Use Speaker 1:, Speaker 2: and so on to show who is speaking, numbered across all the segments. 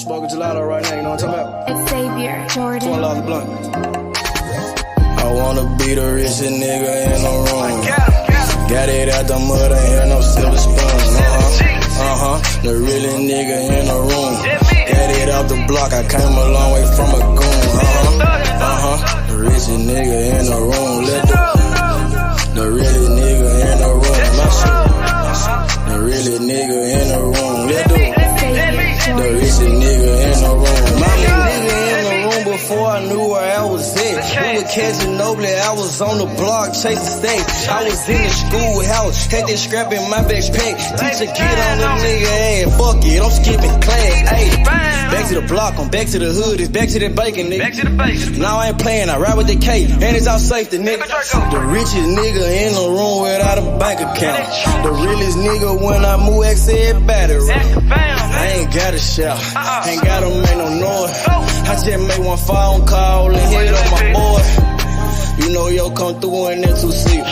Speaker 1: smoking gelato right now, you know what I'm talking about?
Speaker 2: It's Xavier Jordan.
Speaker 1: $12 blunt. I wanna be the richest nigga in the room. Got it out the mud, ain't had no silver spoon. The really nigga in the room. Got it out the block, I came a long way from a goon. The richest nigga in the room. The really nigga in the room. My shit. The really nigga in the room. The richest nigga in the room. My nigga in the room before I knew where I was at. We were catching Nobly, I was on the block chasing stacks. I was in the schoolhouse, had that scrap in my backpack. Teacher get on the nigga ass, fuck it, I'm skipping class. Ayy, back to the block, I'm back to the hood, it's back to the bacon, nigga. Back to the bacon. Now I ain't playing, I ride with the K, and it's all safety, nigga. The richest nigga in the room without a bank account. The realest nigga when I move, XL battery. I ain't gotta shout, ain't gotta make no noise. I just make one phone call and hit on my boy. You know yo come through in that 2-seat.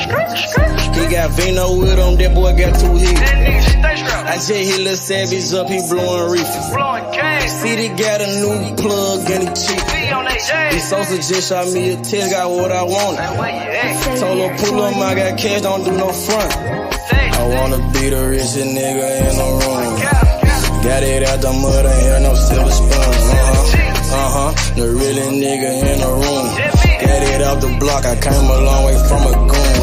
Speaker 1: He got Vino with him, that boy got 2 hits. I just hit Lil Savage up, he blowing reefer. City got a new plug and it cheap. This Sosa just shot me a test, got what I wanted. Told her pull up, I got cash, don't do no front. I wanna be the richest nigga in the room. Got it out the mud, ain't had no silver spoon. The really nigga in the room. Got it out the block, I came a long way from a goon.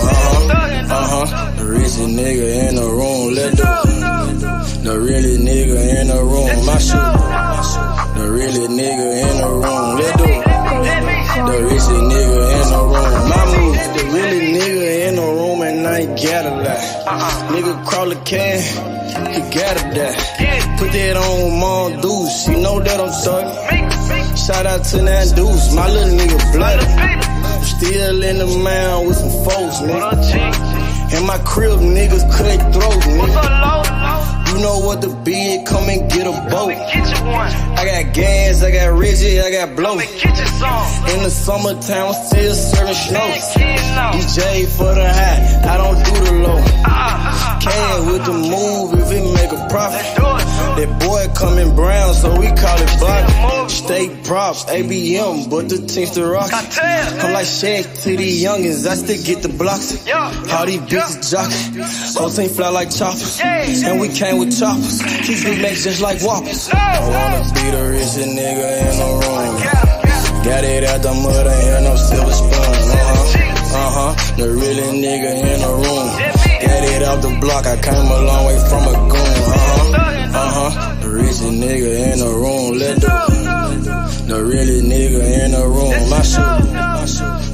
Speaker 1: The richest nigga in the room. The really nigga in the room. My shit. The really nigga in the room. The richest nigga in the room. My move. The really nigga in the room and I ain't gotta lie. Nigga crawl a can, he gotta die. Put that on Mom Deuce, you know that I'm talking. Shout out to that Deuce, my little nigga bloody. Still in the mound with some folks, nigga. In my crib, niggas cut throats, nigga. You know what the bid, come and get a boat. I got gas, I got Reggie, I got blow. In the summertime, I'm still serving snow. DJ for the high, I don't do the low. Can with the move if it make a profit. That boy coming brown, so we call it block. State props, ABM, but the team's the rock. I'm like Shaq to the youngins, I still get the blocks. All these bitches jockey, whole team fly like choppers. And we came with choppers, keep big macs just like whoppers. I wanna be the richest nigga in the room. Got it out the mud, ain't had no silver spoon. The really nigga in the room. Got it out the block, I came a long way from a goon. The richest nigga in the room. The really nigga in the room. My shit.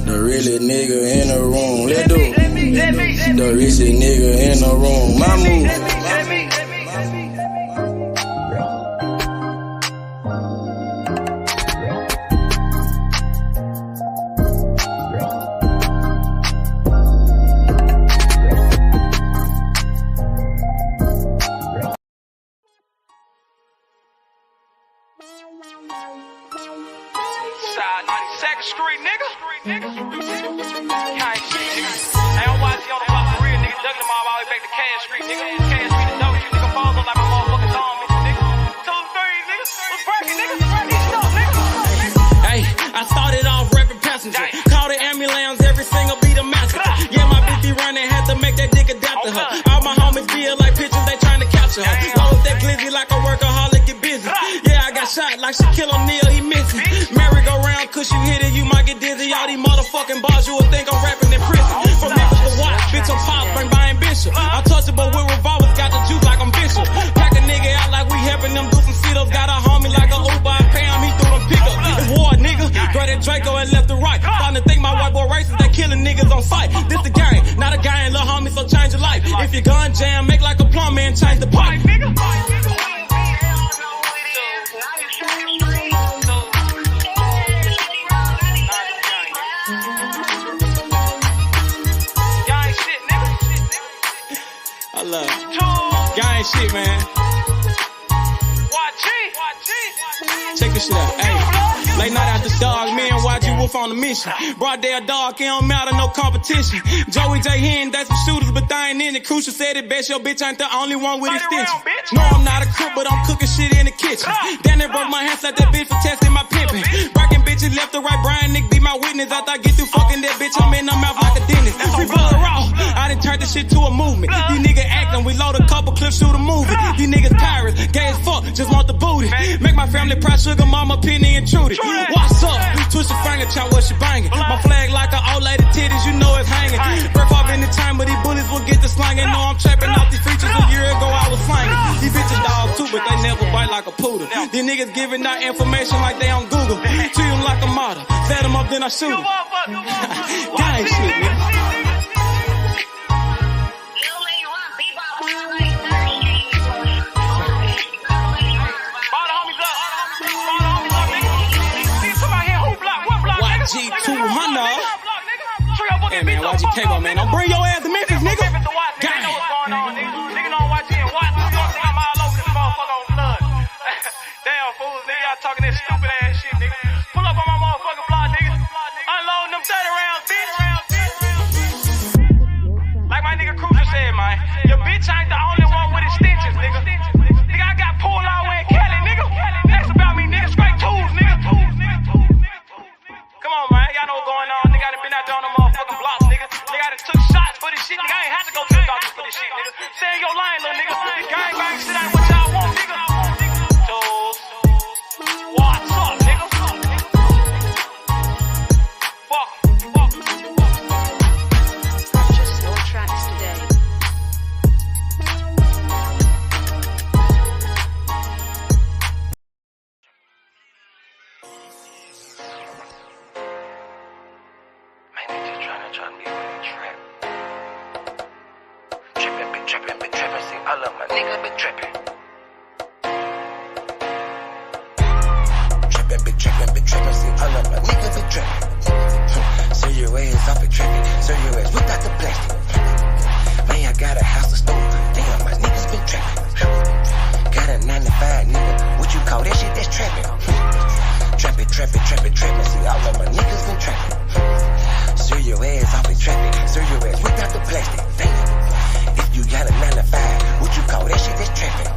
Speaker 1: The really nigga in the room. The richest nigga in the room. My move.
Speaker 3: Street, nigga. Can't shit, nigga. Hey, I'm watching on the block for real, nigga. Ducking them all the way back to Cash Street, nigga. Cash Street, the dope shit, nigga. Falls up like my motherfucking thumb, nigga. 2-3, nigga. What's breaking, nigga? Breaking stuff, nigga. Hey, I started off rapping passenger. Call the ambulance, every single beat a massacre. Yeah, my bitch be running, had to make that dick adapt to her. All my homies feel like pictures, they trying to capture her. Roll with that glizzy like a workaholic, get busy. Yeah, I got shot like Shaquille O'Neal, he missing. Merry-go-round, cause you hit it, you might get dizzy. All these motherfucking bars, you would think I'm rapping in prison. From Memphis to Watts, bitch, I'm pop, bring by ambition. I'm touchable with revolvers, got the juice like I'm Bishop. Pack a nigga out like we helping them do some sit-ups. Got a homie like a Uber, I pay him, he threw them pickups. It's war, nigga. Grab that Draco and left to right. Starting to think my white boy racist, they killing niggas on sight. This the game, not a guy and little homie, so change your life. If your gun jam, make like a plumber and change the pipe. I love it. Gang shit, man. Check this shit out. Hey, late night after dog, me and YG
Speaker 2: Wolf on a mission. Broad day dark, it don't matter, no competition. Joey J. Hen, that's some shooters, but they ain't in it. Crucial said it best, your bitch ain't the only one with extension. No, I'm not a cook, but I'm cooking shit in the kitchen. Damn, they broke my hands like that bitch for testing my pimping. Breaking bitches left to right, Brian Nick be my witness. After I get through fucking that bitch, I'm in her mouth like a dentist. Free blood raw, I done turned this shit to a movement. These niggas acting, we load a couple clips, shoot a movie. These niggas pirates, gay as fuck, just want the booty. Make my family proud, sugar mama, penny intruded. What's up? Twist your finger, chop what she banging. My flag like an old lady titties, you know it's hanging. Breath off in the time, but these bullets will get the slanging. No, I'm trapping off these features. A year ago I was slanging. These bitches dogs too, but they never bite like a poodle. These niggas giving out information like they on Google. Treat them like a model. Set them up, then I shoot them. Gang shit, nigga. G200. Hey man, YGK, man. Don't bring your ass to Memphis, nigga. Gang.
Speaker 3: Nigga don't watch it and watch. You don't think I'm all over this motherfucker on blood. Damn fools, nigga. Y'all talking that stupid ass shit, nigga. Pull up on my motherfucking block, nigga. Unloading them 30 rounds, bitch. Like my nigga Crucial said, man. Your bitch ain't the only one with extensions, nigga. Nigga, I got pulled out way in Cali, nigga. Next about me, nigga. Straight tools, nigga. Come on, man. Y'all know what's going on. Nigga, I done been out there on the motherfucking blocks, nigga. Nigga, I done took shots for this shit. Nigga, I ain't had to go to the doctor for this shit, nigga. Stay in your line, little nigga. Gang bang shit ain't what y'all want, nigga. Tools. What's up, nigga? Fuck.
Speaker 4: Just your tracks today.
Speaker 5: Trying to be with a trap. Trippin', see, all of my niggas been trippin'. Trippin', see, all of my niggas been trippin'. So your ass off it trippin', so your ass without the plastic. Man, I got a house to store, damn, my niggas been trippin'. Got a 9 to 5, nigga, what you call that shit, that's trappin'. See, all of my niggas been trappin'. So your ass off it trappin', so your ass without the plastic. Damn, if you got a 9 to 5, what you call that shit, that's trappin'.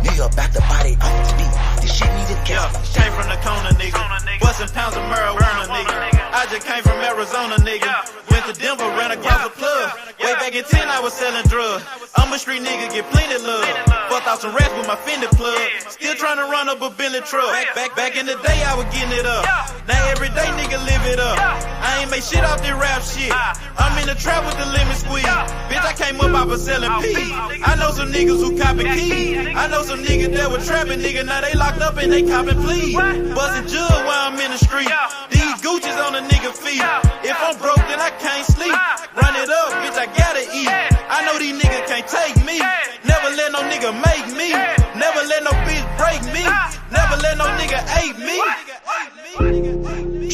Speaker 5: Nigga about to body off the beat, this shit need a gas.
Speaker 6: Came from the corner, nigga, bustin' pounds of marijuana, nigga. I just came from Arizona, nigga. Went to Denver, ran across the plug. Way back in 10, I was selling drugs. I'm a street nigga, get plenty love. Fucked out some rats with my Fendi plug. Still tryna run up a Bentley truck. Back in the day, I was getting it up. Now every day, nigga, live it up. I ain't make shit off this rap shit. I'm in the trap with the lemon squeeze. Bitch, I came up off of selling peas. I know some niggas who copping keys. I know some niggas that were trapping, nigga. Now they locked up and they copping pleas. Bustin' jug while I'm in the street. These Gucci's on a nigga feet. If I'm broke, then I can't sleep. Run it up, bitch, I gotta eat. I know these niggas can't take me. Never let no nigga make me. Never let no bitch break me. Never let no nigga hate me.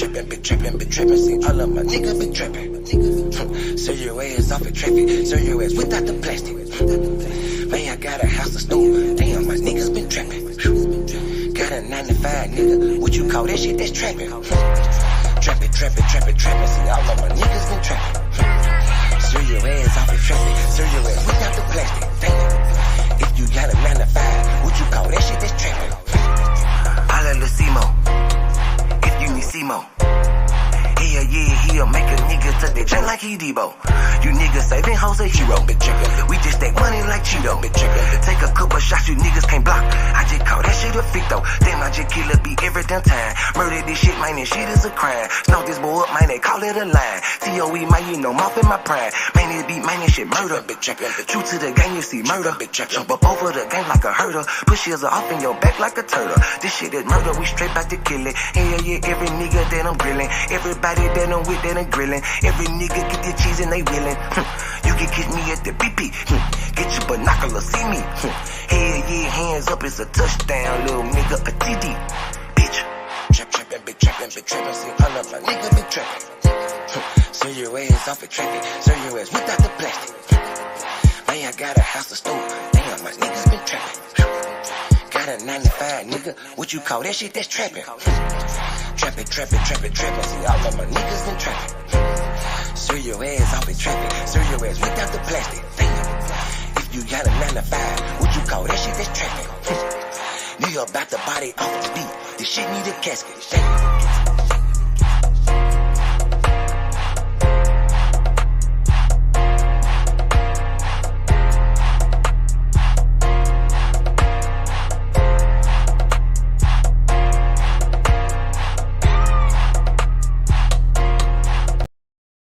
Speaker 5: Trippin', see, all of my niggas been trippin'. So your ass off it trappin', so your ass without the plastic. Man, I got a house to store, damn, my niggas been trappin'. Got a 9 to 5, nigga, what you call that shit, that's trappin'. Trappin', see, all of my niggas been trappin'. So your ass off it trappin', so your ass without the plastic. Damn, if you got a 9 to 5, what you call that shit, that's trappin'. Holla Lucimo, if you need Simo. He'll make a nigga tuck that jet like he Debo. You niggas saving hoes a hero. We just take money like Cheeto. Take a couple shots, you niggas can't block. I just call that shit a fit though. Damn, I just kill a beat every damn time. Murder this shit, man, this shit is a crime. Snow this boy up, man, they call it a line. COE, man, you know, mouth in my prime. Man, this beat, man, this shit murder. True to the game, you see murder. Jump up over the game like a herder. Push heels off in your back like a turtle. This shit is murder, we straight back to kill it. Hell yeah, every nigga that I'm grilling. Everybody that I'm with, that I'm grilling. Every nigga get the cheese and they willing. You can catch me at the BP. Get your binocular, see me. Hell yeah, hands up, it's a touchdown, little nigga, a TD. Bitch. Trappin', see, all of my niggas been trappin'. So your ass off it trappin', so your ass without the plastic. Man, I got a house to store, damn, my niggas been trappin'. Got a 9 to 5, nigga, what you call that shit, that's trappin'. trapping. See, all of my niggas been trapping. Serve your ass off it trapping. Serve your ass without the plastic. Damn. If you got a 9 to 5, what you call that shit? That's trapping. Nigga about the body off the beat. This shit need a casket. Damn.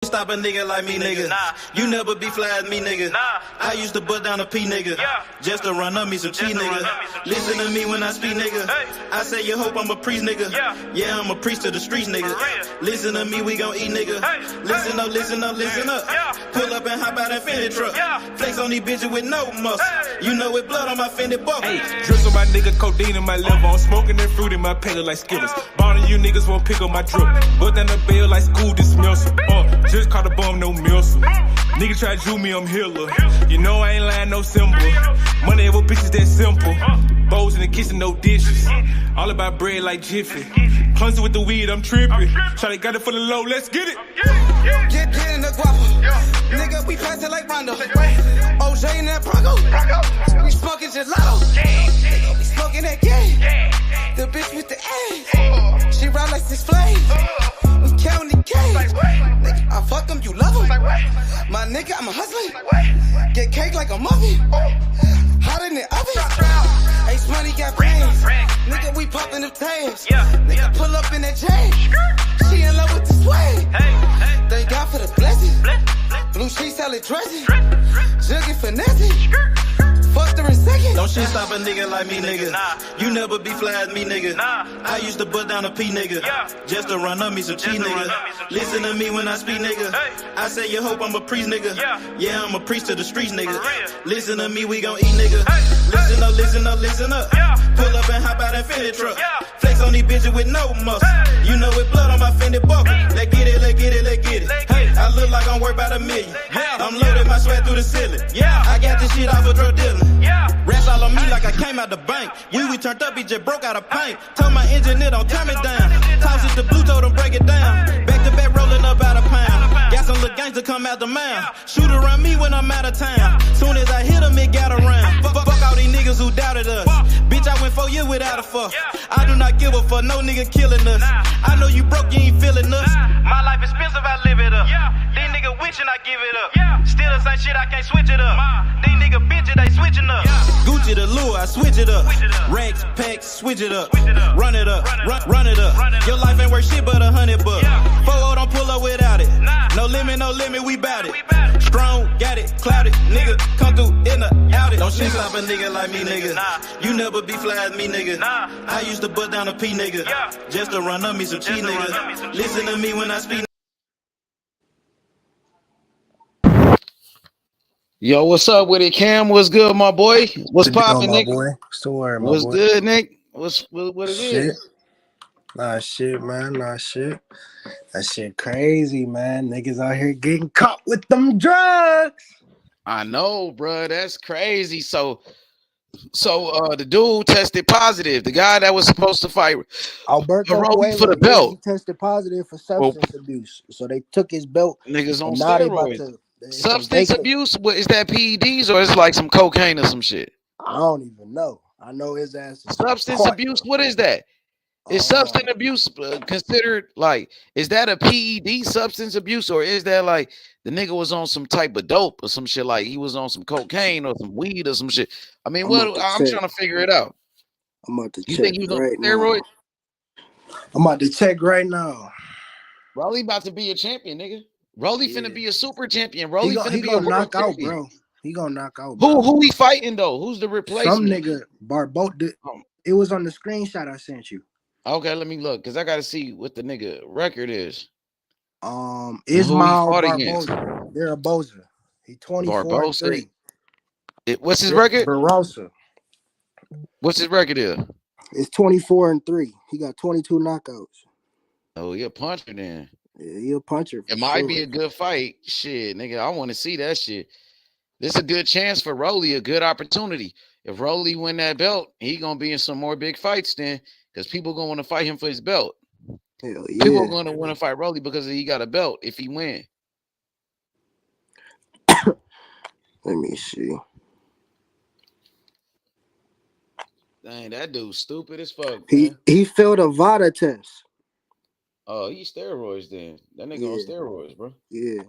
Speaker 6: Stop a nigga like me, nigga. Nah. You never be fly as me, nigga. Nah. I used to butt down a P, nigga. Yeah. Just to run up me some cheese, nigga. Listen to me when I speak, nigga. Hey. I say you hope I'm a priest, nigga. Yeah, I'm a priest to the streets, nigga. Listen to me, we gon' eat, nigga. Hey. Listen up, listen up, listen up. Yeah. Pull up and hop out that Fendi truck. Yeah. Flex on these bitches with no muscle. Hey. You know it blood on my Fendi buckle.
Speaker 7: Hey, drinks on my nigga, codeine in my liver. I'm smoking that fruit in my palate like Skittles. Bonding you niggas won't pick up my drip. But then the bail like school dismissal. Just caught a bum, no milsel. Nigga try to chew me, I'm healer. You know I ain't lying, no symbol. Money ever bitches that simple. Bowls in the kitchen, no dishes. All about bread like Jiffy. Clumsy with the weed, I'm tripping. Shawty got it for the low, let's get it.
Speaker 2: Get in the guapo. Nigga, we passing like Rondo. OJ in that Bronco. We smoking gelato. Nigga, we smoking that game. The bitch with the ass. She ride like 6 Flames. We counting the cash. Nigga, I fuck him, you love him. My nigga, I'm a hustler. Get cake like a muffin. Hot in the oven. Ace money got brains. Nigga, we popping the tags. Nigga, pull up in that change. She in love with the swag. Thank God for the blessing. Blue sheets, salad dressing. Jugging finessing. Fucked her in second.
Speaker 6: Don't shit stop a nigga like me, nigga. Nah. You never be fly as me, nigga. Nah. I used to butt down a P, nigga. Yeah. Just to run up me some cheese, nigga. Listen to me when I speak, nigga. Hey. I say you hope I'm a priest, nigga. Yeah, I'm a priest to the streets, nigga. Listen to me, we gon' eat, nigga. Hey. Listen up, listen up, listen up. Yeah. Pull up and hop out that Fendi truck. Yeah. Flex on these bitches with no muscle. Hey. You know it blood on my Fendi buckle. Hey. Let's get it, let's get it, let's get it. Hey, I look like I'm worth about $1 million. Yeah. I'm loaded my sweat through the ceiling. Yeah, I got this shit off of drug dealing. Yeah. Rest all on me like I came out the bank. We turned up, he just broke out of paint. Told my engineer don't turn me down. Toss it to blue, told him break it down. Back to back rolling up out of pound. Got some little gangster come out the mound. Shoot around me when I'm out of town. Soon as I hit him, it got around. Fuck all these niggas who doubted us. Bitch, I went 4 years without a fuck. I do not give a fuck, no nigga killing us. I know you broke, you ain't feeling us. My life expensive, I live it up. These niggas witching, I give it up. Still the same shit, I can't switch it up. These niggas bitches, they switching up. Gucci the lure, I switch it up. Rags, packs, switch it up. Run it up, run it up. Your life ain't worth shit but $100. 4-0 don't pull up without it. No limit, we bout it. Strong, got it, clouded. Nigga, come through in the out it. Don't shit stop a nigga like me, nigga. You never be fly as me, nigga. I used to butt down a P, nigga. Just to run up me some cheese, nigga. Listen to me when I speak.
Speaker 8: Yo, what's up with it, Cam? What's good, my boy? What's poppin', Nick? What's good, Nick? What it is?
Speaker 9: Nah, shit, man. Nah, shit. That shit crazy, man. Niggas out here getting caught with them drugs.
Speaker 8: I know, bro. That's crazy. So the dude tested positive. The guy that was supposed to fight
Speaker 9: Alberto
Speaker 8: for the belt,
Speaker 9: he tested positive for substance abuse. So they took his belt.
Speaker 8: Niggas on steroids. Substance abuse? What is that? PEDs or it's like some cocaine or some shit?
Speaker 9: I don't even know. I know his ass is
Speaker 8: substance abuse. What is that? Is substance abuse considered like, is that a PED substance abuse, or is that like the nigga was on some type of dope or some shit, like he was on some cocaine or some weed or some shit? I mean, I'm trying to figure it out.
Speaker 9: I'm about to check.
Speaker 8: You think he was on steroids?
Speaker 9: I'm about to check right now.
Speaker 8: Rolly about to be a champion, nigga. Rolly finna be a super champion. Rolly finna be
Speaker 9: a knock out, bro. He gonna knock out. Bro.
Speaker 8: Who he fighting though? Who's the replacement?
Speaker 9: Some nigga Barbosa. It was on the screenshot I sent you.
Speaker 8: Okay, let me look because I gotta see what the nigga record is.
Speaker 9: Ismail Barbosa. Barbosa. He 24-3.
Speaker 8: What's his record?
Speaker 9: Barbosa.
Speaker 8: What's his record is?
Speaker 9: It's 24-3. He got 22 knockouts.
Speaker 8: Oh, he a puncher then.
Speaker 9: Yeah, he a puncher.
Speaker 8: It might be a good fight. Shit, nigga, I want to see that shit. This is a good chance for Rolly, a good opportunity. If Rolly win that belt, he gonna be in some more big fights then, because people gonna want to fight him for his belt.
Speaker 9: Hell
Speaker 8: People are
Speaker 9: yeah.
Speaker 8: going to want to fight Rolly because he got a belt if he win.
Speaker 9: Let me see.
Speaker 8: Dang, that dude's stupid as fuck,
Speaker 9: He
Speaker 8: man.
Speaker 9: he failed a VADA test.
Speaker 8: Oh, he's steroids then. That nigga on
Speaker 9: Yeah,
Speaker 8: steroids, bro.
Speaker 9: yeah.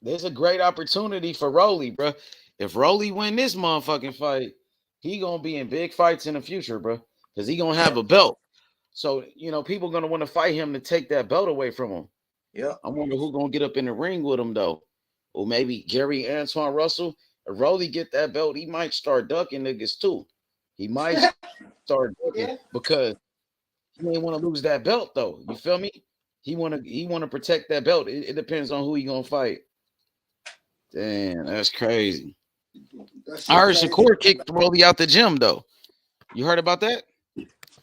Speaker 8: There's a great opportunity for Rolly, bro. If Rolly win this motherfucking fight, he gonna be in big fights in the future, bro. Because he gonna have a belt. So, people gonna want to fight him to take that belt away from him.
Speaker 9: Yep.
Speaker 8: I wonder who gonna get up in the ring with him though. Or maybe Gary Antoine Russell. If Rolly get that belt, he might start ducking niggas too. He might start ducking because he ain't want to lose that belt though. You feel me? He wanna protect that belt. It depends on who he gonna fight. Damn, that's crazy. I heard Shakur kicked Rolly out the gym though. You heard about that?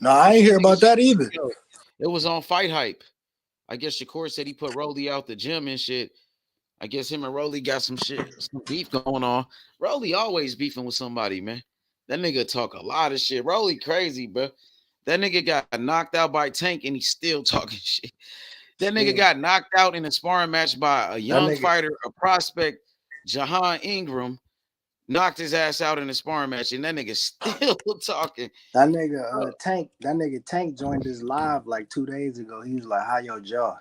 Speaker 9: No, I ain't hear about that either.
Speaker 8: It was on Fight Hype. I guess Shakur said he put Rolly out the gym and shit. I guess him and Rolly got some beef going on. Rolly always beefing with somebody, man. That nigga talk a lot of shit. Rolly crazy, bro. That nigga got knocked out by Tank and he's still talking shit. That nigga got knocked out in a sparring match by a young fighter, a prospect, Jahan Ingram. Knocked his ass out in a sparring match, and that nigga still talking.
Speaker 9: That nigga Tank joined this live like 2 days ago. He was like, "How your jaw?"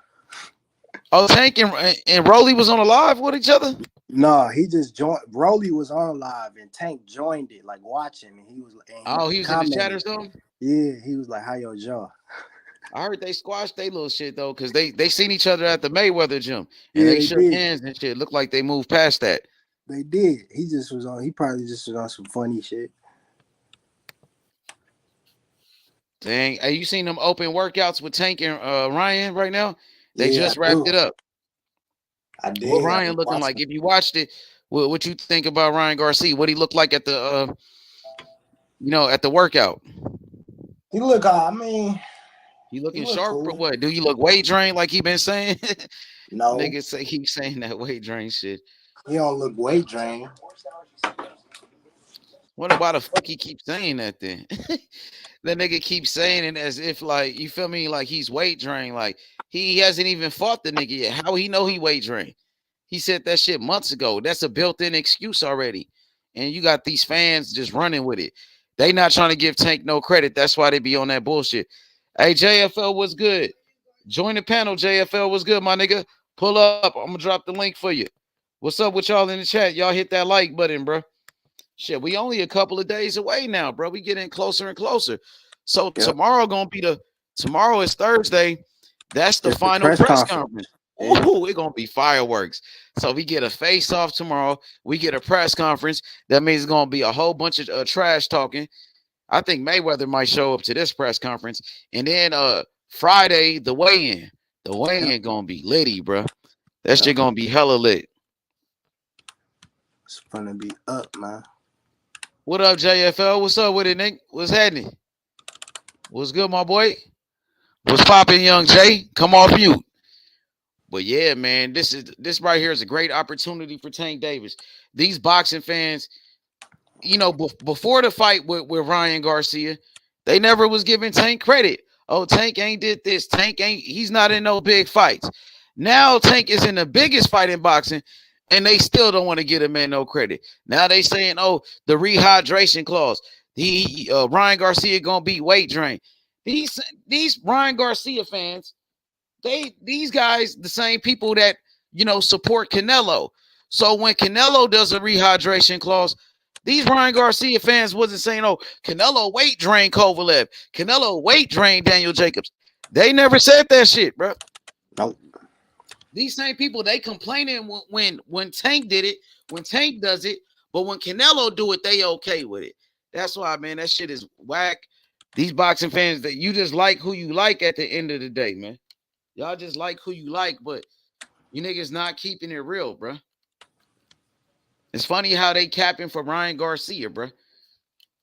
Speaker 8: Oh, Tank and Rolly was on a live with each other?
Speaker 9: No, he just joined. Rolly was on live and Tank joined it, like watching, and he was
Speaker 8: in the chat or something?
Speaker 9: Yeah, he was like, "How your jaw?"
Speaker 8: I heard they squashed their little shit though, because they seen each other at the Mayweather gym and they shook hands and shit. Looked like they moved past that.
Speaker 9: They did. He probably just was on some funny shit.
Speaker 8: Dang. Hey, you seen them open workouts with Tank and Ryan right now? They just wrapped it up.
Speaker 9: I did.
Speaker 8: What Ryan looking like? If you watched it, what you think about Ryan Garcia? What he looked like at the at the workout?
Speaker 9: He look,
Speaker 8: he looking sharp cool. Or what? Do you look weight drained like he been saying?
Speaker 9: No.
Speaker 8: Niggas keep saying that weight drain shit.
Speaker 9: He don't look weight drained.
Speaker 8: Wonder why the fuck he keep saying that then? That nigga keeps saying it as if like, you feel me, like he's weight drained. Like he hasn't even fought the nigga yet. How he know he weight drained? He said that shit months ago. That's a built-in excuse already. And you got these fans just running with it. They not trying to give Tank no credit. That's why they be on that bullshit. Hey, JFL was good. Join the panel, JFL was good, my nigga. Pull up. I'm gonna drop the link for you. What's up with y'all in the chat? Y'all hit that like button, bro. Shit, we only a couple of days away now, bro. We getting closer and closer. So tomorrow tomorrow is Thursday. That's the final press conference. Ooh, it's gonna be fireworks. So we get a face-off tomorrow. We get a press conference. That means it's gonna be a whole bunch of trash talking. I think Mayweather might show up to this press conference. And then Friday, the weigh-in. The weigh-in gonna be litty, bro. That shit gonna be hella lit.
Speaker 9: It's gonna be up, man.
Speaker 8: What up, JFL? What's up with it, Nick? What's happening? What's good, my boy? What's popping, young Jay? Come off mute. But yeah, man, this right here is a great opportunity for Tank Davis. These boxing fans, before the fight with Ryan Garcia, they never was giving Tank credit. Oh, Tank ain't did this. He's not in no big fights. Now Tank is in the biggest fight in boxing, and they still don't want to give him no credit. Now they saying, oh, the rehydration clause. Ryan Garcia gonna be weight drained. These Ryan Garcia fans, these guys, the same people that support Canelo. So when Canelo does a rehydration clause, these Ryan Garcia fans wasn't saying, oh, Canelo weight drain Kovalev, Canelo weight drain Daniel Jacobs. They never said that shit, bro.
Speaker 9: Nope.
Speaker 8: These same people, they complaining when Tank did it, when Tank does it, but when Canelo do it, they okay with it. That's why, man, that shit is whack. These boxing fans, that you just like who you like at the end of the day, man. Y'all just like who you like, but you niggas not keeping it real, bro. It's funny how they capping for Ryan Garcia, bro.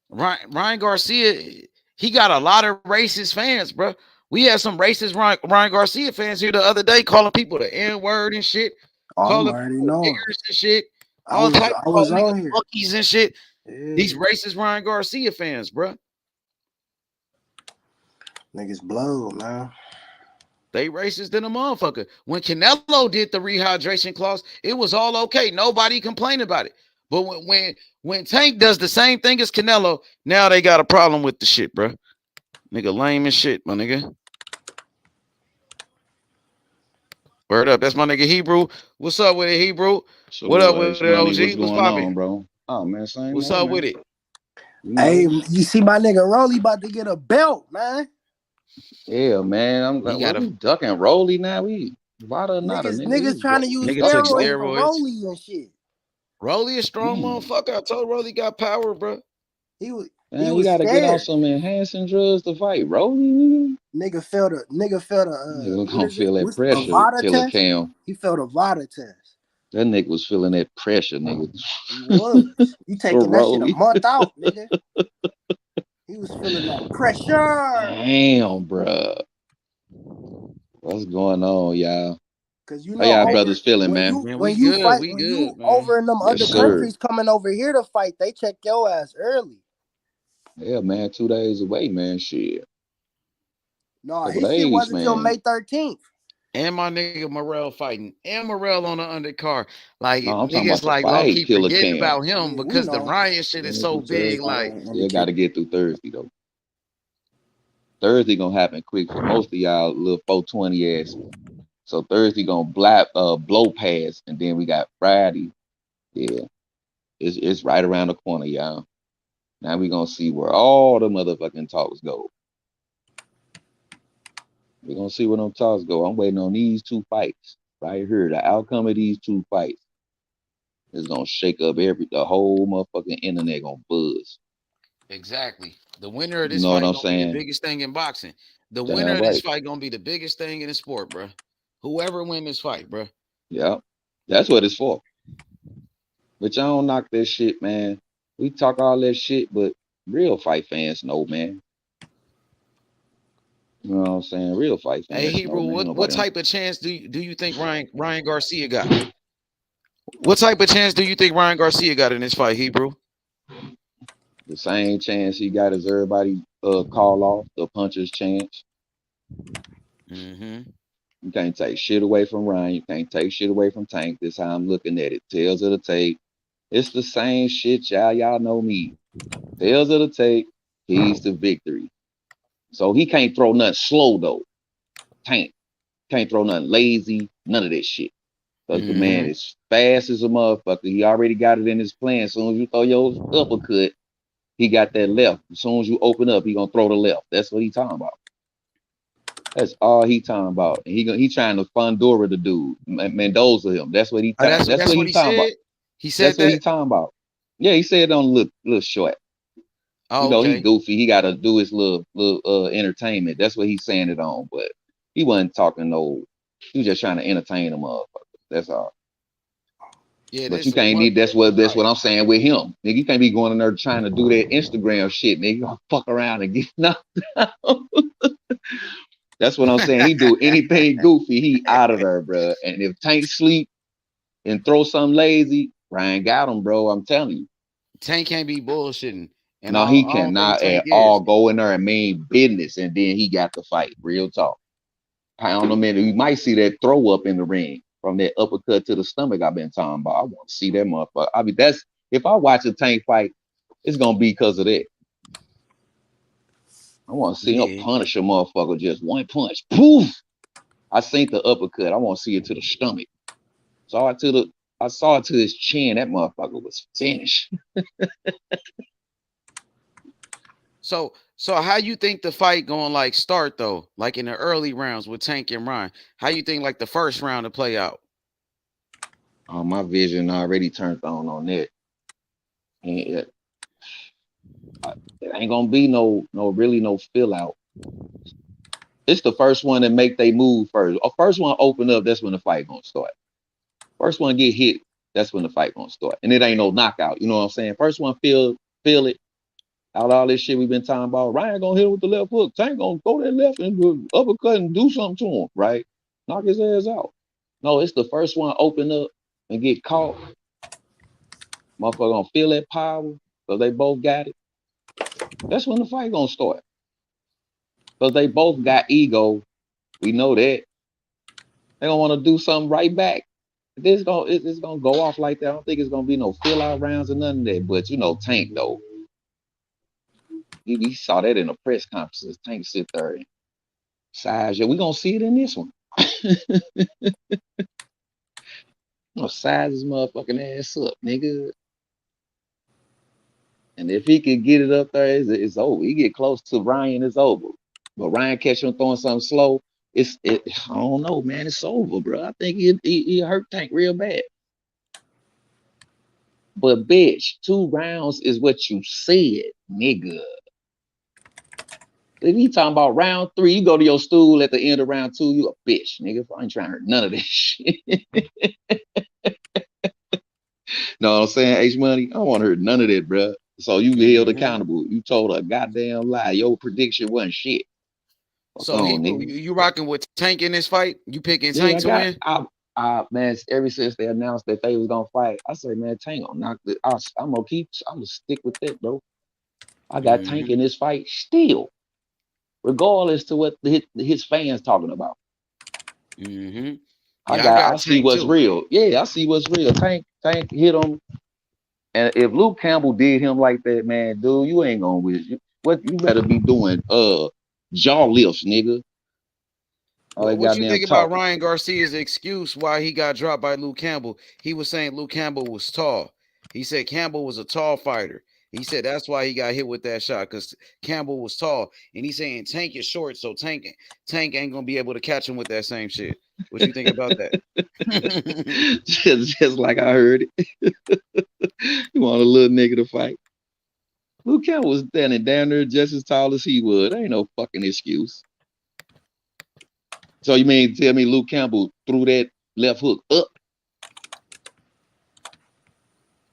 Speaker 8: Ryan Garcia, he got a lot of racist fans, bro. We had some racist Ryan Garcia fans here the other day calling people the N-word and shit. Calling people niggers and shit. All types of monkeys and shit. Yeah. These racist Ryan Garcia fans, bro.
Speaker 9: Niggas blow, man.
Speaker 8: They racist than a motherfucker. When Canelo did the rehydration clause, it was all okay. Nobody complained about it. But when Tank does the same thing as Canelo, now they got a problem with the shit, bro. Nigga lame as shit, my nigga. Word up. That's my nigga Hebrew. What's up with it, Hebrew? What up with it,
Speaker 10: Money, what's
Speaker 8: OG? What's
Speaker 10: going on,
Speaker 8: popping?
Speaker 10: bro? Oh man, same
Speaker 8: What's
Speaker 10: old
Speaker 8: up with
Speaker 10: man.
Speaker 8: it?
Speaker 10: You
Speaker 9: Hey,
Speaker 10: know,
Speaker 9: you see my nigga Rolly about to get a belt, man.
Speaker 10: yeah, man. I'm
Speaker 8: He
Speaker 10: like,
Speaker 8: got
Speaker 10: what
Speaker 8: a
Speaker 10: we ducking Rolly now? We water or not a nigga?
Speaker 9: Niggas trying to use
Speaker 8: nigga took
Speaker 9: steroids
Speaker 10: Rolly.
Speaker 9: for
Speaker 8: steroids.
Speaker 9: Rolly and shit.
Speaker 8: Rolly a strong
Speaker 10: Man,
Speaker 8: motherfucker. I told Rolly got power, bro.
Speaker 9: He
Speaker 10: man, you
Speaker 9: was
Speaker 10: got to get on
Speaker 9: scared.
Speaker 10: some enhancing drugs to fight Rolly.
Speaker 9: Nigga failed
Speaker 10: Nigga
Speaker 9: what
Speaker 10: gonna
Speaker 9: is it?
Speaker 10: feel that
Speaker 9: What's a
Speaker 10: pressure,
Speaker 9: VADA
Speaker 10: Killer
Speaker 9: test?
Speaker 10: Cam.
Speaker 9: He failed a VADA test.
Speaker 10: That nigga was feeling that pressure, nigga.
Speaker 9: He was. You
Speaker 10: For
Speaker 9: taking that shit a
Speaker 10: Rolly.
Speaker 9: month out, nigga. He was feeling that pressure.
Speaker 10: Damn, bruh. What's going on, y'all?
Speaker 9: Cause you
Speaker 10: How
Speaker 9: know
Speaker 10: y'all
Speaker 9: over
Speaker 10: brothers feeling,
Speaker 9: when
Speaker 10: man?
Speaker 9: you
Speaker 8: Man,
Speaker 9: when
Speaker 8: we
Speaker 9: you
Speaker 8: good.
Speaker 9: fight
Speaker 8: We
Speaker 9: when you
Speaker 8: good, man.
Speaker 9: over in them
Speaker 10: Yes,
Speaker 9: other
Speaker 10: sir.
Speaker 9: countries coming over here to fight, they check your ass early.
Speaker 10: Yeah, man. 2 days away, man. Shit.
Speaker 9: No,
Speaker 10: Couple
Speaker 9: his shit
Speaker 10: days,
Speaker 9: wasn't till
Speaker 10: man.
Speaker 9: May 13th.
Speaker 8: And my nigga Morrell fighting. And Morrell on the undercard. Like
Speaker 10: No, I'm talking
Speaker 8: niggas
Speaker 10: about the
Speaker 8: like low
Speaker 10: fight,
Speaker 8: key
Speaker 10: Killer
Speaker 8: forgetting
Speaker 10: Cam.
Speaker 8: about him
Speaker 9: Yeah, we
Speaker 8: because the
Speaker 9: know.
Speaker 8: Ryan shit is so big. Like
Speaker 10: Still got to get through Thursday though. Thursday gonna happen quick for most of y'all little 420 ass. So Thursday gonna blow past, and then we got Friday. Yeah, it's right around the corner, y'all. Now we gonna see where all the motherfucking talks go. We gonna see where them talks go. I'm waiting on these two fights right here. The outcome of these two fights is gonna shake up the whole motherfucking internet gonna buzz.
Speaker 8: exactly. The winner of
Speaker 10: You
Speaker 8: this
Speaker 10: know what
Speaker 8: fight
Speaker 10: I'm
Speaker 8: gonna be the
Speaker 10: saying?
Speaker 8: biggest thing in boxing. The winner
Speaker 10: Damn
Speaker 8: of this
Speaker 10: right.
Speaker 8: fight gonna be the biggest thing in the sport, bro. Whoever win this fight, bro.
Speaker 10: Yeah, that's what it's for. But y'all don't knock that shit, man. We talk all that shit, but real fight fans know, man. You know what I'm saying? Real fight
Speaker 8: Hey
Speaker 10: fans know,
Speaker 8: Hebrew,
Speaker 10: man. Ain't
Speaker 8: what
Speaker 10: nobody on
Speaker 8: type of chance do you think Ryan Garcia got? What type of chance do you think Ryan Garcia got in this fight, Hebrew?
Speaker 10: the same chance he got as everybody call off the puncher's chance.
Speaker 8: Mm-hmm.
Speaker 10: You can't take shit away from Ryan. You can't take shit away from Tank. This how I'm looking at it. Tails of the tape. It's the same shit, y'all. Y'all know me. Tails of the tape. Keys to victory. So he can't throw nothing slow though. Tank can't throw nothing lazy. None of that shit. Because the man
Speaker 8: Mm-hmm.
Speaker 10: is fast as a motherfucker. He already got it in his plan. As soon as you throw your uppercut, he got that left. As soon as you open up, he gonna throw the left. That's what he talking about. That's all he talking about. And he trying to Fundora the dude, Mendoza him. That's what he
Speaker 8: Oh,
Speaker 10: that's
Speaker 8: that's
Speaker 10: what
Speaker 8: what
Speaker 10: he
Speaker 8: he
Speaker 10: talking about.
Speaker 8: said. He said
Speaker 10: That's what he
Speaker 8: that.
Speaker 10: talking about. Yeah, he said it on a little short. You
Speaker 8: Oh,
Speaker 10: know, he
Speaker 8: okay.
Speaker 10: goofy. He got to do his little entertainment. That's what he's saying it on. But he wasn't talking no. He was just trying to entertain a motherfucker. That's all.
Speaker 8: Yeah,
Speaker 10: But you
Speaker 8: this
Speaker 10: can't
Speaker 8: one.
Speaker 10: need. That's what I'm saying with him. Nigga, you can't be going in there trying to do that Instagram shit. Nigga, you gonna fuck around and get knocked out. That's what I'm saying. He do anything goofy, he out of there, bro. And if Tank sleep and throw something lazy, Ryan got him, bro. I'm telling you.
Speaker 8: Tank can't be bullshitting, and
Speaker 10: No, he
Speaker 8: I don't think
Speaker 10: cannot
Speaker 8: Tank
Speaker 10: at all
Speaker 8: is.
Speaker 10: go in there and mean business, and then he got the fight. Real talk. Pound him in. You might see that throw up in the ring from that uppercut to the stomach I've been talking about. I want to see that motherfucker. I mean, that's if I watch a Tank fight, it's gonna be because of that. I want to see him
Speaker 8: Yeah.
Speaker 10: punish a motherfucker just one punch. Poof! I seen the uppercut. I want to see it to the stomach. I saw it to his chin. That motherfucker was finished.
Speaker 8: So how you think the fight going like start though? Like in the early rounds with Tank and Ryan. How you think like the first round to play out?
Speaker 10: My vision already turned on that. And it ain't gonna be no fill out. It's the first one that make they move first. First one open up, that's when the fight gonna start. First one get hit, that's when the fight gonna start. And it ain't no knockout. You know what I'm saying? First one feel it. Out all this shit we've been talking about. Ryan gonna hit him with the left hook. Tank gonna go that left and uppercut and do something to him, right? Knock his ass out. No, it's the first one open up and get caught. Motherfucker gonna feel that power because they both got it. That's when the fight gonna start. Because they both got ego. We know that. They don't want to do something right back. It's gonna go off like that. I don't think it's gonna be no fill out rounds or none of that. But Tank though, he saw that in the press conferences. Tank sit there and size. Yeah, we gonna see it in this one. Size his motherfucking ass up, nigga. And if he could get it up there, it's over. He get close to Ryan, it's over. But Ryan catch him throwing something slow. I don't know, man. It's over, bro. I think he hurt Tank real bad. But bitch, 2 rounds is what you said, nigga. If you talking about round 3, you go to your stool at the end of round 2, you a bitch, nigga. I ain't trying to hurt none of this shit. Know what I'm saying, H Money? I don't want to hurt none of that, bro. So you held accountable. You told a goddamn lie. Your prediction wasn't shit.
Speaker 8: So you rocking with Tank in this fight? You picking Tank to win?
Speaker 10: Man, ever since they announced that they was gonna fight, I said, man, Tank gonna knock it. I'm gonna stick with that, bro. I got Tank in this fight still, regardless to what his fans talking about. I see what's real. Yeah, I see what's real. Tank hit him, and if Luke Campbell did him like that, man, dude, you ain't gonna win. What you better be doing? Jaw lifts, nigga.
Speaker 8: What you think about Ryan Garcia's excuse why he got dropped by Luke Campbell? He was saying Luke Campbell was tall. He said Campbell was a tall fighter. He said that's why he got hit with that shot, because Campbell was tall. And he's saying Tank is short, so Tank ain't gonna be able to catch him with that same shit. What you think about that?
Speaker 10: just like I heard it. You want a little nigga to fight? Luke Campbell was standing down there just as tall as he was. There ain't no fucking excuse. So you mean tell me Luke Campbell threw that left hook up?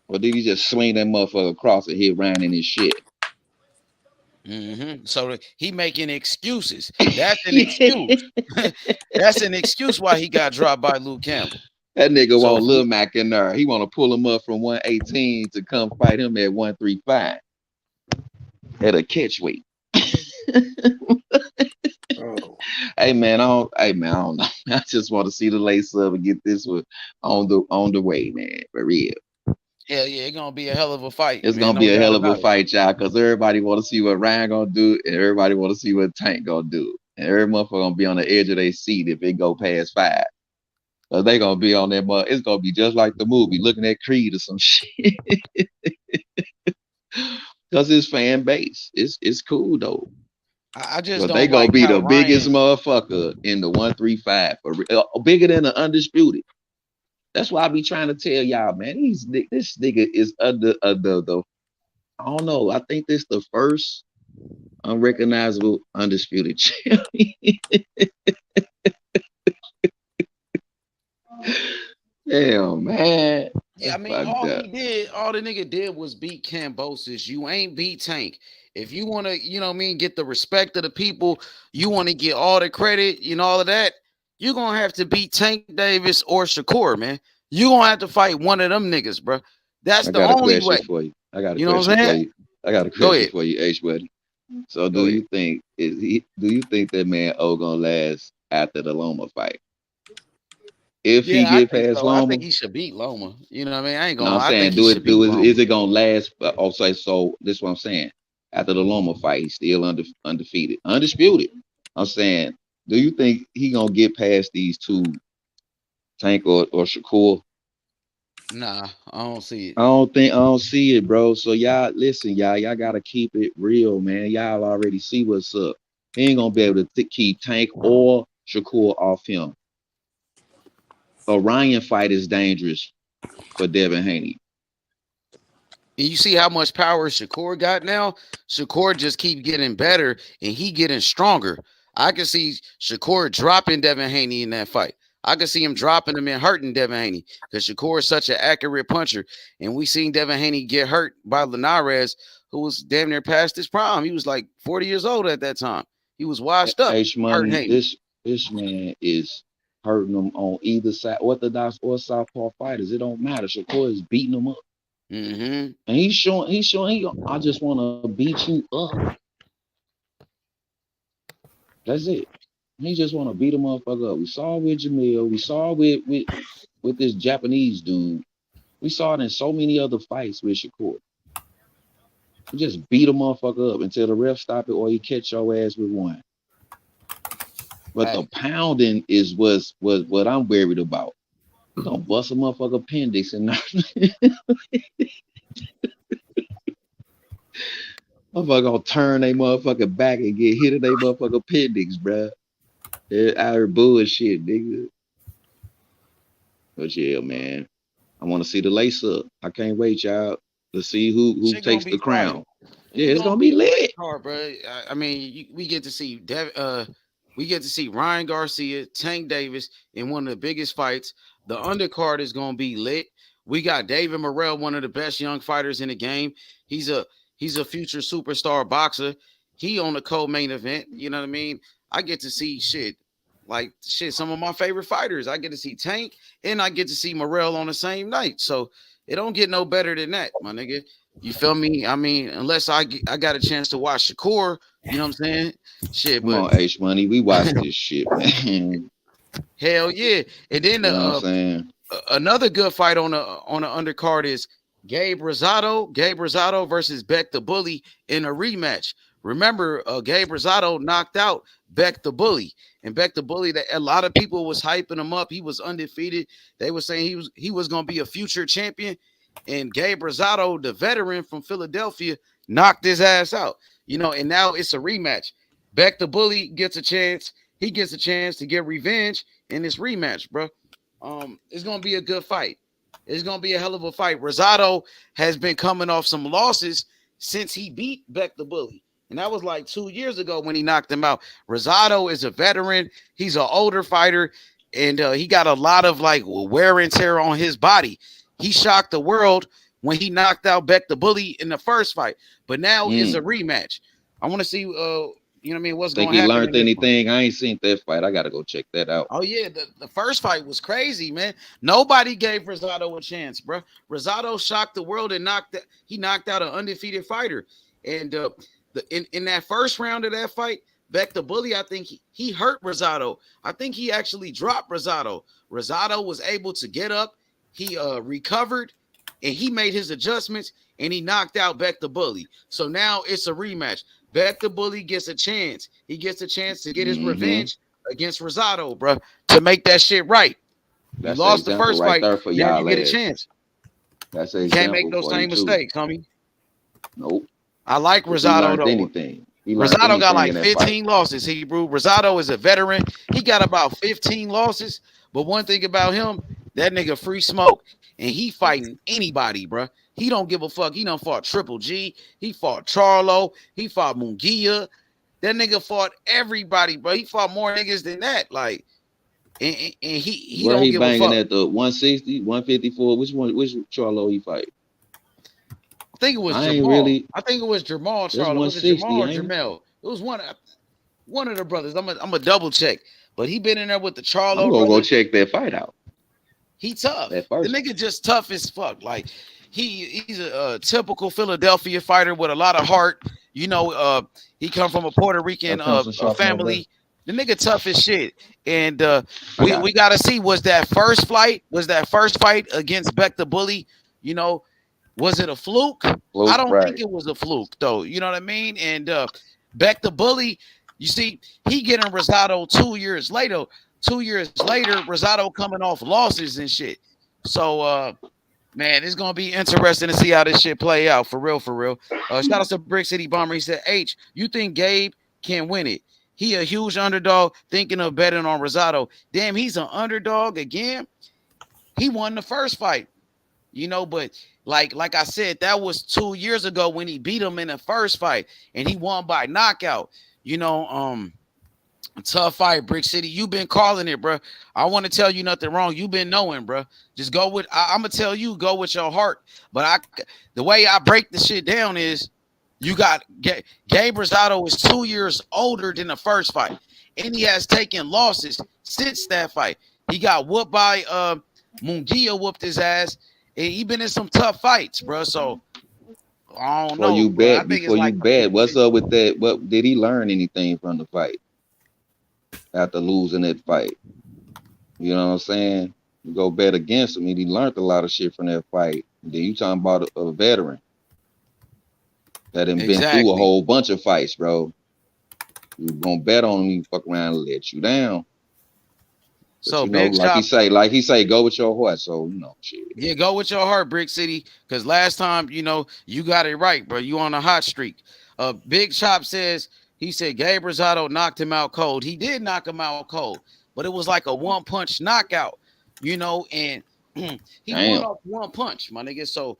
Speaker 10: Or did he just swing that motherfucker across and hit Ryan in his shit?
Speaker 8: So he making excuses. That's an excuse. That's an excuse why he got dropped by Luke Campbell.
Speaker 10: That nigga want Lil Mac in there. He want to pull him up from 118 to come fight him at 135 at a catch weight. Hey man, I don't know. I just want to see the lace up and get this one on the way, man. For real.
Speaker 8: Yeah, it's gonna be a hell of a fight.
Speaker 10: It's gonna be a hell of a fight, y'all, because everybody want to see what Ryan gonna do, and everybody want to see what Tank gonna do, and every motherfucker gonna be on the edge of their seat if it go past 5. So they gonna be on that mother. It's gonna be just like the movie, looking at Creed or some shit. Because his fan base, it's cool though.
Speaker 8: I just don't.
Speaker 10: They gonna be the biggest motherfucker in the 135, bigger than the undisputed. That's why I be trying to tell y'all, man. This nigga is under the. I don't know. I think this the first unrecognizable undisputed champion. Damn, man.
Speaker 8: Yeah, I mean, all the nigga did was beat Kambosos. You ain't beat Tank. If you want to, get the respect of the people, you want to get all the credit, all of that, you're going to have to beat Tank Davis or Shakur, man. You're going to have to fight one of them niggas, bro. That's the only way.
Speaker 10: For you. I got a question for you. I got a question for you, H buddy. So do you think that man gonna last after the Loma fight? If he get past Loma,
Speaker 8: I think he should beat Loma. You know what I mean? I ain't gonna.
Speaker 10: No, I'm saying, is it gonna last? So this is what I'm saying. After the Loma fight, he's still undefeated, undisputed. I'm saying, do you think he gonna get past these two, Tank or Shakur?
Speaker 8: Nah, I don't see it.
Speaker 10: I don't see it, bro. So y'all, listen, y'all gotta keep it real, man. Y'all already see what's up. He ain't gonna be able to keep Tank or Shakur off him. A Ryan fight is dangerous for Devin Haney.
Speaker 8: And you see how much power Shakur got now? Shakur just keep getting better and he getting stronger. I can see Shakur dropping Devin Haney in that fight. I can see him dropping him and hurting Devin Haney because Shakur is such an accurate puncher. And we seen Devin Haney get hurt by Linares, who was damn near past his prime. He was like 40 years old at that time. He was washed up.
Speaker 10: This man is hurting them on either side, orthodox or southpaw fighters. It don't matter. Shakur is beating them up. And he's showing I just want to beat you up. That's it. He just want to beat a motherfucker up. We saw it with Jamil. We saw it with this Japanese dude. We saw it in so many other fights with Shakur. He just beat a motherfucker up until the ref stop it or he catch your ass with one. But the pounding is was what I'm worried about. He gonna bust a motherfucker appendix and motherfucker gonna turn they motherfucker back and get hit in they motherfucker appendix, bruh. Our bullshit, nigga. But yeah, man. I want to see the lace up. I can't wait, y'all, to see who takes the crown. Yeah, it's gonna be lit.
Speaker 8: Hard, bro. I mean, we get to see we get to see Ryan Garcia, Tank Davis in one of the biggest fights. The undercard is gonna be lit. We got David Morrell, one of the best young fighters in the game. He's a future superstar boxer. He on the co-main event. You know what I mean? I get to see some of my favorite fighters. I get to see Tank and I get to see Morrell on the same night. So it don't get no better than that, my nigga. You feel me? I mean, unless I got a chance to watch Shakur, you know what I'm saying? Shit,
Speaker 10: come on, H Money, we watch this shit, man.
Speaker 8: Hell yeah! And then
Speaker 10: you know what I'm saying?
Speaker 8: Another good fight on the undercard is Gabe Rosado versus Beck the Bully in a rematch. Remember, Gabe Rosado knocked out Beck the Bully, and Beck the Bully, that a lot of people was hyping him up. He was undefeated. They were saying he was going to be a future champion. And Gabe Rosado, the veteran from Philadelphia, knocked his ass out. You know, and now it's a rematch. Beck the Bully gets a chance. He gets a chance to get revenge in this rematch, bro. It's going to be a good fight. It's going to be a hell of a fight. Rosado has been coming off some losses since he beat Beck the Bully. And that was like 2 years ago when he knocked him out. Rosado is a veteran. He's an older fighter. And he got a lot of like wear and tear on his body. He shocked the world when he knocked out Beck the Bully in the first fight. But now it's a rematch. I want to see, you know what I mean, what's going to happen.
Speaker 10: Think he learned anything? I ain't seen that fight. I got to go check that out.
Speaker 8: Oh, yeah. The first fight was crazy, man. Nobody gave Rosado a chance, bro. Rosado shocked the world and knocked out an undefeated fighter. And in that first round of that fight, Beck the Bully, I think he hurt Rosado. I think he actually dropped Rosado. Rosado was able to get up. He recovered, and he made his adjustments, and he knocked out Beck the Bully. So now it's a rematch. Beck the Bully gets a chance. He gets a chance to get his revenge against Rosado, bro, to make that shit right. You lost the first fight, now you get a chance.
Speaker 10: That's
Speaker 8: you can't make those same mistakes, homie.
Speaker 10: Nope.
Speaker 8: I like Rosado, though.
Speaker 10: Anything.
Speaker 8: Rosado got like 15 losses. Rosado is a veteran. He got about 15 losses. But one thing about him, that nigga free smoke. And he fighting anybody, bro. He don't give a fuck. He done fought Triple G. He fought Charlo. He fought Munguia. That nigga fought everybody, bro. He fought more niggas than that. Like, and he
Speaker 10: where
Speaker 8: don't
Speaker 10: he
Speaker 8: give a
Speaker 10: banging
Speaker 8: fuck.
Speaker 10: At the 160, 154. Which Charlo he fight?
Speaker 8: I think it was Jamal. I think it was Jamal Charlo. Was it Jamal or Jamel? It was one of the brothers. I'm a double check. But he been in there with the Charlo.
Speaker 10: I'm gonna go check that fight out.
Speaker 8: He tough. The nigga just tough as fuck. Like he's a typical Philadelphia fighter with a lot of heart. You know, he come from a Puerto Rican family. The nigga tough as shit. And we gotta see, was that first fight against Beck the Bully, you know, was it a fluke? I don't think it was a fluke, though. You know what I mean? And Beck the Bully, you see, he getting Rosado 2 years later. 2 years later, Rosado coming off losses and shit. So, man, it's gonna be interesting to see how this shit play out. For real, for real. Shout out to Brick City Bomber. He said, H, you think Gabe can win it? He a huge underdog, thinking of betting on Rosado. Damn, he's an underdog again. He won the first fight. You know, but like I said, that was 2 years ago when he beat him in the first fight, and he won by knockout. You know, tough fight, Brick City. You've been calling it, bro. I want to tell you nothing wrong. You've been knowing, bro. Just go with. I'm gonna tell you, go with your heart. But the way I break the shit down is, you got Gabe Rosado is 2 years older than the first fight, and he has taken losses since that fight. He got whooped by Munguia, whooped his ass. He been in some tough fights, bro. So I don't know.
Speaker 10: Before you bet, what's up with that? What did he learn anything from the fight? after losing that fight. You know what I'm saying? You go bet against him, and he learned a lot of shit from that fight. And then you talking about a veteran that had been through a
Speaker 8: Exactly.
Speaker 10: whole bunch of fights, bro. You gonna bet on him, you fuck around and let you down. But
Speaker 8: So
Speaker 10: you know,
Speaker 8: Big Shop,
Speaker 10: like he say, go with your heart. So you know, shit.
Speaker 8: yeah, go with your heart, Brick City. Because last time, you got it right, bro. You on a hot streak. Big Shop says he said Gabe Rosado knocked him out cold. He did knock him out cold, but it was like a one punch knockout, and he won
Speaker 10: Damn.
Speaker 8: off one punch, my nigga. So,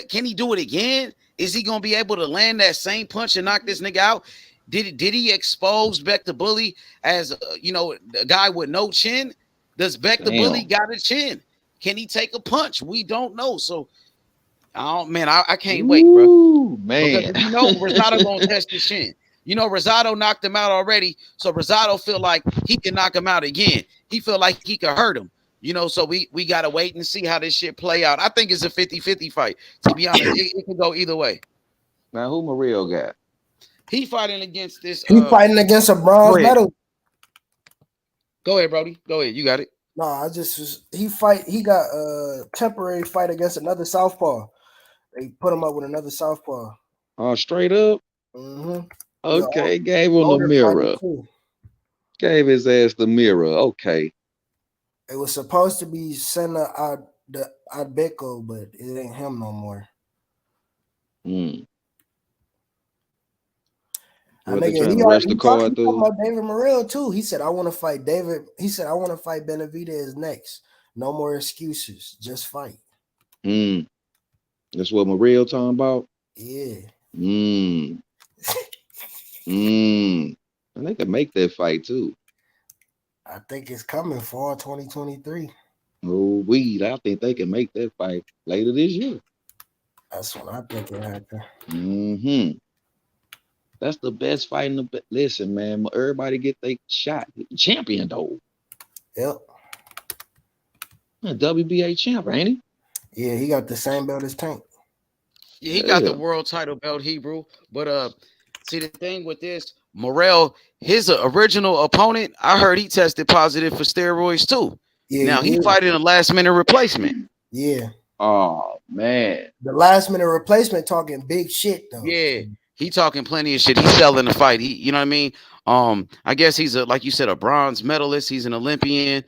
Speaker 8: can he do it again? Is he gonna be able to land that same punch and knock this nigga out? Did he expose Beck the Bully as a guy with no chin? Does Beck the Bully got a chin? Can he take a punch? We don't know. So, I can't wait, bro.
Speaker 10: Ooh, man.
Speaker 8: Because Rosado gonna test his chin. Rosado knocked him out already, so Rosado feel like he can knock him out again. He feel like he could hurt him. So we gotta wait and see how this shit play out. I think it's a 50-50 fight. To be honest, it can go either way.
Speaker 10: Now who Murillo got?
Speaker 8: He fighting against this.
Speaker 9: He fighting against a bronze medal.
Speaker 8: Go ahead, Brody. Go ahead. You got it.
Speaker 9: No, he got a temporary fight against another southpaw. They put him up with another southpaw.
Speaker 10: Oh, straight up?
Speaker 9: Mm-hmm.
Speaker 10: Okay, gave him the mirror. Gave his ass the mirror. Okay.
Speaker 9: It was supposed to be Senna Adbeko, but it ain't him no more. He talking about David Morrell too. He said, I want to fight David. He said, I want to fight Benavidez next. No more excuses. Just fight.
Speaker 10: That's what Morrell talking about?
Speaker 9: Yeah.
Speaker 10: And they can make that fight too.
Speaker 9: I think it's coming fall 2023.
Speaker 10: Oh, I think they can make that fight later this year.
Speaker 9: That's what I think it happened.
Speaker 10: That's the best fight in the. Listen, man, everybody get their shot. Champion though.
Speaker 9: Yep.
Speaker 10: WBA champ, ain't he?
Speaker 9: Yeah, he got the same belt as Tank.
Speaker 8: Yeah, he got the world title belt, Hebrew. But see the thing with this, Morrell, his original opponent, I heard he tested positive for steroids too. Yeah, now he fighting a last minute replacement.
Speaker 9: Yeah.
Speaker 10: Oh man.
Speaker 9: The last minute replacement talking big shit though.
Speaker 8: Yeah. He talking plenty of shit. He's selling the fight. You know what I mean? I guess he's like you said, a bronze medalist. He's an Olympian.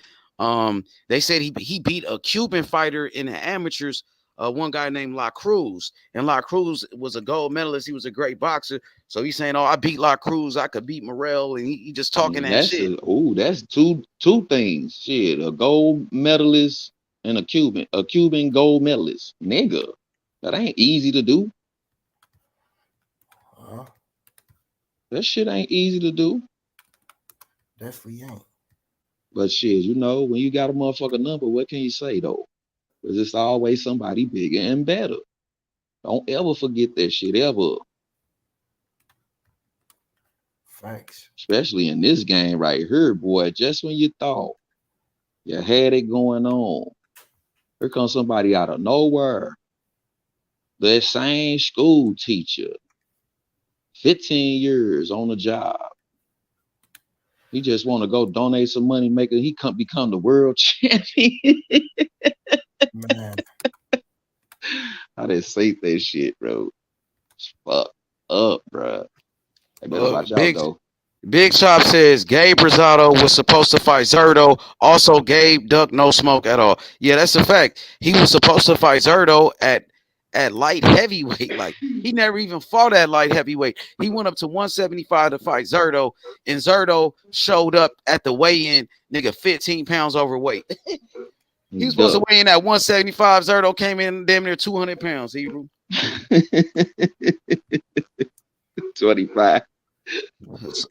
Speaker 8: They said he beat a Cuban fighter in the amateurs. One guy named La Cruz, and La Cruz was a gold medalist. He was a great boxer. So he's saying, "Oh, I beat La Cruz. I could beat Morrell," and he just talking that shit.
Speaker 10: That's two things. Shit, a gold medalist and a Cuban gold medalist. Nigga, that ain't easy to do. That shit ain't easy to do.
Speaker 9: Definitely ain't.
Speaker 10: But shit, when you got a motherfucker number, what can you say though? Because it's always somebody bigger and better. Don't ever forget that shit ever.
Speaker 9: Thanks.
Speaker 10: Especially in this game right here, boy. Just when you thought you had it going on, here comes somebody out of nowhere. That same school teacher. 15 years on the job. He just want to go donate some money, he become the world champion.
Speaker 9: Man.
Speaker 10: I didn't say that shit, bro. Fuck up, bro. I better watch out though.
Speaker 8: Big Shop says Gabe Rosado was supposed to fight Zerto. Also, Gabe ducked no smoke at all. Yeah, that's a fact. He was supposed to fight Zerto at light heavyweight. Like, he never even fought at light heavyweight. He went up to 175 to fight Zerto, and Zerto showed up at the weigh-in, nigga, 15 pounds overweight. He was supposed to weigh in at 175. Zerto came in damn near 200 pounds, Hebrew.
Speaker 10: 25.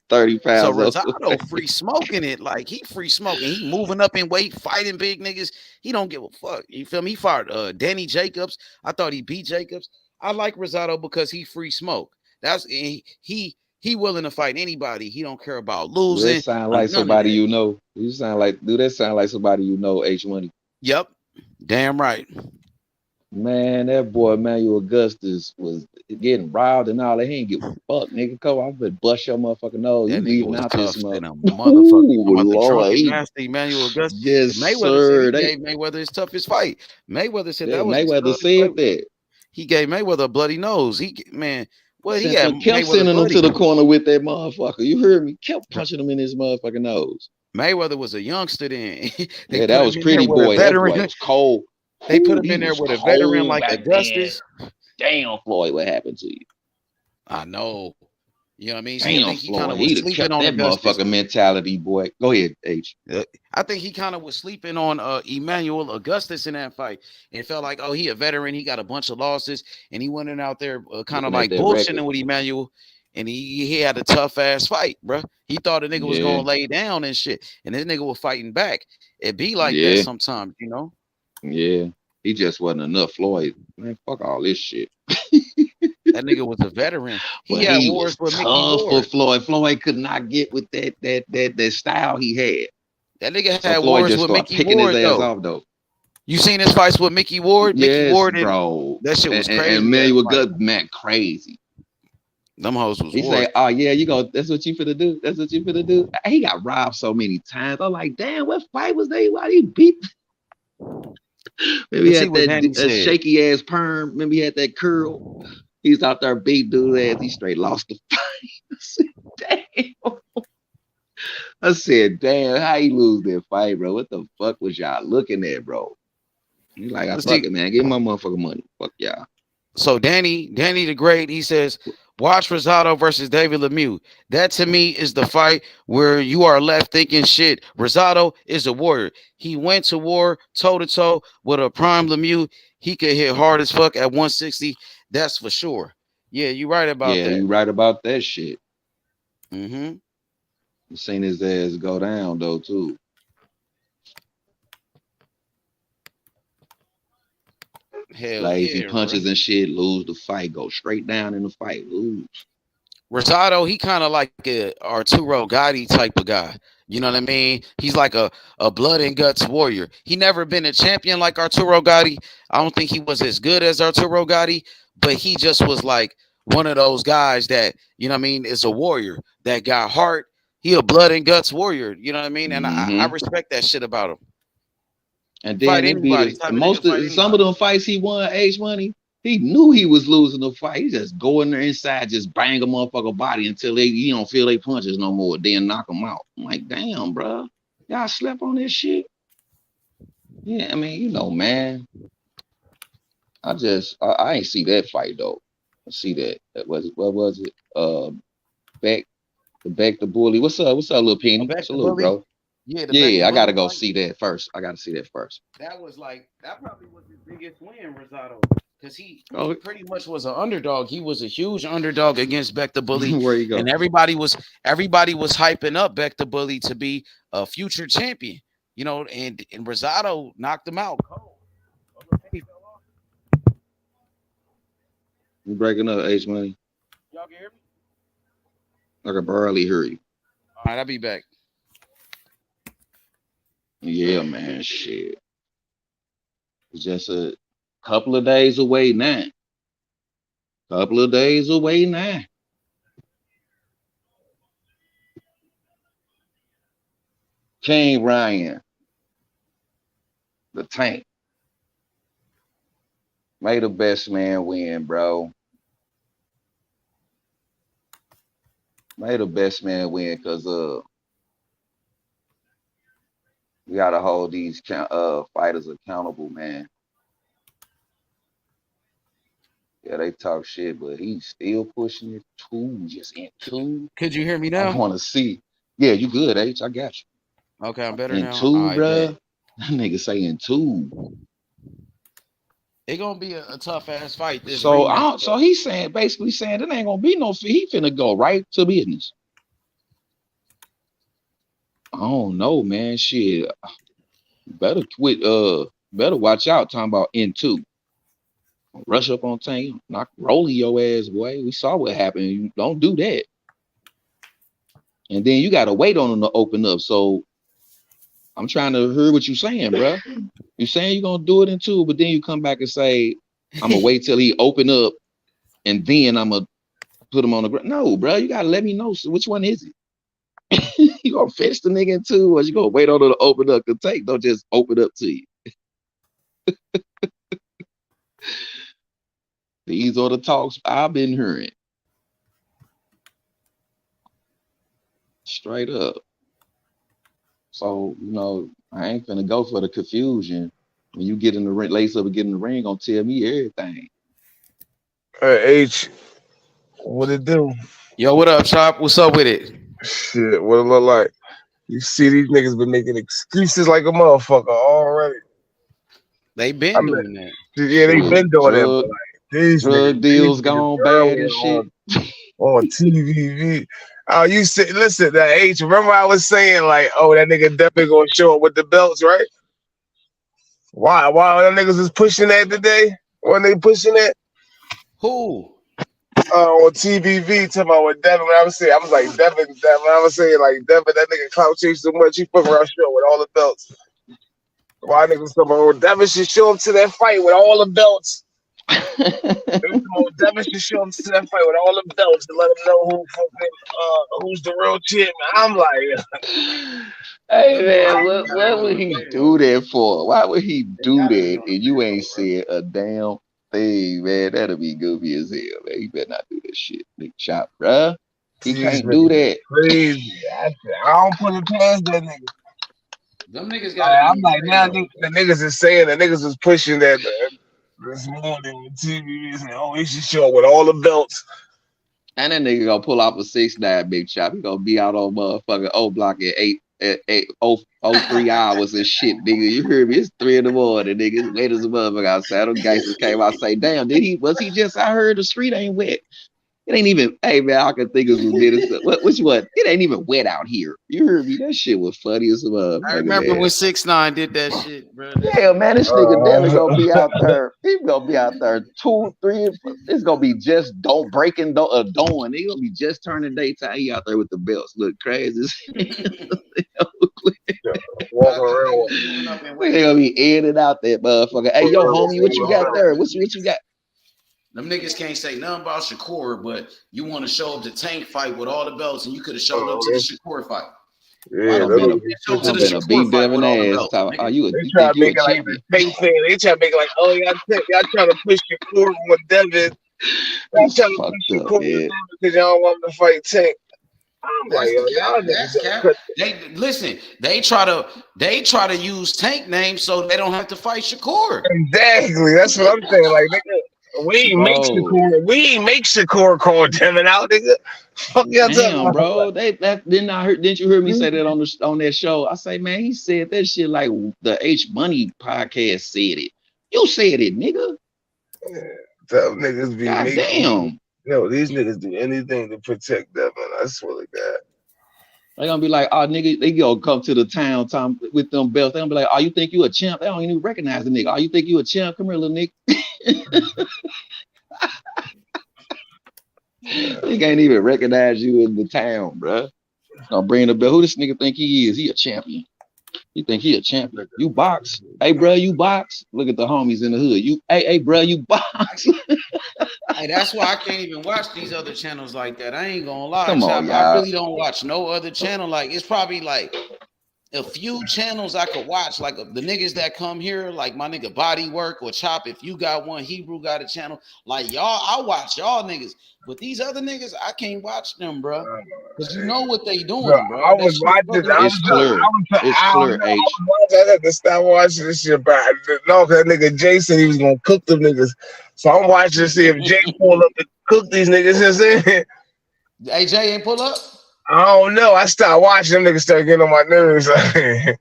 Speaker 10: 30 pounds.
Speaker 8: So Rosado free smoking it. Like, he free smoking. He moving up in weight, fighting big niggas. He don't give a fuck. You feel me? He fought Danny Jacobs. I thought he beat Jacobs. I like Rosado because he free smoke. That's he willing to fight anybody. He don't care about losing.
Speaker 10: That sound like somebody you know. Do that sound like somebody you know, H Money?
Speaker 8: Yep. Damn right.
Speaker 10: Man, that boy Emmanuel Augustus was getting riled and all that. He ain't give a fuck, nigga. Come on, I'm gonna bust your motherfucking nose. You
Speaker 8: That nigga
Speaker 10: leaving
Speaker 8: was
Speaker 10: out this
Speaker 8: tough
Speaker 10: month.
Speaker 8: than a motherfucker. You
Speaker 10: Ooh,
Speaker 8: talking about the
Speaker 10: Lord.
Speaker 8: drunken master Emmanuel Augustus?
Speaker 10: Yes,
Speaker 8: Mayweather said he
Speaker 10: sir.
Speaker 8: gave Mayweather his toughest fight. Mayweather said
Speaker 10: Yeah,
Speaker 8: that was his
Speaker 10: Mayweather
Speaker 8: toughest fight.
Speaker 10: said that.
Speaker 8: He gave Mayweather a bloody nose. He
Speaker 10: Kept
Speaker 8: had Mayweather
Speaker 10: sending him
Speaker 8: bloody.
Speaker 10: to the corner with that motherfucker. You heard me? Kept punching him in his motherfucking nose.
Speaker 8: Mayweather was a youngster then. They
Speaker 10: Yeah,
Speaker 8: put
Speaker 10: that
Speaker 8: him
Speaker 10: was
Speaker 8: in there
Speaker 10: pretty
Speaker 8: with a
Speaker 10: boy. That boy
Speaker 8: veteran.
Speaker 10: was cold.
Speaker 8: They put
Speaker 10: Ooh,
Speaker 8: him
Speaker 10: he
Speaker 8: in there
Speaker 10: was
Speaker 8: with a veteran
Speaker 10: cold
Speaker 8: like
Speaker 10: back then.
Speaker 8: Augustus.
Speaker 10: Damn, Floyd, what happened to you?
Speaker 8: I know. You know what I mean? I
Speaker 10: Damn,
Speaker 8: think he kind
Speaker 10: Floyd,
Speaker 8: of was
Speaker 10: he'd have
Speaker 8: sleeping
Speaker 10: kept
Speaker 8: on
Speaker 10: that
Speaker 8: Augustus.
Speaker 10: motherfucking mentality, boy. Go ahead, H.
Speaker 8: I think he kind of was sleeping on Emmanuel Augustus in that fight and felt like, oh, he a veteran. He got a bunch of losses, and he went in out there kind of
Speaker 10: Looking at
Speaker 8: like
Speaker 10: that record.
Speaker 8: bullshitting with Emmanuel, and he had a tough ass fight, bro. He thought the nigga was
Speaker 10: Yeah,
Speaker 8: gonna lay down and shit, and this nigga was fighting back. It be like that
Speaker 10: yeah,
Speaker 8: sometimes, you know.
Speaker 10: yeah. He just wasn't enough, Floyd. Man, fuck all this shit.
Speaker 8: That nigga was a veteran. He
Speaker 10: But
Speaker 8: had
Speaker 10: he
Speaker 8: wars
Speaker 10: was
Speaker 8: with Mickey
Speaker 10: tough for
Speaker 8: Ward.
Speaker 10: Floyd. Floyd could not get with that style he had.
Speaker 8: That nigga
Speaker 10: So
Speaker 8: had
Speaker 10: Floyd
Speaker 8: wars
Speaker 10: just
Speaker 8: with
Speaker 10: started
Speaker 8: Mickey
Speaker 10: picking his
Speaker 8: Ward
Speaker 10: ass
Speaker 8: though.
Speaker 10: off though.
Speaker 8: You seen his fights with Mickey Ward? Mickey
Speaker 10: Yes,
Speaker 8: Ward and
Speaker 10: bro.
Speaker 8: that shit was
Speaker 10: And
Speaker 8: crazy.
Speaker 10: Emmanuel Gut man crazy.
Speaker 8: Them hoes was
Speaker 10: He
Speaker 8: war.
Speaker 10: say, "Oh yeah, that's what you finna do. That's what you finna do." He got robbed so many times. I'm like, damn, what fight was they? Why he beat? Maybe he
Speaker 8: See
Speaker 10: had
Speaker 8: what Danny
Speaker 10: that
Speaker 8: said.
Speaker 10: shaky ass perm. Maybe he had that curl. He's out there beat dude ass. He straight lost the fight. I said, damn. I said, damn, how you lose that fight, bro? What the fuck was y'all looking at, bro? You like, I fuck it, man. Give me my motherfucking money. Fuck y'all.
Speaker 8: So Danny the Great, he says, watch Rosado versus David Lemieux. That to me is the fight where you are left thinking, shit, Rosado is a warrior. He went to war toe-to-toe with a prime Lemieux. He could hit hard as fuck at 160. That's for sure. Yeah, you right about that.
Speaker 10: Yeah, you right about that shit.
Speaker 8: Mm-hmm.
Speaker 10: You seen his ass go down, though, too.
Speaker 8: Hell
Speaker 10: lazy
Speaker 8: yeah,
Speaker 10: punches
Speaker 8: bro.
Speaker 10: and shit, lose the fight, go straight down in the fight, lose.
Speaker 8: Rosado, he kind of like a Arturo Gotti type of guy. You know what I mean? He's like a blood and guts warrior. He never been a champion like Arturo Gotti. I don't think he was as good as Arturo Gotti, but he just was like one of those guys that, you know what I mean, is a warrior that got heart. He a blood and guts warrior. You know what I mean? And I respect that shit about him.
Speaker 10: And then it be some of them fights he won, H Money. He knew he was losing the fight. He just go in there inside, just bang a motherfucker body until he don't feel they punches no more, then knock them out. I'm like, damn, bro, y'all slept on this shit. Yeah, I mean, you know, man. I ain't see that fight though. I see that. What was it? Beck the bully. What's up, little Penny? Salute, bro. Yeah, I gotta go see that first. I gotta see that first.
Speaker 8: That probably was his biggest win, Rosado, because he pretty much was an underdog. He was a huge underdog against Beck the Bully.
Speaker 10: Where you go?
Speaker 8: And everybody was hyping up Beck the Bully to be a future champion. You know, and Rosado knocked him out.
Speaker 10: You breaking up, H Money?
Speaker 8: Y'all can hear me?
Speaker 10: I can barely hear you.
Speaker 8: All right, I'll be back.
Speaker 10: Yeah, man, shit. It's just a couple of days away now. King Ryan, the tank. May the best man win, bro. May the best man win, because we gotta hold these fighters accountable, man. Yeah, they talk shit, but he's still pushing it just in two.
Speaker 8: Could you hear me now?
Speaker 10: I want to see. Yeah, you good, H? I got you.
Speaker 8: Okay, I'm better
Speaker 10: in
Speaker 8: now.
Speaker 10: Two, right, bro. That nigga say in two.
Speaker 8: It's gonna be a tough ass fight.
Speaker 10: So he's basically saying it ain't gonna be no. He finna go right to business. I don't know, man. Shit, better quit. Better watch out. Talking about in two. Rush up on tank, knock rolling your ass, boy. We saw what happened. You don't do that. And then you gotta wait on them to open up. So I'm trying to hear what you're saying, bro. You saying you're gonna do it in 2, but then you come back and say, I'm gonna wait till he open up and then I'm gonna put him on the ground. No, bro, you gotta let me know. So which one is it? You gonna fetch the nigga in 2, or you gonna wait on it to open up the tank? Don't just open up to you. These are the talks I've been hearing. Straight up. So, I ain't finna go for the confusion. When you get in the ring, lace up and get in the ring, gonna tell me everything.
Speaker 11: Hey, H, what it do?
Speaker 8: Yo, what up, Chop? What's up with it?
Speaker 11: Shit, what it look like? You see these niggas been making excuses like a motherfucker already.
Speaker 8: They been doing that.
Speaker 11: Yeah, they been doing that. But like, these
Speaker 10: drug deals gone bad and shit.
Speaker 11: On TV. Oh, you said, listen, that H, remember I was saying, like, oh, that nigga definitely gonna show up with the belts, right? Why them niggas is pushing that today? When they pushing that?
Speaker 8: Who?
Speaker 11: On TVV, talking about what Devin, I was like, Devin, I was saying, like, Devin, that nigga clout chase so much, he fuck around show with all the belts. Why niggas talking about, Devin should show up to that fight with all the belts. Devin should show up to that fight with all the belts to let him know who's the real champ. I'm like,
Speaker 10: hey man, what would he do that for? Why would he do that? And you ain't said a damn thing, man. That'll be goofy as hell, man. You better not do that shit, big shot, bruh. He can't do that.
Speaker 11: Crazy. I don't put it past that nigga.
Speaker 8: Them niggas got.
Speaker 11: I'm like, now the niggas is saying the niggas is pushing that. This morning on TV saying, oh, he should show up with all the belts.
Speaker 10: And that nigga gonna pull off a 6'9" big chop. He gonna be out on motherfucking O block at 3 hours and shit, nigga. You hear me? It's 3 in the morning, nigga. It's wet as a motherfucker outside. Them gangsters came out and say, damn, was he just out here? The street ain't wet. It ain't even, hey man, I can think of some minutes. Which one? It ain't even wet out here. You heard me? That shit was funny as a motherfucker.
Speaker 8: I remember when 6ix9ine did that shit, bro.
Speaker 10: Yeah, man, this nigga definitely gonna be out there. He's gonna be out there 2, 3. It's gonna be just dawn. He gonna be just turning daytime. He out there with the belts. Look crazy.
Speaker 11: Walking around.
Speaker 10: We gonna be in and out that motherfucker. Hey, yo, homie, what you got there? What you got?
Speaker 8: Them niggas can't say nothing about Shakur, but you want to show up the Tank fight with all the belts, and you could have showed up to the Shakur fight.
Speaker 11: Yeah,
Speaker 10: I'm beat Devin ass. Are you
Speaker 11: they try to make it like the fake thing. They try to make it like, oh, y'all trying to push Shakur with Devin. Y'all trying to push Shakur with Devin because y'all don't want him to fight Tank. I'm like, y'all
Speaker 8: niggas. Listen. They try to use Tank names so they don't have to fight Shakur.
Speaker 11: Exactly. That's what I'm saying. Like, nigga. We ain't make Shakur call Devin out, nigga. Fuck y'all talking about,
Speaker 10: bro. Didn't you hear me say that on that show? I say, man, he said that shit like the H Money podcast said it. You said it, nigga.
Speaker 11: Yeah, them niggas be
Speaker 10: damn.
Speaker 11: Yo, these niggas do anything to protect Devin. I swear to God.
Speaker 10: They gonna be like, oh, nigga, they gonna come to the town with them belts. They gonna be like, oh, you think you a champ? They don't even recognize the nigga. Oh, you think you a champ? Come here, little nigga. He can't even recognize you in the town, bro. Gonna bring the belt. Who this nigga think he is? He a champion. You think he a champion? You box? Hey, bro, you box? Look at the homies in the hood. Hey, bro, you box?
Speaker 8: Hey, that's why I can't even watch these other channels like that. I ain't gonna lie.
Speaker 10: Come on,
Speaker 8: I really don't watch no other channel. Like, it's probably like a few channels I could watch. Like the niggas that come here, like my nigga Body Work or Chop. If you got one, Hebrew got a channel. Like y'all, I watch y'all niggas. But these other niggas, I can't watch them, bro. Because you know what they doing, bro.
Speaker 11: I was watching.
Speaker 10: It's clear. It's clear, H.
Speaker 11: I had to stop watching this shit, bro. No, because that nigga Jay said he was gonna cook them niggas. So I'm watching to see if Jay pull up to cook these niggas.
Speaker 8: Hey, Jay ain't pull up?
Speaker 11: I don't know. I stopped watching. Them niggas started getting on my nerves.
Speaker 10: Yeah.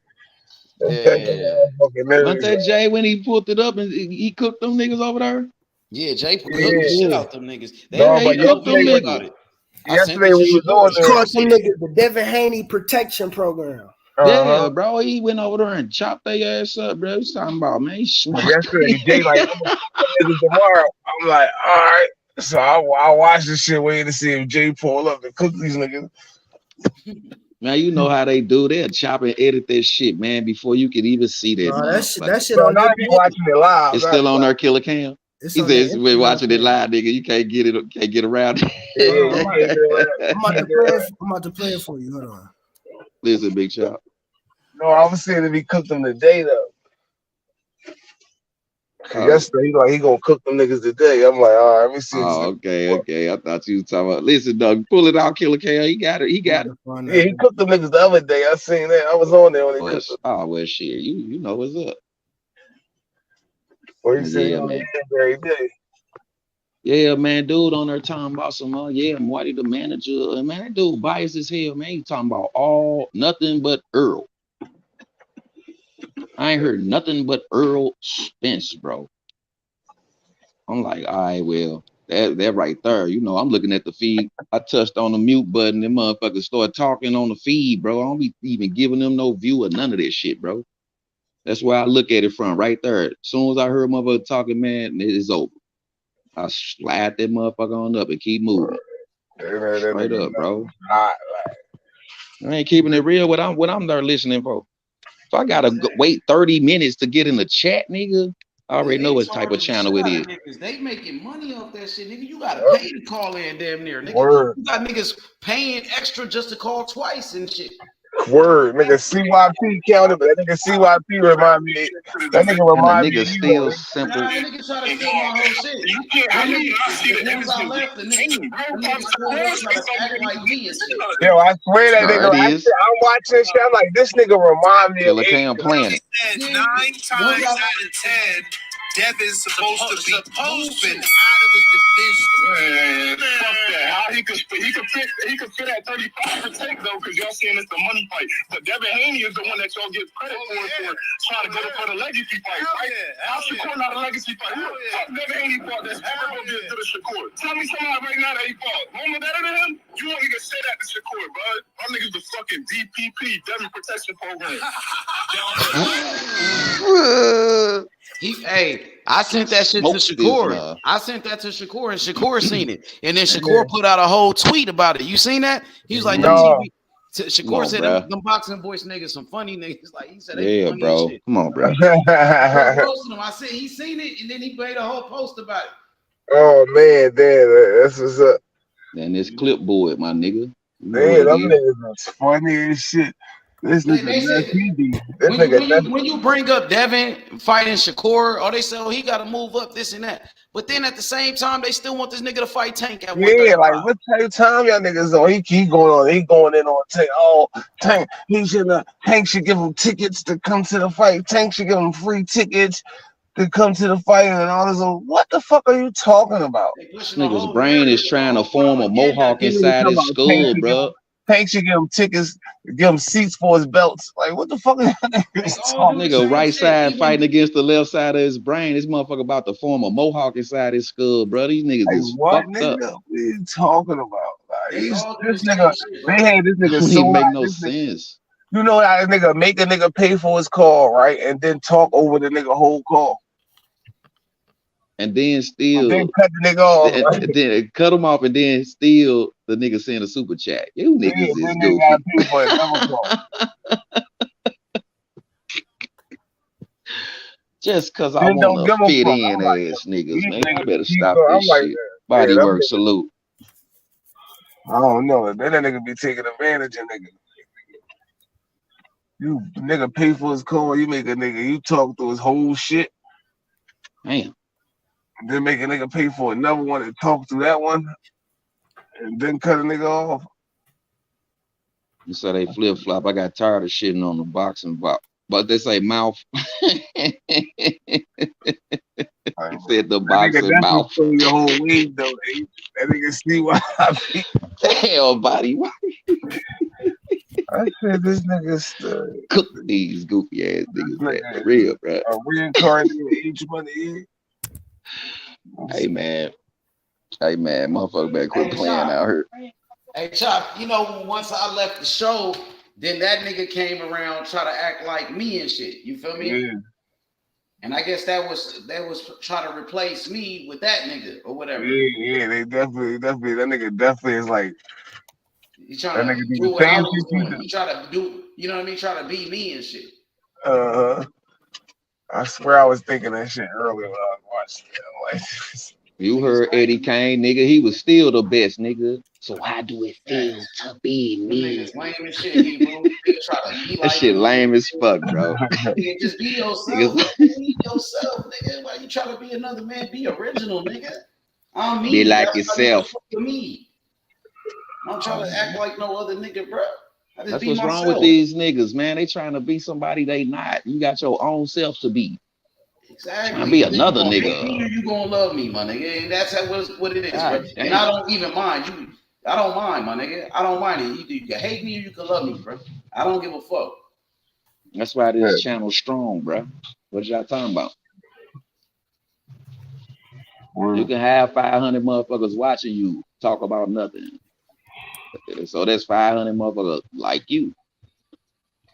Speaker 10: Wasn't that Jay when he pulled it up and he cooked them niggas over there?
Speaker 8: Yeah, Jay cooked the shit out them niggas.
Speaker 10: He cooked them niggas.
Speaker 11: Yesterday we was on there.
Speaker 9: Caught some niggas the Devin Haney protection program.
Speaker 10: Yeah, bro, he went over there and chopped their ass up, bro. He's talking about, man, he smoked.
Speaker 11: Yesterday, Jay like, tomorrow. I'm like, all right. So I watch this shit waiting to see if Jay pull up and cook these niggas.
Speaker 10: Man, you know how they do. They'll chop and edit that shit, man, before you can even see that
Speaker 9: No,
Speaker 10: motherfucker.
Speaker 9: that shit
Speaker 11: So
Speaker 9: on
Speaker 11: now
Speaker 9: their
Speaker 11: you
Speaker 9: page.
Speaker 11: watching it live.
Speaker 10: It's
Speaker 11: Now
Speaker 10: still
Speaker 11: you
Speaker 10: on our Killer Cam.
Speaker 9: It's
Speaker 10: He
Speaker 9: on their
Speaker 10: says we're
Speaker 9: Instagram
Speaker 10: watching it
Speaker 9: page.
Speaker 10: live, nigga. You can't get it, can't get around it.
Speaker 11: Yeah,
Speaker 9: Hold on,
Speaker 11: you can't get around.
Speaker 9: I'm about to play it. I'm about to play it for you. Hold on.
Speaker 10: Listen, Big Chop.
Speaker 11: No, I was saying if he cooked them today though. Cause yesterday he gonna cook them niggas today. I'm like, all right, let me see.
Speaker 10: Okay. I thought you was talking about. Listen, Doug, pull it out, Killer Cam. He got it.
Speaker 11: Yeah, he cooked them niggas the other day. I seen that. I was on there when he cooked them.
Speaker 10: Oh well, shit. You know what's up.
Speaker 11: Or he said he
Speaker 10: Yeah,
Speaker 11: on
Speaker 10: man.
Speaker 11: the every day.
Speaker 10: Yeah, man, dude on there talking about some, Whitey the manager. Man, that dude biased as hell, man. He talking about nothing but Earl. I ain't heard nothing but Errol Spence, bro. I'm like, all right, well, that right there. You know, I'm looking at the feed. I touched on the mute button. Them motherfuckers start talking on the feed, bro. I don't be even giving them no view or none of this shit, bro. That's where I look at it from, right there. As soon as I heard motherfucker talking, man, it is over. I slide that motherfucker on up and keep moving. Straight up, bro. I ain't keeping it real. What I'm there listening for. So I gotta wait 30 minutes to get in the chat, nigga. I already know what type of channel it is.
Speaker 8: Niggas, they making money off that shit, nigga. You gotta pay to call in damn near, nigga. You got niggas paying extra just to call twice and shit.
Speaker 11: Word, nigga, CYP counted, but that nigga CYP remind me. That nigga remind me.
Speaker 10: Still simple.
Speaker 8: Nah, nigga try to steal my whole shit. Once I left, the niggas try to act like me and shit.
Speaker 11: Yo, I swear that nigga. I'm watching shit. I'm like, this nigga remind me
Speaker 10: Killer Cam playing it.
Speaker 12: 9 times out of 10, Devin's supposed to be moving out of the division.
Speaker 13: Man, fuck that. How he could fit at 35 to take though, because y'all saying it's the money fight. But Devin Haney is the one that y'all get credit for trying to go for the legacy fight. Right? How Shakur not a legacy fight? Who the fuck Devin Haney fought that's ever gonna get to the Shakur? Tell me somebody right now that he fought. Woman better than him? You won't even say that to Shakur, bud. My nigga's the fucking DPP, Devin Protection Program.
Speaker 8: I sent that shit to Shakur. I sent that to Shakur, and Shakur seen it. And then Shakur put out a whole tweet about it. You seen that? He was like, Shakur said them boxing voice niggas, some funny niggas. Like he said,
Speaker 10: yeah, bro. Come on, bro.
Speaker 8: I said he seen it, and then he made a whole post about it.
Speaker 11: Oh man, damn, that's what's up.
Speaker 10: And this clipboard, my nigga.
Speaker 11: Man, them niggas is funny as shit. This nigga,
Speaker 8: when you bring up Devin fighting Shakur, they say, he got to move up, this and that. But then at the same time, they still want this nigga to fight Tank at 135.
Speaker 11: like what type of time y'all niggas on? He keep going on. He going in on Tank. Oh, Tank. Tank should give him tickets to come to the fight. Tank should give him free tickets to come to the fight and all this. What the fuck are you talking about?
Speaker 10: This nigga's brain is trying to form a mohawk inside his skull, bro.
Speaker 11: Tank should give him tickets, give him seats for his belts. Like, what the fuck is that
Speaker 10: nigga right side fighting against the left side of his brain. This motherfucker about to form a mohawk inside his skull, bro. These niggas is fucked up.
Speaker 11: What are you talking about? Like, this nigga, they had this nigga so
Speaker 10: make no sense.
Speaker 11: You know how this nigga make a nigga pay for his call, right? And then talk over the nigga whole call.
Speaker 10: And then still
Speaker 11: cut the nigga off.
Speaker 10: Then cut him off and then still the nigga send a super chat. You niggas is goofy. Just cause I want to fit in ass niggas, man. I better stop this shit. Body work, salute.
Speaker 11: I don't know. Then that nigga be taking advantage of nigga. You nigga pay for his call, you make a nigga, you talk through his whole shit.
Speaker 10: Damn.
Speaker 11: And then make a nigga pay for another one and talk through that one. And then cut a nigga off.
Speaker 10: You said they flip flop. I got tired of shitting on the boxing box. But they say mouth. Said the boxing mouth.
Speaker 11: Your whole week though. That nigga see why I be.
Speaker 10: Damn, body.
Speaker 11: I said this nigga
Speaker 10: cook these goofy ass niggas. Man, for real, bro.
Speaker 11: A reincarnated each money.
Speaker 10: Hey man, motherfucker better quit playing out here.
Speaker 8: Hey Chop, once I left the show, then that nigga came around try to act like me and shit. You feel me?
Speaker 11: Yeah.
Speaker 8: And I guess that was trying to replace me with that nigga or whatever.
Speaker 11: Yeah, they definitely that nigga definitely is like
Speaker 8: You trying to
Speaker 11: nigga
Speaker 8: do
Speaker 11: the
Speaker 8: what I
Speaker 11: same
Speaker 8: was
Speaker 11: shit you
Speaker 8: doing. You try to do, you know what I mean? Try to be me and shit.
Speaker 11: I swear I was thinking that shit earlier when I was watching it. I'm like,
Speaker 10: You heard Eddie Kane, nigga. He was still the best, nigga. So how do it feel to be
Speaker 8: Them
Speaker 10: me?
Speaker 8: niggas lame as shit, Hebrew. Nigga try to be
Speaker 10: That
Speaker 8: like
Speaker 10: shit
Speaker 8: me.
Speaker 10: lame as fuck, bro.
Speaker 8: Nigga, just be yourself.
Speaker 10: Niggas
Speaker 8: Be yourself, nigga. Why you trying to be another man? Be original, nigga. I'm
Speaker 10: be
Speaker 8: me.
Speaker 10: like
Speaker 8: That's why niggas
Speaker 10: yourself.
Speaker 8: fuck with me. I'm trying to act like no other nigga, bro. I just
Speaker 10: That's
Speaker 8: be
Speaker 10: what's wrong with
Speaker 8: myself.
Speaker 10: these niggas, man. They trying to be somebody they not. You got your own self to be.
Speaker 8: Exactly.
Speaker 10: Trying to be
Speaker 8: Either you
Speaker 10: another
Speaker 8: gonna hate me or
Speaker 10: nigga.
Speaker 8: you gonna love me, my nigga. And that's what it is, bro.
Speaker 10: God
Speaker 8: And I
Speaker 10: damn.
Speaker 8: don't even mind you. I don't mind, my nigga. I don't mind it. Either you can hate me or you can love me, bro. I don't give a fuck.
Speaker 10: That's why this channel strong, bro. What y'all talking about? You can have 500 motherfuckers watching you talk about nothing. So that's 500 motherfuckers like you.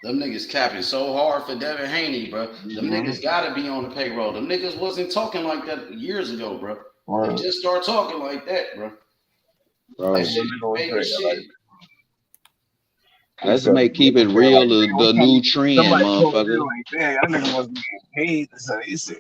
Speaker 8: Them niggas capping so hard for Devin Haney, bro. Them niggas gotta be on the payroll. Them niggas wasn't talking like that years ago, bro. They just start talking like that, bro. That shit fake as shit.
Speaker 10: Let's keep it real, the new trend,
Speaker 11: somebody told me
Speaker 10: motherfucker.
Speaker 11: like, damn, y'all niggas wasn't getting paid. So he said,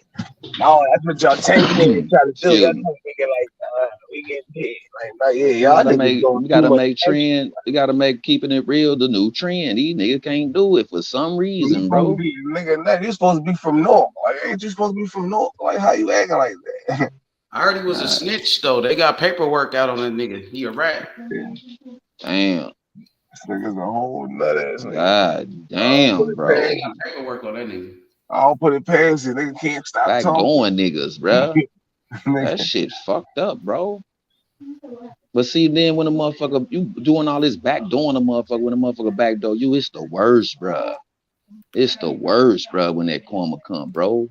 Speaker 11: no, that's what y'all tanking and try to do. Y'all thinking like, we getting paid. Like, yeah, y'all niggas don't
Speaker 10: We gotta
Speaker 11: do
Speaker 10: make trend. We gotta make keeping it real the new trend. These niggas can't do it for some reason, bro.
Speaker 11: Nigga, you're supposed to be from North. Like, ain't you supposed to be from North? Like, how you acting like that?
Speaker 8: I heard he was a snitch though. They got paperwork out on that nigga. He a rat.
Speaker 10: Damn.
Speaker 11: This nigga's a whole nut ass nigga.
Speaker 10: God damn, bro.
Speaker 8: They got paperwork on that nigga.
Speaker 11: I don't put it past you. Nigga can't stop
Speaker 10: Back
Speaker 11: talking.
Speaker 10: doing niggas, bro. That shit fucked up, bro. But see, then when the motherfucker, you doing all this back doing the motherfucker, when the motherfucker back door you, it's the worst, bro. It's the worst, bro, when that karma come, bro.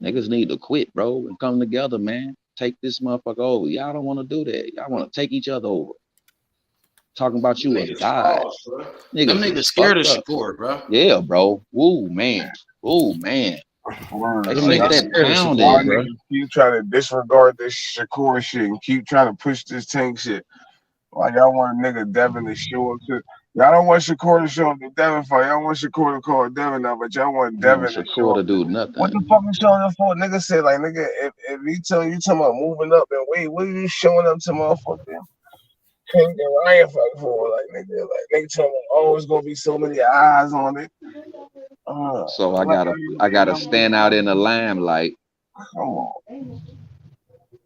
Speaker 10: Niggas need to quit, bro, and come together, man. Take this motherfucker over. Y'all don't want to do that. Y'all want to take each other over. Talking about you as God.
Speaker 8: Them niggas scared of Shakur, bro.
Speaker 10: Yeah, bro. Woo, man. Woo, man. They take that pounding, bro.
Speaker 11: Keep trying to disregard this Shakur shit and keep trying to push this Tank shit. Like, y'all want a nigga Devin to show up to. Y'all don't want Shakur to show up to Devin fight. Y'all want Shakur to call Devin out, but y'all want Devin to show up.
Speaker 10: To do nothing.
Speaker 11: What the fuck is showing up for? Nigga said, like, nigga, if he tell you talking about moving up and wait, what are you showing up to motherfucker? Tank and Ryan fight for? Like, nigga talking about, oh, it's gonna be so many eyes on it.
Speaker 10: So I gotta stand out in the limelight.
Speaker 11: Come on.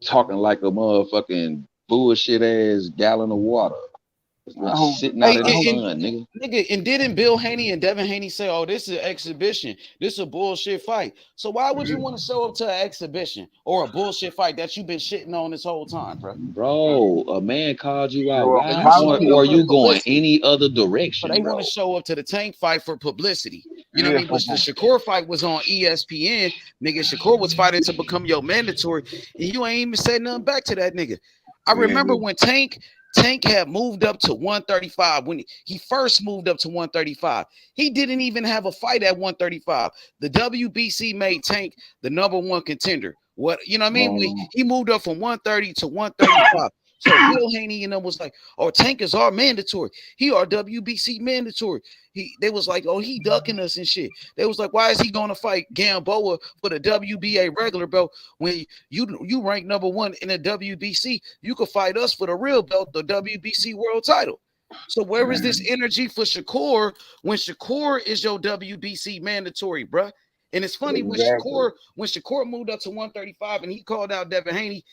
Speaker 10: Talking like a motherfucking bullshit ass gallon of water. Sitting out in the sun, nigga.
Speaker 8: Nigga, and didn't Bill Haney and Devin Haney say, oh, this is an exhibition. This is a bullshit fight. So why would you want to show up to an exhibition or a bullshit fight that you've been shitting on this whole time, bro?
Speaker 10: Bro, a man called you out. Or are you going any other direction?
Speaker 8: But they want to show up to the Tank fight for publicity. You know what I mean? But the Shakur fight was on ESPN. Nigga, Shakur was fighting to become your mandatory. And you ain't even said nothing back to that nigga. I remember when Tank had moved up to 135. When he first moved up to 135, he didn't even have a fight at 135. The WBC made Tank the #1 contender. What, you know what I mean? He moved up from 130 to 135. So Bill Haney and them was like, oh, Tank is our mandatory. He our WBC mandatory. They was like, oh, he ducking us and shit. They was like, why is he going to fight Gamboa for the WBA regular belt when you rank #1 in the WBC? You could fight us for the real belt, the WBC world title. So where is this energy for Shakur when Shakur is your WBC mandatory, bruh? And it's funny when Shakur moved up to 135 and he called out Devin Haney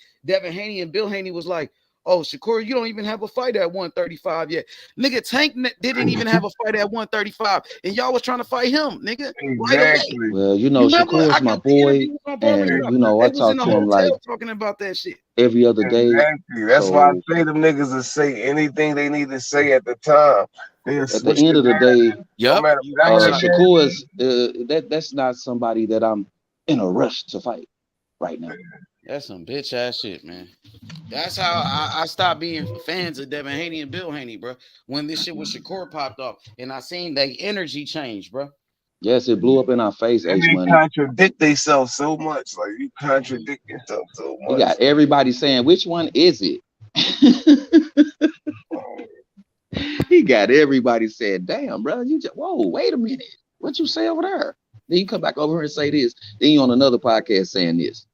Speaker 8: and Bill Haney was like, oh, Shakur, you don't even have a fight at 135 yet. Nigga, Tank didn't even have a fight at 135, and y'all was trying to fight him, nigga.
Speaker 11: Exactly.
Speaker 8: Right away.
Speaker 10: Well, you know, Shakur's my boy, and you know, I talk to him like
Speaker 8: talking about that shit
Speaker 10: every other day.
Speaker 11: Exactly. That's why I say them niggas will say anything they need to say at the time.
Speaker 10: At the end of the day, Shakur
Speaker 11: is
Speaker 10: that's not somebody that I'm in a rush to fight right now.
Speaker 8: That's some bitch ass shit, man. That's how I stopped being fans of Devin Haney and Bill Haney, bro. When this shit with Shakur popped off, and I seen their energy change, bro.
Speaker 10: Yes, it blew up in our face.
Speaker 11: And they contradict themselves so much. Like, you contradict yourself so much.
Speaker 10: You got everybody saying, which one is it? got everybody said, damn, bro, you just, whoa, wait a minute. What you say over there? Then you come back over here and say this. Then you on another podcast saying this.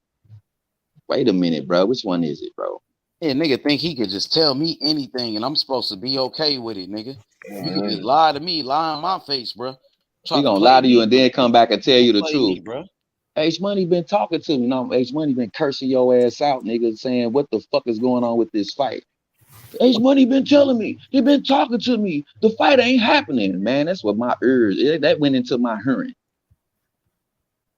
Speaker 10: Wait a minute, bro. Which one is it, bro?
Speaker 8: Yeah, nigga think he could just tell me anything and I'm supposed to be okay with it, nigga. You can just lie to me, lie in my face, bro.
Speaker 10: He gonna lie to you and then come back and tell you the truth.
Speaker 8: Me, bro.
Speaker 10: H Money been talking to me. No, H Money been cursing your ass out, nigga, saying what the fuck is going on with this fight. H Money been telling me, he been talking to me. The fight ain't happening, man. That's what my ears, that went into my hearing.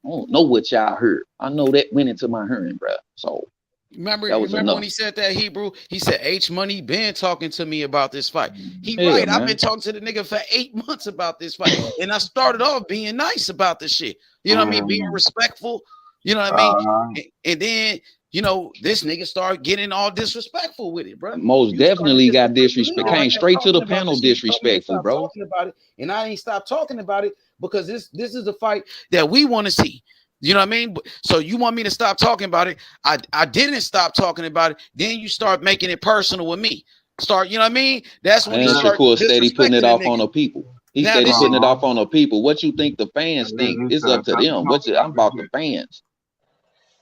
Speaker 10: I don't know what y'all heard. I know that went into my hearing, bro. So
Speaker 8: remember when he said that, Hebrew? He said H Money been talking to me about this fight. He right. Man. I've been talking to the nigga for 8 months about this fight. And I started off being nice about the shit. You know what I mean? Being respectful. You know what I mean? And then, you know, this nigga started getting all disrespectful with it, bro.
Speaker 10: Most definitely got disrespect. Came straight to the panel disrespectful, bro.
Speaker 8: Talking about it, and I ain't stopped talking about it because this is a fight that we want to see. You know what I mean? So you want me to stop talking about it? I didn't stop talking about it. Then you start making it personal with me. Start, you know what I mean? That's when you start
Speaker 10: Shakur steady putting it off on the people. He steady putting it off on the people. What you think the fans think is up to them. I'm about the fans.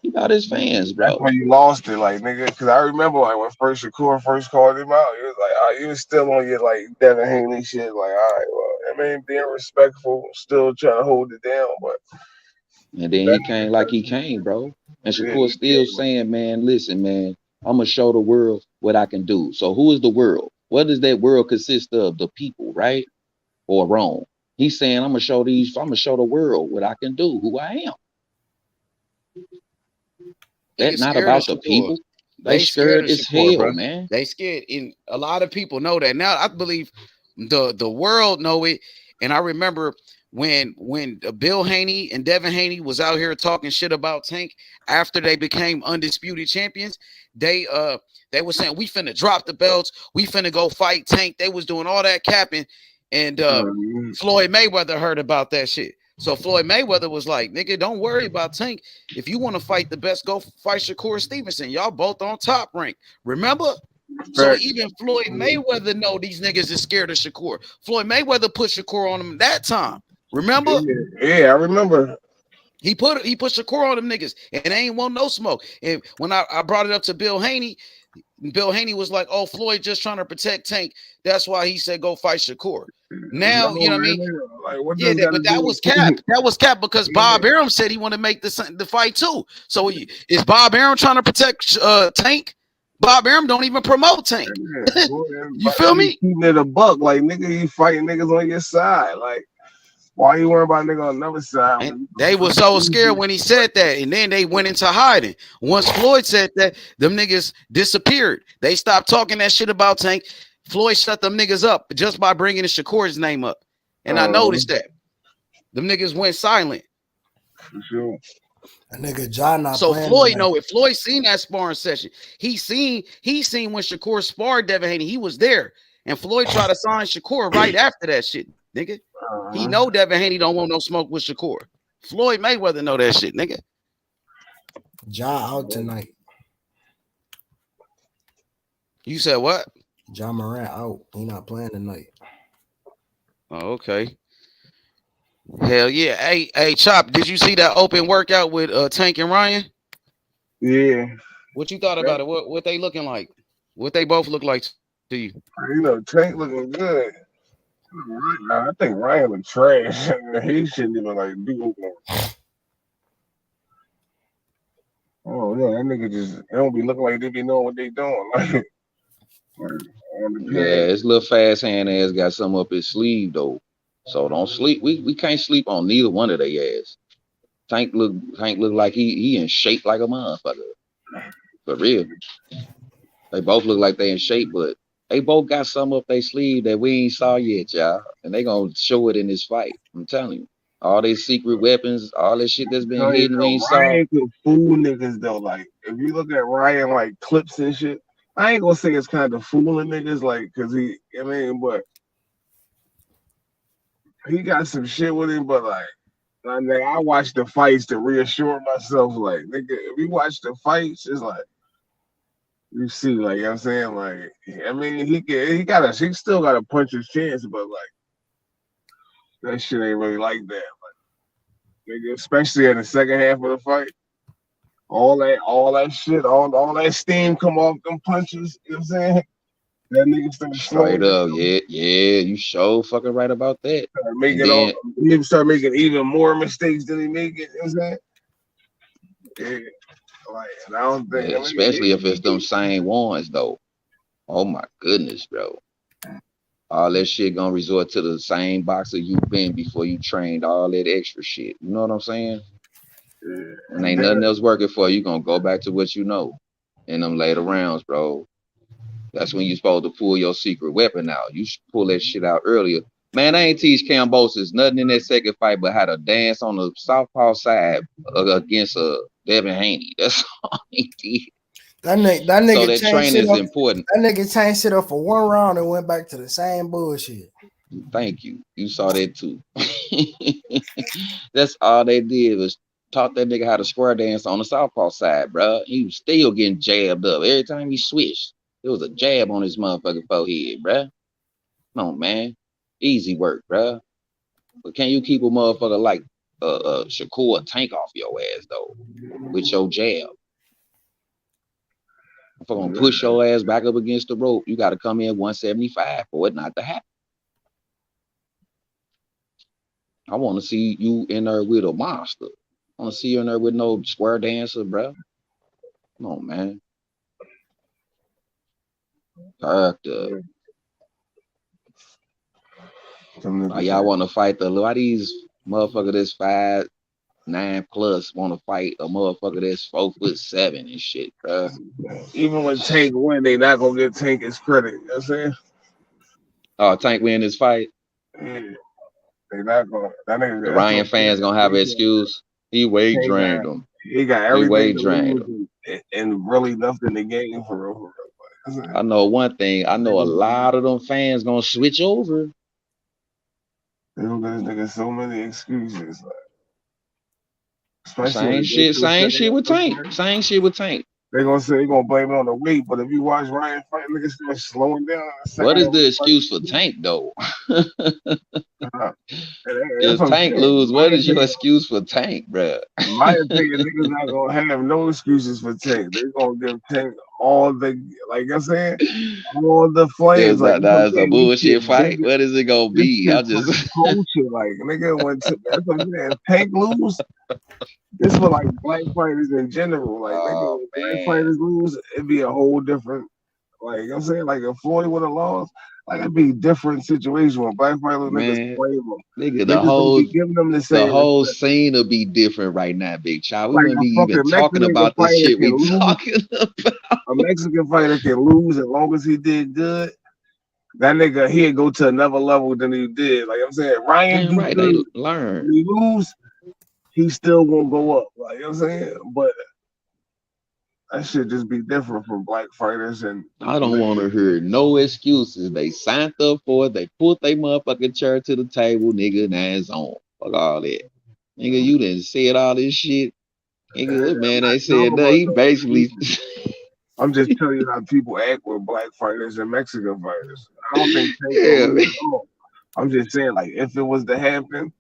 Speaker 10: He about his fans, bro.
Speaker 11: That's when you lost it, like, nigga. Because I remember, like, when Shakur first called him out, he was like, you was still on your, like, Devin Haney shit. Like, all right, well, I mean, being respectful, still trying to hold it down, but.
Speaker 10: And then he came like he came, bro. And Shakur still saying, man, listen, man, I'm going to show the world what I can do. So who is the world? What does that world consist of? The people, right? Or wrong? He's saying, I'm going to show the world what I can do, who I am. That's not about the people. They scared as hell, bro. Man.
Speaker 8: They scared, and a lot of people know that now. I believe the world know it. And I remember when Bill Haney and Devin Haney was out here talking shit about Tank after they became undisputed champions. They were saying we finna drop the belts, we finna go fight Tank. They was doing all that capping, and Floyd Mayweather heard about that shit. So Floyd Mayweather was like, nigga, don't worry about Tank. If you want to fight the best, go fight Shakur Stevenson. Y'all both on top rank. Remember? So even Floyd Mayweather know these niggas is scared of Shakur. Floyd Mayweather put Shakur on him that time. Remember?
Speaker 11: Yeah, I remember.
Speaker 8: He put Shakur on them niggas, and they ain't want no smoke. And when I brought it up to Bill Haney was like, oh, Floyd just trying to protect Tank. That's why he said go fight Shakur. Now, you know what I mean? Like, but that was cap. That was cap because Bob Arum said he wanted to make the fight too. So is Bob Arum trying to protect Tank? Bob Arum don't even promote Tank. You feel me?
Speaker 11: Keeping it a buck, like, nigga, you fighting niggas on your side. Like, why you worrying about nigga on the other side?
Speaker 8: And they were so scared when he said that, and then they went into hiding. Once Floyd said that, them niggas disappeared. They stopped talking that shit about Tank. Floyd shut them niggas up just by bringing Shakur's name up. And I noticed that. Them niggas went silent.
Speaker 11: For sure.
Speaker 9: A nigga John not
Speaker 8: so Floyd know it. Floyd seen that sparring session. He seen when Shakur sparred Devin Haney. He was there. And Floyd tried to sign Shakur right after that shit, nigga. He know Devin Haney don't want no smoke with Shakur. Floyd Mayweather know that shit, nigga.
Speaker 9: John out tonight.
Speaker 8: You said what?
Speaker 9: John Morant out. He not playing tonight.
Speaker 8: Oh, okay. Hell yeah. Hey, Chop, did you see that open workout with Tank and Ryan?
Speaker 11: Yeah.
Speaker 8: What you thought about it? What they looking like? What they both look like to you?
Speaker 11: You know, Tank looking good. I think Ryan was trash. He shouldn't even like do it. Oh yeah, that nigga just they don't be looking like they be knowing what they doing.
Speaker 10: Yeah, his little fast hand ass got something up his sleeve though. So don't sleep. We can't sleep on neither one of their ass. Tank look like he in shape like a motherfucker. For real. They both look like they in shape, but they both got something up their sleeve that we ain't saw yet, y'all. And they gonna show it in this fight. I'm telling you. All these secret weapons, all this shit that's been hidden, we ain't saw.
Speaker 11: Ryan could fool niggas though. Like, if you look at Ryan like clips and shit, I ain't gonna say it's kind of fooling niggas, like, cause but he got some shit with him, but like, I watch the fights to reassure myself, like, nigga, if you watch the fights, it's like, You see, like, you know what I'm saying? Like, I mean, he still got to punch his chance, but like, that shit ain't really like that. Like, nigga, especially in the second half of the fight. All that shit, all that steam come off them punches, you know what I'm saying? That nigga started slowing
Speaker 10: Straight up, yeah, you sure fucking right about that.
Speaker 11: making he start making even more mistakes than he making, you know what I'm saying? Yeah. Like, and I don't think,
Speaker 10: Yeah, especially if it's them same ones though. Oh my goodness, bro. All that shit gonna resort to the same boxer you been before you trained all that extra shit. You know what I'm saying?
Speaker 11: Yeah.
Speaker 10: And ain't nothing else working for you. Gonna go back to what you know in them later rounds, bro. That's when you supposed to pull your secret weapon out. You should pull that shit out earlier. Man, I ain't teach Kambosos nothing in that second fight but how to dance on the southpaw side against Devin Haney. That's all he did.
Speaker 9: That nigga
Speaker 10: so that training is important.
Speaker 9: That nigga changed shit up for one round and went back to the same bullshit.
Speaker 10: Thank you. You saw that too. That's all they did was taught that nigga how to square dance on the southpaw side, bro. He was still getting jabbed up every time he switched. There was a jab on his motherfucking forehead, bro. Come on, man. Easy work, bro. But can you keep a motherfucker like Shakur Tank off your ass though with your jab? If I'm gonna push your ass back up against the rope, you got to come in 175 for it not to happen. I want to see you in there with a monster. I want to see you in there with no square dancer, bro. Come on, man. Character. Y'all want to fight why these motherfucker that's 5'9" plus want to fight a motherfucker that's 4'7" and shit, bro.
Speaker 11: Even when Tank win, they not gonna give Tank his credit. You know what I'm saying?
Speaker 10: Oh, Tank win this fight.
Speaker 11: Yeah. They not gonna. That nigga,
Speaker 10: the Ryan fans gonna have an excuse. He weight drained him.
Speaker 11: He got everything to lose and really nothing to gain for real.
Speaker 10: I know one thing. I know a lot of them fans gonna switch over.
Speaker 11: They don't give this nigga so many excuses. Like,
Speaker 10: same shit with Tank. Same shit with Tank.
Speaker 11: They're gonna say they're gonna blame it on the weight, but if you watch Ryan fight, niggas start slowing down.
Speaker 10: What is the excuse for Tank though? If Tank lose, what is your excuse for Tank, bro?
Speaker 11: In my opinion, niggas not gonna have no excuses for Tank. They're gonna give Tank all the, like I'm saying, all the flames.
Speaker 10: It's a bullshit fight. What is it gonna be? I just
Speaker 11: bullshit. Like nigga, that's what I'm saying. Tank lose. This for like black fighters in general. Like when black fighters lose, it'd be a whole different. Like you know what I'm saying, like if Floyd would have lost, like it'd be a different situation. When black fighters niggas play them.
Speaker 10: Nigga, the whole scene will be different right now, Big Child. We wouldn't be even talking about the shit we talking about.
Speaker 11: A Mexican fighter can lose as long as he did good. That nigga, he'd go to another level than he did. Like I'm saying, Ryan,
Speaker 10: they learn.
Speaker 11: When he lose, he still won't go up. Like you know what I'm saying, but that should just be different from black fighters. And
Speaker 10: I don't want to hear no excuses. They signed up for it. They put their motherfucking chair to the table, nigga. Now it's on. Fuck all that, nigga. You didn't said all this shit, nigga. Man, they said no. He basically.
Speaker 11: I'm just telling you how people act with black fighters and Mexican fighters. I don't think. I'm just saying, like, if it was to happen.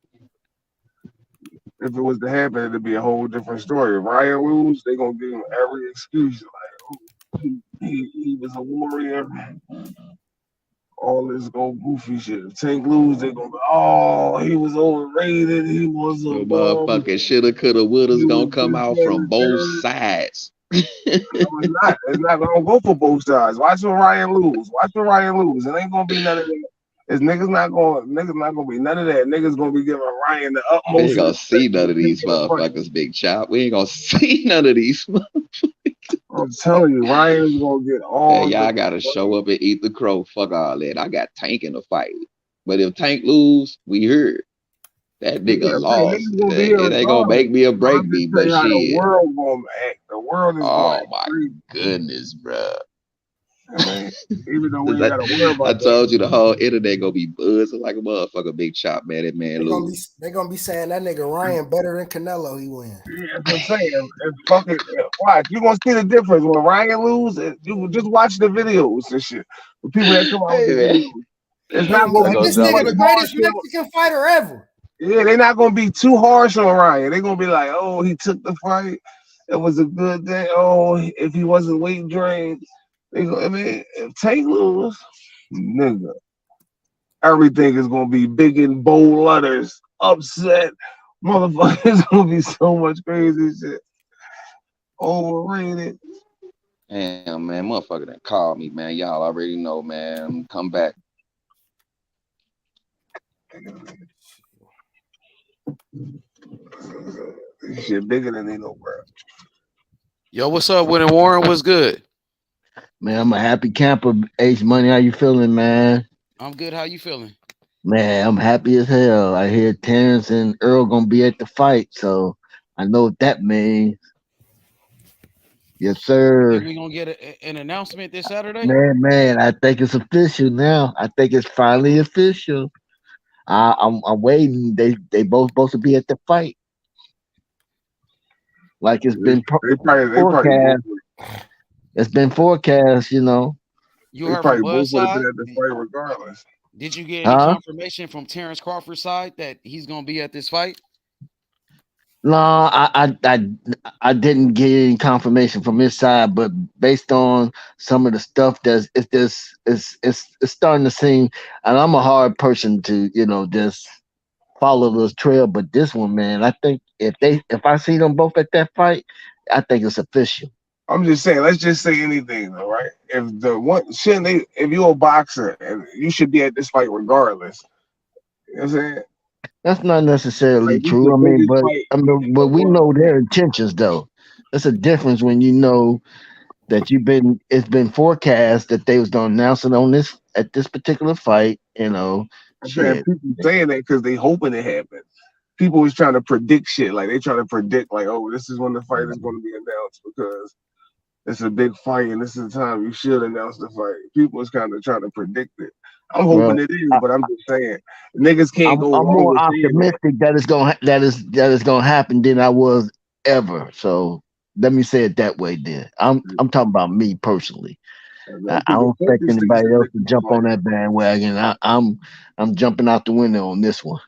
Speaker 11: If it was to happen, it'd be a whole different story. If Ryan lose, they're gonna give him every excuse. Like, he was a warrior. All this goofy shit. If Tank lose, they're gonna go, he was overrated. He was a
Speaker 10: motherfucking shoulda, coulda, woulda's gonna come out from both sides.
Speaker 11: No, it's not gonna go for both sides. Watch when Ryan lose. It ain't gonna be none of that. Niggas not gonna be none of that. Niggas gonna be giving Ryan the utmost.
Speaker 10: We ain't gonna see none of these motherfuckers, Big Chop. We ain't gonna see none of these motherfuckers.
Speaker 11: I'm telling you, Ryan's gonna get all.
Speaker 10: Y'all gotta show up and eat the crow. Fuck all that. I got Tank in the fight. But if Tank lose, we heard that nigga lost. It ain't gonna make me or break me, but shit.
Speaker 11: The world gonna act. The world is
Speaker 10: oh my goodness, bro.
Speaker 11: Even though we gotta worry about
Speaker 10: I told you the whole internet gonna be buzzing like a motherfucker. Big Chop, man. That man lose.
Speaker 9: They gonna be saying that nigga Ryan better than Canelo. He win.
Speaker 11: Yeah, that's what I'm saying. If Watch, you gonna see the difference when Ryan lose. You just watch the videos and shit. The people that come out with
Speaker 10: Hey
Speaker 11: the
Speaker 10: man,
Speaker 11: videos, it's
Speaker 9: Hey,
Speaker 11: not
Speaker 9: man,
Speaker 11: gonna
Speaker 10: I
Speaker 11: be
Speaker 10: go
Speaker 9: this
Speaker 11: too
Speaker 10: jump
Speaker 9: nigga
Speaker 11: much
Speaker 9: the
Speaker 10: in.
Speaker 9: greatest
Speaker 11: harsh.
Speaker 9: Mexican fighter ever.
Speaker 11: Yeah, they're not gonna be too harsh on Ryan. They're gonna be like, oh, he took the fight. It was a good day. Oh, if he wasn't weight drained, I mean, if Tank lose, nigga, everything is gonna be big in bold letters. Upset, motherfuckers gonna be so much crazy shit. Overrated.
Speaker 10: Damn, man, motherfucker done called me, man. Y'all already know, man. Come back.
Speaker 11: This shit bigger than they know, bro.
Speaker 8: Yo, what's up, Winnie Warren? What's good?
Speaker 14: Man, I'm a happy camper. H Money, how you feeling, man?
Speaker 8: I'm good. How you feeling?
Speaker 14: Man, I'm happy as hell. I hear Terence and Earl gonna be at the fight, so I know what that means. Yes,
Speaker 8: You think
Speaker 14: sir.
Speaker 8: we gonna get an announcement this Saturday?
Speaker 14: Man, I think it's official now. I think it's finally official. I'm waiting. They both supposed to be at the fight. Like it's been
Speaker 11: They probably both
Speaker 14: forecast. It's been forecast, you know.
Speaker 8: You
Speaker 11: they
Speaker 8: heard from
Speaker 11: probably
Speaker 8: Buzz
Speaker 11: both would have been
Speaker 8: side?
Speaker 11: at the fight regardless.
Speaker 8: Did you get any
Speaker 14: Huh?
Speaker 8: confirmation from Terence Crawford's side that he's gonna be at this fight?
Speaker 14: No, I didn't get any confirmation from his side, but based on some of the stuff it's starting to seem, and I'm a hard person to just follow this trail, but this one, man, I think if I see them both at that fight, I think it's official.
Speaker 11: I'm just saying, let's just say anything though, right? If the one shouldn't they if you're a boxer and you should be at this fight regardless. You know what I'm saying?
Speaker 14: That's not necessarily
Speaker 11: Like this is
Speaker 14: true.
Speaker 11: the biggest fight in
Speaker 14: But
Speaker 11: the
Speaker 14: we
Speaker 11: world.
Speaker 14: know their intentions, though. There's a difference when you know that it's been forecast that they was gonna announce it on this at this particular fight.
Speaker 11: I'm saying
Speaker 14: Shit.
Speaker 11: people saying that because they hoping it happens. People was trying to predict shit. Like they trying to predict like, oh, this is when the fight is going to be announced because it's a big fight and this is the time you should announce the fight. People is kind of trying to predict it. I'm hoping
Speaker 14: Well,
Speaker 11: it is, but I'm just saying niggas can't go
Speaker 14: I'm
Speaker 11: wrong
Speaker 14: more
Speaker 11: with saying that.
Speaker 14: optimistic that that is gonna happen than I was ever. So let me say it that way. Then I'm talking about me personally. I
Speaker 11: Because the
Speaker 14: don't expect
Speaker 11: circumstances
Speaker 14: anybody else
Speaker 11: make
Speaker 14: to
Speaker 11: you
Speaker 14: jump
Speaker 11: feel
Speaker 14: on that bandwagon. I'm jumping out the window on this one.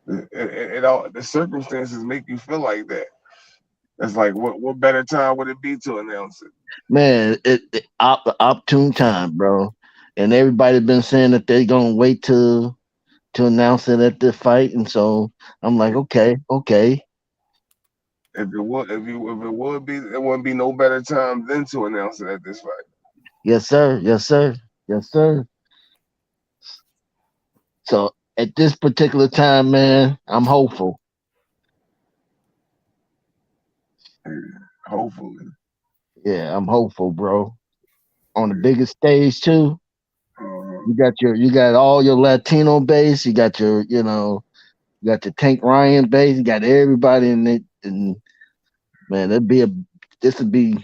Speaker 11: like it all the circumstances make you feel like that. It's like what better time would it be to announce it?
Speaker 14: Man, opportune time, bro. And everybody been saying that they're gonna wait to announce it at the fight, and so I'm like, okay,
Speaker 11: If it would be, it wouldn't be no better time than to announce it at this fight.
Speaker 14: yes sir, yes sir, yes sir. So at this particular time, man, I'm hopeful.
Speaker 11: Hopefully.
Speaker 14: Yeah, I'm hopeful, bro. On the biggest stage too.
Speaker 11: Uh,
Speaker 14: You got all your Latino base. You got you got your Tank Ryan base. You got everybody in it, and man, this would be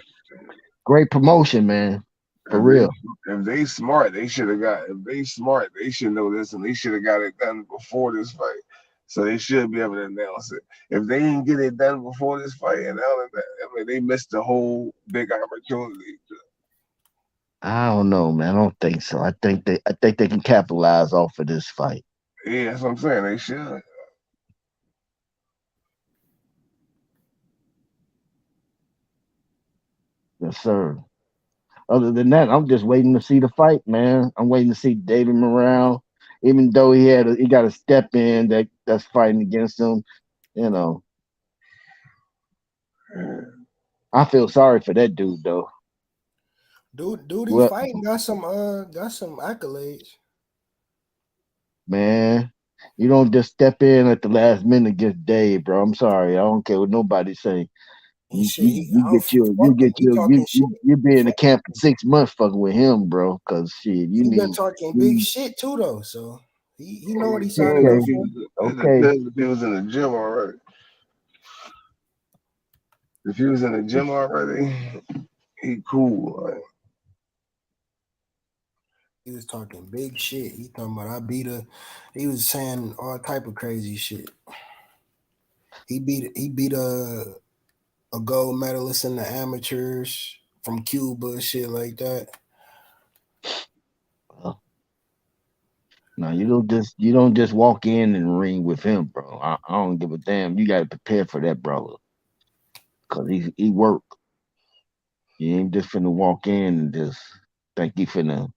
Speaker 14: great promotion, man, for real.
Speaker 11: if they smart, they should have got. If they smart, they should know this, and they should have got it done before this fight. So they should be able to announce it. If they didn't get it done before this fight, and all of that, I mean, they missed the whole big opportunity.
Speaker 14: I don't know, man. I don't think so. I think they can capitalize off of this fight.
Speaker 11: Yeah, that's what I'm saying. They should.
Speaker 14: Yes, sir. Other than that, I'm just waiting to see the fight, man. I'm waiting to see David Morale, even though he got a step in that's fighting against him. You know, I feel sorry for that dude though.
Speaker 9: Dude, he
Speaker 14: Well,
Speaker 9: fighting got some accolades.
Speaker 14: man, you don't just step in at the last minute against Dave, bro. I'm sorry. I don't care what nobody say.
Speaker 9: He said I don't
Speaker 14: You
Speaker 9: fuck him.
Speaker 14: get
Speaker 9: He talking shit.
Speaker 14: you be in the camp for 6 months fucking with him, bro. Cause shit,
Speaker 9: He been talking big shit too though, so he know what he signing up
Speaker 14: okay,
Speaker 9: for.
Speaker 11: It
Speaker 14: okay.
Speaker 11: depends if he was in the gym already. If he was in the gym already, he cool. Like,
Speaker 9: He was talking big shit. He talking about I beat her. He was saying all type of crazy shit. He beat a gold medalist in the amateurs from Cuba, shit like that.
Speaker 14: No, you don't just walk in and ring with him, bro. I don't give a damn. You gotta prepare for that, brother. Cause he work. You ain't just finna walk in and just think you finna.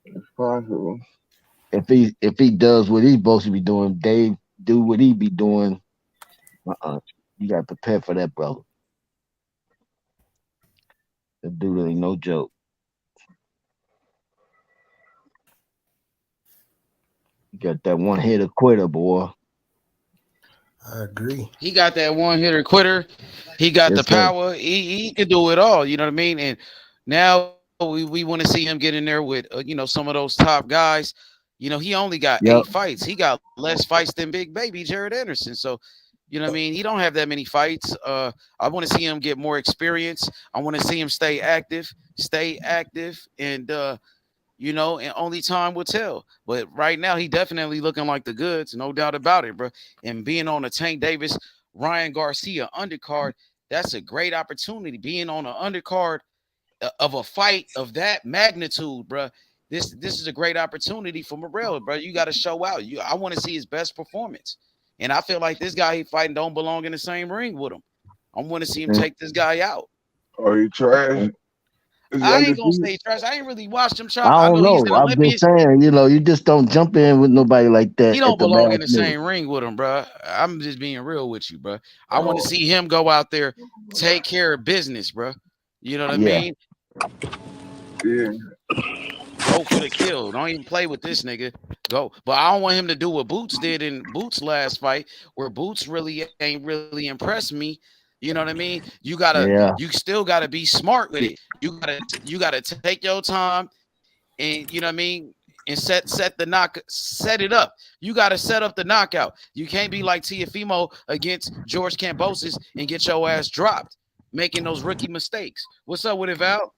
Speaker 11: It's possible.
Speaker 14: If he does what he's supposed to be doing, Dave do what he be doing. You gotta prepare for that, brother. That dude ain't no joke. You got that one hitter quitter, boy.
Speaker 9: I agree.
Speaker 8: He got that one hitter quitter. He got
Speaker 14: Yes,
Speaker 8: the power. He can do it all. You know what I mean? And now we want to see him get in there with some of those top guys. He only got 8 fights. He got less fights than Big Baby Jared Anderson. So, you know what I mean? He don't have that many fights. I want to see him get more experience. I want to see him stay active, and and only time will tell. But right now, he definitely looking like the goods, no doubt about it, bro. And being on a Tank Davis, Ryan Garcia undercard, that's a great opportunity. Being on an undercard of a fight of that magnitude, bro. This is a great opportunity for Morrell, bro. You got to show out. I want to see his best performance. And I feel like this guy he fighting don't belong in the same ring with him. I want to see him take this guy out.
Speaker 11: Oh, he trash.
Speaker 8: I ain't gonna say trash. I ain't really watched him chop.
Speaker 14: I don't know.
Speaker 8: He's an
Speaker 14: I'm
Speaker 8: Olympian.
Speaker 14: just saying, you just don't jump in with nobody like that.
Speaker 8: He don't belong in the same ring with him, bro. I'm just being real with you, bro. I want to see him go out there, take care of business, bro. You know what I mean?
Speaker 11: Yeah.
Speaker 8: Go for the kill. Don't even play with this nigga. Go. But I don't want him to do what Boots did in Boots' last fight, where Boots ain't really impressed me. You know what I mean? You still gotta be smart with it. You gotta take your time, and you know what I mean, and set it up. You gotta set up the knockout. You can't be like Teofimo against George Kambosos and get your ass dropped, making those rookie mistakes. What's up with it, Val?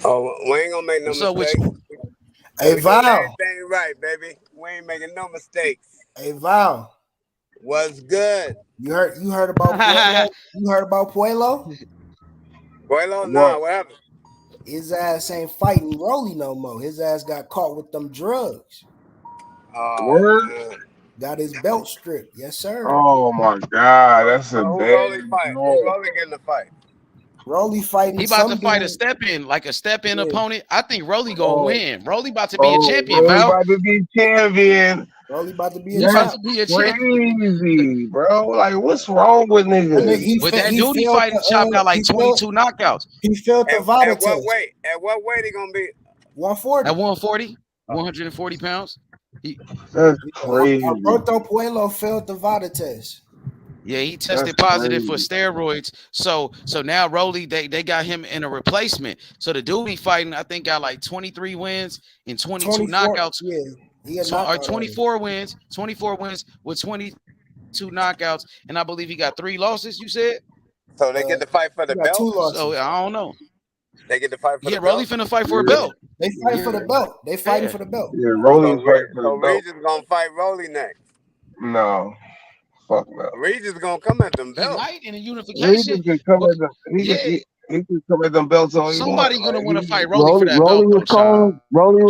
Speaker 15: Oh, we ain't gonna make no mistakes.
Speaker 9: Hey, Val.
Speaker 15: Everything right, baby. We ain't making no mistakes.
Speaker 9: Hey, Val.
Speaker 15: What's good?
Speaker 9: You heard about Puello? You heard about Puello?
Speaker 15: Puello? Nah, what happened?
Speaker 9: His ass ain't fighting Rolly no more. His ass got caught with them drugs.
Speaker 11: Word?
Speaker 9: Got his belt stripped. Yes, sir.
Speaker 11: Oh my God, that's a
Speaker 15: Who
Speaker 11: bad.
Speaker 15: Rolly fight? Who Rolly getting the fight?
Speaker 9: Rolly fighting.
Speaker 8: He about to fight a step-in opponent. I think Rolly gonna win. Rolly about to be a champion,
Speaker 11: Rolly
Speaker 8: Val.
Speaker 11: about to be champion.
Speaker 9: Rolly about to be a
Speaker 11: champion. Crazy, bro. Like, what's wrong with niggas?
Speaker 8: With that dude he fighting chopped out like 22 knockouts.
Speaker 9: He failed the VADA test.
Speaker 15: At what weight he gonna be?
Speaker 9: 140.
Speaker 8: At 140? 140 pounds?
Speaker 11: That's crazy.
Speaker 9: Roberto Puello failed the VADA test.
Speaker 8: Yeah, he tested positive for steroids. So now Rolly, they got him in a replacement. So the dude he fighting, I think, got like 23 wins and 22 knockouts.
Speaker 9: Yeah, he had
Speaker 8: 24 wins with 22 knockouts, and I believe he got 3 losses. You said?
Speaker 15: So they get to fight for the belt.
Speaker 9: 2 losses.
Speaker 8: So I don't know.
Speaker 15: They get to fight for the belt.
Speaker 8: Rolly finna fight for a belt.
Speaker 9: They fighting for the belt. They fighting for the belt.
Speaker 11: Yeah, Rolly fighting for the belt.
Speaker 15: Regis gonna fight Rolly next.
Speaker 11: No. Fuck no.
Speaker 15: Regis gonna come at them belts.
Speaker 8: He might in a unification.
Speaker 11: Regis can come at them. He can come at them belts all
Speaker 8: Somebody gonna want to fight Rolly for that belt.
Speaker 14: Rolly was calling.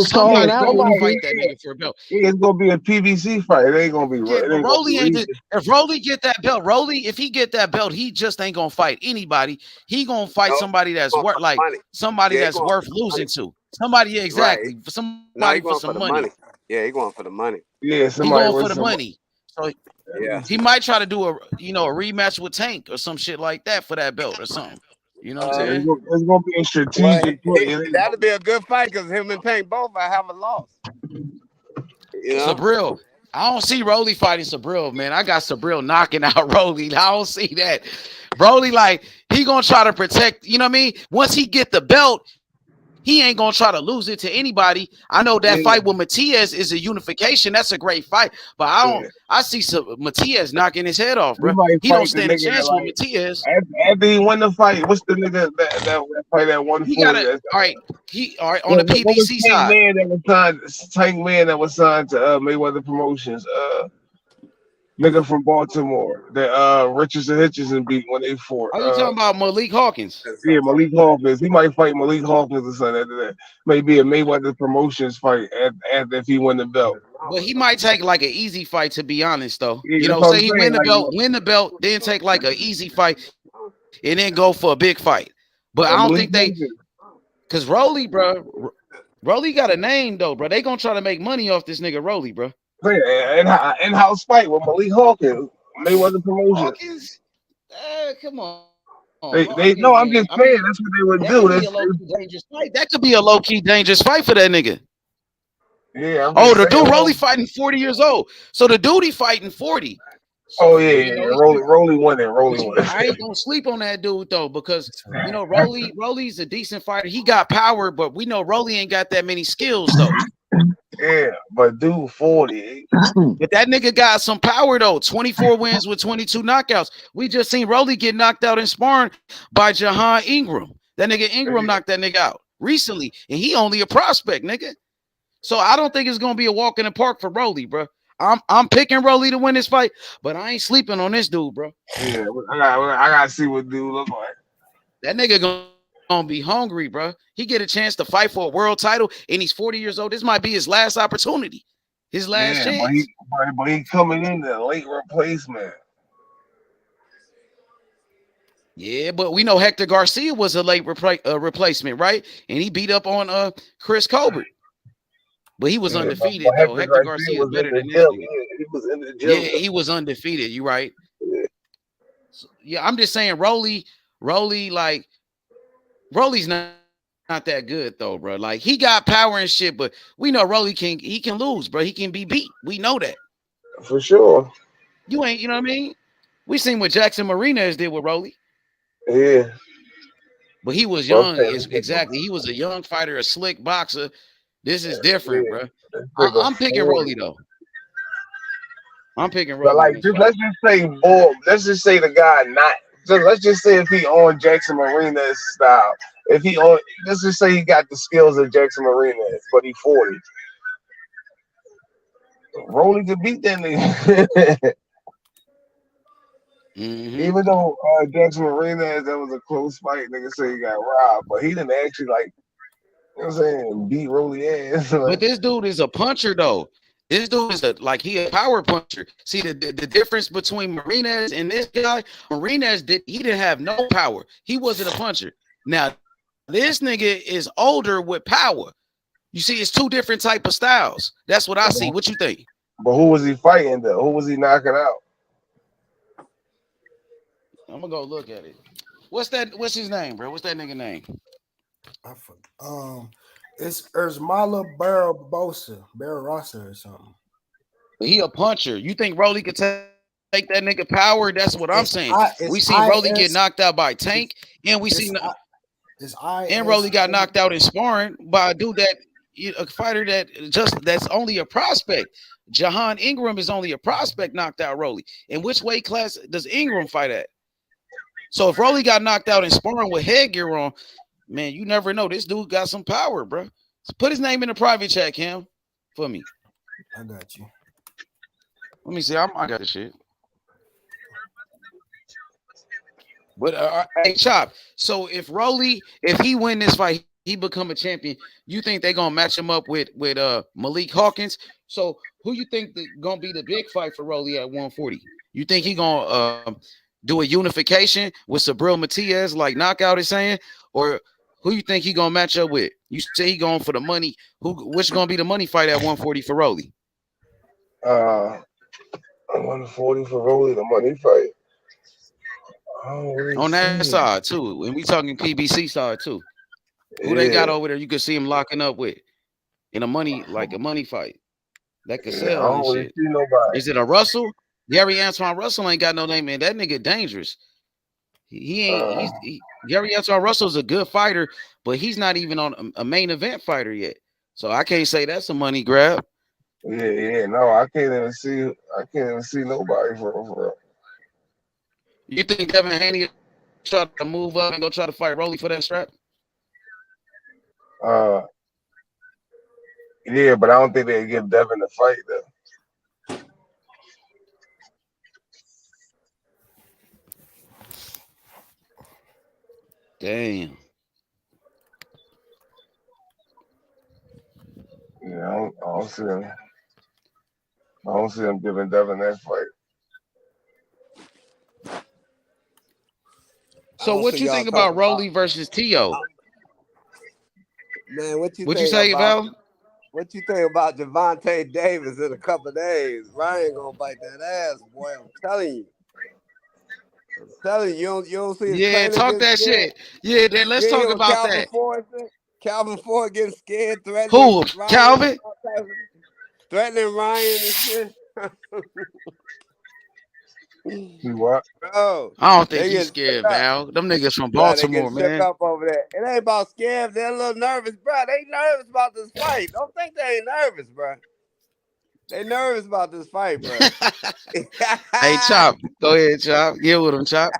Speaker 8: Somebody want to fight that nigga for a belt.
Speaker 11: It's gonna be a PBC fight. It ain't gonna be.
Speaker 8: Rolly ain't. If Rolly get that belt, if he get that belt, he just ain't gonna fight anybody. He gonna fight somebody that's worth worth losing to. Somebody exactly for somebody for some money.
Speaker 15: Yeah, he going for the money.
Speaker 11: Yeah,
Speaker 8: he going for the money. So he might try to do a rematch with Tank or some shit like that for that belt or something. You know what I'm saying?
Speaker 11: It's gonna be a strategic.
Speaker 15: That'll be a good fight because him and Tank both have a loss.
Speaker 8: Sabril. I don't see Rolly fighting Sabril, man. I got Sabril knocking out Rolly. I don't see that. Rolly, like, he gonna try to protect, you know what I mean? Once he get the belt, He ain't gonna try to lose it to anybody. I know that
Speaker 11: Yeah.
Speaker 8: fight with Matias is a unification. That's a great fight, but I see some Matias knocking his head off, bro. He don't stand a chance with Matias.
Speaker 11: After he won the fight, what's the nigga that fight at 140?
Speaker 8: He got it. All right on the PBC side.
Speaker 11: Tank Man that was signed to Mayweather Promotions. Nigga from Baltimore that Richardson Hitchison beat when they fought.
Speaker 8: Are you talking about Malik Hawkins?
Speaker 11: Yeah, Malik Hawkins. He might fight Malik Hawkins or something after that. Maybe a Mayweather Promotions fight after if he win the belt.
Speaker 8: But he might take like an easy fight, to be honest, though.
Speaker 11: Yeah,
Speaker 8: You know,
Speaker 11: that's what
Speaker 8: say he
Speaker 11: I'm
Speaker 8: win
Speaker 11: saying,
Speaker 8: the belt, then take like an easy fight, and then go for a big fight. But I don't think they, because Rolly, bro, Rolly got a name though, bro. They gonna try to make money off this nigga Rolly, bro.
Speaker 11: In-house fight with Malik Hawkins, Mayweather Promotions.
Speaker 8: Hawkins? Come on.
Speaker 11: They no, I'm just saying that's what they would do.
Speaker 8: That could be a low-key dangerous fight for that nigga.
Speaker 11: Yeah.
Speaker 8: The dude Rolly fighting 40 years old. So the dude he fighting 40.
Speaker 11: So, Rolly won it. Rolly won it.
Speaker 8: I ain't gonna sleep on that dude though, because you know Rolly's a decent fighter. He got power, but we know Rolly ain't got that many skills though.
Speaker 11: Yeah, but dude 40.
Speaker 8: But that nigga got some power though. 24 wins with 22 knockouts. We just seen Rolly get knocked out in sparring by Jahan Ingram. That nigga Ingram knocked that nigga out recently, and he only a prospect, nigga. So I don't think it's gonna be a walk in the park for Rolly, bro. I'm picking Rolly to win this fight, but I ain't sleeping on this dude, bro.
Speaker 11: Yeah, I gotta see what dude look like.
Speaker 8: That nigga gonna be hungry, bro. He get a chance to fight for a world title, and he's 40 years old. This might be his last opportunity, his last chance.
Speaker 11: But he coming in the late replacement.
Speaker 8: Yeah, but we know Hector Garcia was a late replacement, right? And he beat up on Chris Colbert. But he was undefeated, though. Hector Garcia is better than this nigga.
Speaker 11: He was in the gym.
Speaker 8: Yeah, he was undefeated. You right. Yeah, I'm just saying Rolly's not that good though, bro. Like he got power and shit, but we know Rolly can lose, bro. He can be beat. We know that.
Speaker 11: For sure.
Speaker 8: You know what I mean? We seen what Jackson Marinez did with Rolly.
Speaker 11: Yeah.
Speaker 8: But he was young. Exactly. He was a young fighter, a slick boxer. This is different, bro. I'm picking Rolly though. I'm picking Rolly.
Speaker 11: But like, let's just say the guy not. Let's just say if he on Jackson Marinez style, let's just say he got the skills of Jackson Marinez, but he 40. Rolly could beat that nigga. Even though Jackson Marinez, that was a close fight, nigga say he got robbed, but he didn't actually you know what I'm saying, beat Rolly ass.
Speaker 8: But this dude is a puncher though. This dude is he a power puncher. See the difference between Marinez and this guy. Marinez didn't have no power. He wasn't a puncher. Now this nigga is older with power. You see, it's two different type of styles. That's what I see. What you think?
Speaker 11: But who was he fighting though? Who was he knocking out?
Speaker 8: I'm gonna go look at it. What's his name, bro? What's that nigga name?
Speaker 9: I forgot. It's Erzmala Barbosa or something.
Speaker 8: He a puncher. You think Rolly could take that nigga power? That's what I'm saying. We seen Rolly get knocked out by Tank, and we seen Rolly got knocked out in sparring by a dude a fighter that's only a prospect. Jahan Ingram is only a prospect knocked out Rolly. In which weight class does Ingram fight at? So if Rolly got knocked out in sparring with headgear on, man, you never know. This dude got some power, bro. So put his name in the private chat, Cam, for me.
Speaker 9: I got you.
Speaker 8: Let me see. I got this shit. But hey, Chop. So if he win this fight, he become a champion. You think they gonna match him up with Malik Hawkins? So who you think gonna be the big fight for Rolly at 140? You think he gonna do a unification with Sabril Matias, like Knockout is saying, or who you think he gonna match up with? You say he going for the money. Which gonna be the money fight at 140 for Rolly?
Speaker 11: 140 for Rolly, the money fight.
Speaker 8: On that side too, and we talking PBC side too. Who they got over there? You can see him locking up with in a money fight that could sell and shit. Is it a Russell? Gary Antoine Russell ain't got no name, man. That nigga dangerous. He ain't. Gary Russell's a good fighter, but he's not even on a main event fighter yet. So I can't say that's a money grab.
Speaker 11: Yeah, no, I can't even see nobody for real.
Speaker 8: You think Devin Haney try to move up and go try to fight Rolly for that strap?
Speaker 11: Yeah, but I don't think they give Devin the fight though.
Speaker 8: Damn.
Speaker 11: Yeah, I don't see him. I don't see him giving Devin that fight.
Speaker 8: So what you think about Rolly versus T.O.?
Speaker 15: Man, what you
Speaker 8: say, Val?
Speaker 15: What you think about Gervonta Davis in a couple of days? Ryan gonna bite that ass, boy. I'm telling you. You don't see his trainer
Speaker 8: talk
Speaker 15: getting
Speaker 8: that
Speaker 15: scared?
Speaker 8: shit. Yeah, then let's talk about
Speaker 15: Calvin
Speaker 8: that.
Speaker 15: Ford, Calvin Ford getting scared, threatening
Speaker 8: Who?
Speaker 15: Ryan,
Speaker 8: Calvin?
Speaker 15: threatening Ryan and shit.
Speaker 11: You what?
Speaker 15: Bro,
Speaker 8: I don't think he's scared, Val. Them niggas from Baltimore,
Speaker 15: they get
Speaker 8: man.
Speaker 15: shook up over there. It ain't about scared. They're a little nervous, bro. They nervous about this fight. Don't think they ain't nervous, bro. They nervous about this fight, bro.
Speaker 8: Hey, Chop. Go ahead, Chop. Get with him, Chop.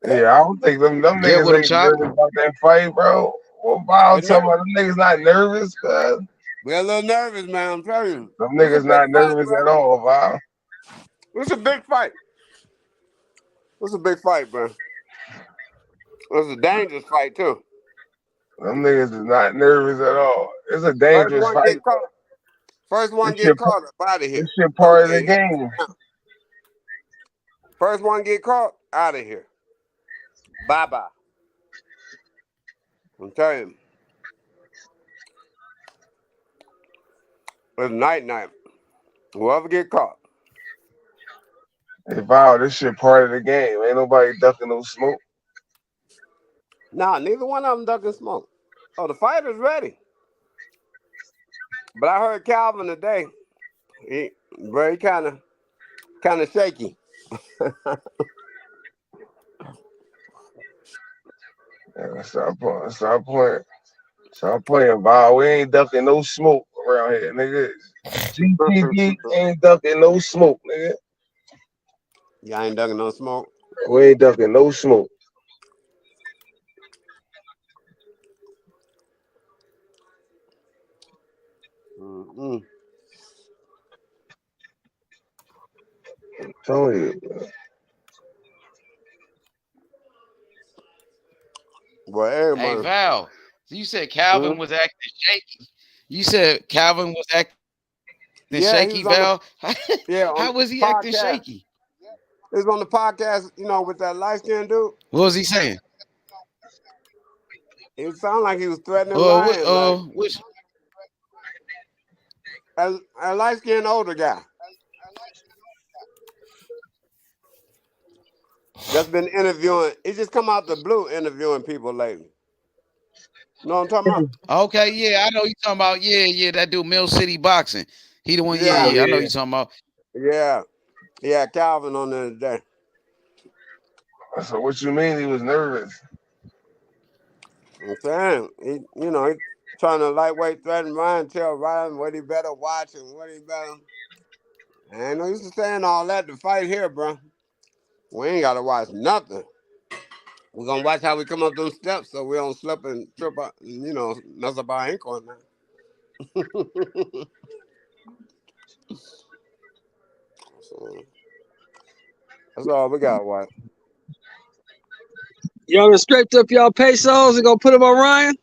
Speaker 11: Yeah, I don't think them
Speaker 8: Get
Speaker 11: niggas
Speaker 8: with him,
Speaker 11: ain't
Speaker 8: Chop.
Speaker 11: nervous about that fight, bro. What about talking about them niggas not nervous, cuz?
Speaker 15: We're a little nervous, man. I'm telling you.
Speaker 11: Them niggas not nervous at all, Val.
Speaker 15: It's a big fight. It's a big fight, bro. It's a dangerous fight, too.
Speaker 11: Them niggas is not nervous at all. It's a dangerous fight.
Speaker 15: First one get caught up out of here.
Speaker 11: This shit part of the game.
Speaker 15: First one get caught out of here. Bye-bye. I'm telling you. It's night. Whoever get caught.
Speaker 11: Hey, Val, this shit part of the game. Ain't nobody ducking no smoke.
Speaker 15: Nah, neither one of them ducking smoke. Oh, the fighter's ready. But I heard Calvin today. He kind of shaky.
Speaker 11: Yeah, stop playing, Val. We ain't ducking no smoke around here, nigga. GTD ain't ducking no smoke, nigga.
Speaker 15: Y'all ain't ducking no smoke?
Speaker 11: We ain't ducking no smoke.
Speaker 15: Mm-hmm.
Speaker 11: I'm telling you, bro.
Speaker 15: Well, everybody.
Speaker 8: Hey, Val, you said Calvin was acting shaky. You said Calvin was acting shaky, Val. How was he acting shaky?
Speaker 15: He was on the podcast, with that light-skinned dude.
Speaker 8: What was he saying?
Speaker 15: It sounded like he was threatening Ryan. A light-skinned older guy. That's been interviewing. He just come out the blue interviewing people lately. You know what I'm talking about?
Speaker 8: Okay, yeah, I know you talking about. Yeah, that dude, Mill City Boxing. He the one. Yeah, I know you talking about.
Speaker 15: Yeah, Calvin on there today.
Speaker 11: So what you mean he was nervous?
Speaker 15: I'm saying, he trying to lightweight threaten Ryan, tell Ryan what he better watch and what he better. I ain't no use to saying all that to fight here, bro. We ain't gotta watch nothing. We're gonna watch how we come up those steps so we don't slip and trip up, mess up our ankle on that. So, that's all we got, what?
Speaker 16: Y'all done scraped up y'all pesos and gonna put them on Ryan?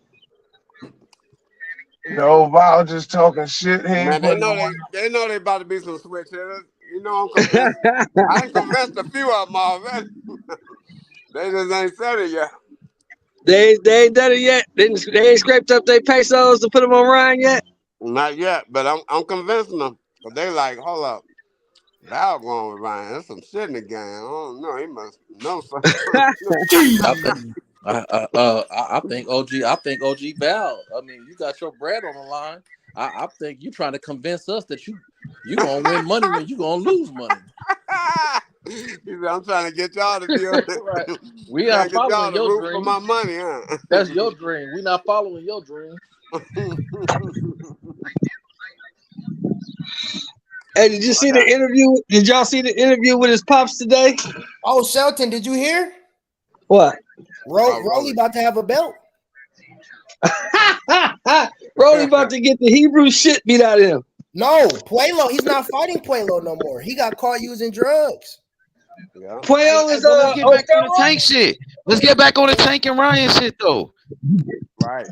Speaker 11: No, Val just talking shit.
Speaker 15: Man, they know they about to be some switch hitters. I'm convinced. I ain't convinced a few of them already. They just ain't said it yet.
Speaker 16: They ain't done it yet. They ain't scraped up their pesos to put them on Ryan yet.
Speaker 15: Not yet, but I'm convincing them. But they like, hold up, Val going with Ryan. There's some shit in the game. I don't know. He must know something.
Speaker 17: I think OG Val. I mean, you got your bread on the line. I think you trying to convince us that you gonna win money when you gonna lose money.
Speaker 15: He said, I'm trying to get y'all to be on
Speaker 17: Right. We
Speaker 15: trying
Speaker 17: are
Speaker 15: to get y'all
Speaker 17: following
Speaker 15: to
Speaker 17: your
Speaker 15: root for
Speaker 17: dream.
Speaker 15: my money, huh?
Speaker 17: That's your dream. We not following your dream.
Speaker 16: Hey, did you see the interview? Did y'all see the interview with his pops today?
Speaker 9: Oh, Shelton, did you hear?
Speaker 16: What?
Speaker 9: Rolly about to have a belt.
Speaker 16: Rolly about to get the Hebrew shit beat out of him.
Speaker 9: No, Puelo. He's not fighting Puelo no more. He got caught using drugs.
Speaker 15: Yeah.
Speaker 16: Puelo is
Speaker 8: let's get back on the Tank shit. Let's get back on the Tank and Ryan shit though.
Speaker 15: Right.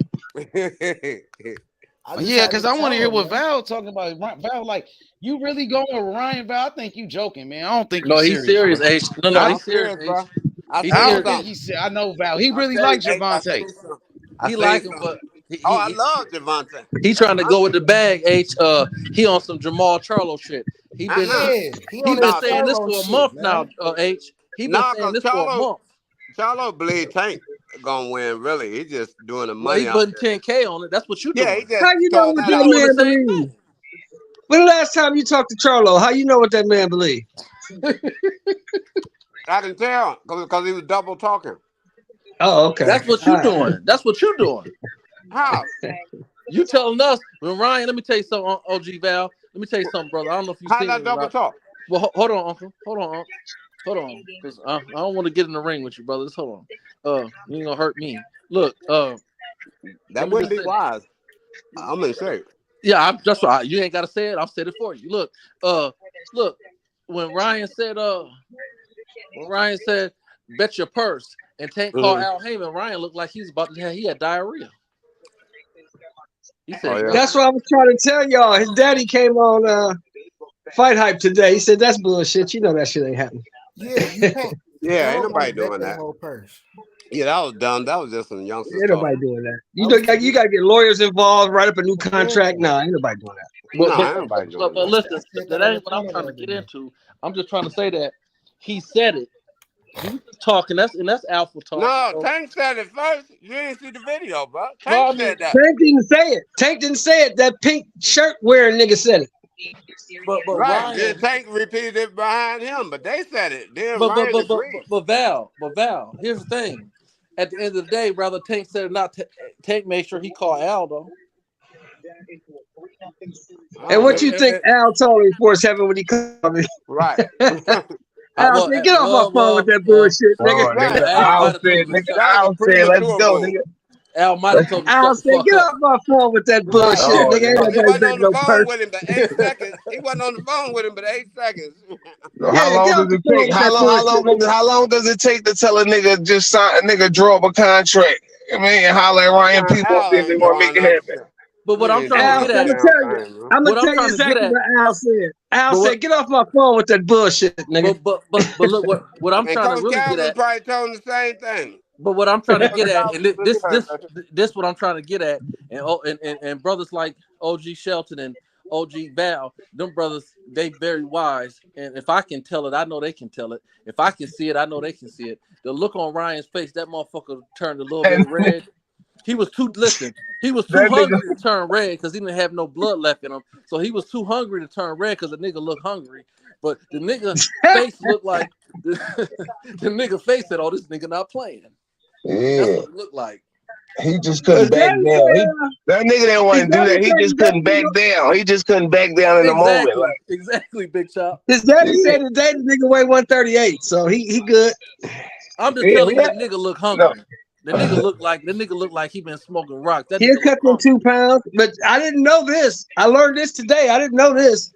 Speaker 8: Yeah, because I want to hear what Val talking about. Val, like, you really going with Ryan, Val? I think you joking, man. I don't think you
Speaker 17: he's
Speaker 8: serious.
Speaker 17: serious, H. No, he's serious,
Speaker 15: bro.
Speaker 8: I don't think he's. I know Val. He really likes Gervonta.
Speaker 17: He like him, but
Speaker 15: I love Gervonta.
Speaker 17: He trying to go with the bag, H. He on some Jamal Charlo shit. He been saying this for a month now, H. He been saying this for a month.
Speaker 15: Charlo believe Tank gonna win. Really, he just doing the
Speaker 17: Well,
Speaker 15: money.
Speaker 17: he putting 10K on it. That's what you doing.
Speaker 15: Yeah, he just
Speaker 16: How you know what that man believes? When the last time you talked to Charlo, how you know what that man believes?
Speaker 15: I can tell because he was double talking.
Speaker 16: Oh, okay.
Speaker 17: That's what you doing. That's what you doing.
Speaker 15: How?
Speaker 17: You telling us when Ryan? Let me tell you something, OG Val. Let me tell you something, brother. I don't know if you
Speaker 15: How
Speaker 17: seen
Speaker 15: that
Speaker 17: it.
Speaker 15: double
Speaker 17: Right?
Speaker 15: talk?
Speaker 17: Well, hold on, Uncle. Hold on, because I don't want to get in the ring with you, brother. Just hold on. You ain't gonna hurt me. Look,
Speaker 15: that wouldn't be wise. I'm in shape.
Speaker 17: Yeah, that's why you ain't gotta say it. I'll say it for you. Look, when Ryan said, bet your purse, and Tank called Al Heyman, Ryan looked like he was about to have he had diarrhea. He said,
Speaker 16: that's what I was trying to tell y'all. His daddy came on Fight Hype today. He said that's bullshit. You know that shit ain't happening.
Speaker 9: Yeah, you can't.
Speaker 15: Yeah, ain't nobody doing that.
Speaker 9: Whole purse.
Speaker 15: Yeah, that was dumb. That was just some youngsters.
Speaker 16: Ain't nobody doing that. You got to get lawyers involved, write up a new contract. Nah, ain't nobody doing that.
Speaker 17: But listen, that ain't what I'm trying to get into. I'm just trying to say that he said it. You talking? That's alpha talk.
Speaker 15: No, Tank said it first. You didn't see the video, bro.
Speaker 16: Tank
Speaker 15: said that.
Speaker 16: Tank didn't say it. Tank didn't say it. That pink shirt wearing nigga said it.
Speaker 17: But
Speaker 15: right,
Speaker 17: Ryan,
Speaker 15: then Tank repeated it behind him, but they said it. Then
Speaker 17: but
Speaker 15: Ryan agreed.
Speaker 17: Val, here's the thing. At the end of the day, rather Tank said it not. Tank made sure he called Aldo.
Speaker 16: And what you think Al told him for 7 when he called me?
Speaker 15: Right.
Speaker 16: Al said, get off my phone with that bullshit, nigga.
Speaker 11: Al said, let's go, nigga.
Speaker 17: Al might have told me.
Speaker 16: Al said, get off my phone with that bullshit, nigga. Ain't
Speaker 15: He wasn't
Speaker 16: nobody
Speaker 15: on the
Speaker 16: no
Speaker 15: phone
Speaker 16: purse.
Speaker 15: with him but 8 seconds. He wasn't on the phone with him but 8 seconds.
Speaker 11: How long does it take? How long does it take to tell a nigga just sign a nigga draw up a contract? I mean, holler at Ryan people if they want to make it happen.
Speaker 17: But what I'm trying to get at,
Speaker 16: I'm gonna tell you exactly what Al said. Al said, "Get off my phone with that bullshit, nigga."
Speaker 17: But look, what I'm trying to really
Speaker 15: Calvin
Speaker 17: get at.
Speaker 15: probably told him the same thing.
Speaker 17: But what I'm trying to get at, and this what I'm trying to get at, and brothers like OG Shelton and OG Val, them brothers, they very wise. And if I can tell it, I know they can tell it. If I can see it, I know they can see it. The look on Ryan's face, that motherfucker turned a little bit red. He was too hungry to turn red because he didn't have no blood left in him. So he was too hungry to turn red because the nigga looked hungry. But the nigga face looked like the nigga face said, "Oh, this nigga not playing."
Speaker 11: Yeah.
Speaker 17: That's what it looked like.
Speaker 11: He just couldn't back down. That nigga didn't want to do that. He just couldn't back down. He just couldn't back down in the moment. Like.
Speaker 17: Exactly, Big Chop.
Speaker 16: His daddy said today the nigga weighed 138, so he good.
Speaker 17: I'm just telling you, the nigga look hungry. No. The nigga look like he been smoking rock.
Speaker 16: He'll cut them 2 pounds, but I didn't know this. I learned this today. I didn't know this.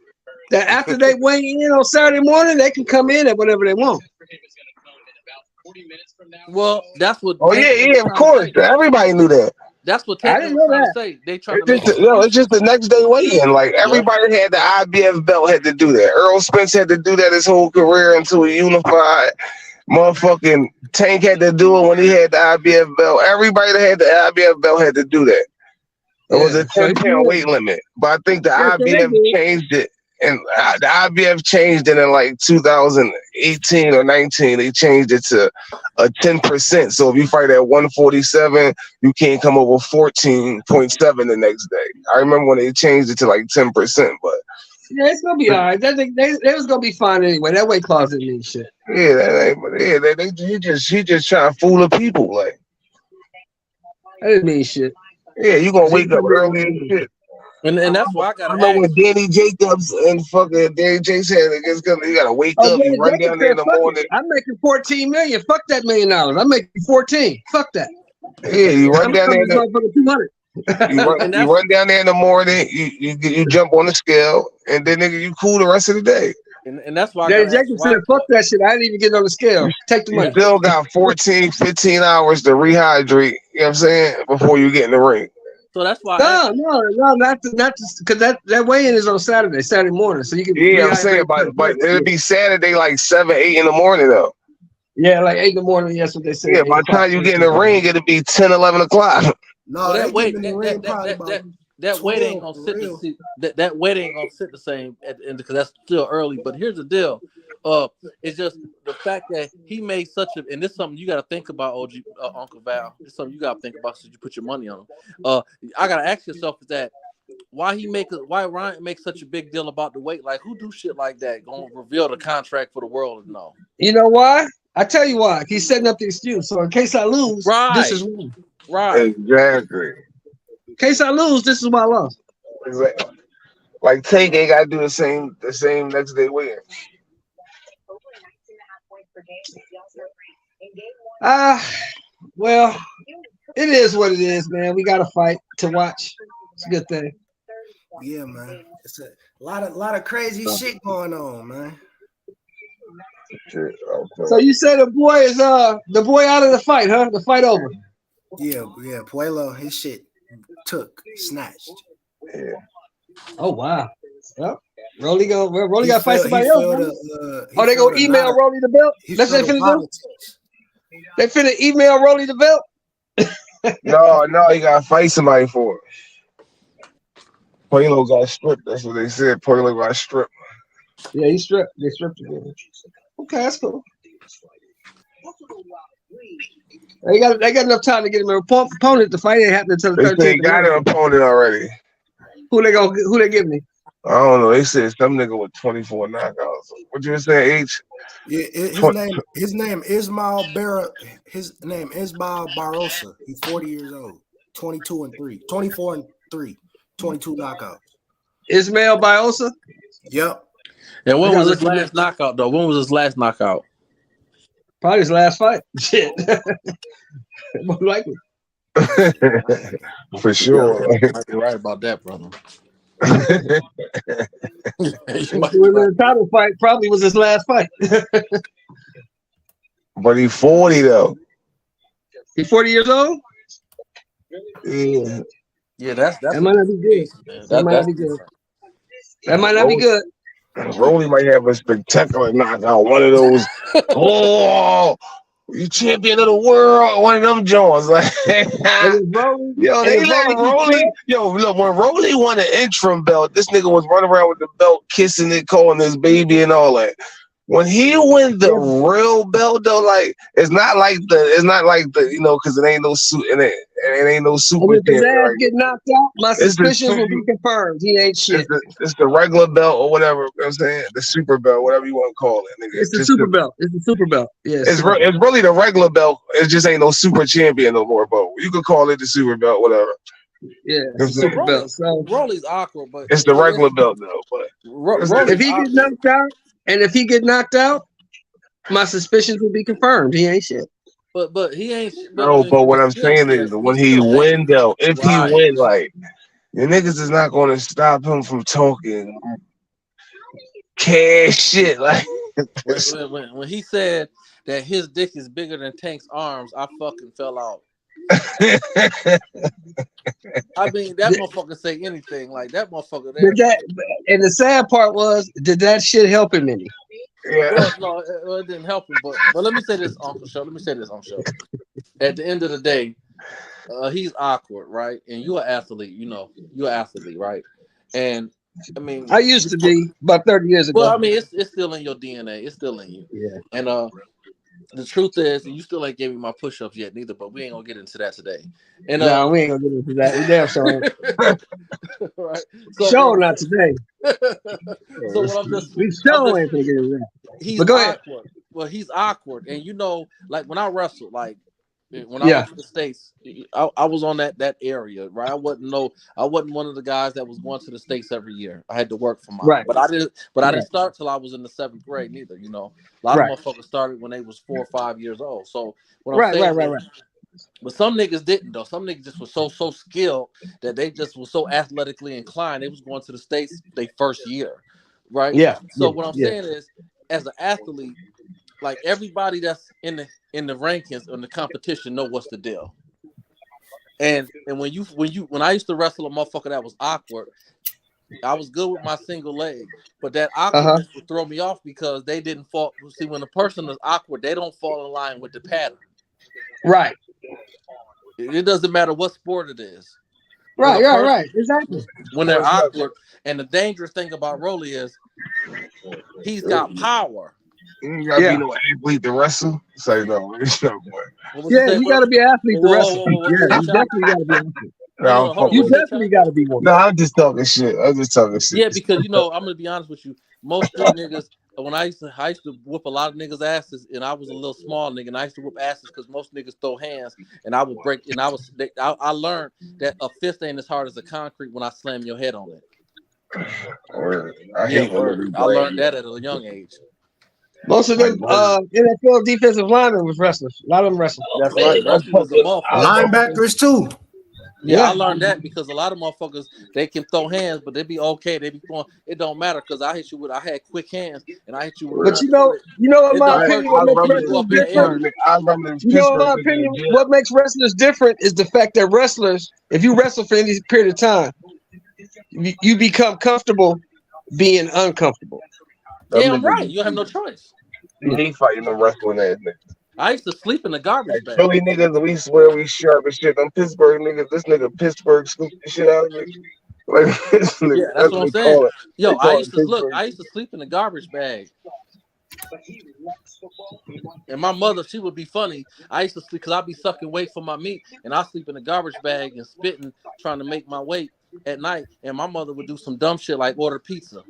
Speaker 16: That after they weigh in on Saturday morning, they can come in at whatever they want.
Speaker 17: Well, that's what.
Speaker 11: Oh yeah, of course. Everybody knew that.
Speaker 17: That's what
Speaker 16: I didn't know that.
Speaker 17: Say. They trying to
Speaker 11: make it's just the next day weigh-in. Like everybody had the IBF belt had to do that. Errol Spence had to do that his whole career until he unified. Motherfucking Tank had to do it when he had the IBF belt. Everybody that had the IBF belt had to do that. It was a 10-pound weight limit, but I think the IBF changed it, and the IBF changed it in like 2018 or 19. They changed it to a 10%. So if you fight at 147, you can't come over 14.7 the next day. I remember when they changed it to like 10%, but
Speaker 16: Yeah, it's gonna be all right. They was gonna be fine anyway. That weight class didn't mean shit.
Speaker 11: He just trying to fool the people. Like,
Speaker 16: that didn't mean shit.
Speaker 11: Yeah, you gonna wake up early and shit.
Speaker 17: And that's why I gotta
Speaker 11: I know
Speaker 17: ask.
Speaker 11: when Danny Jacobs and fucking Danny Jacobs said you gotta wake up, you run down there in the morning.
Speaker 16: I'm making $14 million. Fuck that $1 million. I'm making 14. Fuck that.
Speaker 11: Yeah, you run down there.
Speaker 16: 200.
Speaker 11: You run down there in the morning. You jump on the scale, and then nigga, you cool the rest of the day.
Speaker 17: And that's why
Speaker 16: Danny Jacobs said, "Fuck that shit. I didn't even get on the scale. Take the money."
Speaker 11: You still got 14, 15 hours to rehydrate. You know what I'm saying? Before you get in the ring.
Speaker 17: So that's why.
Speaker 16: No, not because that weigh-in is on Saturday morning. So you can.
Speaker 11: Yeah, I'm saying, but it'll be Saturday like 7, 8 in the morning though.
Speaker 16: Yeah, like 8 in the morning. That's what they say.
Speaker 11: Yeah, by the time you get in the ring, it'll be 10, 11 o'clock.
Speaker 17: No, that weight ain't gonna sit that weight ain't gonna sit the same at the end because that's still early. But here's the deal. It's just the fact that he made such a, and this is something you got to think about, OG Uncle Val. It's something you got to think about since you put your money on him. I gotta ask yourself is that why Ryan makes such a big deal about the weight? Like, who do shit like that? Gonna reveal the contract for the world to know?
Speaker 16: You know why? I tell you why. He's setting up the excuse. So in case I lose, this is wrong.
Speaker 17: Right.
Speaker 11: Exactly.
Speaker 16: In case I lose, this is why I lost.
Speaker 11: Exactly. Like Tank ain't gotta do the same next day weigh-in.
Speaker 16: Well, it is what it is, man. We got to fight to watch. It's a good thing.
Speaker 9: Yeah, man. It's a lot of crazy shit going on, man.
Speaker 16: So you said the boy is out of the fight, huh? The fight over.
Speaker 9: Yeah. Puello, his shit snatched.
Speaker 11: Yeah.
Speaker 16: Oh wow. Well, Rolly got to fight somebody else. They gonna email Rolly the belt? That's what they finna do? They finna email Rolly the belt?
Speaker 11: No, he gotta fight somebody for it. Puello got stripped. That's what they said. Puello got stripped.
Speaker 16: Yeah, he stripped. They stripped him. Okay, that's cool. They got enough time to get him an opponent. The fight ain't happening until the 13th.
Speaker 11: They got an opponent already.
Speaker 16: Who they giving me?
Speaker 11: I don't know. They said some nigga with 24 knockouts. What you say, H?
Speaker 9: Yeah, his name Ismail Barrosa. He's 40 years old. 22-3. 24-3. 22 knockouts.
Speaker 16: Ismail Barrosa?
Speaker 9: Yep.
Speaker 17: And when was his last knockout though? When was his last knockout?
Speaker 16: Probably his last fight. Shit. More likely.
Speaker 11: For sure.
Speaker 17: You might be right about that, brother.
Speaker 16: The title fight probably was his last fight.
Speaker 11: But he's 40 though.
Speaker 16: He's 40 years old?
Speaker 11: Yeah.
Speaker 17: Yeah, that
Speaker 16: might not be good. That might not be good. That might not be good.
Speaker 11: Rolly might have a spectacular knockout. One of those, you champion of the world. One of them Jones. Like, they let Rolly. Yo, look, when Rolly won an interim belt, this nigga was running around with the belt, kissing it, calling his baby and all that. When he win the real belt though, like it's not like the because it ain't no suit and it ain't no super.
Speaker 16: And if his ass get knocked out, my suspicions will be confirmed. He ain't shit.
Speaker 11: It's the regular belt or whatever. You know what I'm saying, the super belt, whatever you want to call it. Nigga.
Speaker 16: It's the super belt. It's the super belt. Yeah,
Speaker 11: it's really the regular belt. It just ain't no super champion no more, bro. You could call it the super belt, whatever.
Speaker 16: Yeah, it's the super belt. So
Speaker 17: Rolly's awkward, but
Speaker 11: it's the regular belt though. But
Speaker 16: if he gets knocked out. And if he get knocked out, my suspicions will be confirmed. He ain't shit.
Speaker 17: But he ain't.
Speaker 11: No, but what I'm saying is when he win though, if he win, like your niggas is not going to stop him from talking cash shit. Like
Speaker 17: when he said that his dick is bigger than Tank's arms, I fucking fell out. I mean, that motherfucker say anything like that motherfucker there.
Speaker 16: And the sad part was, did that shit help him any?
Speaker 11: Yeah.
Speaker 17: Well, no, it didn't help him. But let me say this, Uncle Show. At the end of the day, he's awkward, right? And you're an athlete, you're an athlete, right? And I mean,
Speaker 16: I used to be about 30 years ago.
Speaker 17: Well, I mean, it's still in your DNA. It's still in you.
Speaker 16: Yeah.
Speaker 17: And the truth is, and you still ain't gave me my push-ups yet, neither. But we ain't gonna get into that today. And
Speaker 16: no, we ain't gonna get into that. We damn sure ain't.
Speaker 17: Right. So
Speaker 16: Sure not today.
Speaker 17: So what I'm just,
Speaker 16: we sure ain't gonna get into that.
Speaker 17: He's
Speaker 16: But go
Speaker 17: awkward.
Speaker 16: ahead.
Speaker 17: Well, he's awkward, and like when I wrestled, like when I went to the States, I was on that area, right? I wasn't one of the guys that was going to the States every year. I had to work for mine,
Speaker 16: right?
Speaker 17: But I didn't start till I was in the 7th grade, neither. A lot of motherfuckers started when they was 4 or 5 years old. So what I'm saying is, but some niggas didn't though. Some niggas just were so skilled that they just were so athletically inclined. They was going to the States their first year, right?
Speaker 16: Yeah.
Speaker 17: So what I'm saying is, as an athlete, like everybody that's in the rankings in the competition know what's the deal. And when I used to wrestle a motherfucker that was awkward, I was good with my single leg, but that awkwardness would throw me off because they didn't fall. See, when a person is awkward, they don't fall in line with the pattern.
Speaker 16: Right.
Speaker 17: It doesn't matter what sport it is.
Speaker 16: Right. Exactly.
Speaker 17: When they're awkward, and the dangerous thing about Rolly is he's got power.
Speaker 11: You gotta be no athlete to wrestle. Say no,
Speaker 16: you gotta be an athlete to wrestle. Yeah, you definitely gotta be an athlete. You definitely gotta be one.
Speaker 11: No, I'm just talking shit.
Speaker 17: Yeah, because I'm gonna be honest with you. Most street niggas, when I used to whoop a lot of niggas' asses, and I was a little small nigga, and I used to whoop asses because most niggas throw hands, and I would break. And I learned that a fist ain't as hard as a concrete when I slam your head on it. I learned that at a young age.
Speaker 16: Most of them NFL defensive linemen was wrestlers. A lot of them wrestlers.
Speaker 17: That's right. Wrestling was a motherfucker.
Speaker 9: Linebackers too.
Speaker 17: Yeah, I learned that because a lot of motherfuckers, they can throw hands, but they be okay. They be throwing. It don't matter because I had quick hands and I hit you with.
Speaker 16: But you know in my opinion, what makes wrestlers different. In my opinion, what makes wrestlers different is the fact that wrestlers, if you wrestle for any period of time, you become comfortable being uncomfortable.
Speaker 17: Yeah, I'm right. You have no choice.
Speaker 11: You ain't fighting no wrestling ass niggas.
Speaker 17: I used to sleep in the garbage bag.
Speaker 11: Philly niggas, we swear we sharp as shit. Them Pittsburgh niggas, this nigga Pittsburgh scooped the shit out of me. Like,
Speaker 17: yeah, that's what I'm saying. Yo, I used to sleep in the garbage bag. And my mother, she would be funny. I used to sleep because I'd be sucking weight for my meat, and I sleep in the garbage bag and spitting, trying to make my weight at night. And my mother would do some dumb shit like order pizza.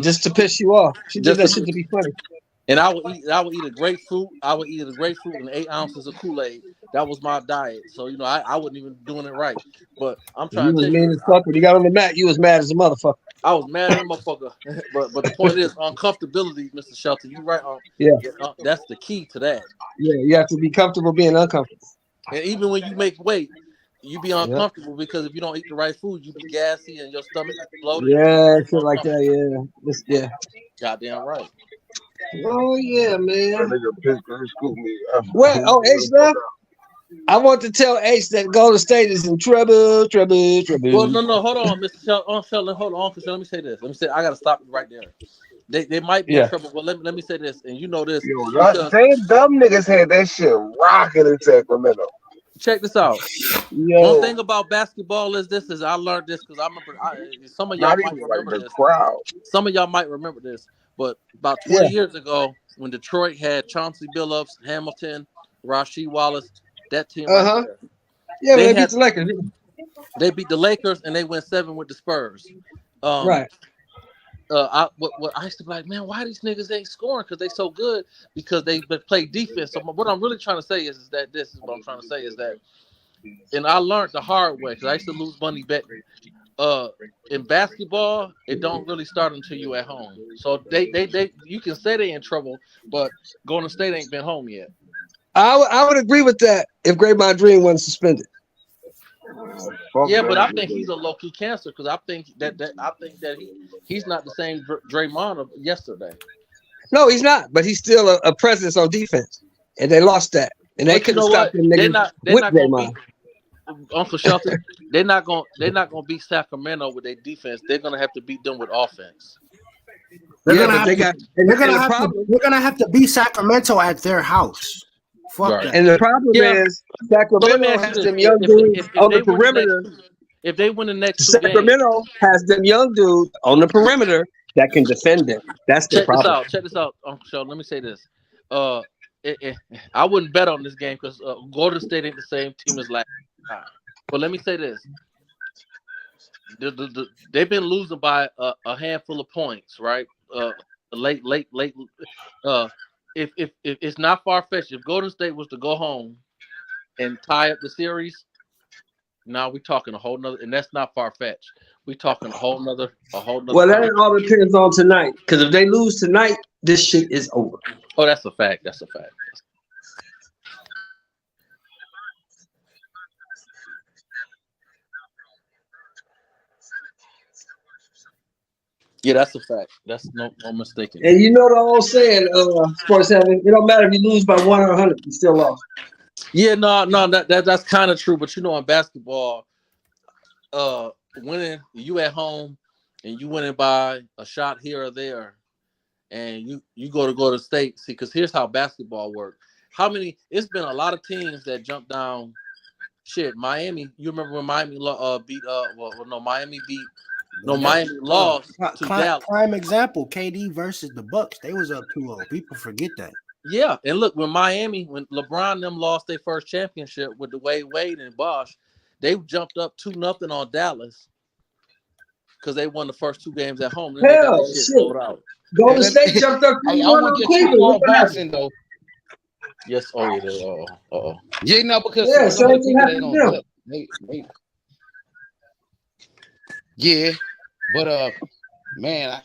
Speaker 16: Just to piss you off. She did that shit to be funny.
Speaker 17: And I would eat a grapefruit. I would eat a grapefruit and 8 ounces of Kool-Aid. That was my diet. So I wasn't even doing it right. But I'm trying to tell you,
Speaker 16: mean as fuck. When you got on the mat, you was mad as a motherfucker.
Speaker 17: I was mad at a motherfucker. but the point is, uncomfortability, Mr. Shelton. You right on.
Speaker 16: Yeah.
Speaker 17: That's the key to that.
Speaker 16: Yeah, you have to be comfortable being uncomfortable.
Speaker 17: And even when you make weight, you be uncomfortable because if you don't eat the right food, you be gassy and your stomach bloated.
Speaker 16: Yeah, shit like that. Yeah.
Speaker 17: Goddamn right.
Speaker 16: Oh yeah, man. Well, H left. I want to tell H that Golden State is in trouble.
Speaker 17: Well, no, hold on, Mr. Sheldon, hold on, because let me say this. I gotta stop you right there. They might be in trouble, but let me say this, and you know this.
Speaker 11: Same dumb niggas had that shit rocking in Sacramento.
Speaker 17: Check this out. One thing about basketball is I learned this because I remember some of y'all might remember this. Some of y'all might remember this, but about 20 years ago, when Detroit had Chauncey Billups, Hamilton, Rasheed Wallace, that team right there.
Speaker 16: Yeah, they beat the Lakers.
Speaker 17: They beat the Lakers and they went 7 with the Spurs.
Speaker 16: Right.
Speaker 17: I used to be like, man, why these niggas ain't scoring? Because they so good because they play defense. So what I'm really trying to say is that, and I learned the hard way because I used to lose money betting. In basketball, it don't really start until you at home. So they you can say they in trouble, but Golden State ain't been home yet.
Speaker 16: I would agree with that if Draymond Green wasn't suspended.
Speaker 17: Yeah, but I think he's a low-key cancer because I think that he's not the same Draymond of yesterday.
Speaker 16: No, he's not. But he's still a presence on defense, and they lost that, and they couldn't stop them niggas with Draymond.
Speaker 17: Uncle Shelton, they're not gonna beat Sacramento with their defense. They're gonna have to beat them with offense.
Speaker 9: We're gonna have to beat Sacramento at their house. Fuck that.
Speaker 16: And the problem is Sacramento has them young dudes on the perimeter.
Speaker 17: If they win the next
Speaker 16: Sacramento has them young dudes on the perimeter that can defend them. That's the problem.
Speaker 17: Check this out, Uncle Shelton. Let me say this. I wouldn't bet on this game because Golden State ain't the same team as last time. But let me say this: they've been losing by a handful of points, right? Late. If it's not far fetched, if Golden State was to go home and tie up the series, now we're talking a whole nother, and that's not far fetched. We're talking a whole nother.
Speaker 16: Well, that all depends on tonight. Because if they lose tonight, this shit is over.
Speaker 17: Oh, that's a fact. That's a fact. Yeah, that's a fact. That's no mistaking.
Speaker 16: And you know the old saying, sports having, it don't matter if you lose by 1 or 100, you still lost.
Speaker 17: Yeah, no, that's kind of true. But you know, in basketball, winning, you at home and you winning by a shot here or there, and you go to state. See, because here's how basketball works. It's been a lot of teams that jumped down. Shit, Miami. You remember when Miami beat? Miami beat. No, Miami lost to Dallas.
Speaker 9: Prime example: KD versus the Bucks. They was up 2-0. People forget that.
Speaker 17: Yeah, and look, when LeBron and them lost their first championship with the Wade and Bosh, they jumped up 2-0 on Dallas because they won the first 2 games at home. Then they got the shit rolled out.
Speaker 16: Golden State jumped up 2-1 on Cleveland.
Speaker 8: Boxing though.
Speaker 17: Yes. Oh yeah.
Speaker 8: Yeah, no, because
Speaker 16: same thing happened to them.
Speaker 8: Yeah, but man,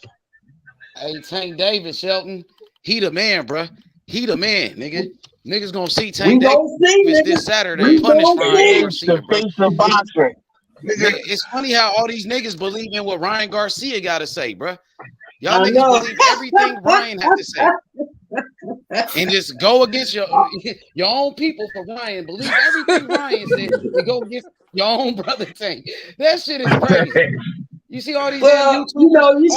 Speaker 8: Tank Davis, Shelton, he the man, bruh. He the man, nigga. Niggas gonna see Tank Davis this Saturday. Punish Ryan Garcia, bro. It's funny how all these niggas believe in what Ryan Garcia got to say, bruh. Y'all niggas believe everything Ryan had to say. And just go against your own people for Ryan. Believe everything Ryan said and go against your own brother Tank. That shit is crazy. You see all these
Speaker 16: YouTubers, you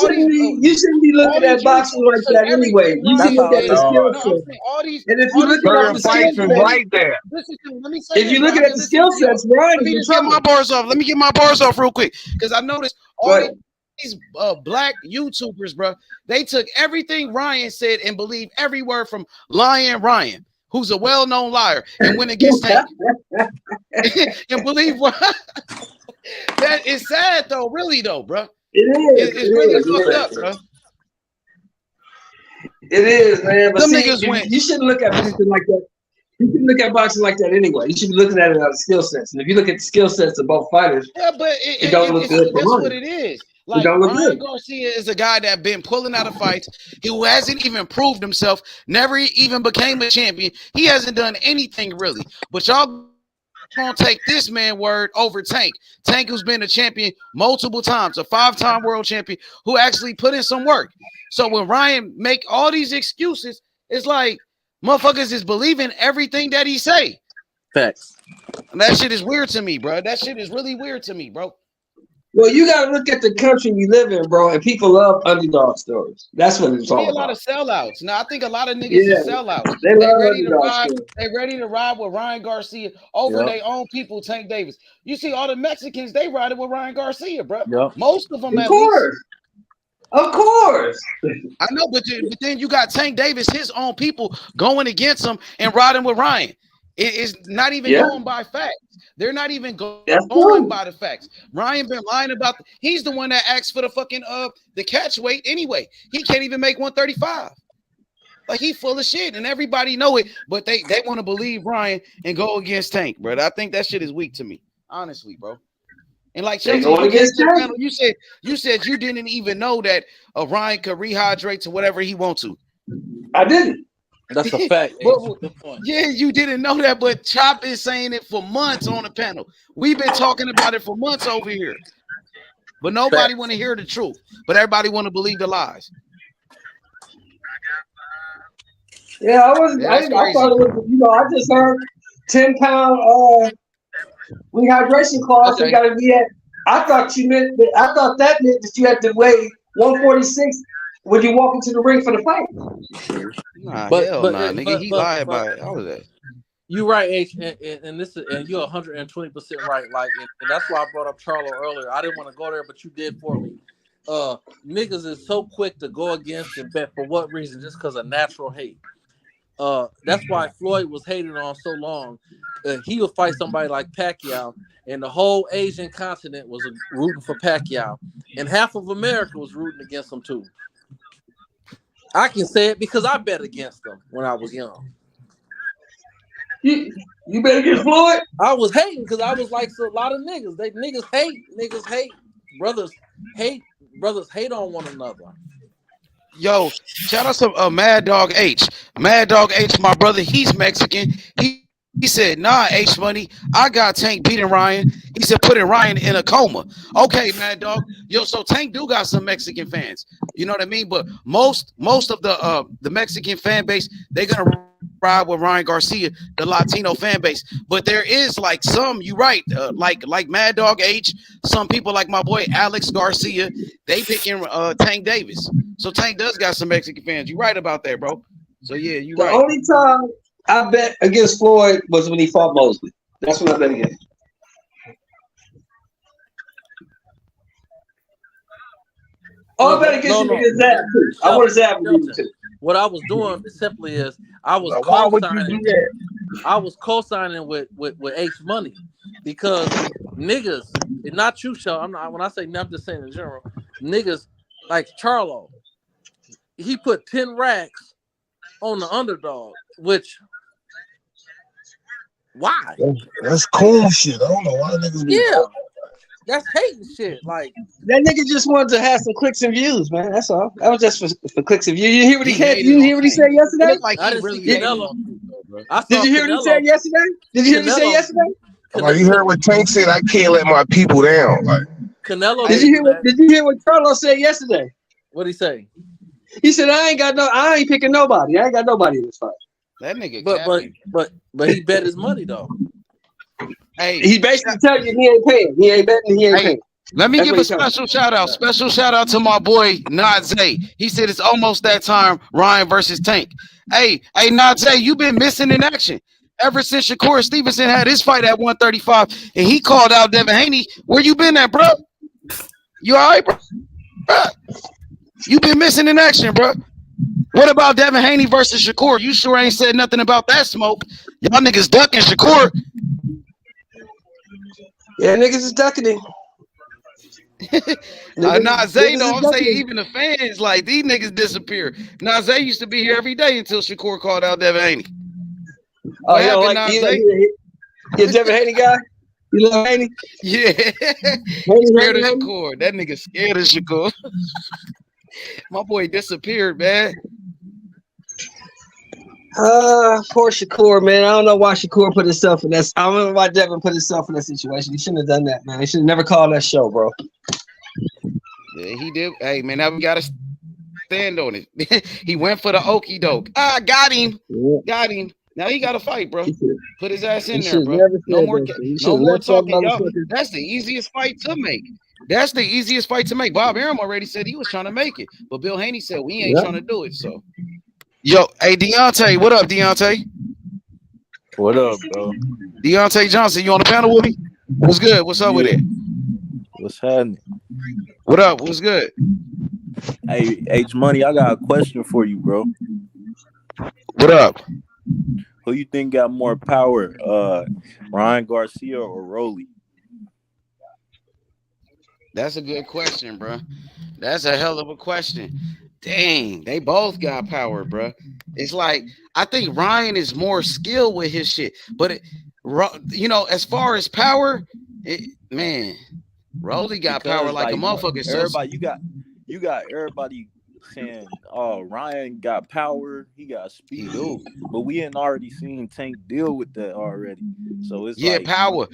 Speaker 16: shouldn't be looking at boxing like that anyway. You should look at the skill set. And if you look at the skill set,
Speaker 11: right there.
Speaker 16: If you're looking at the skill sets, Ryan,
Speaker 8: let me just get my bars off. Let me get my bars off real quick because I noticed all these black YouTubers, bro. They took everything Ryan said and believed every word from Lion Ryan, who's a well-known liar, and went against Tank. And believe what. That is sad though, really though, bro.
Speaker 16: It is.
Speaker 8: It's really fucked up, bro.
Speaker 16: It is, man. But
Speaker 8: them
Speaker 16: see,
Speaker 8: niggas went.
Speaker 16: You shouldn't look at boxing like that. You shouldn't look at boxing like that anyway. You should be looking at it on skill sets. And if you look at the skill sets of both fighters,
Speaker 8: yeah, but
Speaker 16: it don't look good.
Speaker 8: That's what it is. Like Ryan Garcia is a guy that been pulling out of fights, who hasn't even proved himself, never even became a champion. He hasn't done anything really. But y'all gonna take this man word over Tank. Tank, who's been a champion multiple times, a 5-time world champion who actually put in some work. So when Ryan make all these excuses, it's like motherfuckers is believing everything that he say.
Speaker 17: Facts.
Speaker 8: And that shit is weird to me, bro. That shit is really weird to me, bro.
Speaker 16: Well, you gotta look at the country we live in, bro, and people love underdog stories. That's what it's all about.
Speaker 8: A lot of sellouts. Now I think a lot of niggas are sellouts.
Speaker 16: They ready to ride.
Speaker 8: They ready to ride with Ryan Garcia over their own people, Tank Davis. You see all the Mexicans, they riding with Ryan Garcia, bro.
Speaker 17: Yep.
Speaker 8: Most of them,
Speaker 16: of course. Of course.
Speaker 8: I know, but then you got Tank Davis, his own people going against him and riding with Ryan. It's not even going by facts. They're not even going by the facts. Ryan been lying about. He's the one that asked for the fucking the catch weight anyway. He can't even make 135. Like he full of shit, and everybody know it. But they want to believe Ryan and go against Tank, bro. I think that shit is weak to me, honestly, bro. And like you said you didn't even know that Ryan could rehydrate to whatever he wants to.
Speaker 16: I didn't.
Speaker 17: That's a fact.
Speaker 8: Good point. Yeah, you didn't know that, but Chop is saying it for months on the panel. We've been talking about it for months over here, but nobody want to hear the truth. But everybody want to believe the lies.
Speaker 16: Yeah, I thought it was. I just heard 10-pound rehydration clause. Okay. You got to be at. I thought that meant that you had to weigh 146. When you walk into the ring for the fight?
Speaker 8: Nigga, he lied about all of that.
Speaker 17: You're right, H, and you're 120% right. Like, and that's why I brought up Charlo earlier. I didn't want to go there, but you did for me. Niggas is so quick to go against and bet for what reason? Just because of natural hate. That's why Floyd was hated on so long. He would fight somebody like Pacquiao, and the whole Asian continent was rooting for Pacquiao, and half of America was rooting against him too. I can say it because I bet against him when I was young.
Speaker 16: You bet against Floyd?
Speaker 17: I was hating because I was like, so a lot of niggas. Niggas hate. Brothers hate on one another.
Speaker 8: Yo, shout out to Mad Dog H. Mad Dog H, my brother, he's Mexican. He said, nah, H Money, I got Tank beating Ryan. He said, putting Ryan in a coma. Okay, Mad Dog. Yo, so Tank do got some Mexican fans. You know what I mean? But most of the Mexican fan base, they're gonna ride with Ryan Garcia, the Latino fan base. But there is like some, you right, like Mad Dog H, some people like my boy Alex Garcia, they picking Tank Davis. So Tank does got some Mexican fans. You right about that, bro. So yeah, you right.
Speaker 16: The only time I bet against Floyd was when he fought Mosley. That's when I bet against. I bet against him against Zab too. I want Zab to beat too.
Speaker 17: What I was doing simply is I was co-signing with H Money because niggas, and not you, Shaw. When I say I'm just saying in general, niggas like Charlo, he put 10 racks on the underdog, which why?
Speaker 11: That's cool shit. I don't know why niggas be
Speaker 17: that's hating shit. Like
Speaker 16: that nigga just wanted to have some clicks and views, man. That's all. That was just for clicks and views. You hear what he said? You hear what he said yesterday?
Speaker 17: Like I didn't see Canelo.
Speaker 16: Did you hear what he said yesterday? Did you hear what he said yesterday?
Speaker 11: Like you heard what Tank said? I can't let my people down. Like
Speaker 17: Canelo.
Speaker 16: Did you hear what Carlos said yesterday?
Speaker 17: What'd he say?
Speaker 16: He said, I ain't picking nobody. I ain't got nobody in this fight.
Speaker 8: That nigga.
Speaker 17: But he bet his money though.
Speaker 8: Hey,
Speaker 16: he basically tell you he ain't paying. He ain't betting. He ain't paying.
Speaker 8: Let me give a special shout out. Special shout out to my boy Najee. He said it's almost that time. Ryan versus Tank. Hey, Najee, you been missing in action ever since Shakur Stevenson had his fight at 135, and he called out Devin Haney. Where you been at, bro? You all right, bro? You been missing in action, bro. What about Devin Haney versus Shakur? You sure ain't said nothing about that smoke. Y'all niggas ducking Shakur.
Speaker 16: Yeah, niggas is ducking him.
Speaker 8: Najee, though, I'm saying even the fans, like, these niggas disappear. Najee used to be here every day until Shakur called out Devin Haney.
Speaker 16: Oh, yeah, like, you Devin Haney guy? You love Haney?
Speaker 8: Yeah. Scared of Shakur. That nigga scared of Shakur. My boy disappeared, man.
Speaker 16: Poor Shakur, man. I don't know why Shakur put himself in that. I don't know why Devin put himself in that situation. He shouldn't have done that, man. He should have never called that show, bro.
Speaker 8: Yeah, he did. Hey, man, now we gotta stand on it. He went for the okie doke. Got him. Yeah. Got him. Now he got to fight, bro. Put his ass in there, bro. No more talking, y'all. That's the easiest fight to make. That's the easiest fight to make. Bob Arum already said he was trying to make it, but Bill Haney said we ain't trying to do it. So, yo, hey Deontay, what up, Deontay?
Speaker 18: What up, bro?
Speaker 8: Deontay Johnson, you on the panel with me? What's good? What's up with it?
Speaker 18: What's happening?
Speaker 8: What up? What's good?
Speaker 18: Hey, H Money, I got a question for you, bro.
Speaker 8: What up?
Speaker 18: Who you think got more power, Ryan Garcia or Rolly?
Speaker 8: That's a good question, bro. That's a hell of a question. Dang, they both got power, bro. It's like I think Ryan is more skilled with his shit, but as far as power, man, Rolly got power like a motherfucker.
Speaker 18: Everybody, you got everybody saying, "Oh, Ryan got power, he got speed." But we ain't already seen Tank deal with that already. So it's
Speaker 8: power.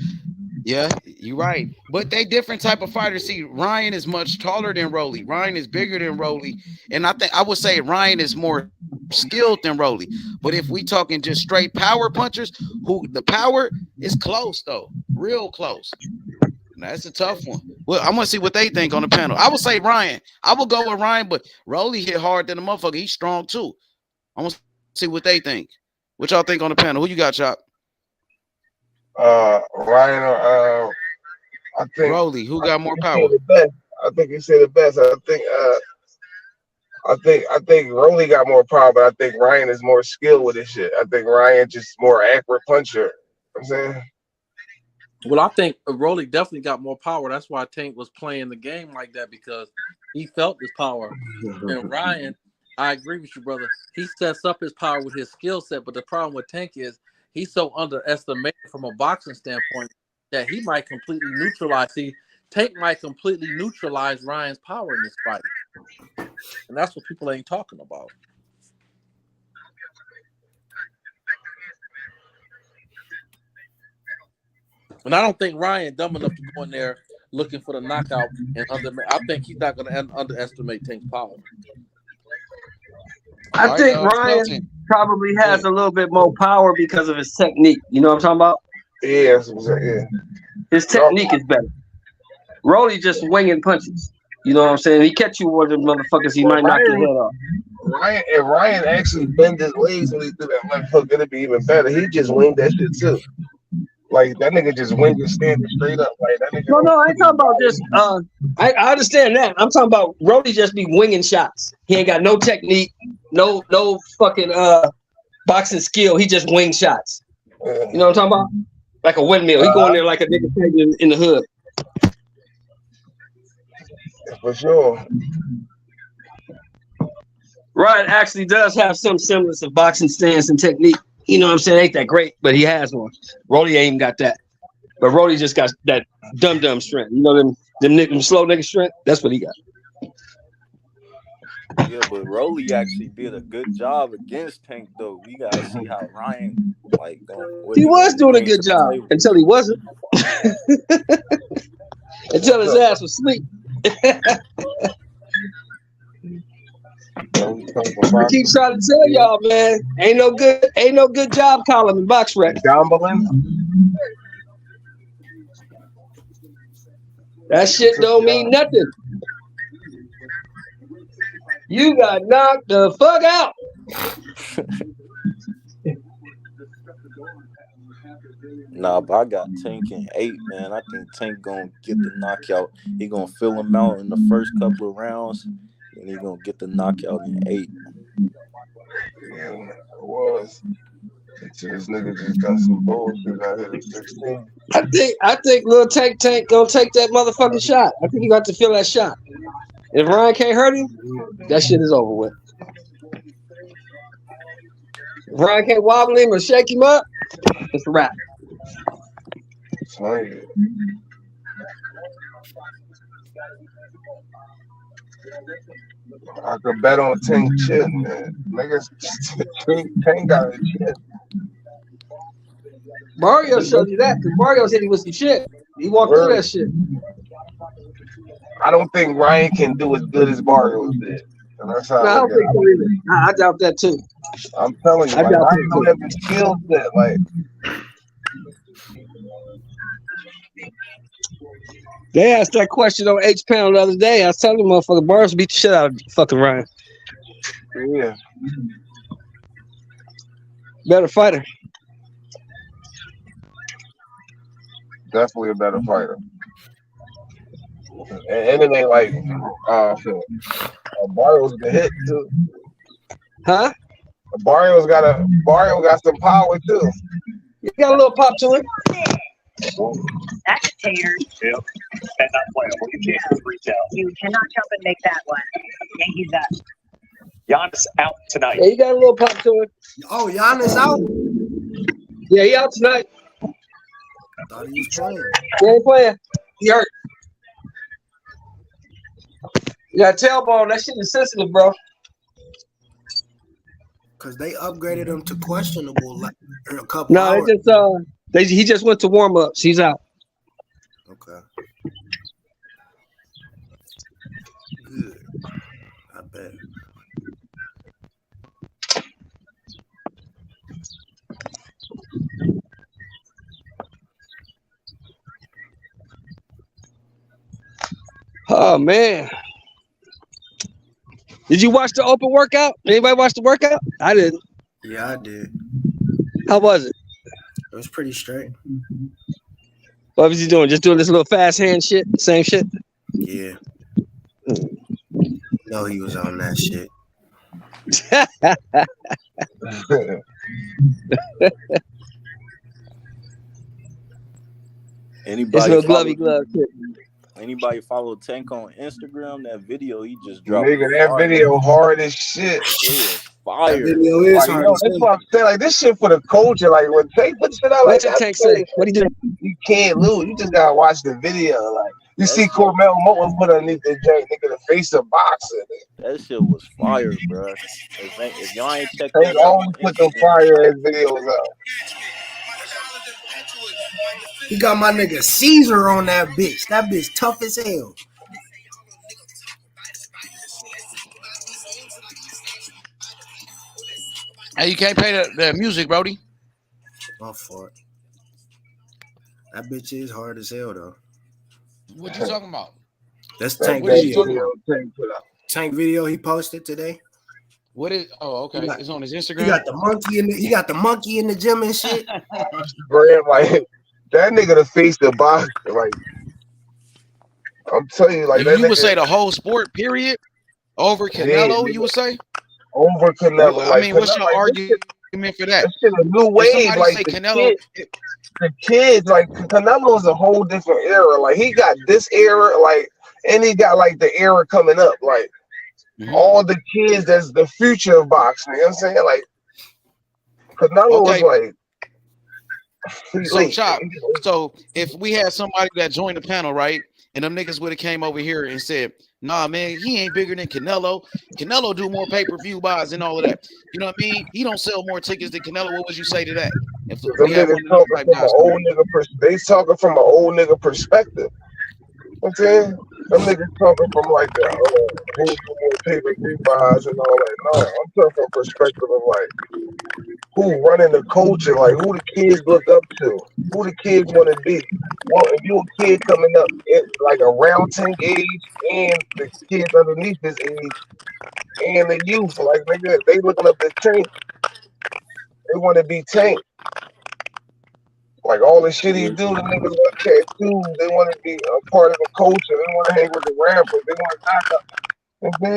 Speaker 8: Yeah, you're right. But they different type of fighters. See, Ryan is much taller than Rolly. Ryan is bigger than Rolly. And I would say Ryan is more skilled than Rolly. But if we talking just straight power punchers, who the power is close though. Real close. That's a tough one. Well, I'm gonna see what they think on the panel. I would say Ryan. I will go with Ryan, but Rolly hit hard than a motherfucker. He's strong too. I'm gonna see what they think. What y'all think on the panel? Who you got, Chop?
Speaker 11: Ryan or I think
Speaker 8: Rolly. Who got more power?
Speaker 11: I think he said the best. I think Rolly got more power, but I think Ryan is more skilled with this shit. I think Ryan just more accurate puncher. You know what I'm saying?
Speaker 17: Well, I think Rolly definitely got more power. That's why Tank was playing the game like that, because he felt his power. And Ryan, I agree with you, brother. He sets up his power with his skill set, but the problem with Tank is he's so underestimated from a boxing standpoint that he might completely neutralize. See, Tank might completely neutralize Ryan's power in this fight. And that's what people ain't talking about. And I don't think Ryan dumb enough to go in there looking for the knockout. And I think he's not going to underestimate Tank's power.
Speaker 16: I think Ryan probably has a little bit more power because of his technique. You know what I'm talking about?
Speaker 11: Yeah, that's what I'm saying. Yeah.
Speaker 16: His technique is better. Rolly just winging punches. You know what I'm saying? He catch you with the motherfuckers, he might knock your head off.
Speaker 11: Ryan actually bend his legs when he threw that left hook, it'd be even better. He just winged that shit too. Like that nigga just winged it standing straight up. Like that nigga.
Speaker 16: No, I ain't talking about just. I understand that. I'm talking about Rolly just be winging shots. He ain't got no technique, no fucking boxing skill. He just wing shots. You know what I'm talking about? Like a windmill. He going there like a nigga in the hood.
Speaker 11: For sure.
Speaker 16: Ryan actually does have some semblance of boxing stance and technique. You know what I'm saying? Ain't that great, but he has one. Rolly ain't even got that. But Rolly just got that dumb strength. You know them slow nigga strength? That's what he got.
Speaker 18: Yeah, but Rolly actually did a good job against Tank, though. We gotta see how Ryan
Speaker 16: he was doing a good job until he wasn't. Until his ass was asleep. I keep trying to tell y'all, man, ain't no good job column in box rec. That shit don't mean nothing. You got knocked the fuck out.
Speaker 18: Nah, but I got Tank in 8, man. I think Tank gonna get the knockout. He gonna fill him out in the first couple of rounds, and he gonna get the knockout in 8.
Speaker 11: Yeah, it was. This nigga just got some bullshit out here at 16.
Speaker 16: I think little Tank gonna take that motherfucking shot. I think he got to feel that shot. If Ryan can't hurt him, that shit is over with. If Ryan can't wobble him or shake him up, it's a wrap.
Speaker 11: I could bet on Tank chin, man. Niggas, Tank got a chin.
Speaker 16: Mario showed you that because Mario said he was some shit. He walked through that shit.
Speaker 11: I don't think Ryan can do as good as Mario did. And that's how
Speaker 16: I don't think so either. I doubt that too.
Speaker 11: I'm telling you, Ryan don't have the skill set. Like,
Speaker 16: they asked that question on H-Pound the other day. I was telling them, motherfucker, Bars beat the shit out of fucking Ryan.
Speaker 11: Yeah.
Speaker 16: Better fighter.
Speaker 11: Definitely a better fighter. And it ain't like Barrio's the hit too.
Speaker 16: Huh?
Speaker 11: Barrio got some power too.
Speaker 16: You got a little pop to it.
Speaker 19: Agitator.
Speaker 13: Yep. And not playable. You can't reach out.
Speaker 19: You cannot jump and make that one. Yankees up.
Speaker 13: Giannis out tonight.
Speaker 16: Yeah, you got a little pop to it.
Speaker 9: Oh, Giannis out?
Speaker 16: Yeah, he out tonight.
Speaker 9: Thought he was playing.
Speaker 16: He ain't playing. He hurt. You got a tailbone. That shit is sensitive, bro.
Speaker 9: Because they upgraded him to questionable like a couple hours.
Speaker 16: He just went to warm ups. He's out.
Speaker 9: Okay. Good. I bet.
Speaker 16: Oh man. Did you watch the open workout? Anybody watch the workout? I didn't.
Speaker 9: Yeah, I did.
Speaker 16: How was it?
Speaker 9: It was pretty straight.
Speaker 16: What was he doing? Just doing this little fast hand shit? Same shit?
Speaker 9: Yeah. No, he was on that shit.
Speaker 18: Anybody follow
Speaker 16: glove.
Speaker 18: anybody follow Tank on Instagram? That video he just dropped
Speaker 11: Nigga,
Speaker 18: was
Speaker 11: that
Speaker 18: fire.
Speaker 11: video hard as shit.
Speaker 18: It was
Speaker 9: That
Speaker 18: fire.
Speaker 9: video is
Speaker 11: Like,
Speaker 9: hard
Speaker 11: yo,
Speaker 9: as
Speaker 11: that's
Speaker 9: hell.
Speaker 11: what I'm saying. Like, this shit for the culture. Like, when Tank put shit out
Speaker 16: What
Speaker 11: like
Speaker 16: did
Speaker 11: that,
Speaker 16: Tank say? What he do?
Speaker 11: you can't lose. You just gotta watch the video. Like, you
Speaker 18: That
Speaker 11: see
Speaker 18: shit,
Speaker 11: Cormel Moten put underneath the joint, nigga, the face of boxing.
Speaker 18: that shit was fire, bro. If y'all ain't checked
Speaker 11: Tank
Speaker 18: that out
Speaker 11: always
Speaker 18: on
Speaker 11: put them
Speaker 18: Instagram,
Speaker 11: fire ass videos out.
Speaker 9: He got my nigga Caesar on that bitch. That bitch tough as hell.
Speaker 8: Hey, you can't pay the music, Brody.
Speaker 9: My fault. That bitch is hard as hell though.
Speaker 8: What you talking about?
Speaker 9: That's
Speaker 11: That
Speaker 9: Tank
Speaker 8: What is
Speaker 9: video.
Speaker 8: you talking about?
Speaker 11: Tank put out.
Speaker 9: Tank video he posted today.
Speaker 8: What is? Oh, okay.
Speaker 9: He got,
Speaker 8: It's on his
Speaker 9: he
Speaker 8: Instagram.
Speaker 9: got the monkey in the gym and shit.
Speaker 11: Graham, like, that nigga the face of boxing. Like, I'm telling you, like, that
Speaker 8: You would
Speaker 11: nigga
Speaker 8: say the whole sport, period, over Canelo.
Speaker 11: nigga,
Speaker 8: You would say?
Speaker 11: over Canelo.
Speaker 8: I
Speaker 11: Like,
Speaker 8: mean, what's
Speaker 11: Canelo,
Speaker 8: your
Speaker 11: like,
Speaker 8: argument for that?
Speaker 11: that shit a new
Speaker 8: If
Speaker 11: wave.
Speaker 8: somebody
Speaker 11: Like,
Speaker 8: say Canelo,
Speaker 11: the kids, like, Canelo is a whole different era. Like, he got this era, like, and he got, like, the era coming up. Like, all the kids, that's the future of boxing. You know what I'm saying? Like, Canelo was like,
Speaker 8: so Chop. So if we had somebody that joined the panel, right, and them niggas would have came over here and said, "Nah, man, he ain't bigger than Canelo. Canelo do more pay-per-view buys and all of that. You know what I mean? He don't sell more tickets than Canelo." What would you say to that? If
Speaker 11: them
Speaker 8: we had
Speaker 11: niggas
Speaker 8: one of those type
Speaker 11: talking from
Speaker 8: guys,
Speaker 11: an old nigga they talking from an old nigga perspective. You know what I'm saying? Them niggas talking from like the who do more pay-per-view buys and all that. No, I'm talking from perspective of like who running the culture, like who the kids look up to, who the kids want to be. Well, if you a kid coming up at like around 10 age and the kids underneath his age and the youth, like nigga, they looking up to Tank. They want to be Tank. Like all the shit he do, the niggas want tattoos. They want to be a part of the culture. They want to hang with the rappers. They want to knock up.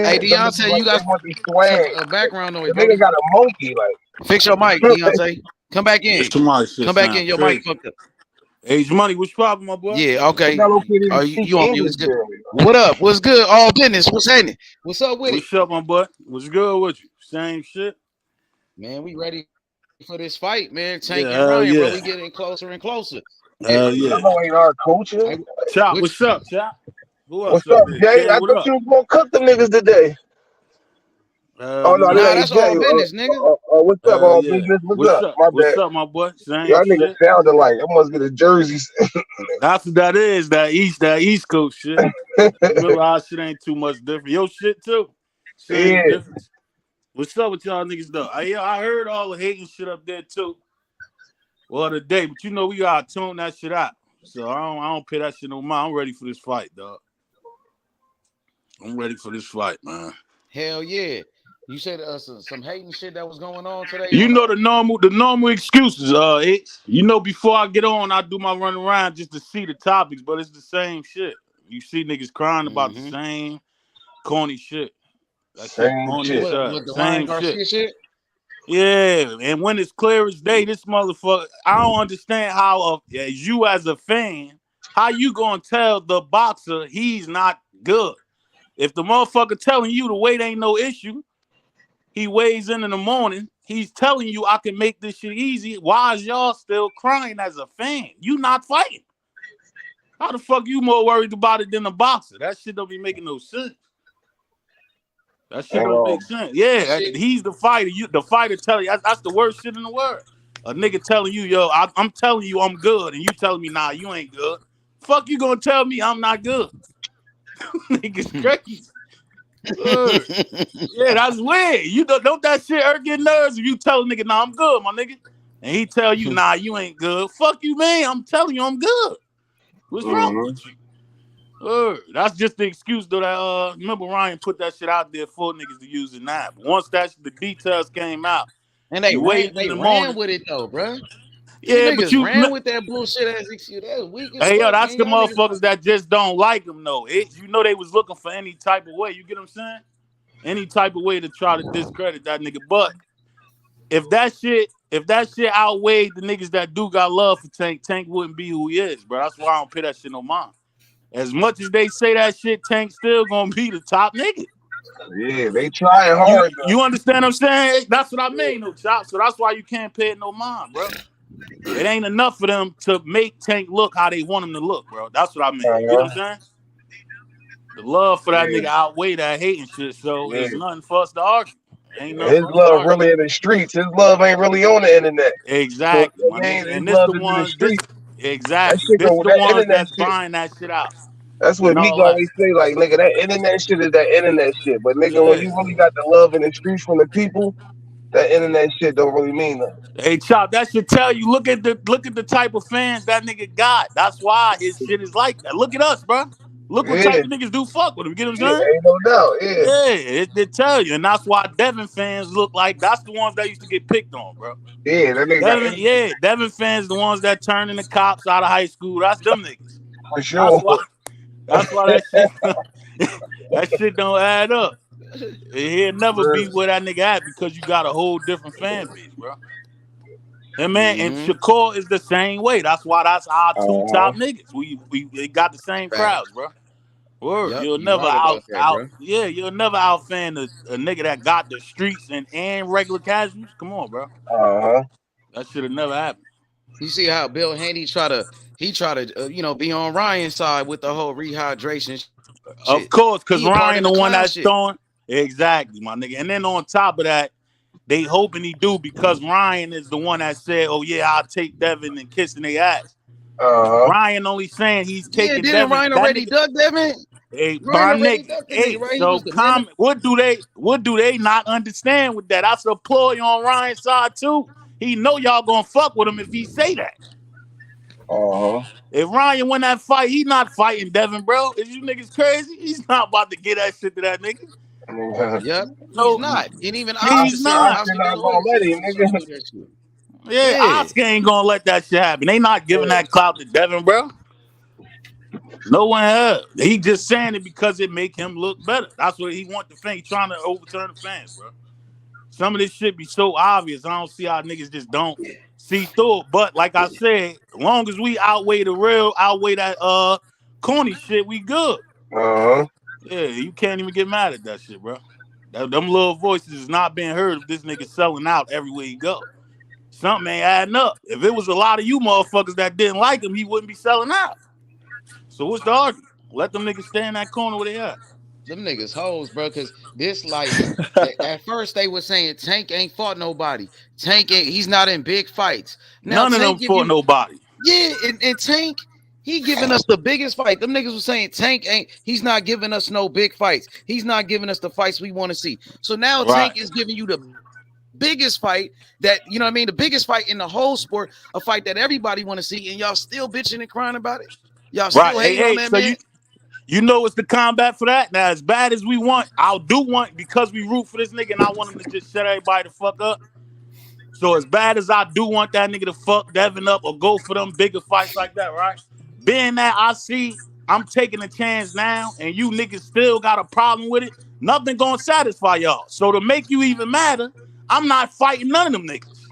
Speaker 8: hey Deontay, you got
Speaker 11: they want the swag.
Speaker 8: a background noise,
Speaker 11: The
Speaker 8: bro.
Speaker 11: nigga got a monkey, like.
Speaker 8: Fix your mic, Deontay. Come back in.
Speaker 20: It's tomorrow shit.
Speaker 8: Come back in. Your mic fucked up.
Speaker 20: Age Money, what's problem, my boy?
Speaker 8: Yeah, okay. Are you on mute? What up? What's good? All business. What's happening? What's up with it?
Speaker 20: What's up, my boy? What's good with you? Same shit.
Speaker 8: Man, we ready for this fight, man. Tank and
Speaker 20: Yeah,
Speaker 8: Ryan, bro.
Speaker 20: yeah.
Speaker 8: We getting closer and closer.
Speaker 20: Yeah.
Speaker 11: Canelo ain't our culture.
Speaker 20: Chop, what's up, Chop? Who else
Speaker 11: What's up,
Speaker 20: there?
Speaker 11: Jay?
Speaker 20: Ken,
Speaker 11: I
Speaker 20: what
Speaker 11: thought
Speaker 20: up?
Speaker 11: you was gonna cook them niggas today. Oh no,
Speaker 8: nah,
Speaker 11: that
Speaker 8: that's
Speaker 11: ain't Jay.
Speaker 8: all business, nigga.
Speaker 11: What's up, all
Speaker 20: Yeah.
Speaker 11: business? What's up? My
Speaker 20: What's
Speaker 11: bad.
Speaker 20: up, my boy? Same
Speaker 11: Y'all niggas
Speaker 20: shit.
Speaker 11: sounded like I must get a jersey.
Speaker 20: That's what that is. That East Coast shit. Remember our shit ain't too much different. Your shit too. Same
Speaker 11: Yeah.
Speaker 20: difference. What's up with y'all niggas though? I heard all the hating shit up there too. Well, today, but you know we gotta tune that shit out. So I don't pay that shit no mind. I'm ready for this fight, dog. I'm ready for this fight, man.
Speaker 8: Hell yeah. You said some hating shit that was going on today.
Speaker 20: You know the normal excuses. You know before I get on, I do my run around just to see the topics, but it's the same shit. You see niggas crying about the same corny shit. That shit corny as hell.
Speaker 8: What the
Speaker 20: Same
Speaker 8: Ryan Garcia shit?
Speaker 20: Yeah, and when it's clear as day, this motherfucker, I don't understand how you as a fan, how you gonna tell the boxer he's not good? If the motherfucker telling you the weight ain't no issue, he weighs in the morning, he's telling you I can make this shit easy. Why is y'all still crying as a fan? You not fighting. How the fuck you more worried about it than the boxer? That shit don't be making no sense. That shit don't make sense. Yeah, he's the fighter. The fighter telling you that's the worst shit in the world. A nigga telling you, yo, I'm telling you I'm good, and you telling me, nah, you ain't good. Fuck you gonna tell me I'm not good? Niggas crazy. Yeah, that's weird. You don't that shit hurt your nerves if you tell a nigga, nah, I'm good, my nigga. And he tell you, nah, you ain't good. Fuck you, man. I'm telling you I'm good. What's wrong with you? That's just the excuse though that remember Ryan put that shit out there for niggas to use it now. But once the details came out,
Speaker 8: and they ran with it though, bro.
Speaker 20: Yeah,
Speaker 8: but you ran with that bullshit as excuse. That's weak as
Speaker 20: hey,
Speaker 8: fuck,
Speaker 20: yo, that's
Speaker 8: man.
Speaker 20: the motherfuckers that just don't like him though. You know they was looking for any type of way. You get what I'm saying? any type of way to try to discredit that nigga. But if that shit outweighed the niggas that do got love for Tank, Tank wouldn't be who he is, bro. That's why I don't pay that shit no mind. As much as they say that shit, Tank still gonna be the top nigga.
Speaker 11: Yeah, they trying hard.
Speaker 20: You understand what I'm saying? That's what I mean, no chop. So that's why you can't pay it no mind, bro. It ain't enough for them to make Tank look how they want him to look, bro. That's what I mean. You get what I'm saying? The love for that nigga outweigh that hate and shit, so it's nothing for us to argue. Ain't nothing
Speaker 11: His
Speaker 20: for us
Speaker 11: love really in the streets. His love ain't really on the internet.
Speaker 20: Exactly,
Speaker 11: So,
Speaker 20: my nigga. And
Speaker 11: his love is in the streets.
Speaker 20: Exactly. This the ones that's buying that shit out.
Speaker 11: That's what Meek always say, like, nigga, that internet shit is that internet shit. But nigga, when you really got the love in the streets from the people, that internet shit don't really mean nothing.
Speaker 20: Hey, Chop, that should tell you. Look at the type of fans that nigga got. That's why his shit is like that. Look at us, bro. Look what type of niggas do fuck with him. You get what I'm saying?
Speaker 11: Ain't no doubt. Yeah,
Speaker 20: it tell you, and that's why Devin fans look like that's the ones that used to get picked on, bro.
Speaker 11: Yeah, that nigga.
Speaker 20: Devin fans the ones that turning the cops out of high school. That's them niggas.
Speaker 11: For sure.
Speaker 20: That's why that shit don't add up. He'll never be where that nigga at because you got a whole different fan base, bro. And man, and Shakur is the same way. That's why that's our two top niggas. We got the same crowds, bro. Word.
Speaker 8: Yep,
Speaker 20: You'll never you'll never outfan a nigga that got the streets and regular casuals. Come on, bro. That should have never happened.
Speaker 8: You see how Bill Haney try to be on Ryan's side with the whole rehydration shit.
Speaker 20: Of course, because Ryan the one that's throwing. Exactly, my nigga. And then on top of that, they hoping he do because Ryan is the one that said, "Oh yeah, I'll take Devin and kissing their ass." Ryan only saying he's taking Devin.
Speaker 8: Didn't Ryan already duck Devin?
Speaker 20: Hey, my nigga. Hey, so what do they not understand with that? That's a ploy on Ryan's side too. He know y'all gonna fuck with him if he say that. If Ryan win that fight, he not fighting Devin, bro. Is you niggas crazy? He's not about to get that shit to that nigga.
Speaker 8: Yep,
Speaker 20: no,
Speaker 8: he's not. And even
Speaker 20: he's not. Yeah, Oscar ain't gonna let that shit happen. They not giving that clout to Devin, bro. No one has. He just saying it because it make him look better. That's what he want the fan. He trying to overturn the fans, bro. Some of this shit be so obvious. I don't see how niggas just don't see through it. But like I said, as long as we outweigh that corny shit, we good. Yeah, you can't even get mad at that shit, bro. Them little voices is not being heard if this nigga selling out everywhere he go. Something ain't adding up. If it was a lot of you motherfuckers that didn't like him, he wouldn't be selling out. So what's the argument? Let them niggas stay in that corner where they at.
Speaker 8: Them niggas hoes, bro, because this like at first they were saying Tank ain't fought nobody. He's not in big fights. Now,
Speaker 20: none of them fought nobody.
Speaker 8: Yeah, and Tank, he giving us the biggest fight. Them niggas was saying he's not giving us no big fights. He's not giving us the fights we want to see. So now Tank is giving you the biggest fight that, you know what I mean, the biggest fight in the whole sport, a fight that everybody want to see, and y'all still bitching and crying about it. Y'all still hating on that, man.
Speaker 20: You know what's the combat for that? Now, as bad as we want, I'll do want because we root for this nigga and I want him to just shut everybody the fuck up. So as bad as I do want that nigga to fuck Devin up or go for them bigger fights like that, right? Being that I see I'm taking a chance now and you niggas still got a problem with it, nothing gonna satisfy y'all. So to make you even madder, I'm not fighting none of them niggas.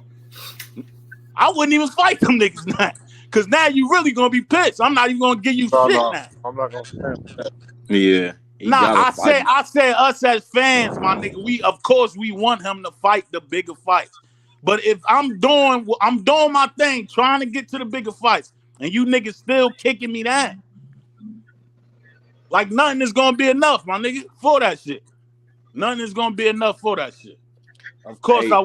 Speaker 20: I wouldn't even fight them niggas now. Cause now you really gonna be pissed. I'm not even gonna give you shit now.
Speaker 11: I'm not gonna stand that.
Speaker 18: Yeah.
Speaker 20: I said us as fans, my nigga. We of course we want him to fight the bigger fights. But if I'm doing my thing, trying to get to the bigger fights, and you niggas still kicking me down, like nothing is gonna be enough, my nigga, for that shit. Nothing is gonna be enough for that shit. Of course I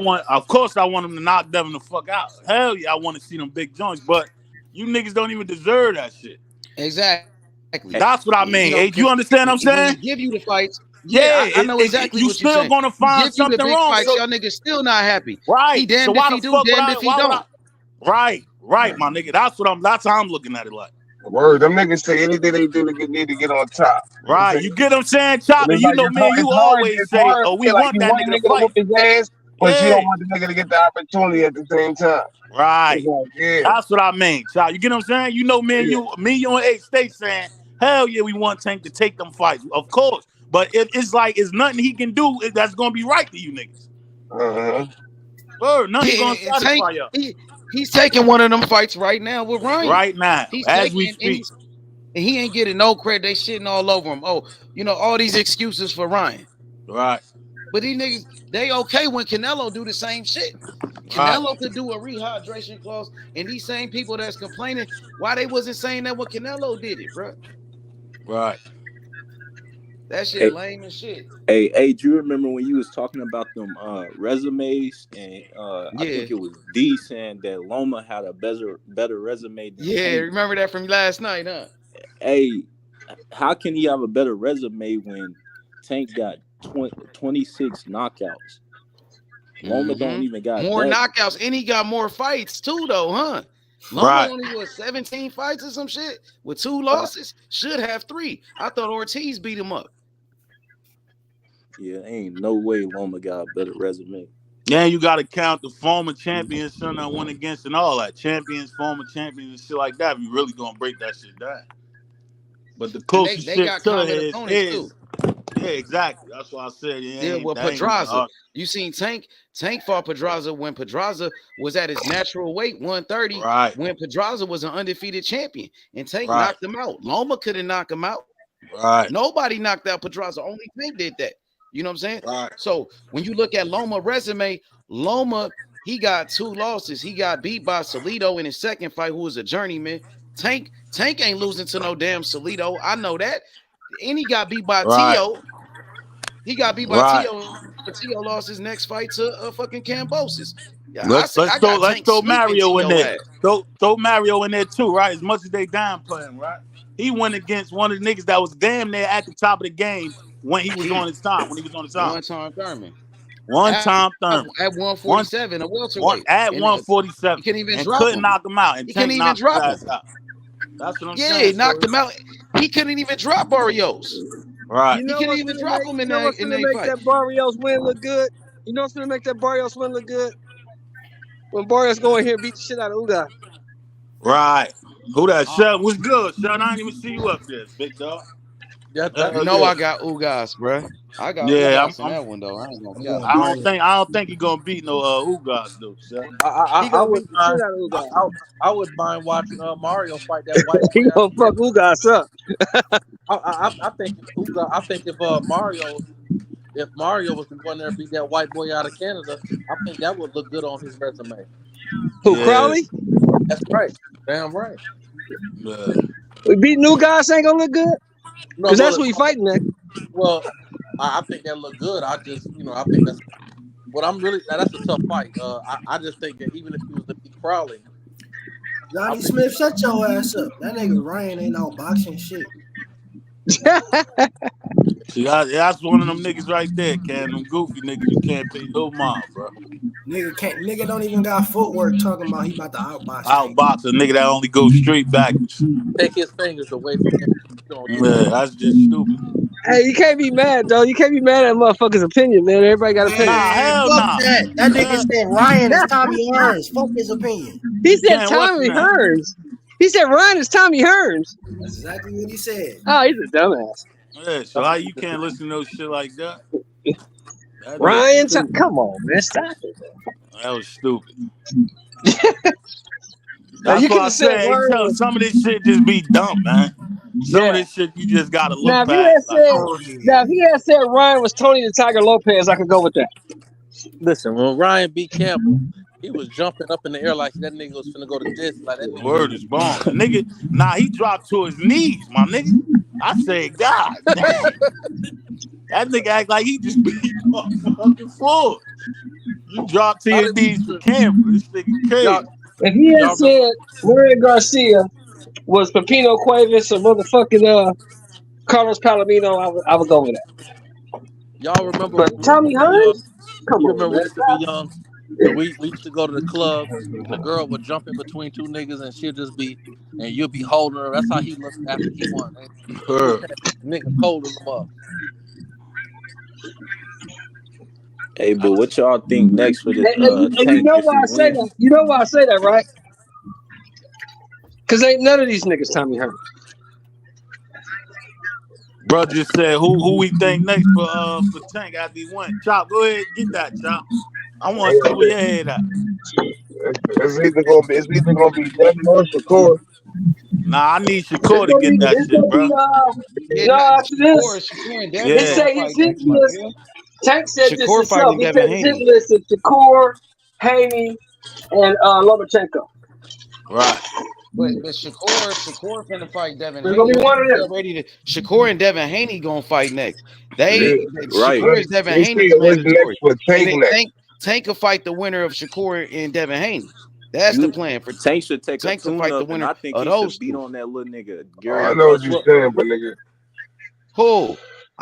Speaker 20: want him to knock Devin the fuck out. Hell yeah, I want to see them big joints, but you niggas don't even deserve that shit.
Speaker 8: Exactly.
Speaker 20: That's what I mean. You understand what I'm saying?
Speaker 8: Give you the fights.
Speaker 20: Yeah,
Speaker 8: I know exactly what you're saying.
Speaker 20: You still gonna find something wrong.
Speaker 8: Fights, y'all niggas still not happy.
Speaker 20: Right.
Speaker 8: He damned if he do, damned if he don't.
Speaker 20: Right, my nigga. That's how I'm looking at it like.
Speaker 11: Word, them niggas say anything they do need to get on top.
Speaker 20: Right, you get what I'm saying, Chop? And you know, man, you always say, "Oh, we want that nigga to fight."
Speaker 11: Whoop his ass, but you don't want the nigga to get the opportunity at the same time.
Speaker 20: Right. That's what I mean, Chop. You get what I'm saying? You know, man, you and H stay saying, "Hell yeah, we want Tank to take them fights." Of course, But it's like it's nothing he can do that's gonna be right to you niggas. Nothing gonna
Speaker 8: and Tank,
Speaker 20: satisfy y'all.
Speaker 8: he's taking one of them fights right now with Ryan.
Speaker 20: Right now,
Speaker 8: He's
Speaker 20: as
Speaker 8: taking
Speaker 20: we
Speaker 8: and
Speaker 20: speak.
Speaker 8: he ain't getting no credit. They shitting all over him. Oh, all these excuses for Ryan.
Speaker 20: Right.
Speaker 8: But these niggas, they okay when Canelo do the same shit. Canelo could do a rehydration clause, and these same people that's complaining, why they wasn't saying that when Canelo did it, bro?
Speaker 20: Right.
Speaker 8: That shit lame as shit.
Speaker 18: Hey, do you remember when you was talking about them resumes and I think it was D saying that Loma had a better resume than Tank.
Speaker 8: Remember that from last night, huh?
Speaker 18: Hey, how can he have a better resume when Tank got 26 knockouts? Loma don't even got
Speaker 8: more
Speaker 18: that.
Speaker 8: knockouts, and he got more fights too, though, huh? Loma only was 17 fights or some shit with 2 losses. Should have 3. I thought Ortiz beat him up.
Speaker 18: Yeah, ain't no way Loma got a better resume.
Speaker 20: Yeah, you got to count the former champions, son I went against, and all that champions, former champions, and shit like that. If you really gonna break that shit down. But the closest
Speaker 8: they
Speaker 20: shit
Speaker 8: got
Speaker 20: to
Speaker 8: common
Speaker 20: it
Speaker 8: opponents
Speaker 20: is, yeah, exactly. That's why I said,
Speaker 8: well, Pedraza. You seen Tank fought Pedraza when Pedraza was at his natural weight, 130.
Speaker 20: Right.
Speaker 8: When Pedraza was an undefeated champion, and Tank knocked him out. Loma couldn't knock him out.
Speaker 20: Right.
Speaker 8: Nobody knocked out Pedraza. Only Tank did that. You know what I'm saying?
Speaker 20: Right.
Speaker 8: So when you look at Loma resume, Loma, he got 2 losses. He got beat by Salido in his second fight, who was a journeyman. Tank ain't losing to no damn Salido. I know that. And he got beat by Tio. He got beat by Tio. But Tio lost his next fight to fucking Cambosis. Yeah,
Speaker 20: let's throw Mario in there. Throw Mario in there too, right? As much as they downplay him, right? He went against one of the niggas that was damn near at the top of the game when he was on his time.
Speaker 8: One-time Thurman.
Speaker 20: One-time Thurman.
Speaker 8: At 147, a welterweight.
Speaker 20: At 147.
Speaker 8: He couldn't even
Speaker 20: and
Speaker 8: drop
Speaker 20: couldn't
Speaker 8: him.
Speaker 20: knock him out. And
Speaker 8: he couldn't even drop him.
Speaker 20: Out. That's what I'm
Speaker 8: saying.
Speaker 20: Yeah,
Speaker 8: he knocked him out. He couldn't even drop Barrios.
Speaker 20: Right.
Speaker 8: He couldn't even drop him in that fight.
Speaker 16: That Barrios win look good? You know what's gonna make that Barrios win look good? When Barrios go in here and beat the shit out of Ugas.
Speaker 20: Right. Who that? Shut was good. Shut, I didn't even see you up there, big dog.
Speaker 8: I got Ugas, bro. I got Ugas in that one though. I ain't gonna
Speaker 20: I don't think he's gonna beat no Ugas though.
Speaker 17: I would mind watching Mario fight that white.
Speaker 16: He gonna fuck Ugas up.
Speaker 17: I think if Mario was to go in there and beat that white boy out of Canada, I think that would look good on his resume.
Speaker 16: Who, Crowley?
Speaker 17: That's right. Damn right.
Speaker 20: Yeah.
Speaker 16: We beating Ugas ain't gonna look good. Because that's what he fighting at.
Speaker 17: Well, I think that look good. I think that's what I'm really. That's a tough fight. I just think that even if he was to beat Crowley,
Speaker 9: Johnny Smith, shut your ass up. That nigga Ryan ain't no boxing shit.
Speaker 20: See, that's one of them niggas right there, Cam. Them goofy niggas you can't pay no mind, bro.
Speaker 9: Nigga don't even got footwork talking about he about to outbox.
Speaker 20: Outbox a nigga that only goes straight backwards.
Speaker 17: Take his fingers away from him.
Speaker 20: Yeah, that's just stupid.
Speaker 16: Hey, you can't be mad, though. You can't be mad at motherfuckers' opinion, man. Everybody got an opinion.
Speaker 20: Nah, hell nah.
Speaker 9: That nigga said Ryan is Tommy Hearns. Fuck his opinion.
Speaker 16: He said Tommy Hearns. He said Ryan is Tommy Hearns.
Speaker 9: That's exactly what he said.
Speaker 16: Oh, he's a dumbass.
Speaker 20: Yeah, so how you can't listen to no shit like that?
Speaker 16: Ryan, come on, man. Stop it, man.
Speaker 20: That was stupid. That's why I said some of this shit just be dumb, man. Some of this shit you just gotta look
Speaker 16: now,
Speaker 20: past.
Speaker 16: If he had said Ryan was Tony the Tiger Lopez, I could go with that.
Speaker 17: Listen, when Ryan beat Campbell, he was jumping up in the air like that nigga was finna go to this. Like that nigga.
Speaker 20: Word is born. Nigga, he dropped to his knees, my nigga. I said, God damn. That nigga act like he just beat off fucking floor. You dropped to your knees for Campbell. This nigga crazy.
Speaker 16: If he had said Maria Garcia was Pepino Cuevas or motherfucking Carlos Palomino, I would go with that.
Speaker 17: Y'all remember?
Speaker 16: But Tommy Hearns?
Speaker 17: Come on, remember we used to be young? And we used to go to the club. The girl would jump in between two niggas, and she'll just be, and you'll be holding her. That's how he looked after he won. Nigga holding him up.
Speaker 18: Hey, but what y'all think next for this?
Speaker 16: And you know why I say that? You know why I say that, right? Because ain't none of these niggas Tommy Hearns.
Speaker 20: Bro just said who we think next for Tank after he went. Chop, go ahead, get that, Chop. I want to see where your head at.
Speaker 11: It's either gonna be Devin or Shakur.
Speaker 20: Nah, I need Shakur to get that shit, bro.
Speaker 16: After this,
Speaker 8: Shakur and
Speaker 16: they say his hit list. Tank said this
Speaker 8: Shakur
Speaker 16: himself.
Speaker 8: fighting
Speaker 16: He
Speaker 8: Devin
Speaker 16: said his hit
Speaker 8: Haney.
Speaker 16: list is Shakur, Haney, and Lomachenko.
Speaker 20: Right.
Speaker 8: But Shakur finna fight Devin
Speaker 16: There's
Speaker 8: Haney.
Speaker 16: gonna be one of them.
Speaker 8: Ready to Shakur and Devin Haney gonna fight next.
Speaker 20: Right.
Speaker 8: Shakur is Devin
Speaker 11: They
Speaker 8: Haney's
Speaker 11: say what's
Speaker 8: mandatory.
Speaker 11: next for Tank next.
Speaker 8: Tank will fight the winner of Shakur and Devin Haney. That's the plan for
Speaker 18: Tank. Should take
Speaker 8: Tank
Speaker 18: a
Speaker 8: to
Speaker 18: tune
Speaker 8: fight
Speaker 18: up,
Speaker 8: the
Speaker 18: and
Speaker 8: winner
Speaker 18: I think
Speaker 8: of
Speaker 18: he
Speaker 8: those
Speaker 18: should beat
Speaker 8: two.
Speaker 18: on that little nigga
Speaker 11: Oh,
Speaker 18: Gary
Speaker 11: I know what
Speaker 18: Russell.
Speaker 11: you're saying, but nigga.
Speaker 8: Who?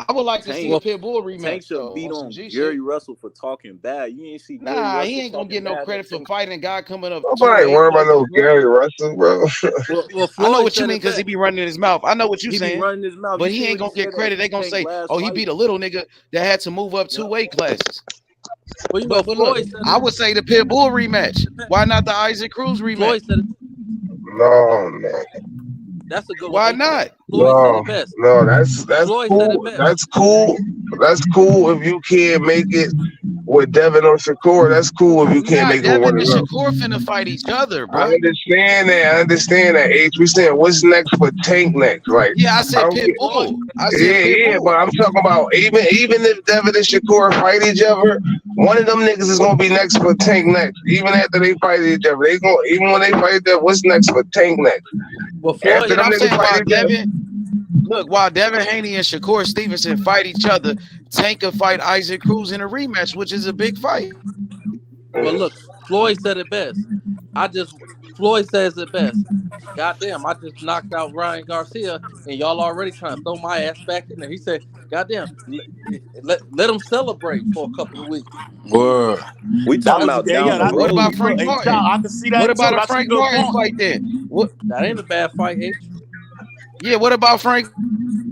Speaker 8: I would like to see a
Speaker 18: Tank,
Speaker 8: Pitbull rematch.
Speaker 18: Tank should
Speaker 8: though,
Speaker 18: beat
Speaker 8: on some
Speaker 18: on
Speaker 8: G
Speaker 18: Gary
Speaker 8: shit.
Speaker 18: Russell for talking bad. You ain't see Gary
Speaker 8: Nah,
Speaker 18: Russell
Speaker 8: he ain't gonna get
Speaker 18: talking
Speaker 8: no
Speaker 18: bad
Speaker 8: credit
Speaker 18: at
Speaker 8: for
Speaker 18: Tank.
Speaker 8: fighting a guy coming up
Speaker 11: Nobody
Speaker 8: 2
Speaker 11: worry about no
Speaker 8: places, bro.
Speaker 11: Gary Russell, bro.
Speaker 17: Well,
Speaker 8: I know
Speaker 17: Floyd
Speaker 8: what you
Speaker 17: said
Speaker 8: mean
Speaker 17: it
Speaker 8: because he
Speaker 17: best.
Speaker 8: be running his mouth. I know what you
Speaker 18: He be
Speaker 8: saying,
Speaker 18: running his mouth.
Speaker 8: but
Speaker 18: You
Speaker 8: he
Speaker 18: see
Speaker 8: ain't
Speaker 18: what
Speaker 8: gonna get
Speaker 18: said
Speaker 8: credit.
Speaker 18: at
Speaker 8: They gonna
Speaker 18: Tank
Speaker 8: say,
Speaker 18: last
Speaker 8: "Oh, he
Speaker 18: fight?
Speaker 8: beat a little nigga that had to move up 2 weight classes."
Speaker 17: Well, you know,
Speaker 8: But look,
Speaker 17: Floyd said
Speaker 8: I would say the Pitbull rematch. Why not the Isaac Cruz rematch?
Speaker 17: Floyd said it.
Speaker 11: No.
Speaker 17: That's a good one.
Speaker 8: Why
Speaker 17: H.
Speaker 8: not?
Speaker 17: Floyd said it best.
Speaker 11: No, that's
Speaker 17: Floyd said it
Speaker 11: cool.
Speaker 17: best.
Speaker 11: That's cool. That's cool if you can't make it with Devin or Shakur. That's cool if you can't
Speaker 8: Nah,
Speaker 11: make it with
Speaker 8: Devin
Speaker 11: one
Speaker 8: and
Speaker 11: of them.
Speaker 8: Shakur finna fight each other,
Speaker 11: I
Speaker 8: bro.
Speaker 11: understand that. H. We saying what's next for Tank next? Like
Speaker 8: Yeah, I
Speaker 11: I
Speaker 8: said
Speaker 11: don't get.
Speaker 8: Pitbull. I said
Speaker 11: Yeah, but
Speaker 8: Pitbull.
Speaker 11: I'm talking about even if Devin and Shakur fight each other, one of them niggas is gonna be next for Tank next. Even after they fight each other, they gonna even when they fight each other, what's next for Tank next?
Speaker 17: Well, Floyd.
Speaker 11: After
Speaker 8: And
Speaker 11: them
Speaker 8: I'm
Speaker 11: niggas
Speaker 8: saying
Speaker 11: fight
Speaker 8: while
Speaker 11: each other.
Speaker 8: Devin Haney and Shakur Stevenson fight each other, Tank could fight Isaac Cruz in a rematch, which is a big fight.
Speaker 17: Well, look, Floyd said it best. Floyd says it best. Goddamn, I just knocked out Ryan Garcia, and y'all already trying to throw my ass back in there. He said, "Goddamn, let him celebrate for a couple of weeks."
Speaker 20: Word.
Speaker 18: We talking about down the
Speaker 20: That's
Speaker 8: What
Speaker 18: road.
Speaker 8: about
Speaker 20: look,
Speaker 8: Frank
Speaker 20: hey,
Speaker 8: Martin?
Speaker 20: Chop, I can see
Speaker 8: What
Speaker 20: that too.
Speaker 8: about a
Speaker 20: That's a
Speaker 8: Frank
Speaker 20: good
Speaker 8: Martin
Speaker 20: point.
Speaker 8: fight then? What?
Speaker 17: That ain't a bad fight, H.
Speaker 8: Yeah, what about Frank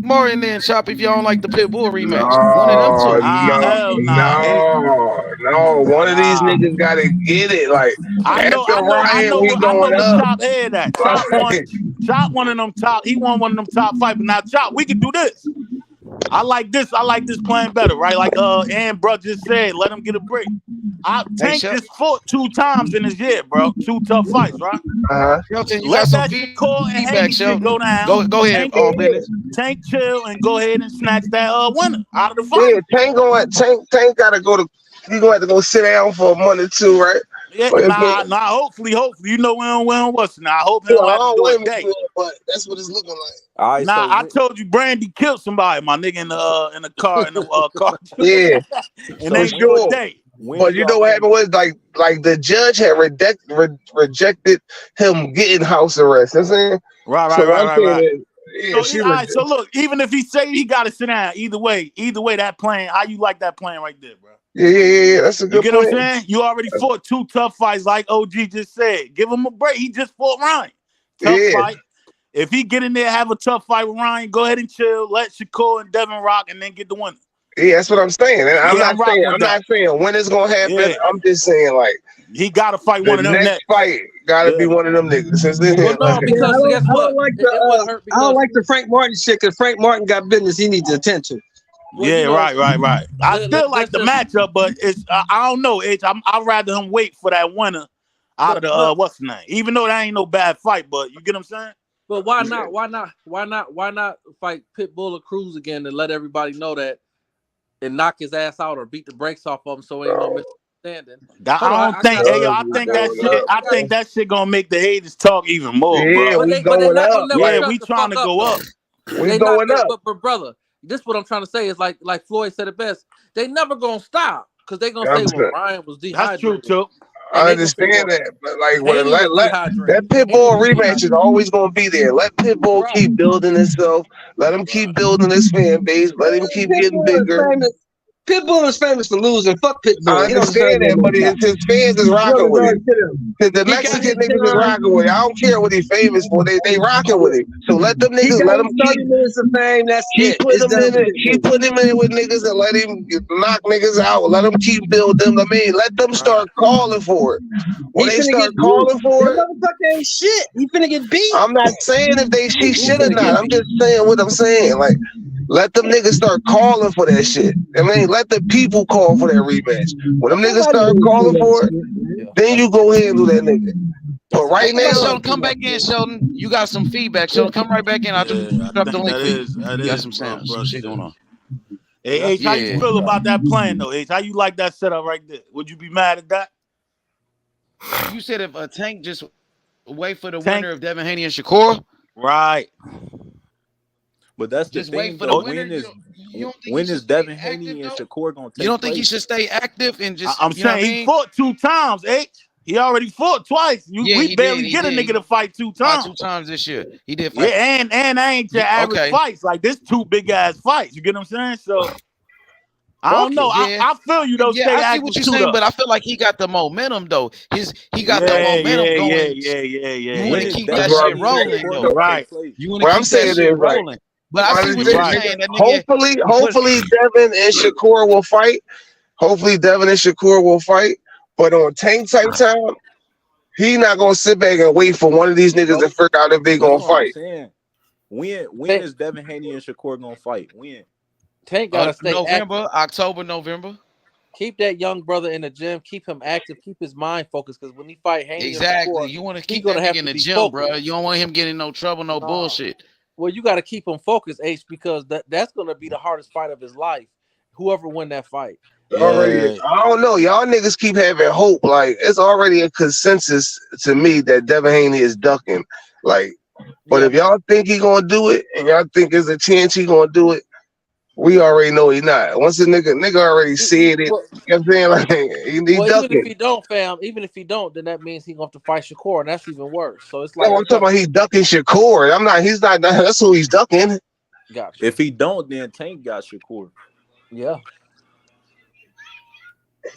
Speaker 8: Martin then, Chop? If y'all don't like the Pitbull rematch, one of them
Speaker 11: No,
Speaker 8: two.
Speaker 20: Nah, hell nah.
Speaker 11: One of these
Speaker 20: Nah.
Speaker 11: niggas gotta get it. Like
Speaker 20: I know
Speaker 11: after Ryan, we going
Speaker 20: where
Speaker 11: up.
Speaker 20: Chop head at. Chop one of them top. He won one of them top fights. But now Chop, we can do this. I like this plan better, right? Like and bro just said, let him get a break. Tank just fought 2 times in his year, bro. 2 tough fights, right?
Speaker 8: Shelton, you got
Speaker 20: Let
Speaker 8: some
Speaker 20: that Shakur and
Speaker 8: feedback,
Speaker 20: Haney shit go
Speaker 8: Shelton.
Speaker 20: down.
Speaker 8: Go ahead, all business.
Speaker 20: Tank chill and go ahead and snatch that winner out of the fight.
Speaker 11: Yeah, Tank gotta go to. He gonna have to go sit down for a month or 2, right?
Speaker 20: Yeah,
Speaker 11: But
Speaker 20: hopefully. You know we don't what's now. I hope he
Speaker 11: yeah,
Speaker 20: don't
Speaker 11: I
Speaker 20: have to
Speaker 11: don't
Speaker 20: do a
Speaker 11: blame him
Speaker 20: day.
Speaker 11: for it, but that's what it's looking like.
Speaker 18: All right,
Speaker 20: Nah, I told you Brandy killed somebody, my nigga, in the car, car.
Speaker 11: Yeah,
Speaker 20: and
Speaker 11: for
Speaker 20: they do a
Speaker 11: sure.
Speaker 20: day.
Speaker 11: But you know what happened was like the judge had rejected him getting house arrest. You know what I'm saying?
Speaker 20: Right.
Speaker 11: Yeah,
Speaker 20: So look, even if he say he got to sit down, either way, that plan, how you like that plan right there, bro?
Speaker 11: Yeah. That's a good
Speaker 20: You get
Speaker 11: point.
Speaker 20: what I'm saying? You already fought 2 tough fights, like OG just said. Give him a break. He just fought Ryan. Tough fight. If he get in there, have a tough fight with Ryan, go ahead and chill. Let Shakur and Devin rock, and then get the winner.
Speaker 11: Yeah, that's what I'm saying. And I'm not saying when it's gonna happen.
Speaker 20: Yeah.
Speaker 11: I'm just saying like
Speaker 20: he gotta fight one of them
Speaker 11: next fight. Gotta be one of them niggas.
Speaker 17: Well, no, because guess
Speaker 16: I
Speaker 17: what?
Speaker 16: don't like I don't like the Frank Martin shit because Frank Martin got business he needs attention.
Speaker 17: Well, you know,
Speaker 20: right. I still like the matchup, but it's I don't know. I'd rather him wait for that winner out of the what's the name? Even though that ain't no bad fight, but you get what I'm saying?
Speaker 17: But why not fight Pitbull or Cruz again and let everybody know that and knock his ass out or beat the brakes off of him so ain't no misunderstanding.
Speaker 20: I think that shit gonna make the haters talk even more,
Speaker 11: yeah,
Speaker 20: bro.
Speaker 11: we going up.
Speaker 20: Yeah, we trying to go up.
Speaker 11: We going up.
Speaker 17: But brother, this what I'm trying to say is like Floyd said it best. They never gonna stop because they gonna say, well, Ryan was dehydrated.
Speaker 20: That's true too.
Speaker 11: I understand that, but like that Pitbull rematch is always gonna be there. Let Pitbull keep building himself. Let him keep building his fan base. Let him keep getting bigger.
Speaker 16: Pitbull is famous for losing. Fuck Pitbull.
Speaker 11: I understand that, but his fans is rocking with it. The Mexican niggas is rocking with it. I don't care what he's famous for. They rocking with it. So let them niggas let him keep
Speaker 16: 30 minutes of fame. That's
Speaker 11: He put him in with niggas and let him knock niggas out. Let him keep building. I mean, let them start calling for it. When they start calling for it,
Speaker 16: motherfucker ain't shit. He finna get beat.
Speaker 11: I'm not saying if he should or not. I'm just saying what I'm saying. Like Let them niggas start calling for that shit. I mean, let the people call for that rematch. When them niggas start calling for it, then you go ahead and do that nigga. But right now,
Speaker 8: Sheldon, come back in, Sheldon. You got some feedback. Sheldon, come right back in. I'll drop the link for you. You got some sound, some shit going on.
Speaker 20: Hey, H, how you feel about that plan though? H, how you like that setup right there? Would you be mad at that?
Speaker 8: You said if a Tank just wait for the winner of Devin Haney and Shakur,
Speaker 20: right?
Speaker 18: But that's
Speaker 8: just
Speaker 18: the thing.
Speaker 8: Wait for the winner.
Speaker 18: When is Devin Haney and Shakur gonna take?
Speaker 8: You don't think he should stay active and just?
Speaker 20: I'm saying he fought 2 times. H, he already fought twice. We barely get a nigga to fight 2 times.
Speaker 8: 2 times this year. He did fight.
Speaker 20: Yeah, and I ain't your average fights. Like this 2 big ass fights. You get what I'm saying? So I don't know. I feel you though. Stay
Speaker 8: I see what you're saying, but I feel like he got the momentum though. He got the momentum going.
Speaker 20: Yeah.
Speaker 8: You want to keep that shit rolling though,
Speaker 20: right?
Speaker 8: You want to keep that shit rolling. But I see what you're saying. That
Speaker 11: nigga, hopefully Devin and Shakur will fight. But on Tank type time, he not gonna sit back and wait for one of these niggas to figure out if they gonna fight.
Speaker 18: When is Devin Haney and Shakur gonna fight? When?
Speaker 17: Tank gotta stay
Speaker 8: October, November.
Speaker 17: Keep that young brother in the gym. Keep him active. Keep his mind focused. Because when he fight Haney,
Speaker 8: Shakur, you want to keep that nigga in the gym, bro. You don't want him getting no trouble, no bullshit.
Speaker 17: Well, you got to keep him focused, H, because that's gonna be the hardest fight of his life. Whoever win that fight.
Speaker 11: Already, I don't know. Y'all niggas keep having hope. Like it's already a consensus to me that Devin Haney is ducking. Like, but if y'all think he gonna do it, and y'all think there's a chance he gonna do it, we already know he not. Once the nigga already said it, you know what I'm saying? Like he ducking.
Speaker 17: Even if he don't, fam, then that means he's gonna have to fight Shakur, and that's even worse. So it's like
Speaker 11: I'm talking about he's ducking Shakur. He's not. That's who he's ducking.
Speaker 17: Gotcha.
Speaker 18: If he don't, then Tank got Shakur.
Speaker 17: Yeah.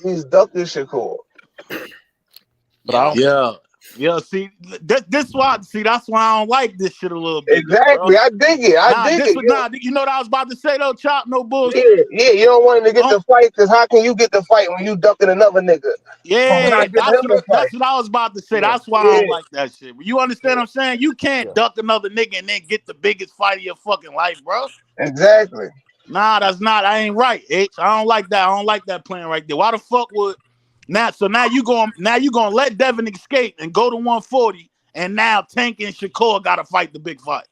Speaker 11: He's ducking Shakur.
Speaker 17: But
Speaker 20: yeah. See, that's why I don't like this shit a little bit.
Speaker 11: Exactly, I dig it. I dig it.
Speaker 20: You know what I was about to say though, Chop? No bullshit.
Speaker 11: Yeah. You don't want him to get the fight because how can you get the fight when you ducking another nigga?
Speaker 20: Yeah, that's what I was about to say. That's why I don't like that shit. You understand what I'm saying? You can't duck another nigga and then get the biggest fight of your fucking life, bro.
Speaker 11: Exactly.
Speaker 20: Nah, that's not. I ain't right, H. I don't like that. I don't like that plan right there. Why the fuck would now? So now you gonna let Devin escape and go to 140, and now Tank and Shakur gotta fight the big fight.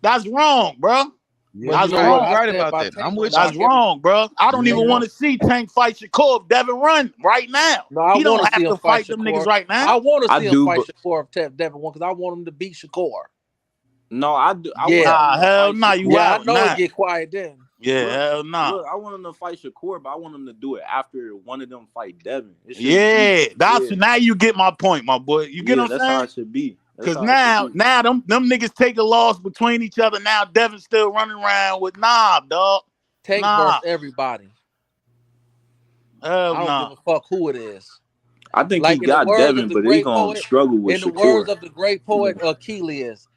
Speaker 20: That's wrong, bro. That's wrong.
Speaker 8: Right about that. I'm with you.
Speaker 20: That's wrong, bro. I don't even want to see Tank fight Shakur if Devin run right now.
Speaker 17: No,
Speaker 20: he don't have to fight them niggas right now.
Speaker 17: I want to see him fight Shakur if Devin won because I want him to beat Shakur.
Speaker 18: No, I do.
Speaker 20: Hell no, you
Speaker 17: I know it get quiet then.
Speaker 20: Yeah, hell no.
Speaker 18: Look, I want him to fight Shakur, but I want him to do it after one of them fight Devin.
Speaker 20: Now you get my point, my boy. You get what I'm saying?
Speaker 18: That's how it should be.
Speaker 20: Because now them niggas take a loss between each other. Now Devin's still running around with Knob, dog.
Speaker 17: Tank versus everybody. I don't give a fuck who it is.
Speaker 18: I think he got Devin, but he's gonna struggle with Shakur.
Speaker 17: In the words of the great poet Achilles.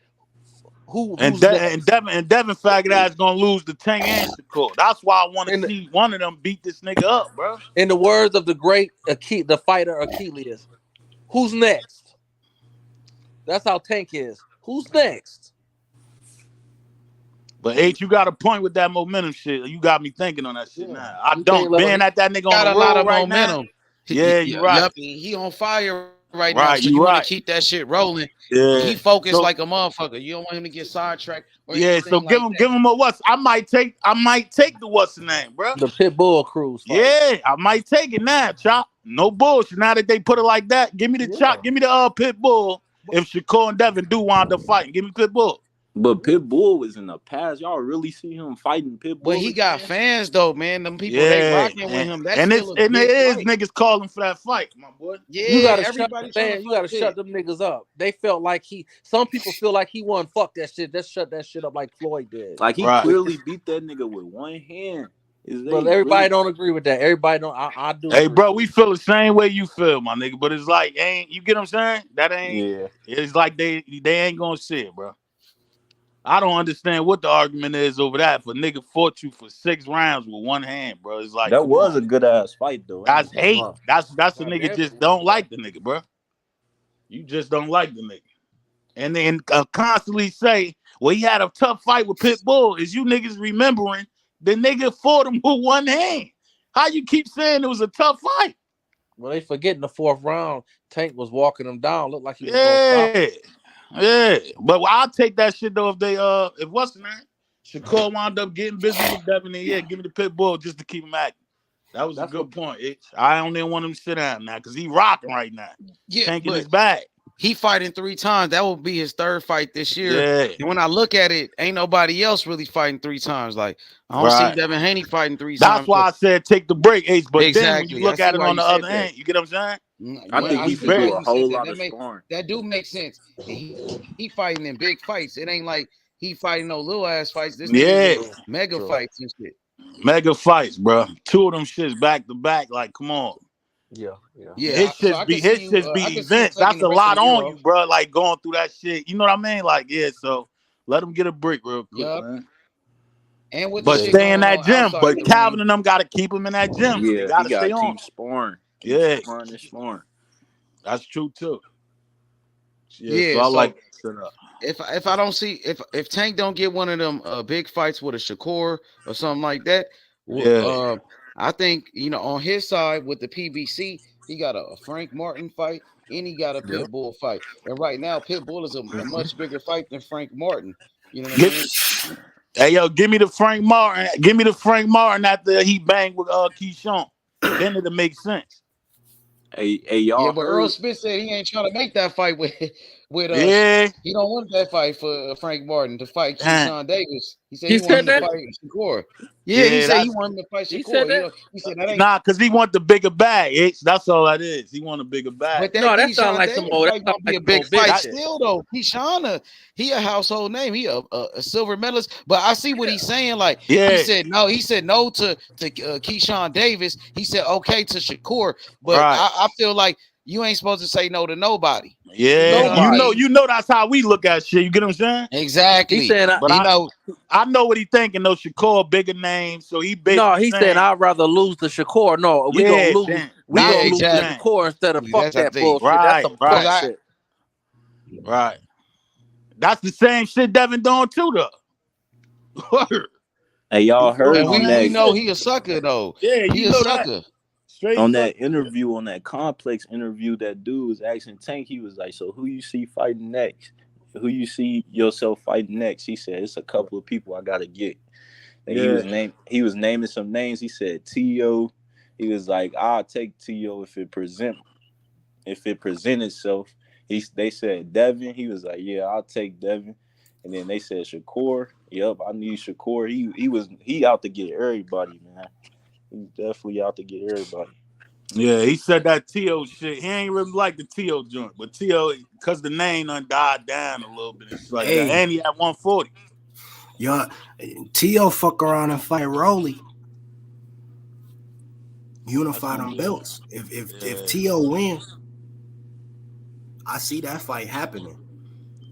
Speaker 20: Devin faggot ass gonna lose the Tank and Shakur. That's why I want to see one of them beat this nigga up, bro.
Speaker 17: In the words of the great the fighter Achilles, who's next? That's how Tank is. Who's next?
Speaker 20: But H, you got a point with that momentum shit. You got me thinking on that shit now. I don't. Being at that nigga on the road lot of right momentum. Yeah, you're right.
Speaker 8: He on fire right now. So you want to keep that shit rolling.
Speaker 20: Yeah.
Speaker 8: He focused like a motherfucker. You don't want him to get sidetracked.
Speaker 20: So give him a what's. I might take the what's the name, bro.
Speaker 17: The Pitbull cruise fight.
Speaker 20: Yeah, I might take it now, Chop. No bullshit. Now that they put it like that, give me the Chop. Give me the Pitbull. If Shakur and Devin do wind up fighting, give me Pitbull.
Speaker 18: But Pitbull was in the past. Y'all really see him fighting Pitbull?
Speaker 8: But he got fans though, man. Them people they rocking with him. That's
Speaker 20: and it is niggas calling for that fight, my boy.
Speaker 17: Yeah, you gotta shut them niggas up. They felt like some people feel like he won. Fuck that shit. Let's shut that shit up like Floyd did.
Speaker 18: Like he clearly beat that nigga with one hand.
Speaker 17: But everybody don't agree with that. Everybody don't. I do.
Speaker 20: Hey, bro, we feel the same way you feel, my nigga. But it's like, you get what I'm saying? That ain't.
Speaker 18: Yeah.
Speaker 20: It's like they ain't gonna see it, bro. I don't understand what the argument is over that. If a nigga fought you for 6 rounds with one hand, bro, it's like
Speaker 18: that was a good ass fight though.
Speaker 20: That's hate. That's the nigga just don't like the nigga, bro. You just don't like the nigga, and then constantly say Well, he had a tough fight with Pitbull. Is you niggas remembering the nigga fought him with one hand? How you keep saying it was a tough fight?
Speaker 17: Well, they forgetting the 4th round. Tank was walking him down. Looked like he was gonna stop him.
Speaker 20: Yeah. But I'll take that shit though if what's the name? Shakur wound up getting busy with Devin, and give me the Pitbull just to keep him active. That was a good point. I don't even want him to sit down now because he rocking right now.
Speaker 8: Yeah,
Speaker 20: Tanking
Speaker 8: but
Speaker 20: his bag.
Speaker 8: He fighting 3 times. That will be his 3rd fight this year.
Speaker 20: Yeah.
Speaker 8: And when I look at it, ain't nobody else really fighting 3 times. Like I don't see Devin Haney fighting 3 times.
Speaker 20: That's why I said take the break, Ace. But
Speaker 8: exactly.
Speaker 20: Then when you look at it on the other end, you get what I'm saying?
Speaker 18: I think he can do a whole lot of sparring.
Speaker 8: That do make sense. He fighting in big fights. It ain't like he fighting no little ass fights. This nigga mega fights and shit.
Speaker 20: Mega fights, bro. 2 of them shits back to back. Like, come on.
Speaker 17: Yeah.
Speaker 20: His shits be events. That's a lot on you, bro. Like going through that shit. You know what I mean? Like, so let him get a break real quick, man.
Speaker 8: And with
Speaker 20: but stay in that gym. But Calvin and them got to keep him in that gym.
Speaker 18: Yeah,
Speaker 20: they got to stay on.
Speaker 18: Keep sparring. Sparring.
Speaker 20: That's true too.
Speaker 8: Yeah,
Speaker 20: so I like that setup.
Speaker 8: If I don't see if Tank don't get one of them big fights with a Shakur or something like that, I think on his side with the PBC, he got a Frank Martin fight and he got a Pitbull fight. And right now, Pitbull is a much bigger fight than Frank Martin. You know what I mean?
Speaker 20: Hey yo, give me the Frank Martin. Give me the Frank Martin after he banged with Keyshawn. Then it'll make sense.
Speaker 18: Hey, y'all.
Speaker 8: Yeah, but Errol Spence said he ain't trying to make that fight with He don't want that fight for Frank Martin to fight Keyshawn Davis. He said he wanted to fight Shakur. Yeah, he said he wanted to fight Shakur.
Speaker 17: He said that?
Speaker 8: He said that ain't
Speaker 20: because he want the bigger bag. That's all that is. He want a bigger bag.
Speaker 8: But that sounds like some more. That's gonna be a big fight still, though. Keyshawn, he a household name. He a silver medalist. But I see what he's saying. Like he said no. He said no to Keyshawn Davis. He said okay to Shakur. But I feel like you ain't supposed to say no to nobody.
Speaker 20: Yeah, you know that's how we look at shit. You get what I'm saying?
Speaker 8: Exactly.
Speaker 20: He said, but I know what he thinking. Though Shakur bigger name, so he big.
Speaker 17: No, he said I'd rather lose to Shakur. No, we gonna lose. We gonna lose to Shakur instead of fuck that bullshit. That's some bullshit.
Speaker 20: Right. That's the same shit Devin doing too, though.
Speaker 18: Hey, y'all heard on that?
Speaker 8: We know he a sucker though.
Speaker 20: Yeah,
Speaker 8: he a sucker.
Speaker 18: On that interview, on that Complex interview, that dude was asking Tank. He was like, "So who you see fighting next? Who you see yourself fighting next?" He said, "It's a couple of people I gotta get." And he was naming some names. He said T.O. He was like, "I'll take T.O. if it present itself." They said Devin. He was like, "Yeah, I'll take Devin." And then they said Shakur. Yep, I need Shakur. He out to get everybody, man. He's definitely out to get everybody.
Speaker 20: Yeah, he said that T.O. shit. He ain't really like the T.O. joint, but T.O. because the name done died down a little bit. It's like that. And he at 140.
Speaker 9: Yo, T.O. fuck around and fight Rolly. Unify them belts. If T.O. wins, I see that fight happening.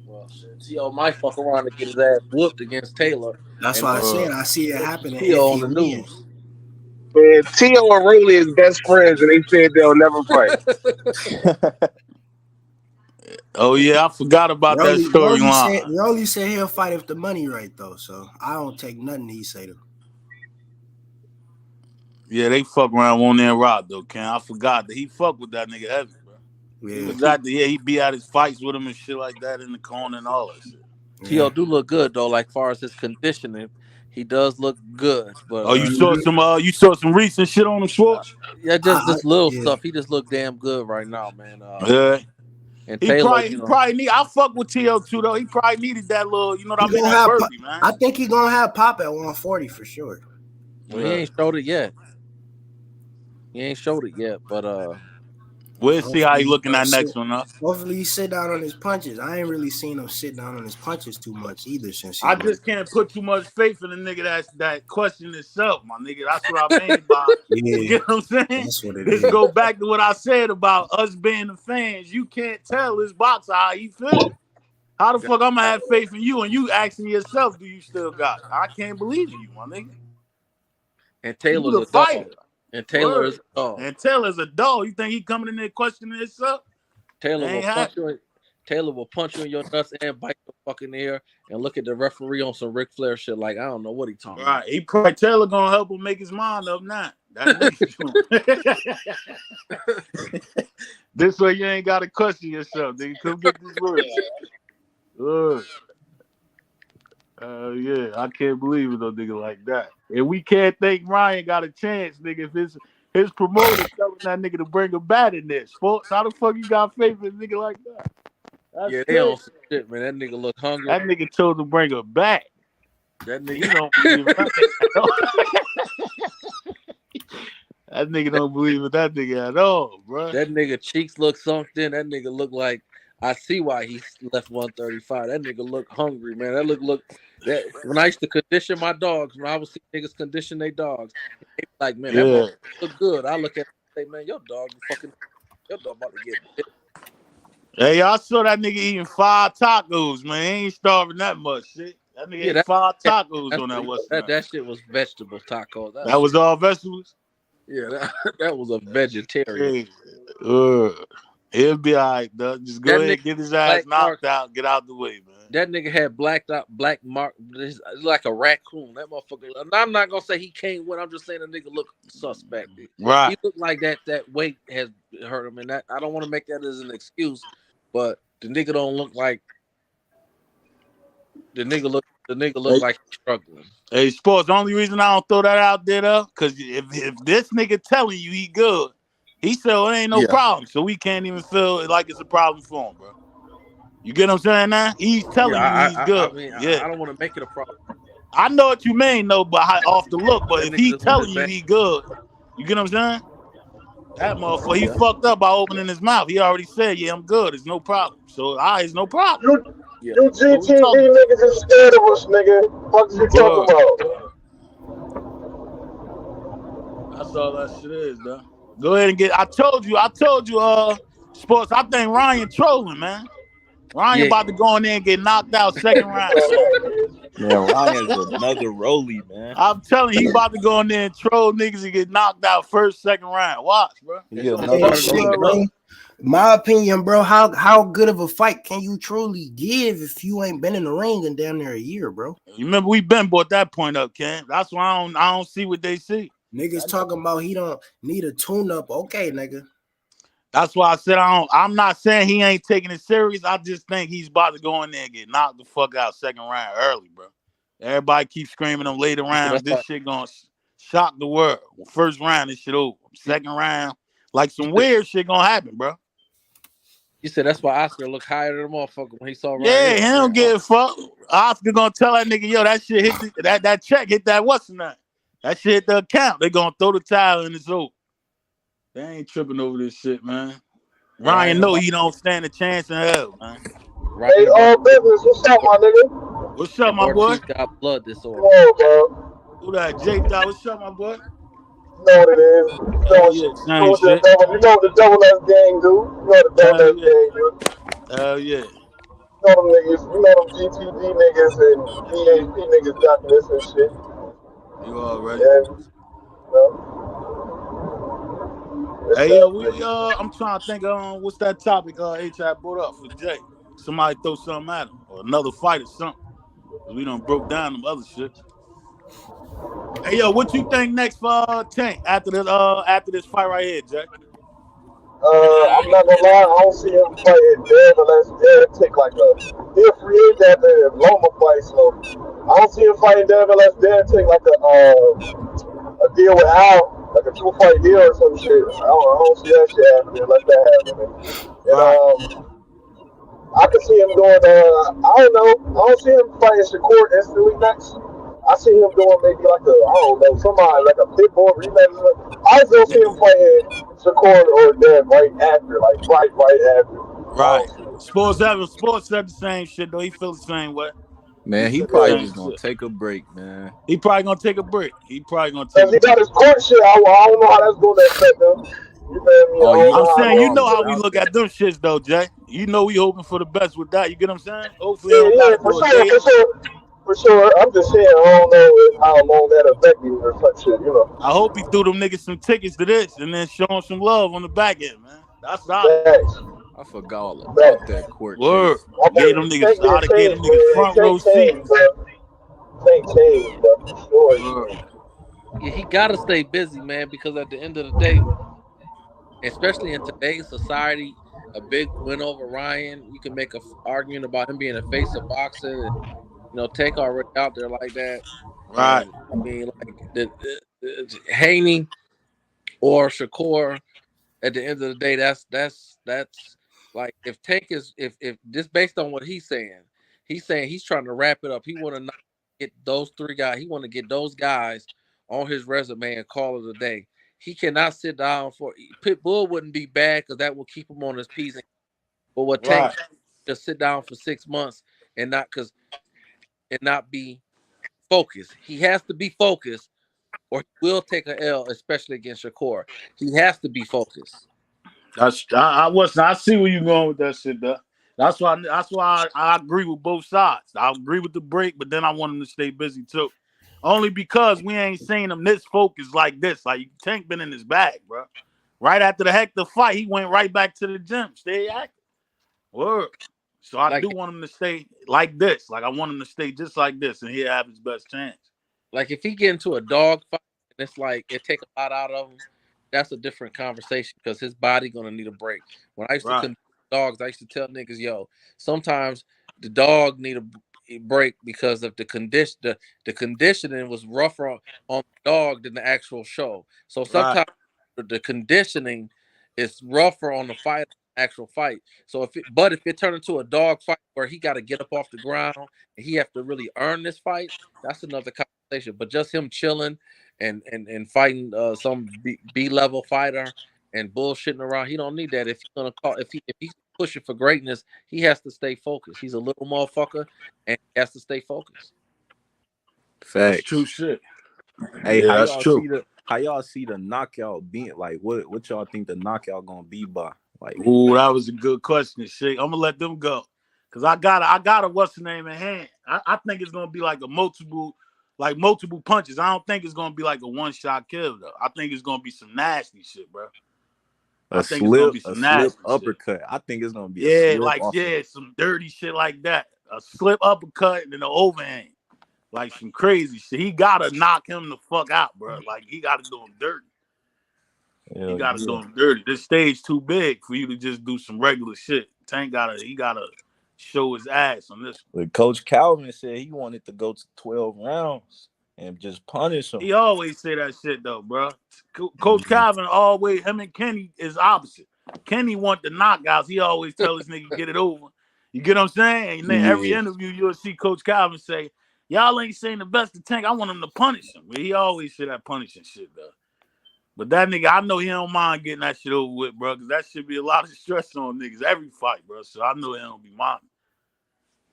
Speaker 17: Well, shit, T.O. might fuck around and get his ass whooped against Taylor.
Speaker 9: That's why I said I see it happening.
Speaker 17: T.O. on the news.
Speaker 11: Man, T.O. and Rolly is best friends, and they said they'll never fight.
Speaker 20: Oh yeah, I forgot about that storyline.
Speaker 9: Rolly said he'll fight if the money right though, so I don't take nothing he say to.
Speaker 20: Yeah, they fuck around on that rock though, Ken. I forgot that he fuck with that nigga heavy, bro. Yeah, he be at his fights with him and shit like that in the corner and all that shit.
Speaker 17: T.O. do look good though, like far as his conditioning. He does look good, but
Speaker 20: you saw some recent shit on him, Schwartz?
Speaker 17: Yeah, just little stuff. He just look damn good right now, man. And Taylor,
Speaker 20: he probably need. I fuck with T.O. too though. He probably needed that little, you know what I mean? That burpee, man.
Speaker 9: I think he's gonna have pop at 140 for sure.
Speaker 17: Well, he ain't showed it yet. But
Speaker 20: we'll see how he looking at next one, huh?
Speaker 9: Hopefully he sit down on his punches. I ain't really seen him sit down on his punches too much either since.
Speaker 20: I just can't put too much faith in the nigga that question itself, my nigga. That's what I mean by you know what I'm saying?
Speaker 9: That's what it
Speaker 20: is. Go back to what I said about us being the fans. You can't tell this boxer how he feel. How the fuck I'm gonna have faith in you and you asking yourself, do you still got it? I can't believe in you, my nigga.
Speaker 17: And Taylor's a fighter. And Taylor is
Speaker 20: And Taylor's a dog. You think he coming in there questioning himself?
Speaker 17: Taylor Taylor will punch you in your nuts and bite your fucking ear and look at the referee on some Ric Flair shit like I don't know what he talking about.
Speaker 20: Right, he probably Taylor gonna help him make his mind up now. This way you ain't gotta question yourself. Nigga, come get this word. Yeah, I can't believe it, though, nigga, like that. And we can't think Ryan got a chance, nigga, if his promoter telling that nigga to bring a bat in there. Sports, how the fuck you got faith in a nigga like that? That's
Speaker 17: Yeah, they on some shit, man. That nigga look hungry.
Speaker 20: That nigga told him to bring a bat.
Speaker 17: That nigga
Speaker 20: You don't believe that. That nigga don't believe in that nigga at all, bro.
Speaker 17: That nigga cheeks look sunk in. That nigga look like I see why he left 135. That nigga look hungry, man. That look that when I used to condition my dogs, when I would see niggas condition their dogs, they be like, man, that motherfucker look good. I look at it and say, man, your dog about to get bit.
Speaker 20: Hey, I saw that nigga eating 5 tacos, man. He ain't starving that much, shit. That nigga ate 5 tacos on that
Speaker 17: that shit was vegetable tacos.
Speaker 20: That was all vegetables?
Speaker 17: Yeah, that was a vegetarian.
Speaker 20: He'll be all right, though. Just go ahead and get his ass knocked out. Get out the way, man.
Speaker 17: That nigga had black mark, like a raccoon. That motherfucker. I'm not gonna say he can't win. I'm just saying the nigga look suspect.
Speaker 20: Right.
Speaker 17: He looked like that weight has hurt him, and that I don't want to make that as an excuse, but the nigga don't look like the nigga look like he's struggling.
Speaker 20: Hey, Sports, the only reason I don't throw that out there, though, because if this nigga telling you he good, he said it ain't no problem, so we can't even feel like it's a problem for him, bro. You get what I'm saying now? He's telling you he's good.
Speaker 17: I don't want to make it a problem.
Speaker 20: I know what you mean, though, but off the look, but if he telling you he good, you get what I'm saying? That motherfucker, he fucked up by opening his mouth. He already said, yeah, I'm good. It's no problem. So, it's no problem.
Speaker 11: You GTV niggas is scared of us, nigga. What you talking about?
Speaker 20: That's all that shit is, though. Go ahead and get. I told you, Sports. I think Ryan trolling, man. Ryan about to go in there and get knocked out second round.
Speaker 18: Man, Ryan's another rollie, man.
Speaker 20: I'm telling you, he about to go in there and troll niggas and get knocked out first, second round. Watch, bro.
Speaker 9: My opinion, bro. How good of a fight can you truly give if you ain't been in the ring in damn near a year, bro?
Speaker 20: You remember we been brought that point up, Ken. That's why I don't see what they see.
Speaker 9: Niggas talking about he don't need a tune-up. Okay, nigga.
Speaker 20: That's why I said I'm not saying he ain't taking it serious. I just think he's about to go in there and get knocked the fuck out second round early, bro. Everybody keeps screaming them later rounds. This shit gonna shock the world. First round, this shit over. Second round, like some weird shit gonna happen, bro.
Speaker 17: You said that's why Oscar looked higher than a motherfucker when he saw Ryan.
Speaker 20: Yeah, he don't give a fuck. Oscar gonna tell that nigga, yo, that shit hit that check hit that what's the name? That shit hit the account. They gonna throw the towel in his over. They ain't tripping over this shit, man. Ryan know he don't stand a chance in hell, man.
Speaker 11: Hey, business, what's up, my nigga?
Speaker 20: What's up, my boy?
Speaker 17: Got blood disorder.
Speaker 11: Oh, bro.
Speaker 20: Who that? J-Dot, what's up, my boy?
Speaker 11: You know what it is. You know what the double S gang do. You know what the double S gang do.
Speaker 20: Hell yeah.
Speaker 11: You know them niggas. You know them GTD niggas and DHP niggas got this and shit.
Speaker 20: You already.
Speaker 11: Yeah. You know?
Speaker 20: Hey, yo, I'm trying to think what's that topic H.I. brought up for Jay. Somebody throw something at him or another fight or something. We done broke down them other shit. Hey, yo, what you think next for Tank after this fight right here, Jay?
Speaker 11: I'm not gonna lie, I don't see him fighting dead unless Dev take like he'll free agent after the Loma fight, so I don't see him fighting Dev unless Dev take like a deal with Al, like a 2-fight deal or some shit. I don't see that shit happening unless that happens. And I can see him doing I don't know. I don't see him fighting Shakur instantly next. I see him doing maybe like somebody like a Pitbull rematch. I just don't see him fighting Shakur or Dev right after, like right after.
Speaker 20: Right. Sports said the same shit though. He feels the same way.
Speaker 18: Man, he probably just gonna take a break, man.
Speaker 20: He probably gonna take a break.
Speaker 11: He got his court shit. I don't know how that's gonna affect him. You feel me?
Speaker 20: I'm saying, you know how we look at them shits though, Jay. You know we hoping for the best with that. You get what I'm saying? Hopefully,
Speaker 11: for sure. I'm just saying, I don't know how long that affect you or such shit. You know.
Speaker 20: I hope he threw them niggas some tickets to this and then show them some love on the back end, man. That's all.
Speaker 12: I forgot all about that court
Speaker 20: Word.
Speaker 12: case.
Speaker 20: Gave them niggas, I'd have gave them niggas front row seats. Word.
Speaker 17: Yeah, he gotta stay busy, man, because at the end of the day, especially in today's society, a big win over Ryan, you can make a argument about him being a face of boxing. And, Tank already out there like that,
Speaker 20: Right.
Speaker 17: and I mean, like the Haney or Shakur. At the end of the day, that's like if Tank is if just based on what he's saying he's trying to wrap it up. He want to get those three guys. He want to get those guys on his resume and call it a day. He cannot sit down for Pitbull wouldn't be bad because that will keep him on his P's. But what Tank just sit down for 6 months and not be focused. He has to be focused, or he will take a L, especially against Shakur. He has to be focused.
Speaker 20: I see where you're going with that shit, though. That's why I agree with both sides. I agree with the break, but then I want him to stay busy too. Only because we ain't seen him this focused like this. Like Tank been in his bag, bro. Right after the Hector fight, he went right back to the gym. Stay active. Word. So I do want him to stay like this. Like I want him to stay just like this, and he'll have his best chance.
Speaker 17: Like if he get into a dog fight, and it's like it take a lot out of him, that's a different conversation because his body gonna need a break. When I used to conduct dogs, I used to tell niggas, yo, sometimes the dog need a break because of the condition. The conditioning was rougher on the dog than the actual show. So sometimes the conditioning is rougher on the fight, actual fight. So if it turned into a dog fight where he got to get up off the ground and he have to really earn this fight, that's another conversation. But just him chilling and fighting some B level fighter and bullshitting around, he don't need that. If he's gonna if he's pushing for greatness, he has to stay focused. He's a little motherfucker and he has to stay focused.
Speaker 12: Facts.
Speaker 20: That's true shit.
Speaker 12: Hey,
Speaker 20: Yeah, that's true.
Speaker 12: How y'all see the knockout being? Like, what y'all think the knockout gonna be by? Like,
Speaker 20: ooh, that was a good question, shit. I'm gonna let them go. Cause I got a what's the name in hand. I think it's gonna be like multiple punches. I don't think it's gonna be like a one-shot kill though. I think it's gonna be some nasty shit, bro.
Speaker 12: A slip uppercut. I think it's gonna be
Speaker 20: some dirty shit like that. A slip uppercut and then an overhand. Like some crazy shit. He gotta knock him the fuck out, bro. Like he gotta do him dirty. He gotta do him dirty. This stage too big for you to just do some regular shit. Tank he gotta show his ass on this.
Speaker 12: Like Coach Calvin said he wanted to go to 12 rounds and just punish him.
Speaker 20: He always say that shit though, bro. Coach Calvin always, him and Kenny is opposite. Kenny want the knockouts. He always tell his nigga get it over. You get what I'm saying? And then every interview you'll see Coach Calvin say, y'all ain't saying the best to Tank. I want him to punish him. But he always say that punishing shit though. But that nigga, I know he don't mind getting that shit over with, bro, because that should be a lot of stress on niggas every fight, bro. So I know he don't be minding.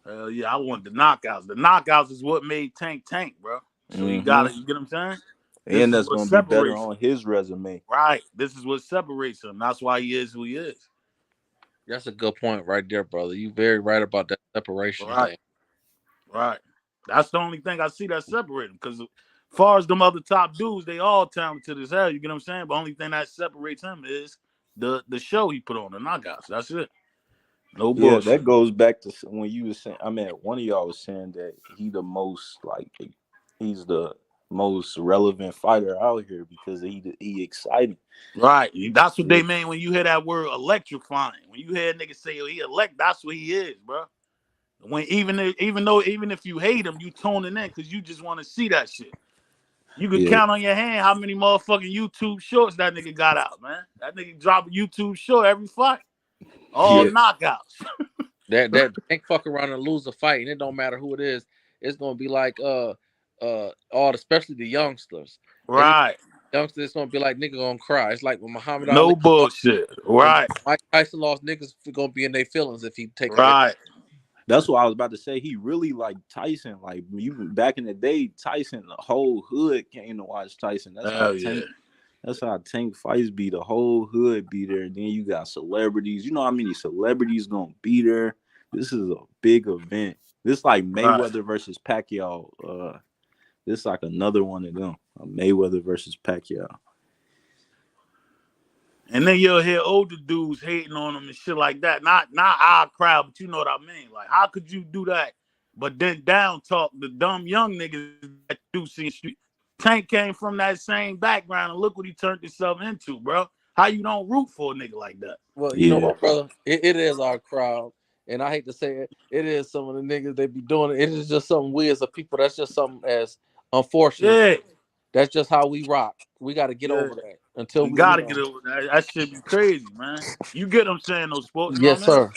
Speaker 20: Hell yeah, I want the knockouts. The knockouts is what made Tank, bro. So you gotta, you get what I'm saying?
Speaker 12: And that's gonna be better on his resume.
Speaker 20: Right. This is what separates him. That's why he is who he is.
Speaker 17: That's a good point right there, brother. You very right about that separation thing.
Speaker 20: Right. That's the only thing I see that separate him. Because as far as them other top dudes, they all talented as hell. You get what I'm saying? But the only thing that separates him is the show he put on, the knockouts. That's it. No bullshit.
Speaker 12: Yeah, that goes back to when you were saying, I mean, one of y'all was saying that he's the most relevant fighter out here because he exciting.
Speaker 20: Right. That's what they mean when you hear that word electrifying. When you hear niggas say, oh, he elect, that's what he is, bro. When even if you hate him, you tuning in because you just want to see that shit. You can count on your hand how many motherfucking YouTube shorts that nigga got out, man. That nigga drop a YouTube short every fight. All knockouts.
Speaker 17: that ain't fuck around and lose a fight, and it don't matter who it is. It's gonna be like especially the youngsters.
Speaker 20: Right.
Speaker 17: Youngsters, it's gonna be like nigga gonna cry. It's like when Muhammad
Speaker 20: Ali.
Speaker 17: No
Speaker 20: bullshit. Right.
Speaker 17: Mike Tyson lost, niggas gonna be in their feelings if he take
Speaker 20: right.
Speaker 12: That's what I was about to say. He really like Tyson. Like you back in the day, Tyson, the whole hood came to watch Tyson. That's how Tank fights be. The whole hood be there. Then you got celebrities. You know how many celebrities gonna be there? This is a big event. This like Mayweather versus Pacquiao. This like another one of them. Mayweather versus Pacquiao.
Speaker 20: And then you'll hear older dudes hating on him and shit like that. Not our crowd, but you know what I mean. Like, how could you do that? But then down talk the dumb young niggas that do see in the street. Tank came from that same background, and look what he turned himself into, bro. How you don't root for a nigga like that?
Speaker 17: Well, you know what, brother? It is our crowd, and I hate to say it, it is some of the niggas they be doing it. It is just something we as a people. That's just something as unfortunate.
Speaker 20: Yeah.
Speaker 17: That's just how we rock. We got to get over that until
Speaker 20: we
Speaker 17: we
Speaker 20: gotta get over that. That shit be crazy, man. You get what I'm saying, those sports.
Speaker 17: Yes, sir.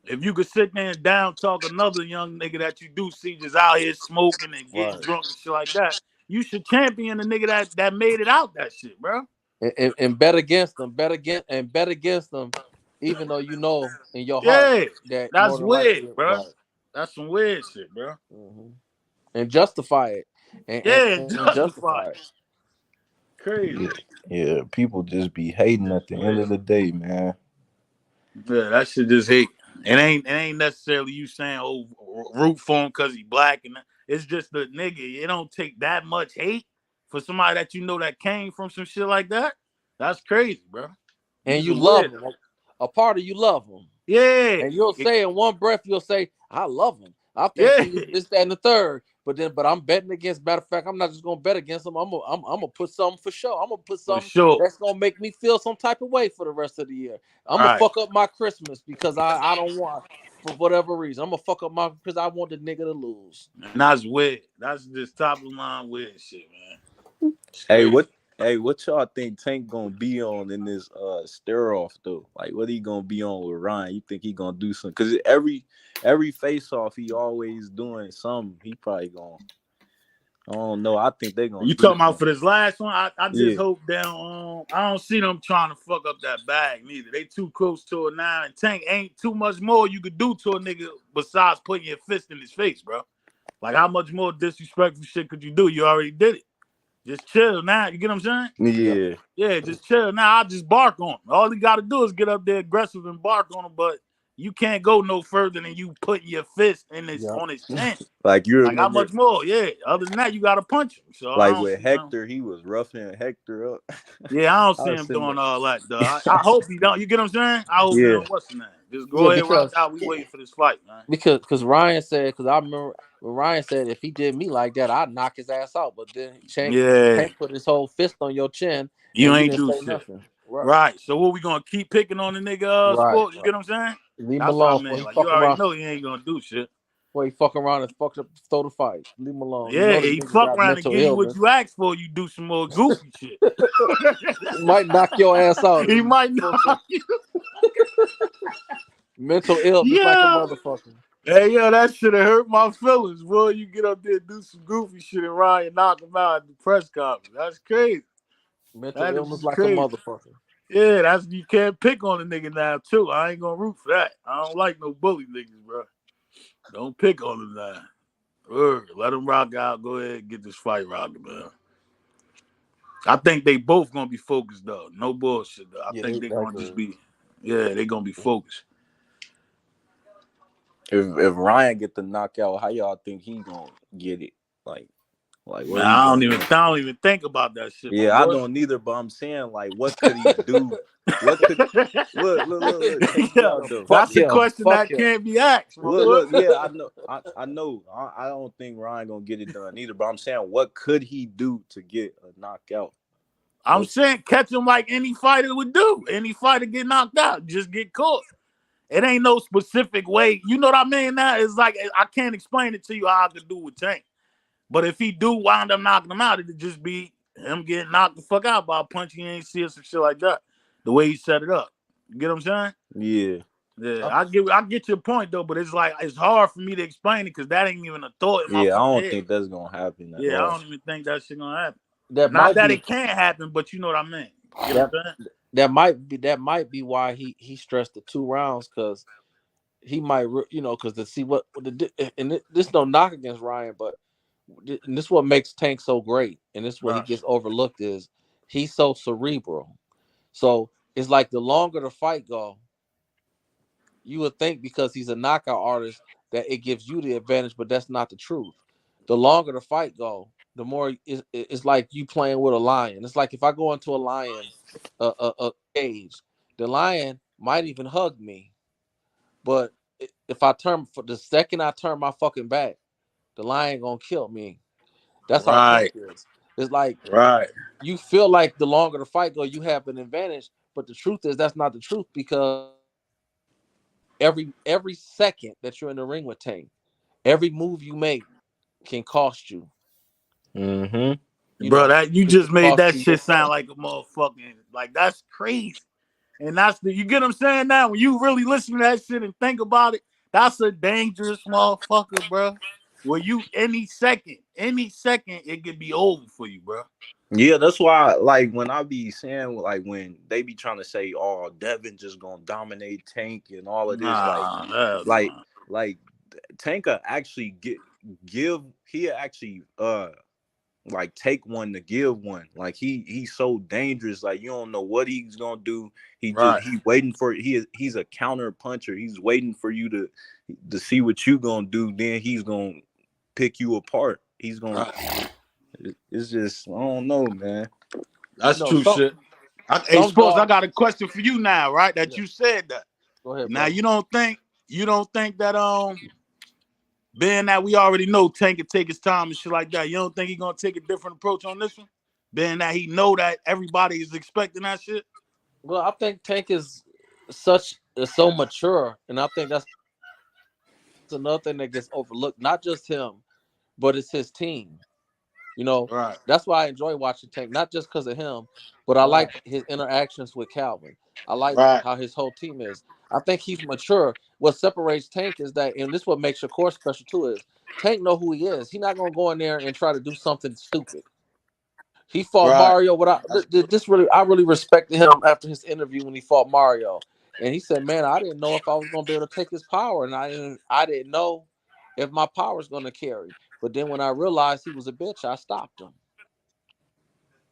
Speaker 20: If you could sit there and down talk another young nigga that you do see just out here smoking and getting drunk and shit like that, you should champion the nigga that made it out that shit, bro.
Speaker 17: And bet against them, bet against them, even though you know in your heart that
Speaker 20: that's
Speaker 17: more than
Speaker 20: weird,
Speaker 17: likely,
Speaker 20: bro.
Speaker 17: right.
Speaker 20: That's some weird shit, bro.
Speaker 17: And justify it. And justify it.
Speaker 20: Crazy.
Speaker 18: Yeah, people just be hating at the end of the day, man.
Speaker 20: Yeah, that shit just hate. It ain't necessarily you saying, oh, root for him because he black, and it's just the nigga. It don't take that much hate for somebody that you know that came from some shit like that. That's crazy, bro.
Speaker 17: And you love him. A part of you love him.
Speaker 20: Yeah.
Speaker 17: And you'll say in one breath, you'll say, I love him. I think he's this, that, and the third. But I'm betting against. Matter of fact, I'm not just gonna bet against him. I'm gonna put something for sure. I'm gonna put something that's gonna make me feel some type of way for the rest of the year. I'm gonna fuck up my Christmas because I don't want, for whatever reason. I'm gonna fuck up because I want the nigga to lose.
Speaker 20: And that's weird. That's just top of the line weird shit, man.
Speaker 18: Hey, what y'all think Tank gonna be on in this stare off though? Like, what he gonna be on with Ryan? You think he gonna do something? Because every face off, he always doing something. He probably gonna. I don't know. I think they gonna.
Speaker 20: You talking about for this last one? I just hope they don't. I don't see them trying to fuck up that bag neither. They too close to it now, and Tank ain't too much more you could do to a nigga besides putting your fist in his face, bro. Like, how much more disrespectful shit could you do? You already did it. Just chill now. You get what I'm saying?
Speaker 18: Yeah.
Speaker 20: Yeah, just chill now. I'll just bark on him. All he got to do is get up there aggressive and bark on him, but you can't go no further than you putting your fist in on his chin.
Speaker 18: Like, you remember,
Speaker 20: like, how much more? Yeah. Other than that, you got to punch him. So
Speaker 18: like with Hector, he was roughing Hector up.
Speaker 20: Yeah, I don't see him doing all that, though. I hope he don't. You get what I'm saying? I hope he don't. What's the name? Just go ahead, rock out. We waiting for this fight, man.
Speaker 17: Because Ryan said, because I remember when Ryan said, if he did me like that, I'd knock his ass out. But then Tank put his whole fist on your chin.
Speaker 20: You ain't do shit. Right. So what, we gonna keep picking on the nigga sport? You get what I'm saying?
Speaker 17: Leave him alone.
Speaker 20: Like, you already know he ain't gonna do shit.
Speaker 17: Well, he fuck around and fucked up, stole the fight. Leave him alone.
Speaker 20: Yeah, you know, he fuck around and give you what you asked for. You do some more goofy shit.
Speaker 17: He might knock your ass out.
Speaker 20: He might knock you.
Speaker 17: Mental illness like a motherfucker.
Speaker 20: Hey, yo, that should have hurt my feelings, boy. You get up there and do some goofy shit and Ryan knock him out at the press conference. That's crazy.
Speaker 17: Mental illness like a motherfucker.
Speaker 20: Yeah, you can't pick on a nigga now, too. I ain't gonna root for that. I don't like no bully niggas, bro. Don't pick on them now. Let them rock out. Go ahead and get this fight rocking, man. I think they both gonna be focused, though. No bullshit, though. I think they're gonna just be, they gonna be focused.
Speaker 18: If Ryan get the knockout, how y'all think he gonna get it? Like
Speaker 20: man, I don't even think about that shit.
Speaker 18: Yeah, I don't neither. But I'm saying, like, what could he do? What could look?
Speaker 20: That's a question that can't be asked.
Speaker 18: Look, yeah, I know. I don't think Ryan gonna get it done either. But I'm saying, what could he do to get a knockout?
Speaker 20: I'm saying, catch him like any fighter would do. Any fighter get knocked out, just get caught. It ain't no specific way. You know what I mean? Now it's like, I can't explain it to you how I could do with Tank. But if he do wind up knocking him out, it'd just be him getting knocked the fuck out by a punch he ain't see or some shit like that. The way he set it up. You get what I'm saying? Yeah. I get your point though, but it's like, it's hard for me to explain it because that ain't even a thought in my head.
Speaker 18: I don't think that's gonna happen.
Speaker 20: I don't even think that shit gonna happen. Not that it can't happen, but you know what I mean. You know what I'm saying?
Speaker 17: That might be why he stressed the 2 rounds, because he might, because to see what and this no knock against Ryan, but and this is what makes Tank so great, and this is what he gets overlooked, is he's so cerebral. So it's like the longer the fight go, you would think because he's a knockout artist that it gives you the advantage, but that's not the truth. The longer the fight go, the more it's like you playing with a lion. It's like if I go into a lion, cage. The lion might even hug me, but if I turn for the second I turn my fucking back, the lion gonna kill me. That's how Tank is. It's like you feel like the longer the fight goes, you have an advantage, but the truth is that's not the truth because every second that you're in the ring with Tank, every move you make can cost you. You
Speaker 20: Bro,
Speaker 17: know,
Speaker 20: that you
Speaker 17: it
Speaker 20: just
Speaker 17: can
Speaker 20: made
Speaker 17: cost
Speaker 20: that
Speaker 17: you
Speaker 20: shit sound
Speaker 17: yourself.
Speaker 20: like a motherfucking like that's crazy. And that's the you get what I'm saying now. When you really listen to that shit and think about it, that's a dangerous motherfucker, bro. Where you any second it could be over for you, bro.
Speaker 18: Yeah, that's why, like, when I be saying, like, when they be trying to say, "Oh, Devin just gonna dominate Tank" and all of this,
Speaker 20: Nah, hell
Speaker 18: like,
Speaker 20: nah.
Speaker 18: like Tanker actually give he actually like take one to give one. Like he's so dangerous. Like you don't know what he's gonna do.
Speaker 20: Right.
Speaker 18: He waiting for he's a counter puncher. He's waiting for you to see what you gonna do. Then he's gonna pick you apart. He's gonna. It's just I don't know, man.
Speaker 20: That's true shit. Hey,
Speaker 17: some
Speaker 20: Sports, I
Speaker 17: dogs.
Speaker 20: got a question for you now, right? That you said that.
Speaker 17: Go ahead,
Speaker 20: Now
Speaker 17: brother.
Speaker 20: you don't think that being that we already know Tank can take his time and shit like that, you don't think he's gonna take a different approach on this one? Being that he know that everybody is expecting that shit?
Speaker 17: Well, I think Tank is so mature, and I think that's another thing that gets overlooked. Not just him, but it's his team. You know,
Speaker 20: Right.
Speaker 17: that's why I enjoy watching Tank, not just because of him, but I
Speaker 20: Right.
Speaker 17: like his interactions with Calvin. I like
Speaker 20: Right.
Speaker 17: how his whole team is. I think he's mature. What separates Tank is that, and this is what makes Shakur special too, is Tank know who he is. He's not gonna go in there and try to do something stupid. He fought
Speaker 20: Right.
Speaker 17: Mario. I really respected him after his interview when he fought Mario, and he said, "Man, I didn't know if I was gonna be able to take his power, and I didn't know if my power was gonna carry. But then when I realized he was a bitch, I stopped him."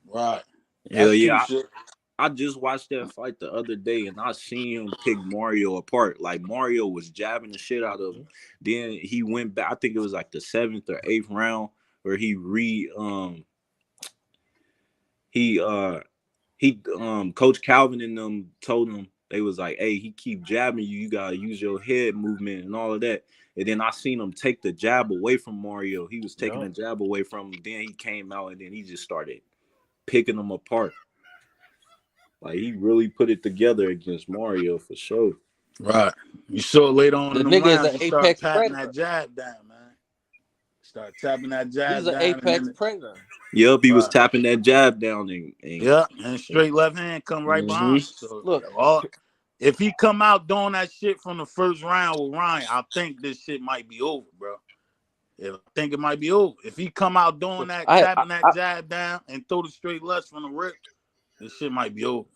Speaker 20: Right.
Speaker 18: Hell
Speaker 20: That's true
Speaker 18: yeah.
Speaker 20: shit.
Speaker 18: I just watched that fight the other day and I seen him pick Mario apart. Like Mario was jabbing the shit out of him. Then he went back. I think it was like the 7th or 8th round where he Coach Calvin and them told him, they was like, "Hey, he keep jabbing you. You gotta use your head movement and all of that." And then I seen him take the jab away from Mario. He was taking the jab away from him. Then he came out and then he just started picking them apart. Like he really put it together against Mario for sure.
Speaker 20: Right. You saw later on
Speaker 17: The
Speaker 20: in the
Speaker 17: nigga is
Speaker 20: rounds,
Speaker 17: an
Speaker 20: he started
Speaker 17: apex
Speaker 20: tapping that
Speaker 17: predator.
Speaker 20: jab down, man. Start tapping that
Speaker 17: He's
Speaker 20: jab
Speaker 17: an
Speaker 20: down and
Speaker 17: apex
Speaker 20: then
Speaker 17: predator.
Speaker 18: Yep, he was
Speaker 20: right.
Speaker 18: tapping that jab down
Speaker 20: And straight left hand come right behind. So
Speaker 17: Look,
Speaker 20: if he come out doing that shit from the first round with Ryan, I think this shit might be over, bro. I think it might be over. If he come out doing that, tapping that jab down and throw the straight left from the rip, this shit might be over.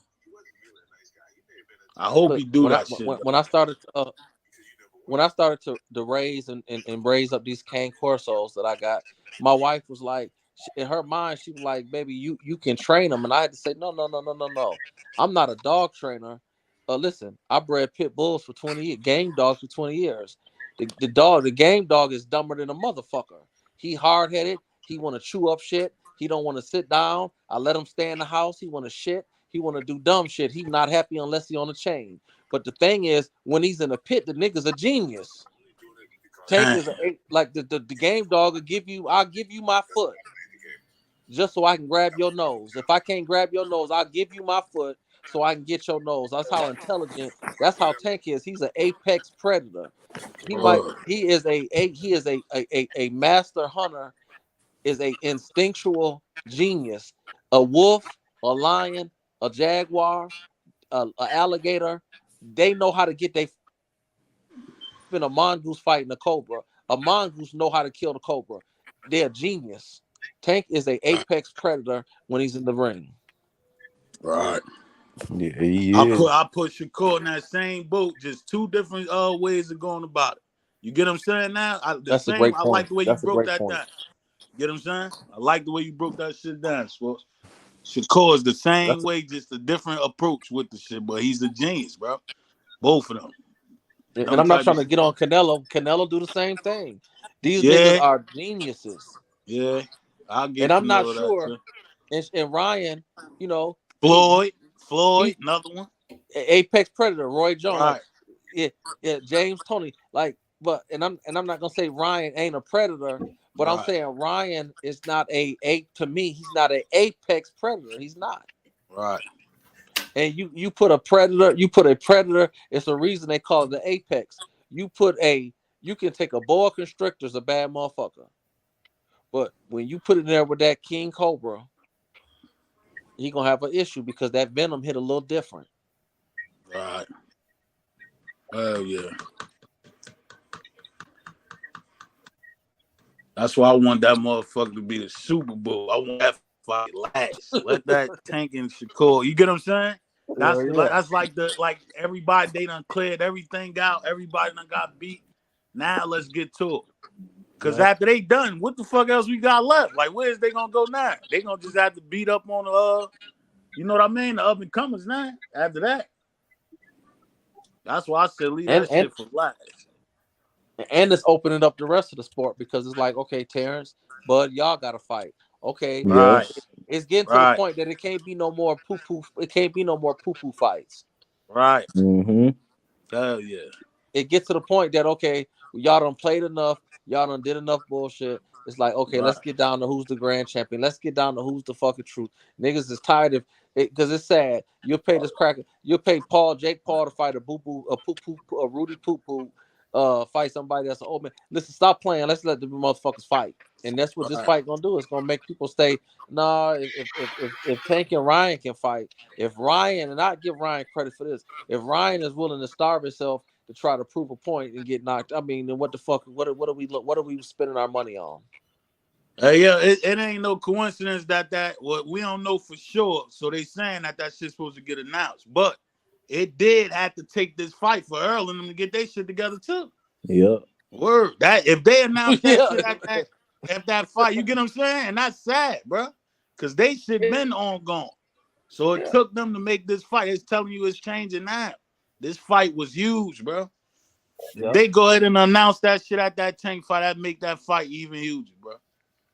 Speaker 20: I hope he do that shit.
Speaker 17: When I started to raise and raise up these cane corsos that I got, my wife was like, in her mind, she was like, "Baby, you can train them," and I had to say, "No. I'm not a dog trainer. Listen, I bred pit bulls for 20 years, game dogs for 20 years. The game dog is dumber than a motherfucker. He hard headed. He want to chew up shit. He don't want to sit down. I let him stay in the house. He want to shit. He want to do dumb shit. He not happy unless he on a chain. But the thing is, when he's in a pit, the nigga's a genius. Tank is like the game dog will give you. I'll give you my foot just so I can grab your nose. If I can't grab your nose, I'll give you my foot so I can get your nose. That's how intelligent. That's how Tank is. He's an apex predator. He is a master hunter. Is a instinctual genius. A wolf, a lion, a jaguar, a alligator. They know how to get their. A mongoose fighting a cobra. A mongoose know how to kill the cobra. They're genius. Tank is a apex predator when he's in the ring.
Speaker 20: Right.
Speaker 18: Yeah, he is.
Speaker 20: I put Shakur in that same boat, just two different ways of going about it. You get what I'm saying now? I like the way you broke that down. Get what I'm saying? I like the way you broke that shit down, Sports. Shakur is the same way, just a different approach with the shit, but he's a genius, bro. Both of them.
Speaker 17: And I'm not trying to get on Canelo. Canelo do the same thing. These niggas are geniuses.
Speaker 20: Yeah, I'll get.
Speaker 17: And I'm not sure. And Ryan,
Speaker 20: Floyd. Floyd, another one.
Speaker 17: Apex predator, Roy Jones,
Speaker 20: Right.
Speaker 17: yeah, James Toney, like, but and I'm not gonna say Ryan ain't a predator, but I'm
Speaker 20: Right.
Speaker 17: saying Ryan is not to me, he's not an apex predator. He's not.
Speaker 20: Right.
Speaker 17: And you put a predator, it's a reason they call it the apex. You can take a boa constrictor's a bad motherfucker. But when you put it in there with that king cobra, he gonna have an issue because that venom hit a little different.
Speaker 20: Right. Oh yeah. That's why I want that motherfucker to be the Super Bowl. I want that fight last. Let that Tank and Shakur. You get what I'm saying? That's like everybody, they done cleared everything out. Everybody done got beat. Now let's get to it. Because after they done, what the fuck else we got left? Like, where is they gonna go now? They gonna just have to beat up on the you know what I mean? The up and comers now. After that. That's why I said leave that shit for last.
Speaker 17: And it's opening up the rest of the sport because it's like, okay, Terence, Bud, y'all gotta fight. Okay,
Speaker 20: right.
Speaker 17: It's getting to the point that it can't be no more poo-poo. It can't be no more poo-poo fights.
Speaker 20: Right.
Speaker 18: Mm-hmm.
Speaker 20: Hell yeah.
Speaker 17: It gets to the point that okay, y'all done played enough, y'all done did enough bullshit. It's like, okay, let's get down to who's the grand champion. Let's get down to who's the fucking truth. Niggas is tired of it because it's sad. You'll pay this cracker, you'll pay Jake Paul to fight a boo-boo, a Rudy poo-poo, fight somebody that's an old man. Listen, stop playing. Let's let the motherfuckers fight. And that's what this fight gonna do. It's gonna make people stay. Nah, if Tank and Ryan can fight, if Ryan, and I give Ryan credit for this, if Ryan is willing to starve himself to try to prove a point and get knocked, I mean, then what the fuck? What are we spending our money on?
Speaker 20: Yeah, it ain't no coincidence that we don't know for sure. So they saying that shit's supposed to get announced, but it did have to take this fight for Earl and them to get their shit together too.
Speaker 18: Yeah.
Speaker 20: Word. That if they announce that shit at that fight, you get what I'm saying? And that's sad, bro. Because they shit been ongoing. So it took them to make this fight. It's telling you it's changing now. This fight was huge, bro. If they go ahead and announce that shit at that Tank fight, that'd make that fight even huger, bro.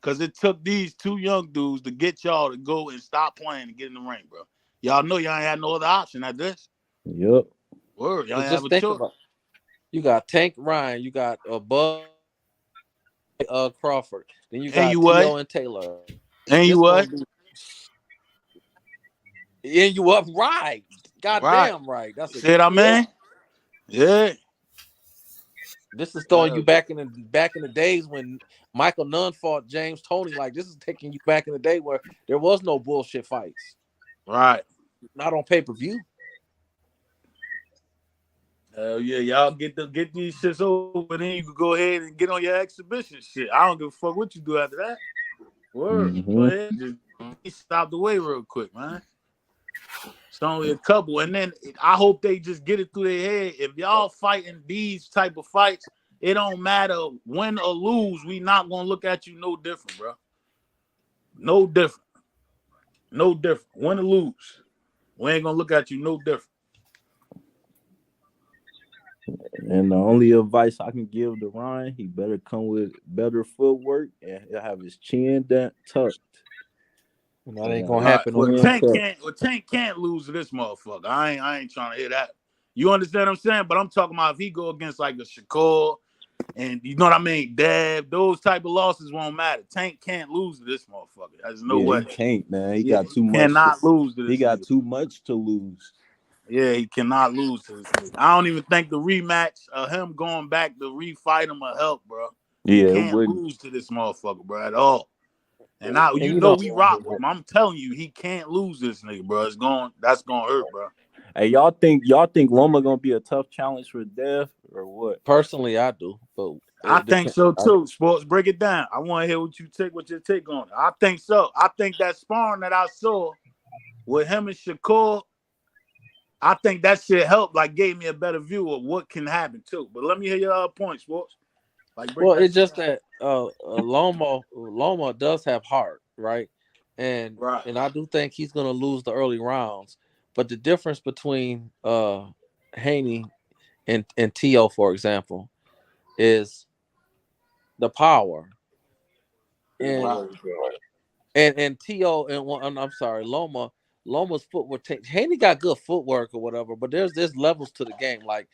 Speaker 20: Because it took these two young dudes to get y'all to go and stop playing and get in the ring, bro. Y'all know y'all ain't had no other option at this.
Speaker 18: Yep.
Speaker 20: Word. Y'all ain't
Speaker 17: just
Speaker 20: have a
Speaker 17: think
Speaker 20: choice.
Speaker 17: about it. You got Tank Ryan, you got Bud Crawford, then you got T.O. and Taylor.
Speaker 20: And you what?
Speaker 17: And you up right. Goddamn right. That's
Speaker 20: See what I mean? Yeah.
Speaker 17: This is throwing you back in the days when Michael Nunn fought James Toney. Like, this is taking you back in the day where there was no bullshit fights.
Speaker 20: Right.
Speaker 17: Not on pay-per-view.
Speaker 20: Hell yeah, y'all get these shits over, then you can go ahead and get on your exhibition shit. I don't give a fuck what you do after that. Word.
Speaker 18: Mm-hmm.
Speaker 20: Go ahead, just stop the way real quick, man. It's only a couple, and then I hope they just get it through their head. If y'all fighting these type of fights, it don't matter win or lose. We not gonna look at you no different, bro. No different. No different. Win or lose, we ain't gonna look at you no different.
Speaker 18: And the only advice I can give to Ryan, he better come with better footwork and he'll have his chin tucked.
Speaker 17: That ain't gonna happen.
Speaker 20: Tank can't lose to this motherfucker. I ain't trying to hear that. You understand what I'm saying? But I'm talking about if he go against like a Shakur and you know what I mean, Dev, those type of losses won't matter. Tank can't lose to this motherfucker. There's no way.
Speaker 18: He can't, man. He got too much.
Speaker 20: Cannot lose to this.
Speaker 18: He got too much to lose.
Speaker 20: Yeah, he cannot lose to this nigga. I don't even think the rematch of him going back to refight him will help, bro. He can't lose to this motherfucker, bro, at all. And you know we rock with him. I'm telling you, he can't lose this nigga, bro. That's gonna hurt, bro.
Speaker 18: Hey, y'all think Loma gonna be a tough challenge for Dev or what?
Speaker 17: Personally, I do, but
Speaker 20: I think so too. Sports, break it down. I want to hear what your take on it. I think so. I think that sparring that I saw with him and Shakur, I think that shit helped, like gave me a better view of what can happen too. But let me hear your point, Sports.
Speaker 17: It's just that Loma does have heart, right? And I do think he's gonna lose the early rounds. But the difference between Haney and T.O., for example, is the power. And T.O. and I'm sorry, Loma Loma's footwork. Haney got good footwork or whatever, but there's levels to the game. Like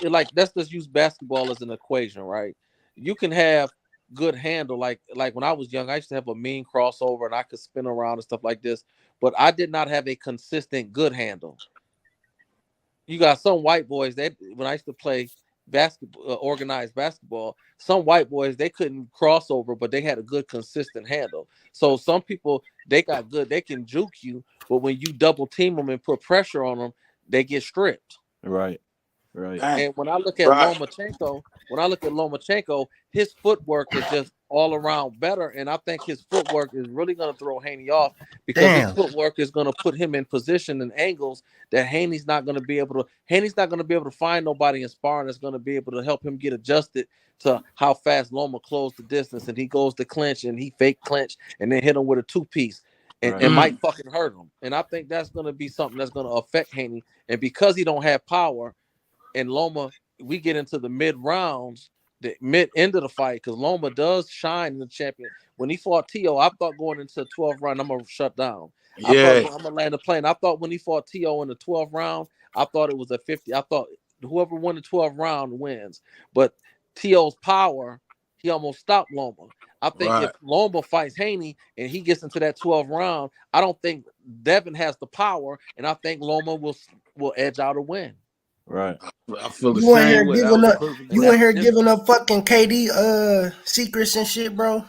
Speaker 17: like let's just use basketball as an equation, right? You can have good handle, like when I was young, I used to have a mean crossover and I could spin around and stuff like this, but I did not have a consistent good handle. You got some white boys that when I used to play basketball, organized basketball, some white boys they couldn't cross over, but they had a good consistent handle. So some people they got good, they can juke you, but when you double team them and put pressure on them, they get stripped.
Speaker 18: Right.
Speaker 17: And when I look at Lomachenko, his footwork is just all around better, and I think his footwork is really going to throw Haney off because his footwork is going to put him in position and angles that Haney's not going to be able to find nobody in sparring that's going to be able to help him get adjusted to how fast Loma closed the distance, and he goes to clinch and he fake clinch and then hit him with a 2-piece. And might fucking hurt him. And I think that's going to be something that's going to affect Haney. And because he don't have power, and Loma, we get into the mid rounds, the mid end of the fight, because Loma does shine in the champion. When he fought T.O., I thought going into the 12th round, I'm going to shut down. I thought I'm going to land the plane. I thought when he fought T.O. in the 12th round, I thought it was a 50. I thought whoever won the 12th round wins. But T.O.'s power, he almost stopped Loma. I think if Loma fights Haney and he gets into that 12th round, I don't think Devin has the power, and I think Loma will edge out a win.
Speaker 18: Right.
Speaker 20: I feel the
Speaker 9: You in
Speaker 20: same
Speaker 9: here
Speaker 20: way.
Speaker 9: giving up? You in here giving up fucking KD secrets and shit, bro?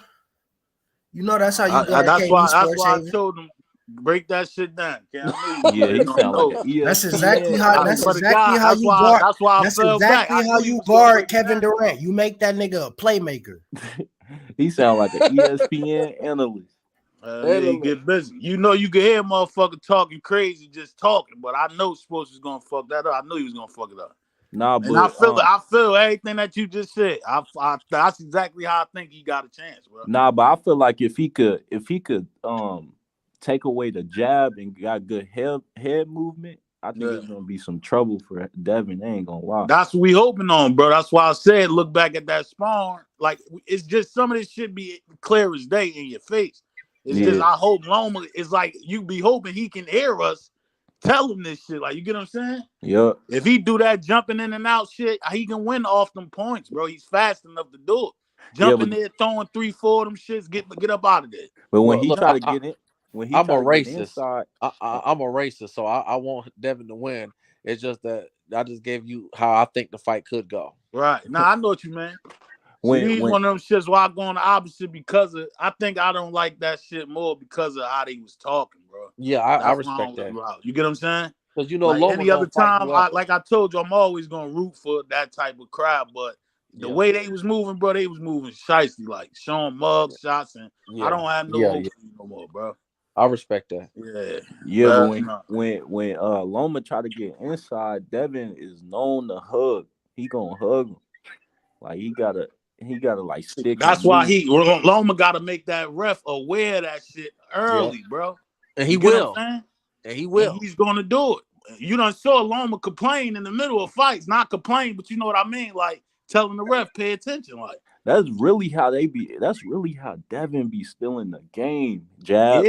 Speaker 9: You know that's how you guard KD
Speaker 20: That's
Speaker 9: sports.
Speaker 20: why I told him break that shit down.
Speaker 18: Yeah, he sound like an ESPN.
Speaker 9: That's exactly how you guard.
Speaker 20: That's why I
Speaker 9: That's
Speaker 20: fell
Speaker 9: exactly
Speaker 20: back.
Speaker 9: how you guard Kevin Durant. You make that nigga a playmaker.
Speaker 18: He sound like an ESPN analyst.
Speaker 20: He get busy. You know, you can hear a motherfucker talking crazy, just talking. But I know sports is gonna fuck that up. I knew he was gonna fuck it up.
Speaker 18: Nah,
Speaker 20: and
Speaker 18: but
Speaker 20: I feel everything that you just said. That's exactly how I think he got a chance, bro.
Speaker 18: Nah, but I feel like if he could take away the jab and got good head movement, I think it's gonna be some trouble for Devin. They ain't gonna lie.
Speaker 20: That's what we hoping on, bro. That's why I said look back at that spawn. Like it's just some of this shit be clear as day in your face. It's just I hope Loma is like you be hoping he can hear us tell him this shit. Like you get what I'm saying?
Speaker 18: Yeah.
Speaker 20: If he do that jumping in and out shit, he can win off them points, bro. He's fast enough to do it. Jumping there, throwing 3-4 of them shits, get up out of there.
Speaker 18: But when he try to get it,
Speaker 17: I'm a racist. I'm a racist, so I want Devin to win. It's just that I just gave you how I think the fight could go.
Speaker 20: Right. Now I know what you mean. He's one of them shits where I go on the opposite because of I think I don't like that shit more because of how he was talking, bro.
Speaker 17: Yeah, I respect that.
Speaker 20: You get what I'm saying?
Speaker 17: Because you know,
Speaker 20: like any other time, like I told you, I'm always gonna root for that type of crowd. But the way they was moving, bro, they was moving shiesty, like showing mug shots, and I don't have no hope no more, bro.
Speaker 17: I respect that.
Speaker 20: Yeah.
Speaker 18: But when Loma try to get inside, Devin is known to hug. He gonna hug him. Like he gotta like stick.
Speaker 20: That's why Loma gotta make that ref aware of that shit early, bro.
Speaker 17: And he will. And he will.
Speaker 20: And he's gonna do it. You done saw Loma complain in the middle of fights, not complain, but you know what I mean, like telling the ref pay attention, like.
Speaker 18: That's really how Devin be still in the game. Jab.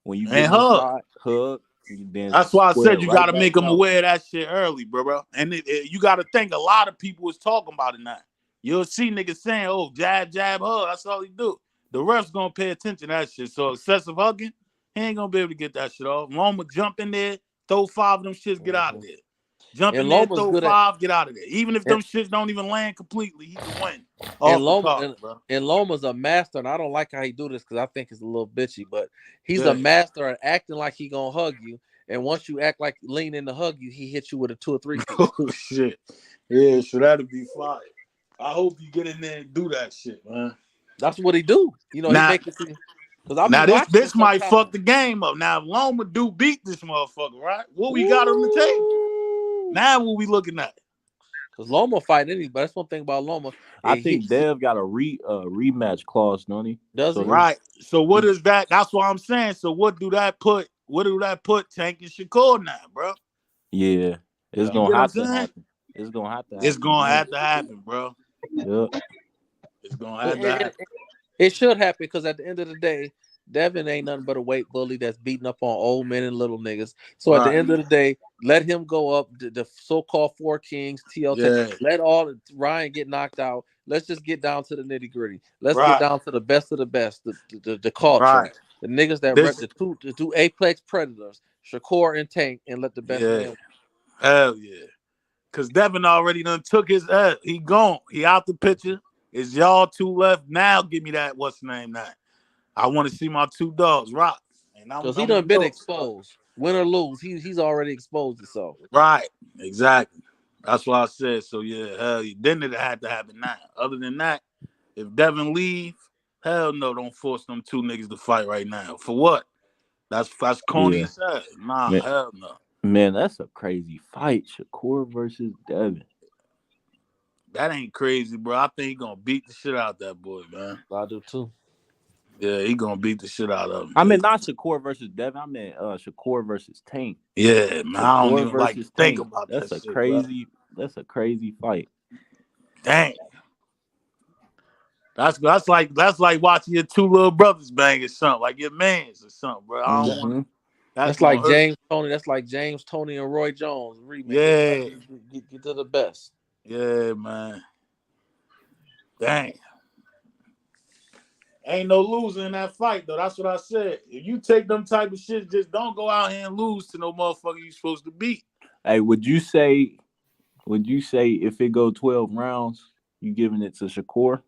Speaker 18: When you get hug.
Speaker 20: That's why I said you got to make them aware of that shit early, bro. And you got to think a lot of people is talking about it now. You'll see niggas saying, "Oh, jab, hug." That's all he do. The ref's gonna pay attention to that shit. So excessive hugging, he ain't gonna be able to get that shit off. Loma jump in there, throw 5 of them shits, get out of there. Jump in there, throw 5, get out of there. Even if them shits don't even land completely, he can win.
Speaker 17: And Loma's a master, and I don't like how he do this because I think it's a little bitchy, but he's a master at acting like he gonna hug you. And once you act like lean in to hug you, he hits you with a 2 or 3.
Speaker 20: Oh shit. Yeah, so that'll be fire. I hope you get in there and do that shit, man.
Speaker 17: That's what he do. You know, he make it see.
Speaker 20: Now this might fuck the game up. Now if Loma do beat this motherfucker, right? What we got on the table? Now what we looking at?
Speaker 17: Because Loma fight anybody. That's one thing about Loma.
Speaker 18: I think Dev got a rematch clause, don't he?
Speaker 17: Does he?
Speaker 20: Right. So what is that? That's what I'm saying. So what do that put Tank and Shakur now, bro?
Speaker 18: Yeah. It's gonna have to happen. It's gonna have to happen.
Speaker 20: It's gonna have to happen, bro.
Speaker 18: Yep.
Speaker 20: It's gonna have to happen.
Speaker 17: It should happen because at the end of the day, Devin ain't nothing but a weight bully that's beating up on old men and little niggas. So at the end of the day, let him go up. The so-called Four Kings, TL10. Let all Ryan get knocked out. Let's just get down to the nitty-gritty. Let's get down to the best of the best, the culture, the niggas that rep the two apex predators, Shakur and Tank, and let the best man.
Speaker 20: Hell yeah. Cause Devin already done took his he gone. He out the picture. It's y'all two left. Now give me that. What's the name now? I want to see my two dogs rock.
Speaker 17: Because he done been exposed. Win or lose, he's already exposed himself.
Speaker 20: Right. Exactly. That's what I said. So yeah, hell yeah. Then it had to happen now. Other than that, if Devin leave, hell no, don't force them two niggas to fight right now. For what? That's corny said. Nah,
Speaker 18: man,
Speaker 20: hell no.
Speaker 18: Man, that's a crazy fight. Shakur versus Devin.
Speaker 20: That ain't crazy, bro. I think he gonna beat the shit out of that boy, man.
Speaker 17: I do too.
Speaker 20: Yeah, he gonna beat the shit out of him.
Speaker 18: I mean, not Shakur versus Devin. I mean, Shakur versus Tank.
Speaker 20: Yeah, man. I don't even like to think about that.
Speaker 18: That's a
Speaker 20: shit,
Speaker 18: crazy.
Speaker 20: Bro.
Speaker 18: That's a crazy fight.
Speaker 20: Dang. That's like watching your two little brothers bang or something, like your mans or something, bro. I don't want.
Speaker 17: That's like James Tony. That's like James Tony and Roy Jones remake.
Speaker 20: Yeah,
Speaker 17: get to the best.
Speaker 20: Yeah, man. Dang. Ain't no losing in that fight, though. That's what I said. If you take them type of shit, just don't go out here and lose to no motherfucker you supposed to beat.
Speaker 18: Hey, would you say if it go 12 rounds, you giving it to Shakur?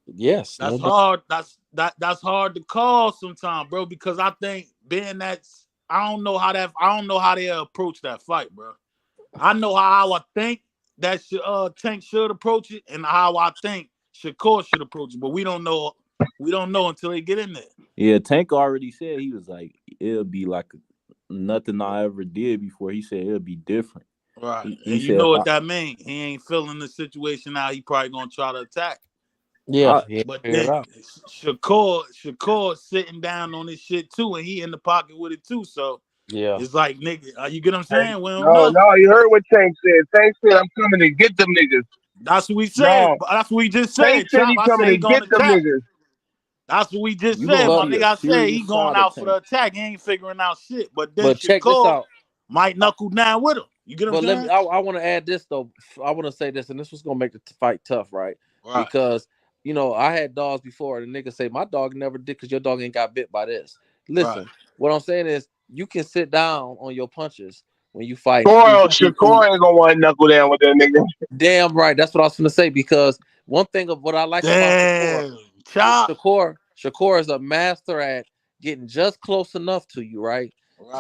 Speaker 17: Yes.
Speaker 20: That's hard. That's hard to call sometimes, bro, because I think being that I don't know how they approach that fight, bro. I know how I think that Tank should approach it and how I think Shakur should approach it, but we don't know until they get in there.
Speaker 18: Yeah, Tank already said he was like, it'll be like nothing I ever did before. He said it'll be different.
Speaker 20: Right.
Speaker 18: He
Speaker 20: and you know what that means. He ain't feeling the situation now. He probably gonna try to attack.
Speaker 17: Yeah.
Speaker 20: But then Shakur sitting down on this shit too, and he in the pocket with it too. So
Speaker 17: yeah,
Speaker 20: it's like, nigga, you get what I'm saying? We don't
Speaker 11: No,
Speaker 20: know.
Speaker 11: you heard what Tank said. Tank said, I'm coming to get them niggas.
Speaker 20: That's what we said.
Speaker 11: No.
Speaker 20: That's what we just
Speaker 11: Tank
Speaker 20: said.
Speaker 11: said he coming to get them niggas.
Speaker 20: That's what we just said, my nigga. I said he going out for the attack. He ain't figuring out shit. But then
Speaker 17: check this out.
Speaker 20: Might knuckle down with him. You get what I'm saying?
Speaker 17: I want to add this though. I want to say this, and this was gonna make the fight tough, right? Because I had dogs before, and the nigga say my dog never did because your dog ain't got bit by this. Listen, what I'm saying is you can sit down on your punches when you fight.
Speaker 11: Shakur ain't gonna want to knuckle down with that nigga.
Speaker 17: Damn right. That's what I was gonna say, because one thing of what I like about Shakur is a master at getting just close enough to you, right?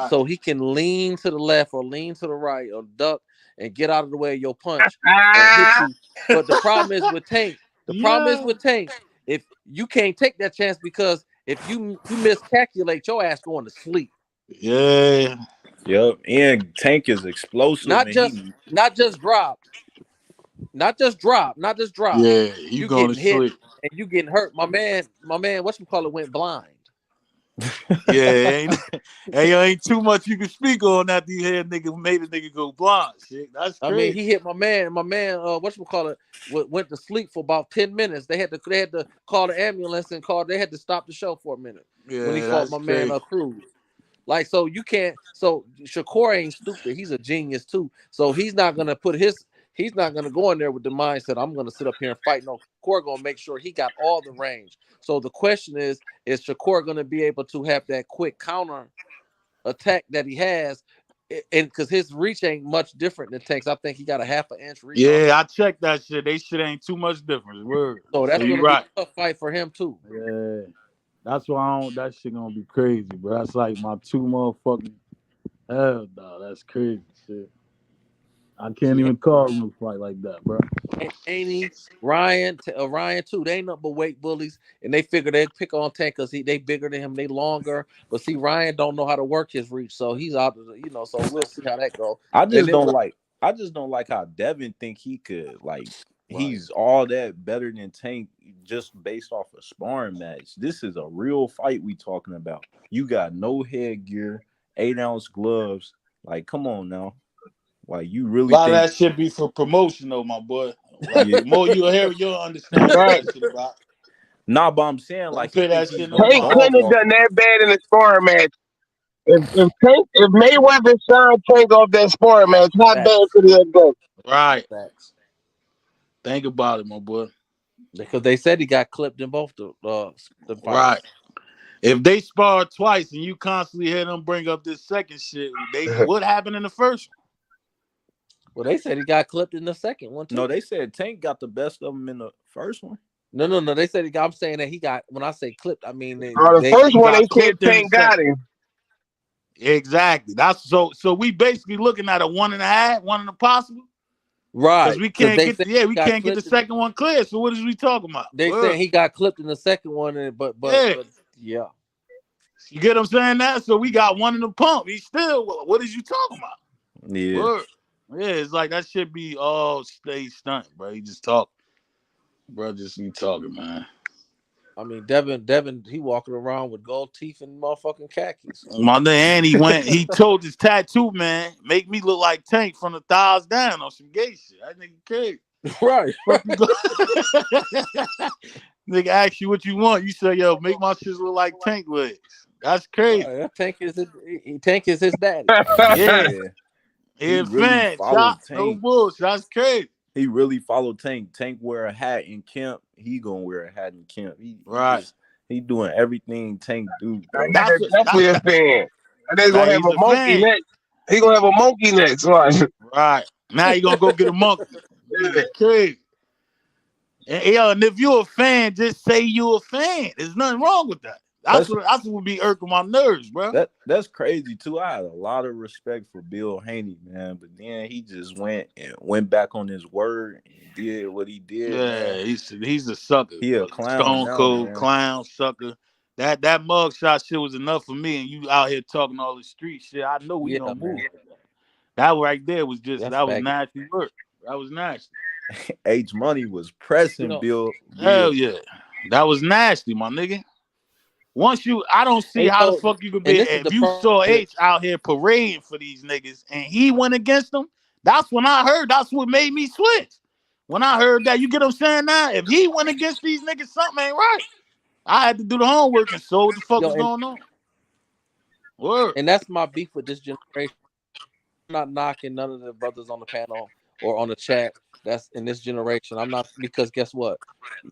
Speaker 17: So he can lean to the left or lean to the right or duck and get out of the way of your punch and hit you. But the problem is with Tank. If you can't take that chance, because if you miscalculate, your ass going to sleep.
Speaker 20: Yeah.
Speaker 18: Yep. And Tank is explosive.
Speaker 17: Not just drop.
Speaker 20: Yeah, you going
Speaker 17: getting
Speaker 20: to
Speaker 17: hit
Speaker 20: sleep.
Speaker 17: and you getting hurt. My man, whatchamacallit went blind.
Speaker 20: Yeah, ain't too much you can speak on that. You hear nigga made a nigga go blind. Shit, that's crazy.
Speaker 17: I mean, he hit my man. Whatchamacallit went to sleep for about 10 minutes. They had to call the ambulance and they had to stop the show for a minute when he fought my man Cruz. Like, so you can't. So Shakur ain't stupid. He's a genius too. So he's not gonna go in there with the mindset I'm gonna sit up here and fight. No, Shakur gonna make sure he got all the range. So the question is Shakur gonna be able to have that quick counter attack that he has? And because his reach ain't much different than Tank's. I think he got a half an inch reach.
Speaker 20: Yeah, I checked that shit. They shit ain't too much difference. Word.
Speaker 17: So that's gonna be a tough fight for him too.
Speaker 20: Yeah. That's why that shit gonna be crazy, bro. That's like my two motherfucking hell, dog. That's crazy shit. I can't even call him a fight like that, bro.
Speaker 17: Haney, Ryan too. They ain't nothing but weight bullies, and they figure they'd pick on Tank because they bigger than him, they longer. But see, Ryan don't know how to work his reach, so he's out of the, so we'll see how that goes.
Speaker 18: I just don't like how Devin think he could he's all that better than Tank just based off a sparring match. This is a real fight we talking about. You got no headgear, 8-ounce gloves. Like, come on now. Like, you really
Speaker 20: a lot of that shit be for promotion though, my boy. Like, the more you hear, you'll understand what that shit about.
Speaker 18: Nah, but I'm saying
Speaker 20: Don't
Speaker 18: like he
Speaker 20: put
Speaker 18: think
Speaker 20: that
Speaker 18: he's
Speaker 20: shit in the
Speaker 18: gonna
Speaker 11: Tank
Speaker 20: box.
Speaker 11: couldn't
Speaker 18: dog
Speaker 11: have
Speaker 18: walk
Speaker 11: done
Speaker 18: him.
Speaker 11: that bad in a sparring match. If Mayweather signed Tank off that sparring match, how bad
Speaker 17: Facts.
Speaker 11: could he have done?
Speaker 20: Right.
Speaker 17: Facts.
Speaker 20: Think about it, my boy.
Speaker 17: Because they said he got clipped in both the fights.
Speaker 20: Right. If they sparred twice and you constantly hear them bring up this second shit, what happened in the first one?
Speaker 17: Well, they said he got clipped in the second one too.
Speaker 18: No, they said Tank got the best of him in the first one.
Speaker 17: No. They said he got. I'm saying that he got. When I say clipped, I mean
Speaker 11: The first one they said
Speaker 20: in the
Speaker 11: Tank got
Speaker 20: second.
Speaker 11: him.
Speaker 20: Exactly. That's so we basically looking at a 1.5, one in the possible.
Speaker 17: Right.
Speaker 20: Because we can't get the second one clear. So what is we talking about?
Speaker 17: They saying he got clipped in the second one, but yeah.
Speaker 20: You get what I'm saying? That so we got one in the pump. He still, what is you talking about?
Speaker 18: Yeah.
Speaker 20: Word. Yeah, it's like that should be all stay stunt, bro. He just talk. Bro, just be talking, man.
Speaker 17: I mean, Devin, he walking around with gold teeth and motherfucking khakis.
Speaker 20: My nigga, and he told his tattoo man, make me look like Tank from the thighs down on some gay shit. That nigga crazy.
Speaker 17: Right.
Speaker 20: Nigga ask you what you want. You say, yo, make my shit look like Tank legs. That's crazy.
Speaker 17: Right. Tank is his daddy.
Speaker 20: Yeah.
Speaker 18: He
Speaker 20: If
Speaker 18: really
Speaker 20: fan,
Speaker 18: followed
Speaker 20: shot,
Speaker 18: Tank.
Speaker 20: no bullshit. That's crazy.
Speaker 18: He really followed Tank. Tank wear a hat in camp. He gonna wear a hat in camp. He doing everything Tank do. Bro.
Speaker 11: That's definitely a fan. And they're gonna have a monkey next. He gonna have a monkey next, right?
Speaker 20: Right. Now you gonna go get a monkey. Crazy. And if you're a fan, just say you're a fan. There's nothing wrong with that. That's what would be irking my nerves, bro.
Speaker 18: That's crazy too. I had a lot of respect for Bill Haney, man, but then he just went back on his word and did what he did.
Speaker 20: Yeah,
Speaker 18: man.
Speaker 20: he's a sucker.
Speaker 18: He a clown,
Speaker 20: Stone Cold
Speaker 18: man.
Speaker 20: Clown sucker. That mugshot shit was enough for me, and you out here talking all this street shit. I know we don't move. That right there was just that was nasty work. That was nasty.
Speaker 18: H Money was pressing Bill.
Speaker 20: Hell yeah, that was nasty, my nigga. I don't see how the fuck you could be if you saw H out here parading for these niggas and he went against them. That's when I heard. That's what made me switch. When I heard that, you get what I'm saying now? If he went against these niggas, something ain't right. I had to do the homework and saw what the fuck was going on. Word.
Speaker 17: And that's my beef with this generation. I'm not knocking none of the brothers on the panel or on the chat that's in this generation. I'm not, because guess what?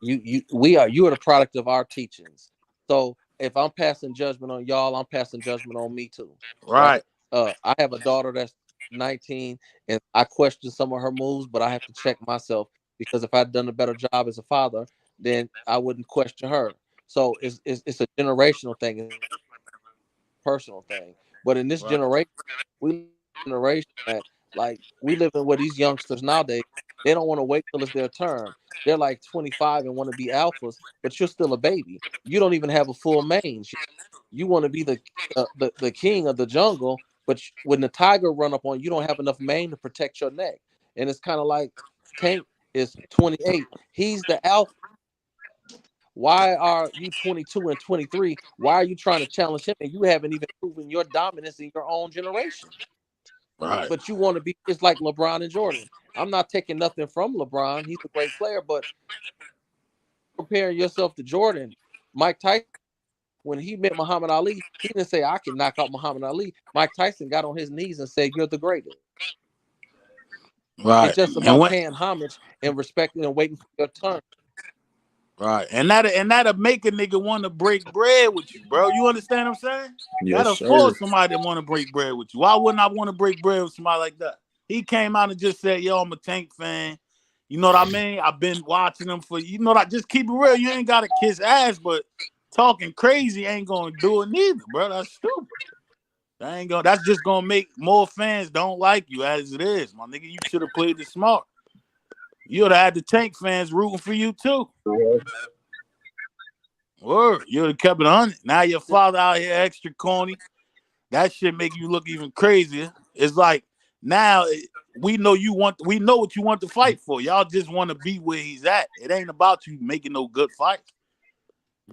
Speaker 17: You are the product of our teachings. So if I'm passing judgment on y'all, I'm passing judgment on me too.
Speaker 20: Right.
Speaker 17: I have a daughter that's 19 and I question some of her moves, but I have to check myself, because if I'd done a better job as a father, then I wouldn't question her. So it's a generational thing, it's a personal thing. But in this generation, that like we live in where these youngsters nowadays, they don't want to wait till it's their turn. They're like 25 and want to be alphas, but you're still a baby. You don't even have a full mane. You want to be the king of the jungle, but when the tiger run up on you, don't have enough mane to protect your neck. And it's kind of like Tank is 28. He's the alpha. Why are you 22 and 23? Why are you trying to challenge him? And you haven't even proven your dominance in your own generation.
Speaker 20: Right.
Speaker 17: But you want to be, it's like LeBron and Jordan. I'm not taking nothing from LeBron. He's a great player, but comparing yourself to Jordan, Mike Tyson, when he met Muhammad Ali, he didn't say, I can knock out Muhammad Ali. Mike Tyson got on his knees and said, you're the greatest.
Speaker 20: Right.
Speaker 17: It's just about paying homage and respecting and waiting for your turn.
Speaker 20: Right. And that'll make a nigga want to break bread with you, bro. You understand what I'm saying?
Speaker 18: Yes,
Speaker 20: that'll
Speaker 18: sir.
Speaker 20: force somebody to want to break bread with you. Why wouldn't I want to break bread with somebody like that? He came out and just said, yo, I'm a Tank fan. You know what I mean? I've been watching him for, you know, just keep it real. You ain't got to kiss ass, but talking crazy ain't going to do it neither, bro. That's stupid. That's just going to make more fans don't like you as it is. My nigga, you should have played it smart. You would have had the Tank fans rooting for you too. Word. You would have kept it 100. Now your father out here extra corny. That shit make you look even crazier. It's like now we know what you want to fight for. Y'all just want to be where he's at. It ain't about you making no good fights.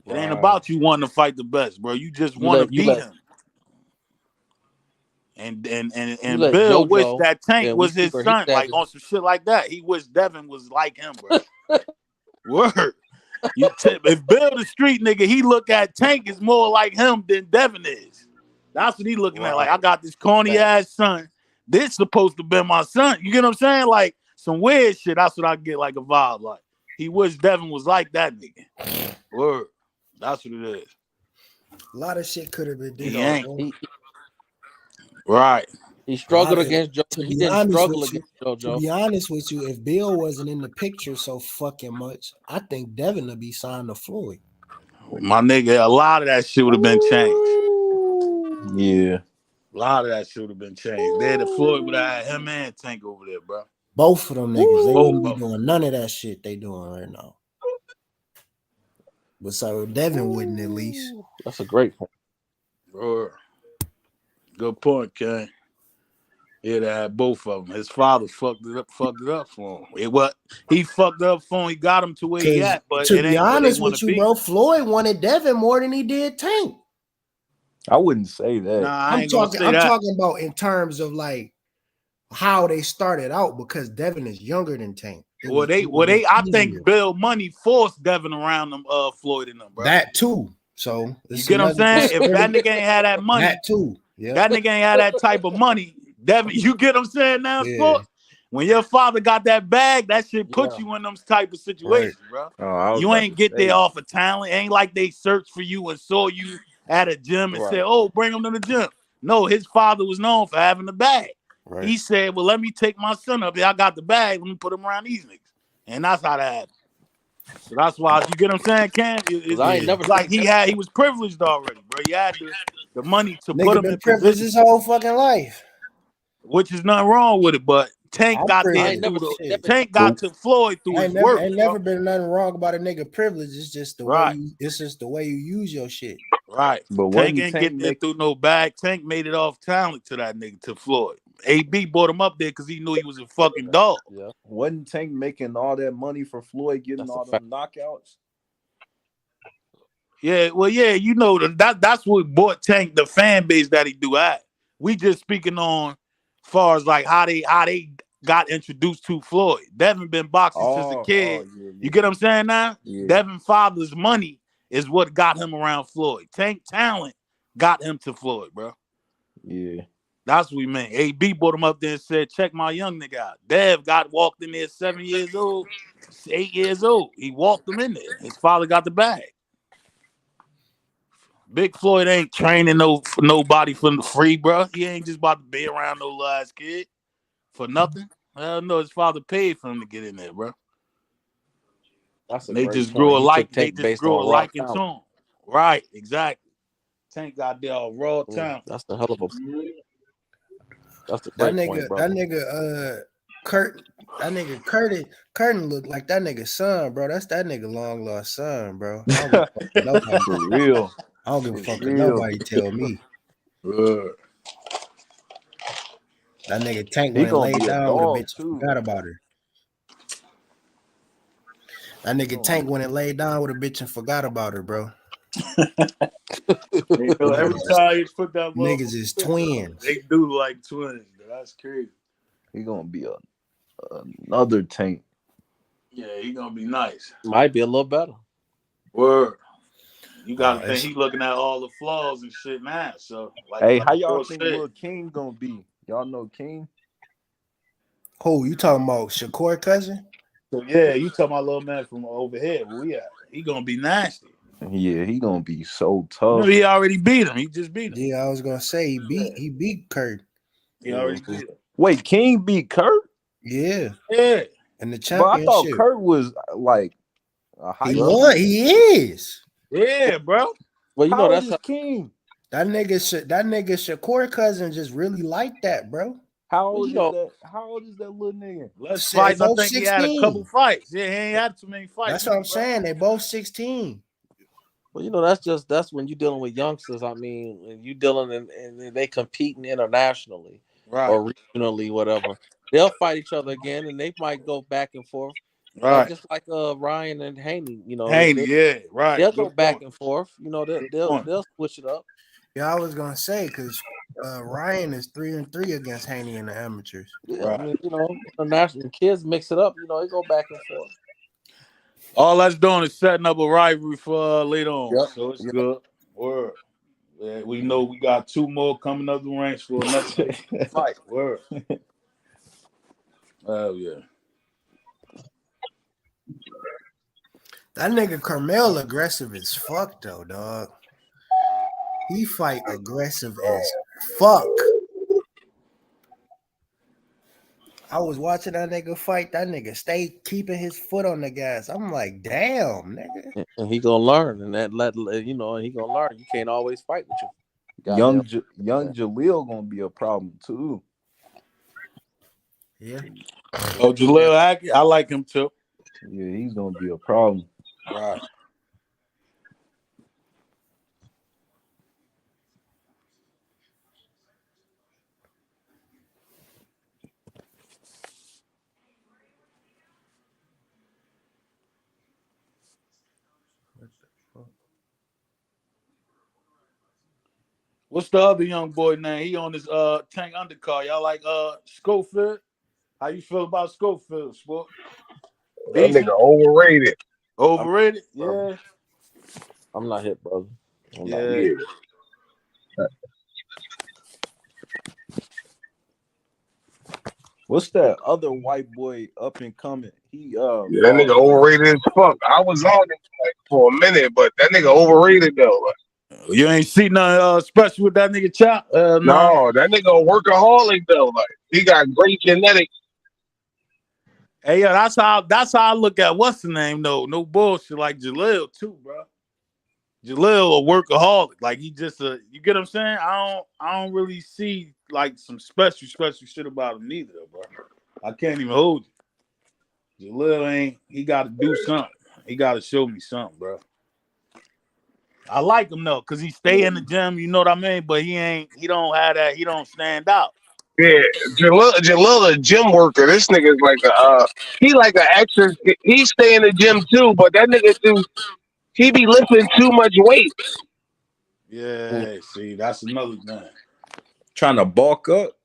Speaker 20: It ain't about you wanting to fight the best, bro. You just want to beat him. And Bill wished that Tank was his son, like on some shit like that. He wished Devin was like him, bro. Word. If Bill the street nigga, he look at Tank is more like him than Devin is. That's what he looking at. Like, I got this corny ass son. This supposed to be my son. You get what I'm saying? Like some weird shit. That's what I get like a vibe. Like he wish Devin was like that nigga. Word. That's what it is.
Speaker 9: A lot of shit could have been done.
Speaker 20: Right.
Speaker 17: He struggled against JoJo. He didn't struggle against JoJo.
Speaker 9: To be honest with you, if Bill wasn't in the picture so fucking much, I think Devin would be signed to Floyd.
Speaker 20: My nigga, a lot of that shit would have been changed.
Speaker 18: Yeah.
Speaker 20: A lot of that shit would have been changed. There, the Floyd would have had him and Tank over there, bro.
Speaker 9: Both of them niggas, they wouldn't be doing none of that shit they doing right now. But so Devin wouldn't at least.
Speaker 17: That's a great point.
Speaker 20: Bro. Good point, Ken. Yeah, they had both of them. His father fucked it up for him. He fucked up for him. He got him to where he at, but
Speaker 9: to
Speaker 20: it
Speaker 9: be
Speaker 20: ain't
Speaker 9: honest with you, bro, Floyd wanted Devin more than he did Tank.
Speaker 18: I wouldn't say that.
Speaker 20: Nah, I ain't
Speaker 9: I'm talking about in terms of like how they started out because Devin is younger than Tank.
Speaker 20: I think Bill Money forced Devin around them, Floyd and them, bro.
Speaker 9: That too. So
Speaker 20: you get what I'm saying? If that nigga ain't had that money,
Speaker 9: that too. Yeah.
Speaker 20: That nigga ain't had that type of money. Devin, you get what I'm saying now, sports? When your father got that bag, that shit put you in them type of situations, bro. You ain't get there off of talent. Ain't like they searched for you and saw you at a gym and said, oh, bring him to the gym. No, his father was known for having the bag. Right. He said, well, let me take my son up there. I got the bag. Let me put him around these niggas. And that's how that happened. So that's why, you get what I'm saying, Cam? He was privileged already, bro. He had the money to put him in
Speaker 9: privileged his whole fucking life.
Speaker 20: Which is nothing wrong with it, but Tank got to Floyd through his work.
Speaker 9: Ain't never been nothing wrong about a nigga privilege. It's just the way you use your shit.
Speaker 20: Right. But Tank ain't getting there through no bag. Tank made it off talent to that nigga, to Floyd. AB brought him up there because he knew he was a fucking dog.
Speaker 18: Yeah. Wasn't Tank making all that money for Floyd getting all them knockouts?
Speaker 20: Yeah, well, yeah, you know that's what bought Tank the fan base that he do at. We just speaking on far as like how they got introduced to Floyd. Devin been boxing since a kid. Yeah. You get what I'm saying now? Yeah. Devin father's money is what got him around Floyd. Tank talent got him to Floyd, bro.
Speaker 18: Yeah.
Speaker 20: That's what we meant. AB brought him up there and said, check my young nigga out. Dev walked in there 7 years old, 8 years old. He walked him in there. His father got the bag. Big Floyd ain't training nobody for free, bro. He ain't just about to be around no little ass kid for nothing. Hell no, his father paid for him to get in there, bro. They just grew alike. They just grew alike in tune. Right, exactly. Tank got there all raw talent.
Speaker 17: That's the hell of a. That's the
Speaker 9: that
Speaker 17: nigga.
Speaker 9: Point, that nigga, Curtin looked like that nigga's son, bro. That's that nigga long lost son, bro. I don't give a fuck
Speaker 18: for real.
Speaker 9: I don't give a fuck if nobody tell me. That nigga Tank went and laid down with a bitch and forgot about her. That nigga Tank went and laid down with a bitch and forgot about her, bro.
Speaker 20: Every time you put that
Speaker 9: niggas is twins.
Speaker 20: They do like twins. That's crazy.
Speaker 18: He gonna be another Tank.
Speaker 20: Yeah, he gonna be nice.
Speaker 17: Might be a little better.
Speaker 20: Word. You gotta think he looking at all the flaws and shit now. So,
Speaker 18: hey, how y'all think Lil King gonna be? Y'all know King?
Speaker 9: Who you talking about? Shakur cousin?
Speaker 20: So yeah, you talking about little man from over here? Where we at? He gonna be nasty.
Speaker 18: Yeah, he gonna be so tough.
Speaker 20: He already beat him. He just beat him.
Speaker 9: Yeah, I was gonna say he beat Kurt.
Speaker 20: He already beat him.
Speaker 18: Wait, King beat Kurt?
Speaker 9: Yeah.
Speaker 20: Yeah.
Speaker 9: And the championship.
Speaker 18: But I thought Kurt was like a high.
Speaker 9: He is.
Speaker 20: Yeah, bro.
Speaker 17: Well, you know that's
Speaker 18: King.
Speaker 9: That nigga Shakur cousin just really like that, bro.
Speaker 18: How old is that? How old is that little nigga?
Speaker 20: Let's fight. I think 16. He had a couple fights. Yeah, he ain't had too many fights.
Speaker 9: That's what I'm saying. They both 16.
Speaker 17: Well, you know, that's when you're dealing with youngsters. I mean, when you dealing and they competing internationally,
Speaker 20: right,
Speaker 17: or regionally, whatever. They'll fight each other again, and they might go back and forth.
Speaker 20: Right,
Speaker 17: just like Ryan and Haney. You know,
Speaker 20: yeah, right.
Speaker 17: They'll go back and forth. You know, they'll switch it up.
Speaker 9: Yeah, I was gonna say because Ryan is 3-3 against Haney in the amateurs.
Speaker 17: Yeah, right. I mean, you know, the national kids mix it up. You know, they go back and forth.
Speaker 20: All that's doing is setting up a rivalry for later on.
Speaker 17: Yep.
Speaker 20: So it's
Speaker 17: Yep.
Speaker 20: good. Word. Yeah, we know we got 2 more coming up the ranks for another fight. Word. Oh yeah.
Speaker 9: That nigga Carmel aggressive as fuck though, dog. He fight aggressive as fuck. I was watching that nigga fight. That nigga stay keeping his foot on the gas. I'm like, damn, nigga.
Speaker 17: And he gonna learn, and he gonna learn. You can't always fight with you.
Speaker 12: Young Jaleel gonna be a problem too.
Speaker 9: Yeah.
Speaker 20: Oh, Jaleel, I like him too.
Speaker 12: Yeah, he's gonna be a problem.
Speaker 20: Right. What's the other young boy name? He on this Tank undercard. Y'all like Schofield? How you feel about Schofield, sport?
Speaker 11: That nigga overrated.
Speaker 20: Overrated? Yeah.
Speaker 17: I'm not hit, brother.
Speaker 20: Yeah.
Speaker 12: What's that other white boy up and coming? He
Speaker 11: Yeah, that nigga overrated as fuck. I was on it like for a minute, but that nigga overrated though. Like,
Speaker 20: You ain't see nothing special with that nigga Chop?
Speaker 11: no, that nigga a workaholic though. Like he got great genetics.
Speaker 20: Hey, yeah, that's how I look at what's the name though. No bullshit, like Jaleel too, bro. Jaleel a workaholic. Like he just you get what I'm saying? I don't really see like some special shit about him neither, bro. I can't even hold you. Jaleel he gotta do something. He gotta show me something, bro. I like him though, cause he stay in the gym, you know what I mean? But he don't have that, he don't stand out.
Speaker 11: Yeah, Jalil a gym worker. This nigga's like he like an extra. He stay in the gym too, but that nigga he be lifting too much weight.
Speaker 20: Yeah, see, that's another thing.
Speaker 12: Trying to bulk up.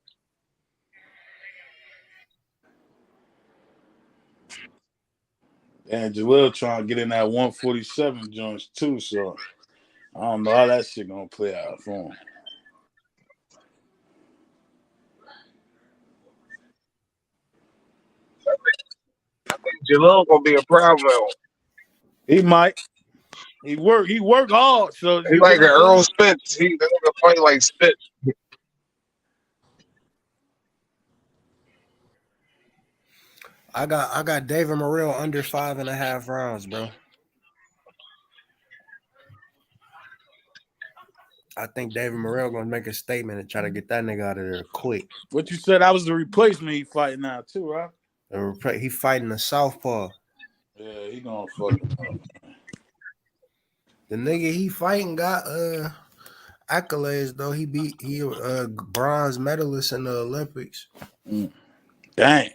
Speaker 20: And Jaleel trying to get in that 147 joints too, so I don't know how that shit gonna play out for him.
Speaker 11: Jalil gonna be a problem.
Speaker 20: He might. He work hard. So
Speaker 11: he like an Errol Spence. He gonna fight like Spence.
Speaker 9: I got David Morrell under 5.5 rounds, bro. I think David Morrell gonna make a statement and try to get that nigga out of there quick.
Speaker 20: What you said? That was the replacement he fighting now too, right?
Speaker 9: He fighting the southpaw.
Speaker 20: Yeah, he gonna fuck him up.
Speaker 9: The nigga he fighting got accolades though. He bronze medalist in the Olympics.
Speaker 20: Dang.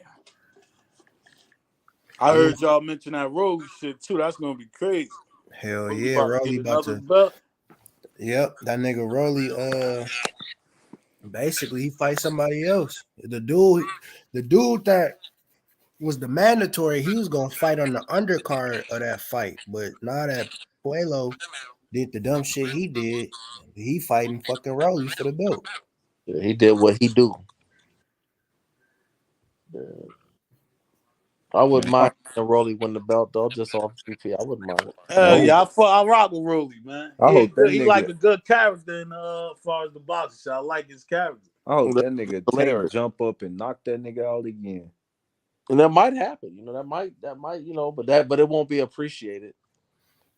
Speaker 20: I heard y'all mention that Rolly shit too. That's gonna be crazy.
Speaker 9: Hell yeah, Rolly about to.
Speaker 20: Belt.
Speaker 9: Yep, that nigga Rolly. Basically he fight somebody else. The dude that was the mandatory. He was gonna fight on the undercard of that fight, but now that Puello did the dumb shit he did, he fighting fucking Rolly for the belt.
Speaker 17: Yeah, he did what he do. Yeah. I wouldn't mind the Rolly win the belt though, just off BP. I wouldn't mind it.
Speaker 20: Yeah, I rock with Rolly, man. He like a good character in as far as the boxing. I like his character.
Speaker 12: I hope that nigga Tank jump up and knock that nigga out again.
Speaker 17: And that might happen, that might, but it won't be appreciated.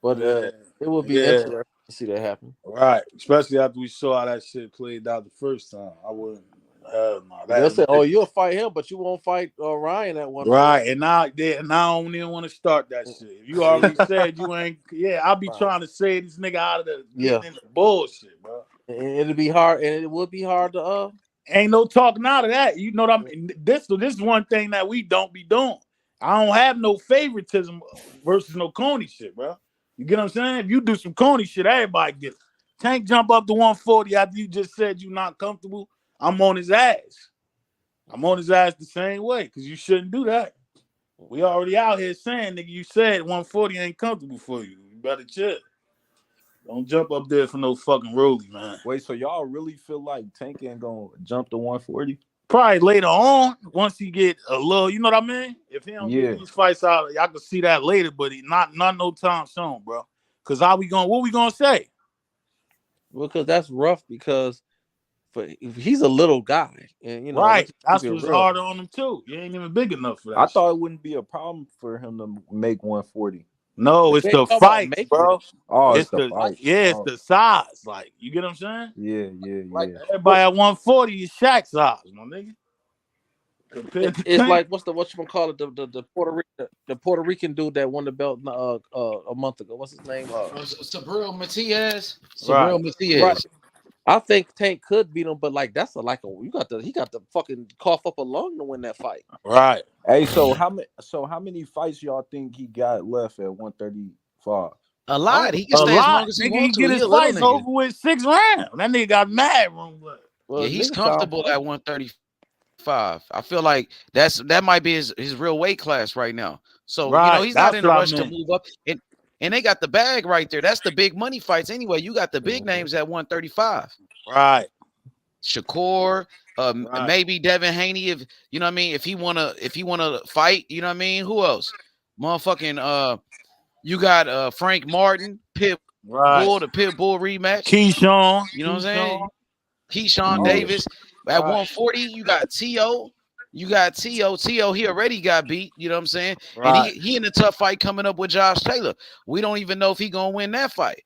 Speaker 17: But it would be interesting to see that happen.
Speaker 20: Right, especially after we saw how that shit played out the first time. I wouldn't.
Speaker 17: They'll say, "Oh, you'll fight him, but you won't fight Ryan at one."
Speaker 20: Right, and now I don't even want to start that shit. If you already said you ain't, I'll be trying to say this nigga out of the bullshit, bro.
Speaker 17: And it'll be hard, and it would be hard to.
Speaker 20: Ain't no talking out of that. You know what I mean? This is one thing that we don't be doing. I don't have no favoritism versus no Coney shit, bro. You get what I'm saying? If you do some Coney shit, everybody gets it. Tank jump up to 140 after you just said you're not comfortable. I'm on his ass. I'm on his ass the same way because you shouldn't do that. We already out here saying, nigga, you said 140 ain't comfortable for you. You better chill. Don't jump up there for no fucking rollie, man.
Speaker 12: Wait, so y'all really feel like Tank ain't gonna jump to 140?
Speaker 20: Probably later on, once he get a little, you know what I mean? If he don't get these fights out, y'all can see that later, but he not no time soon, bro. Cause what we gonna say?
Speaker 17: Well, because that's rough because he's a little guy. And you know,
Speaker 20: Right. That's
Speaker 17: keep it
Speaker 20: what's
Speaker 17: real.
Speaker 20: harder on him too. You ain't even big enough for that.
Speaker 12: I thought it wouldn't be a problem for him to make 140.
Speaker 20: No, it's the fights, bro.
Speaker 12: Oh,
Speaker 20: It's
Speaker 12: the
Speaker 20: the
Speaker 12: fight.
Speaker 20: it's the size. Like, you get what I'm saying?
Speaker 12: Yeah.
Speaker 20: Everybody at 140 is Shaq size, my nigga.
Speaker 17: It's like what you call it? The Puerto Rican dude that won the belt a month ago. What's his name?
Speaker 8: Sabril Matias.
Speaker 17: Right.
Speaker 8: Sabril Matias.
Speaker 17: Right. I think Tank could beat him, but like that's he got the fucking cough up a lung to win that fight.
Speaker 20: Right.
Speaker 12: Hey, so how many fights y'all think he got left at 135?
Speaker 8: A lot. He can stay as long as he wants to.
Speaker 20: Get his fights over with 6 rounds. That nigga got mad room left.
Speaker 8: Yeah, he's comfortable at 135. I feel like that might be his real weight class right now. So you know he's not in a rush to move up. And they got the bag right there. That's the big money fights anyway. You got the big names at 135.
Speaker 20: Right.
Speaker 8: Shakur, maybe Devin Haney, if you know what I mean. If he wanna fight, you know what I mean. Who else? Motherfucking you got Frank Martin, Pitbull, the Pitbull rematch.
Speaker 20: Keyshawn.
Speaker 8: You know what I'm saying? Keyshawn Davis. At 140, you got T.O. You got T.O. T.O. he already got beat. You know what I'm saying? And he in a tough fight coming up with Josh Taylor. We don't even know if he gonna win that fight.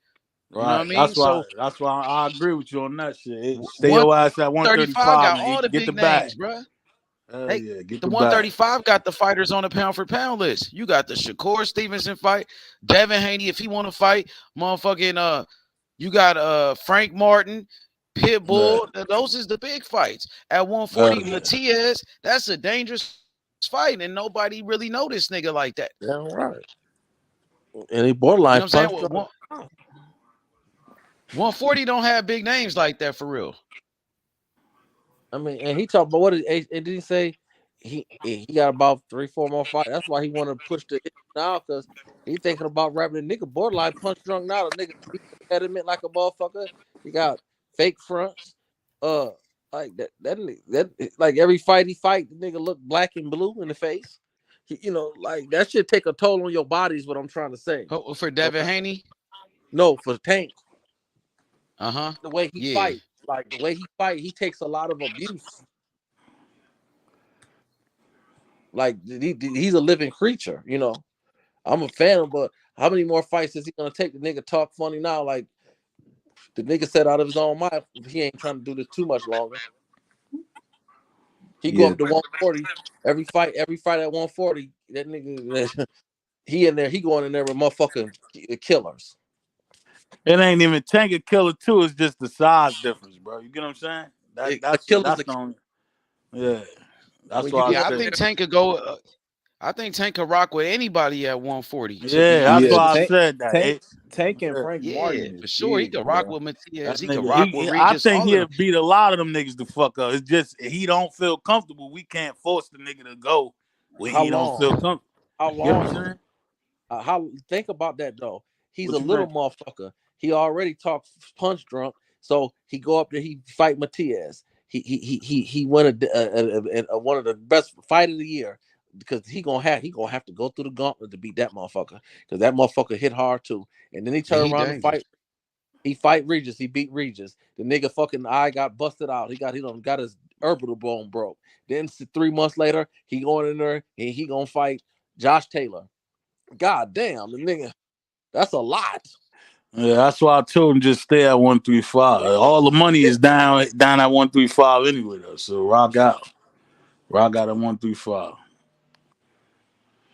Speaker 20: Right.
Speaker 8: You know what I mean?
Speaker 20: That's why I agree with you on that shit. Stay your ass at 135
Speaker 8: got
Speaker 20: and
Speaker 8: all the
Speaker 20: get
Speaker 8: big
Speaker 20: the bag.
Speaker 8: names, bro.
Speaker 20: Yeah, get
Speaker 8: the
Speaker 20: the
Speaker 8: 135 got the fighters on the pound for pound list. You got the Shakur Stevenson fight, Devin Haney if he want to fight, motherfucking you got Frank Martin, Pitbull. Those is the big fights. At 140, Matias, that's a dangerous fight, and nobody really know this nigga like that.
Speaker 17: Yeah, right. And he borderline.
Speaker 8: You know what I'm saying? 140 don't have big names like that for real.
Speaker 17: I mean, and he talked about what did he say? He got about 3-4 more fights. That's why he want to push the hit now because he thinking about rapping the nigga borderline punch drunk now. The nigga beat the impediment like a motherfucker. He got fake fronts. Like that like every fight he fight, the nigga look black and blue in the face. You know, like that should take a toll on your body is what I'm trying to say.
Speaker 8: For Devin Haney?
Speaker 17: No, for Tank.
Speaker 8: Uh-huh.
Speaker 17: The way he fight, like the way he fight, he takes a lot of abuse. Like he's a living creature, you know. I'm a fan of, but how many more fights is he gonna take? The nigga talk funny now, like the nigga said out of his own mouth, he ain't trying to do this too much longer. He go up to 140 every fight at 140. That nigga, he in there, he going in there with motherfucking killers.
Speaker 20: It ain't even Tank a killer too. It's just the size difference, bro. You get what I'm saying? That's the only. Yeah, that's why.
Speaker 8: I think Tank could go. I think Tank could rock with anybody at 140.
Speaker 20: Yeah, that's why I said that.
Speaker 12: Tank and Frank Martin,
Speaker 8: for sure. He could rock with Matias. He could rock with Regis.
Speaker 20: I think he'll beat a lot of them niggas the fuck up. It's just he don't feel comfortable. We can't force the nigga to go when he don't feel comfortable.
Speaker 17: How long? Think about that though. He's a little motherfucker. He already talks punch drunk, so he go up there. He fight Matias. He won one of the best fight of the year because he gonna have to go through the gauntlet to beat that motherfucker because that motherfucker hit hard too. And then he turned around and fight. He fight Regis. He beat Regis. The nigga fucking eye got busted out. He got his orbital bone broke. Then 3 months later, he going in there and he gonna fight Josh Taylor. God damn, the nigga, that's a lot.
Speaker 20: Yeah, that's why I told him just stay at 135. All the money is down at 135 anyway, though. So rock out at 135.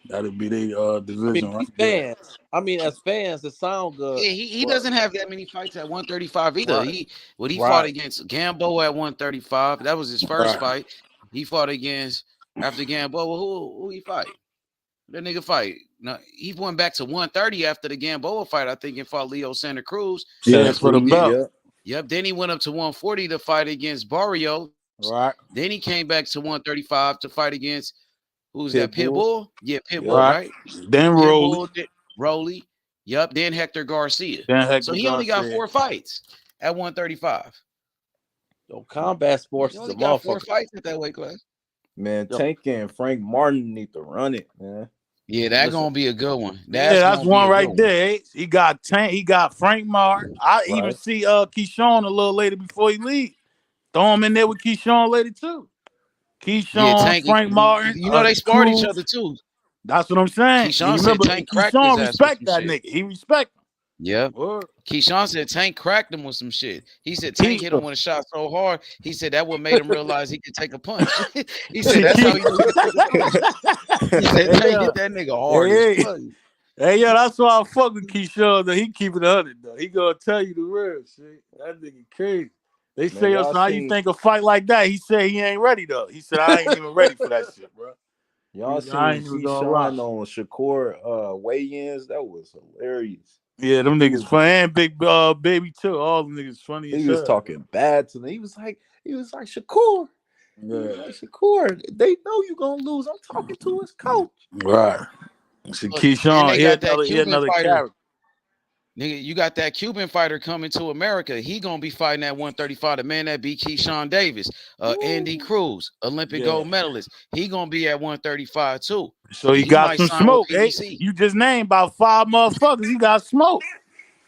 Speaker 20: That'll be their division right there.
Speaker 17: As fans, it sound good.
Speaker 8: Yeah, he doesn't have that many fights at 135 either. Right. He fought against Gambo at 135. That was his first fight. He fought after Gambo. Well, who he fight? That nigga fight. No, he went back to 130 after the Gamboa fight, I think, and fought Leo Santa Cruz.
Speaker 20: Yeah, for the belt.
Speaker 8: Yep. Then he went up to 140 to fight against Barrio.
Speaker 20: Right.
Speaker 8: Then he came back to 135 to fight against Who's that? Pitbull? Yeah, Pitbull,
Speaker 20: Right.
Speaker 8: right?
Speaker 20: Then Rolly.
Speaker 8: Pitbull, Rolly. Yup. Then Hector Garcia.
Speaker 20: Then Hector
Speaker 8: So he only got
Speaker 20: Garcia.
Speaker 8: 4 fights at 135.
Speaker 17: Yo, combat sports
Speaker 8: He
Speaker 17: is
Speaker 8: only
Speaker 17: a
Speaker 8: got 4
Speaker 17: motherfucker.
Speaker 8: fights at that weight class.
Speaker 18: Man, Tank and Frank Martin need to run it, man.
Speaker 8: Yeah, that's gonna be a good one.
Speaker 20: That's one
Speaker 8: gonna be a
Speaker 20: right
Speaker 8: good
Speaker 20: there. He got Tank. He got Frank Martin. I even
Speaker 8: Right.
Speaker 20: see Keyshawn a little later before he leaves. Throw him in there with Keyshawn later too. Keyshawn,
Speaker 8: Tank,
Speaker 20: Frank Martin.
Speaker 8: You know they sparred each
Speaker 20: Cruz.
Speaker 8: other too.
Speaker 20: That's what I'm saying.
Speaker 8: Keyshawn said
Speaker 20: Remember,
Speaker 8: Tank cracked his
Speaker 20: Keyshawn
Speaker 8: ass with
Speaker 20: respect
Speaker 8: some
Speaker 20: that
Speaker 8: shit.
Speaker 20: nigga. He respect him.
Speaker 8: Yeah.
Speaker 20: Word.
Speaker 8: Keyshawn said Tank cracked him with some shit. He said Tank hit him with a shot so hard. He said that what made him realize he could take a punch. He said that's how he knew he could take a punch. He said Tank hit that nigga hard as fuck.
Speaker 20: Hey, yeah, that's why I fuck with Keyshawn. Though. He keep it 100 though. He gonna tell you the real shit. That nigga crazy. They say,
Speaker 18: y'all
Speaker 20: how you think a fight like that? He said he ain't ready though. He said I ain't even ready for that shit, bro.
Speaker 18: Y'all seen
Speaker 20: I ain't even gonna lie.
Speaker 18: Keyshawn on Shakur weigh-ins? That was hilarious.
Speaker 20: Yeah, them niggas funny. And Big Baby too. All them niggas funny as
Speaker 18: He was
Speaker 20: hell.
Speaker 18: talking bad to them. He was like Shakur. He was like, Shakur, they know you gonna lose. I'm talking to his coach.
Speaker 20: Right. See,
Speaker 8: Look,
Speaker 20: Keyshawn,
Speaker 8: and they got that Cuban
Speaker 20: another
Speaker 8: fighter.
Speaker 20: character.
Speaker 8: Nigga, you got that Cuban fighter coming to America. He gonna be fighting at 135. The man that beat Keyshawn Davis, Andy Cruz, Olympic gold medalist. He gonna be at 135 too.
Speaker 20: So he got
Speaker 8: might
Speaker 20: some
Speaker 8: sign with
Speaker 20: smoke. Hey,
Speaker 8: PBC.
Speaker 20: you just named about 5 motherfuckers. He got smoke.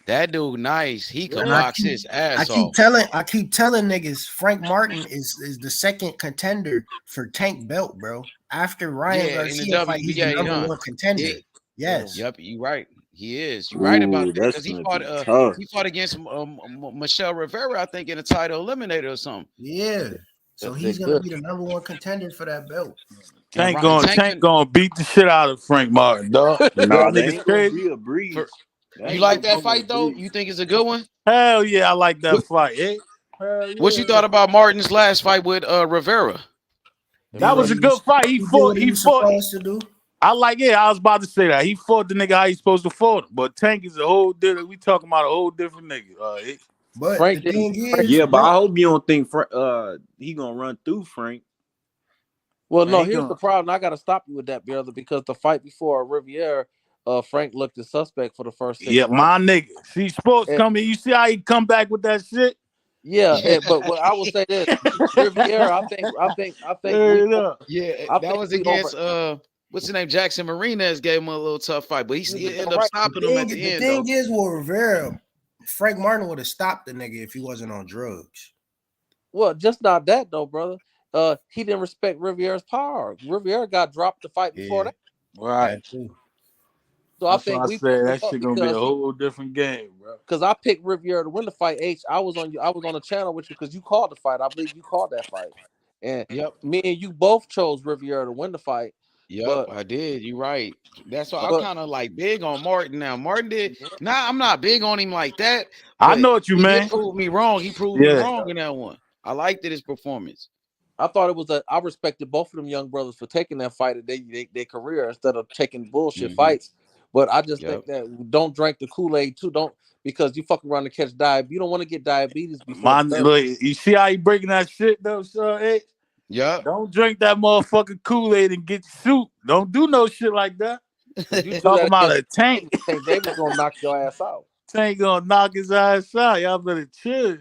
Speaker 8: That dude nice. He could
Speaker 9: And
Speaker 8: box his ass
Speaker 9: I keep
Speaker 8: off.
Speaker 9: telling niggas Frank Martin is the second contender for Tank belt, bro. After Ryan
Speaker 8: Yeah, in the
Speaker 9: Garcia fight, he's the
Speaker 8: WBA,
Speaker 9: number
Speaker 8: huh?
Speaker 9: one contender.
Speaker 8: Yeah.
Speaker 9: Yes.
Speaker 8: Yep, you right. He is. You're right about that
Speaker 18: that's
Speaker 8: because he
Speaker 18: gonna
Speaker 8: fought.
Speaker 18: be tough.
Speaker 8: He fought against Michelle Rivera, I think, in a title eliminator or something.
Speaker 9: Yeah. So he's gonna be the number one contender for that belt.
Speaker 20: Tank gonna beat the shit out of Frank Martin, dog.
Speaker 18: Nah,
Speaker 20: That
Speaker 18: that
Speaker 20: nigga's
Speaker 18: ain't gonna
Speaker 20: crazy.
Speaker 18: be a breeze.
Speaker 8: You like that fight though? You think it's a good one?
Speaker 20: Hell yeah, I like that fight. Eh? Hell
Speaker 8: What you thought about Martin's last fight with Rivera?
Speaker 20: That was a good fight. He fought.
Speaker 9: Supposed to do.
Speaker 20: I like it. I was about to say that. He fought the nigga how he supposed to fight him. But Tank is a whole different. We talking about a whole different nigga.
Speaker 9: But
Speaker 17: Frank
Speaker 9: the thing is,
Speaker 18: Yeah, but I hope you don't think he gonna run through Frank.
Speaker 17: Well, no,
Speaker 20: Man,
Speaker 17: here's the problem. I got to stop you with that, brother, because the fight before Riviera, Frank looked a suspect for the first 6
Speaker 20: Yeah,
Speaker 17: rounds.
Speaker 20: my nigga. See, sports
Speaker 17: And-
Speaker 20: coming. You see how he come back with that shit?
Speaker 17: Yeah, but what I will say this, Riviera, I think
Speaker 8: that was against what's his name? Jackson Marinez gave him a little tough fight, but he ended up stopping him at the end.
Speaker 9: The thing is, with Rivera, Frank Martin would have stopped the nigga if he wasn't on drugs.
Speaker 17: Well, just not that though, brother. He didn't respect Riviera's power. Riviera got dropped the fight before that.
Speaker 20: Right.
Speaker 17: So
Speaker 20: That's
Speaker 17: I think
Speaker 20: why
Speaker 17: we
Speaker 20: said
Speaker 17: picked
Speaker 20: that
Speaker 17: him up
Speaker 20: shit gonna be a whole different game, bro.
Speaker 17: because I picked Riviera to win the fight. I was on the channel with you because you called the fight. I believe you called that fight. And me and you both chose Riviera to win the fight.
Speaker 8: Yep, I did. You're right. That's why I'm kind of like big on Martin now. Martin did. Nah, I'm not big on him like that.
Speaker 20: I know what you
Speaker 8: mean. He
Speaker 20: mean.
Speaker 8: did prove me wrong. He proved me wrong in that one. I liked his performance.
Speaker 17: I thought it was I respected both of them young brothers for taking that fight at their career instead of taking bullshit fights. But I just think that don't drink the Kool-Aid too. Don't because you fuck around and catch diabetes. You don't want to get diabetes before.
Speaker 20: Look, you see how he breaking that shit though, son? Hey?
Speaker 8: Yeah.
Speaker 20: Don't drink that motherfucking Kool-Aid and get soup. Don't do no shit like that.
Speaker 17: You
Speaker 20: talking about a Tank.
Speaker 17: Tank Davis gonna knock your ass out.
Speaker 20: Tank gonna knock his ass out. Y'all better chill.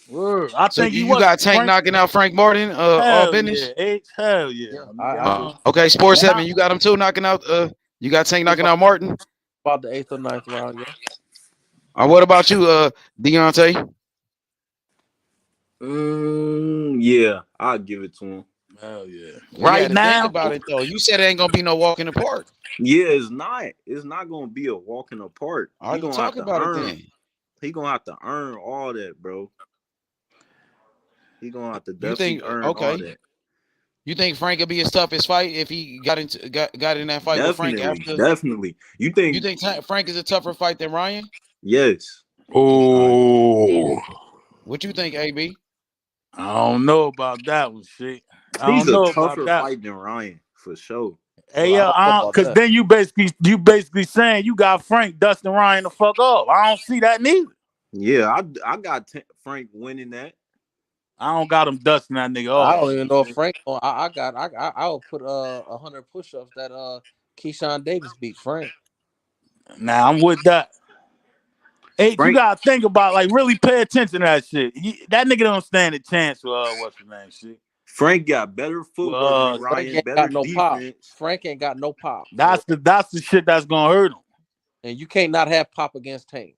Speaker 20: Word. I think
Speaker 8: you got Tank knocking out Frank Martin. All business.
Speaker 20: Yeah, hell yeah.
Speaker 8: Okay, Sports 7. You got him too knocking out. You got Tank knocking out Martin.
Speaker 17: About the 8th or 9th round, yeah.
Speaker 8: What about you, Deontay?
Speaker 18: Yeah, I'll give it to him.
Speaker 20: Hell yeah.
Speaker 8: Right now, think about it though. You said it ain't gonna be no walk in the park.
Speaker 18: Yeah, it's not. It's not gonna be a walk in the park.
Speaker 8: Are you talking about it then?
Speaker 18: He gonna have to earn all that, bro. He gonna have to definitely earn all that.
Speaker 8: You think Frank would be his toughest fight if he got in that fight with Frank after?
Speaker 18: Definitely. You think
Speaker 8: Frank is a tougher fight than Ryan?
Speaker 18: Yes.
Speaker 20: Oh.
Speaker 8: What you think, AB?
Speaker 20: I don't know about that one, shit.
Speaker 18: He's a tougher fight than Ryan for sure.
Speaker 20: Hey, because then you basically saying you got Frank dusting Ryan the fuck up. I don't see that neither.
Speaker 18: Yeah, I got Frank winning that.
Speaker 20: I don't got him dusting that nigga
Speaker 17: I
Speaker 20: off.
Speaker 17: don't even know if Frank. I would put 100 push-ups that Keyshawn Davis beat Frank.
Speaker 20: Nah, I'm with that. Hey,
Speaker 12: Frank,
Speaker 20: you gotta think about really pay attention to that shit. That nigga don't stand a chance with what's the name shit.
Speaker 12: Frank got better footwork than
Speaker 17: Frank
Speaker 12: Ryan,
Speaker 17: ain't
Speaker 12: better
Speaker 17: got no pop.
Speaker 12: defense.
Speaker 17: Frank ain't got no pop.
Speaker 20: That's the shit that's gonna hurt him.
Speaker 17: And you can't not have pop against Tank.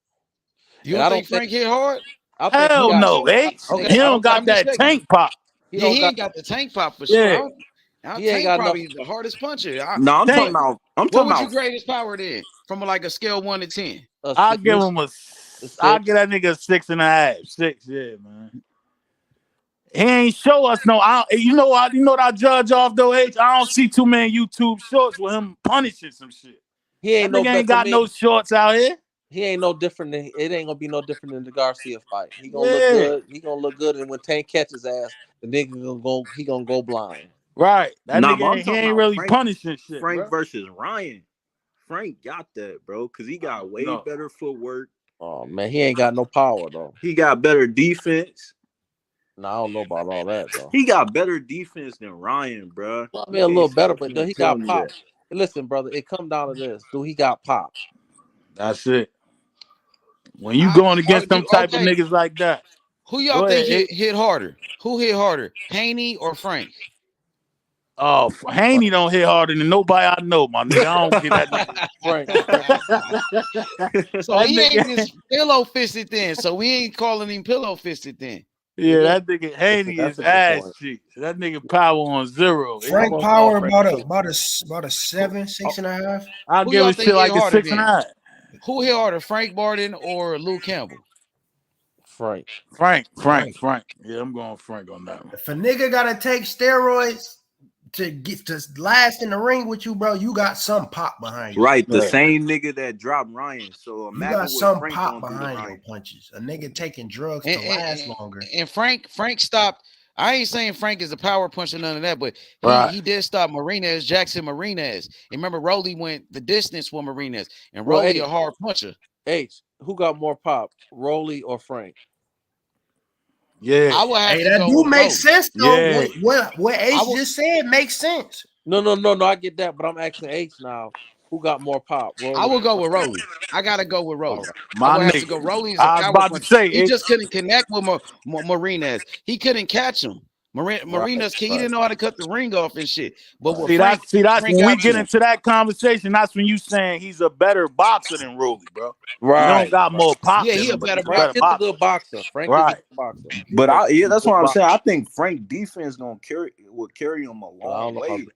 Speaker 8: You don't think Frank hit hard?
Speaker 17: I think he
Speaker 20: Hell
Speaker 17: got
Speaker 20: no, H.
Speaker 17: okay.
Speaker 20: He don't got
Speaker 8: I'm just
Speaker 20: that
Speaker 8: checking.
Speaker 20: tank pop.
Speaker 8: Yeah, he ain't got the tank pop for
Speaker 20: Yeah.
Speaker 8: sure.
Speaker 17: He ain't
Speaker 8: Tank
Speaker 17: got
Speaker 8: probably the hardest puncher.
Speaker 12: No, I'm talking about.
Speaker 8: What would you grade his power then? From a scale 1 to 10?
Speaker 20: I'll give him I'll give that nigga a 6.5. 6, yeah, man. He ain't show us no. You know what I judge off though, H? I don't see too many YouTube shorts with him punishing some shit.
Speaker 17: He ain't
Speaker 20: that nigga ain't got no shorts out here.
Speaker 17: He ain't no different than it ain't gonna be no different than the Garcia fight. He gonna look good. He gonna look good, and when Tank catches ass, the nigga gonna go blind.
Speaker 20: Right. That nigga
Speaker 12: he
Speaker 20: ain't really punishing shit.
Speaker 12: Frank
Speaker 20: bro.
Speaker 12: versus Ryan. Frank got that, bro, because he got way better footwork.
Speaker 17: Oh man, he ain't got no power though.
Speaker 12: He got better defense.
Speaker 17: No, I don't know about all that though.
Speaker 12: He got better defense than Ryan, bro.
Speaker 17: Well, I mean, a little better, but he got pop. Listen, brother, it come down to this: do he got pop?
Speaker 20: That's it. When you going against them type of niggas like that,
Speaker 8: who y'all think hit harder? Who hit harder, Haney or Frank?
Speaker 20: Oh, Haney don't hit harder than nobody I know, my nigga. I don't get that
Speaker 8: nigga. So he ain't this pillow fisted then. So we ain't calling him pillow fisted then.
Speaker 20: Yeah, that nigga Haney is ass cheeks. That nigga power on 0.
Speaker 9: Frank power about a 7, 6.5.
Speaker 20: I'll give it shit like a 6.5.
Speaker 8: Who hit harder, Frank Barden or Lou Campbell?
Speaker 17: Frank.
Speaker 20: Yeah, I'm going Frank on that one.
Speaker 9: If a nigga gotta take steroids to get to last in the ring with you, bro, you got some pop behind you.
Speaker 12: Right, the same nigga that dropped Ryan. So
Speaker 9: you got some Frank pop behind your punches. A nigga taking drugs to last longer.
Speaker 8: And Frank stopped. I ain't saying Frank is a power puncher, none of that, but he did stop Jackson Marinez. And remember, Rolly went the distance with Marinez, and Rolly a hard puncher.
Speaker 17: H, who got more pop, Rolly or Frank?
Speaker 20: Yeah,
Speaker 8: I would have to
Speaker 9: that
Speaker 8: go
Speaker 9: do
Speaker 8: with
Speaker 9: make
Speaker 8: Rolly.
Speaker 9: sense though.
Speaker 20: Yeah.
Speaker 9: What H just said makes sense.
Speaker 17: No, I get that, but I'm asking H now. Who got more pop? Rolly?
Speaker 8: I will go with Rolly. I gotta go with Rolly.
Speaker 20: My
Speaker 8: I would have
Speaker 20: nigga.
Speaker 8: to go. Rolly is a
Speaker 20: I was
Speaker 8: power
Speaker 20: about
Speaker 8: puncher.
Speaker 20: to say
Speaker 8: He just couldn't connect with Marinez. He couldn't catch him. Marinez, he didn't know how to cut the ring off and shit. But with
Speaker 20: that's
Speaker 8: Frank
Speaker 20: when we get into that conversation. That's when you saying he's a better boxer than Rolly, bro. Right. He don't got more pop.
Speaker 8: Yeah, he a better boxer.
Speaker 17: Frank is a good boxer. Frank is a good boxer.
Speaker 12: But that's what I'm saying. I think Frank defense will carry him a long way.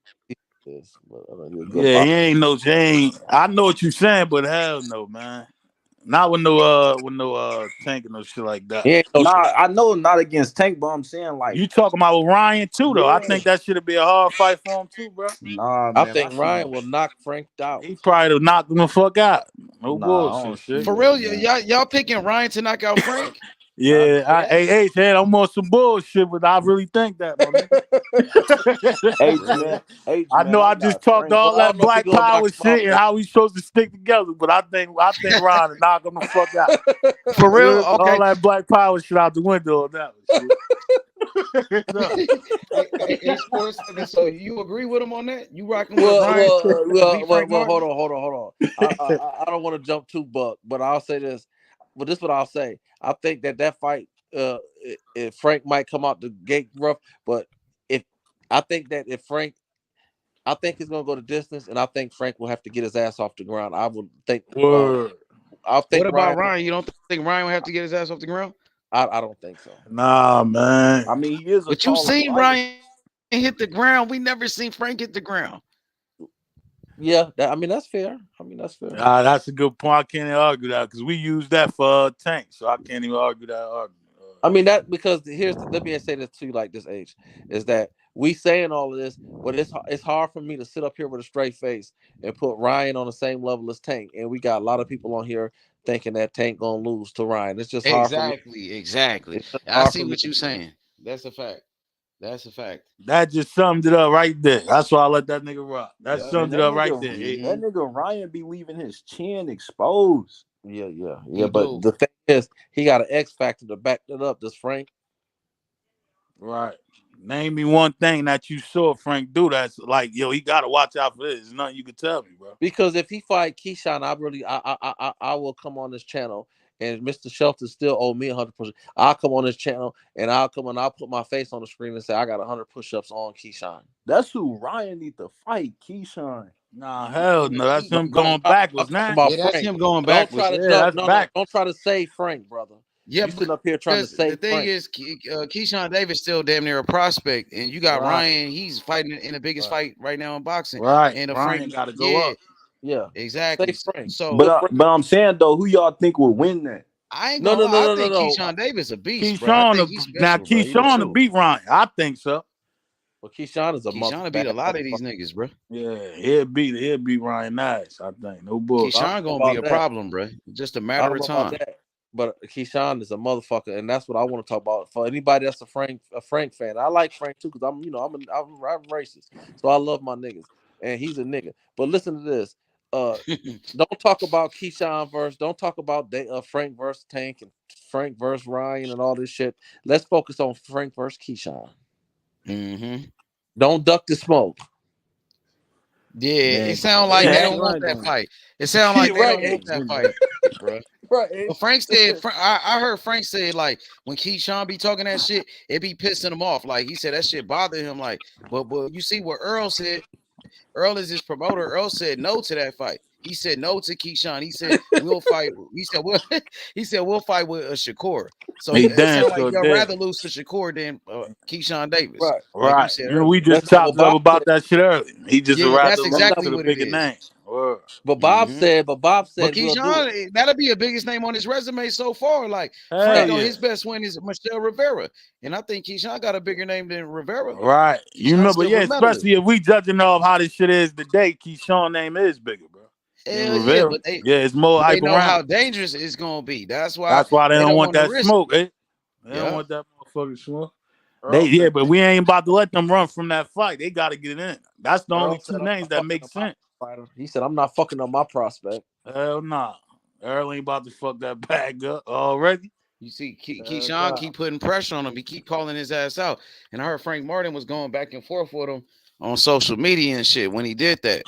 Speaker 20: Yeah, he ain't no Jane. I know what you're saying, but hell no, man. Not with no Tank and no shit like that.
Speaker 12: I know not against Tank, but I'm saying like
Speaker 20: you talking about with Ryan too, though. I think that should be a hard fight for him too, bro.
Speaker 12: Nah,
Speaker 17: I think Ryan will knock Frank out.
Speaker 20: He probably will knock him the fuck out. No bullshit, shit.
Speaker 8: For real, y'all picking Ryan to knock out Frank?
Speaker 20: Yeah, hey, I'm on some bullshit, but I really think that, man. I know I just talked all that black power shit and how we supposed to stick together, but I think Ryan will knock him the fuck out.
Speaker 8: For real? Okay.
Speaker 20: All that black power shit out the window on that one.
Speaker 8: Hey, so you agree with him on that? You rocking with Ryan?
Speaker 17: Well, hold on. I don't want to jump too buck, but I'll say this. But this is what I'll say. I think that fight, if Frank might come out the gate rough, but I think he's gonna go the distance, and I think Frank will have to get his ass off the ground. I would think.
Speaker 20: Word.
Speaker 8: What about Ryan? You don't think Ryan will have to get his ass off the ground?
Speaker 17: I don't think so.
Speaker 20: Nah, man.
Speaker 12: I mean, he is.
Speaker 8: But you seen Ryan hit the ground. We never seen Frank hit the ground.
Speaker 17: Yeah, that's fair.
Speaker 20: That's a good point. I can't even argue that because we use that for Tank, so I can't even argue that argument.
Speaker 17: I mean that because let me say this to you like this, H, is that we saying all of this, but it's hard for me to sit up here with a straight face and put Ryan on the same level as Tank, and we got a lot of people on here thinking that Tank gonna lose to Ryan. It's just hard for me.
Speaker 8: Exactly. I see what you're saying. That's a fact.
Speaker 20: That just summed it up right there. That's why I let that nigga rock. That summed it up right there.
Speaker 12: That nigga Ryan be leaving his chin exposed.
Speaker 17: Yeah. But the thing is, he got an X factor to back that up. Does Frank?
Speaker 20: Right. Name me one thing that you saw Frank do that's like, yo, he gotta watch out for this. There's nothing you can tell me, bro.
Speaker 17: Because if he fight Keyshawn, I will come on this channel, and Mr. Shelton still owe me 100%. I'll come on this channel and I'll put my face on the screen and say I got 100 push-ups on Keyshawn.
Speaker 18: That's who Ryan need to fight, Keyshawn.
Speaker 20: Nah, hell no. That's him
Speaker 17: No,
Speaker 20: going backwards
Speaker 17: I'm
Speaker 20: now.
Speaker 17: talking
Speaker 8: Yeah,
Speaker 17: about
Speaker 8: that's
Speaker 17: Frank.
Speaker 8: him going
Speaker 17: Don't
Speaker 8: backwards.
Speaker 17: try to
Speaker 20: Yeah, that's back.
Speaker 17: don't try to save Frank, brother.
Speaker 8: Yeah,
Speaker 17: You sitting up here trying to
Speaker 8: because
Speaker 17: save
Speaker 8: the thing
Speaker 17: Frank.
Speaker 8: is, Keyshawn Davis still damn near a prospect, and you got
Speaker 17: Right.
Speaker 8: Ryan. He's fighting in the biggest fight right now in boxing.
Speaker 20: Right.
Speaker 8: And
Speaker 20: Ryan
Speaker 8: Frank,
Speaker 20: gotta go up.
Speaker 17: Yeah,
Speaker 8: exactly.
Speaker 17: save Frank.
Speaker 8: So
Speaker 18: But I'm saying though, who y'all think will win that?
Speaker 8: I ain't
Speaker 17: No,
Speaker 8: gonna
Speaker 17: no, no,
Speaker 8: lie. I
Speaker 17: no,
Speaker 8: think
Speaker 17: no.
Speaker 8: Keyshawn Davis a beast, bro. I
Speaker 20: Keyshawn,
Speaker 8: think he's
Speaker 20: now
Speaker 8: special, bro. He the
Speaker 20: Keyshawn to
Speaker 8: truth.
Speaker 20: beat Ryan. I think so.
Speaker 17: Well, Keyshawn is a
Speaker 8: Keyshawn beat a lot of these niggas, bro.
Speaker 20: Yeah, he'll beat Ryan nice. I think. No bull.
Speaker 8: Keyshawn gonna be a problem, bro. Just a
Speaker 17: I
Speaker 8: matter
Speaker 17: don't
Speaker 8: of
Speaker 17: know about
Speaker 8: time.
Speaker 17: that, but Keyshawn is a motherfucker, and that's what I want to talk about. For anybody that's a Frank fan, I like Frank too because I'm racist, so I love my niggas, and he's a nigga. But listen to this. Don't talk about Keyshawn versus. Don't talk about Frank versus Tank and Frank versus Ryan and all this shit. Let's focus on Frank versus Keyshawn.
Speaker 8: Mm-hmm.
Speaker 17: Don't duck the smoke.
Speaker 8: Yeah, it sounds like they don't want that fight. It sounds like they don't want that fight, bro.
Speaker 17: Right.
Speaker 8: But Frank said, I heard Frank say like when Keyshawn be talking that shit, it be pissing him off. Like he said that shit bothered him. Like, but you see what Earl said. Earl is his promoter. Earl said no to that fight. He said no to Keyshawn. He said we'll fight. He said we'll fight with Shakur. So it sounds like you'd rather lose to Shakur than Keyshawn Davis.
Speaker 17: Right.
Speaker 8: Like
Speaker 20: right.
Speaker 8: you said
Speaker 20: You know, we just chopped up about that shit earlier. He just rather
Speaker 8: that's
Speaker 20: lose
Speaker 8: exactly
Speaker 20: to the
Speaker 8: what
Speaker 20: bigger
Speaker 8: it is.
Speaker 20: name.
Speaker 17: But Bob said,
Speaker 8: But
Speaker 17: we'll do
Speaker 8: Keyshawn,
Speaker 17: it.
Speaker 8: that'll be a biggest name on his resume so far. Like
Speaker 20: Hell
Speaker 8: Frank,
Speaker 20: yeah.
Speaker 8: his best win is Michelle Rivera, and I think Keyshawn got a bigger name than Rivera.
Speaker 20: Right. You
Speaker 8: Keyshawn's
Speaker 20: know, but
Speaker 8: silver
Speaker 20: yeah,
Speaker 8: medalist.
Speaker 20: especially if we judging off how this shit is today, Keyshawn's name is bigger, bro.
Speaker 8: Hell yeah, but
Speaker 20: it's more
Speaker 8: they
Speaker 20: hype
Speaker 8: know
Speaker 20: around.
Speaker 8: how dangerous it's gonna be. That's why
Speaker 20: They don't want
Speaker 8: wanna
Speaker 20: that
Speaker 8: risk
Speaker 20: smoke,
Speaker 8: it.
Speaker 20: They don't want that motherfucking smoke.
Speaker 17: Earl
Speaker 20: But we ain't about to let them run from that fight. They got to get it in. That's the only two
Speaker 17: said,
Speaker 20: names that make sense.
Speaker 17: He said, I'm not fucking up my prospect.
Speaker 20: Hell nah. Earl ain't about to fuck that bag up already.
Speaker 8: You see, Keyshawn keep putting pressure on him. He keep calling his ass out. And I heard Frank Martin was going back and forth with him on social media and shit when he did that.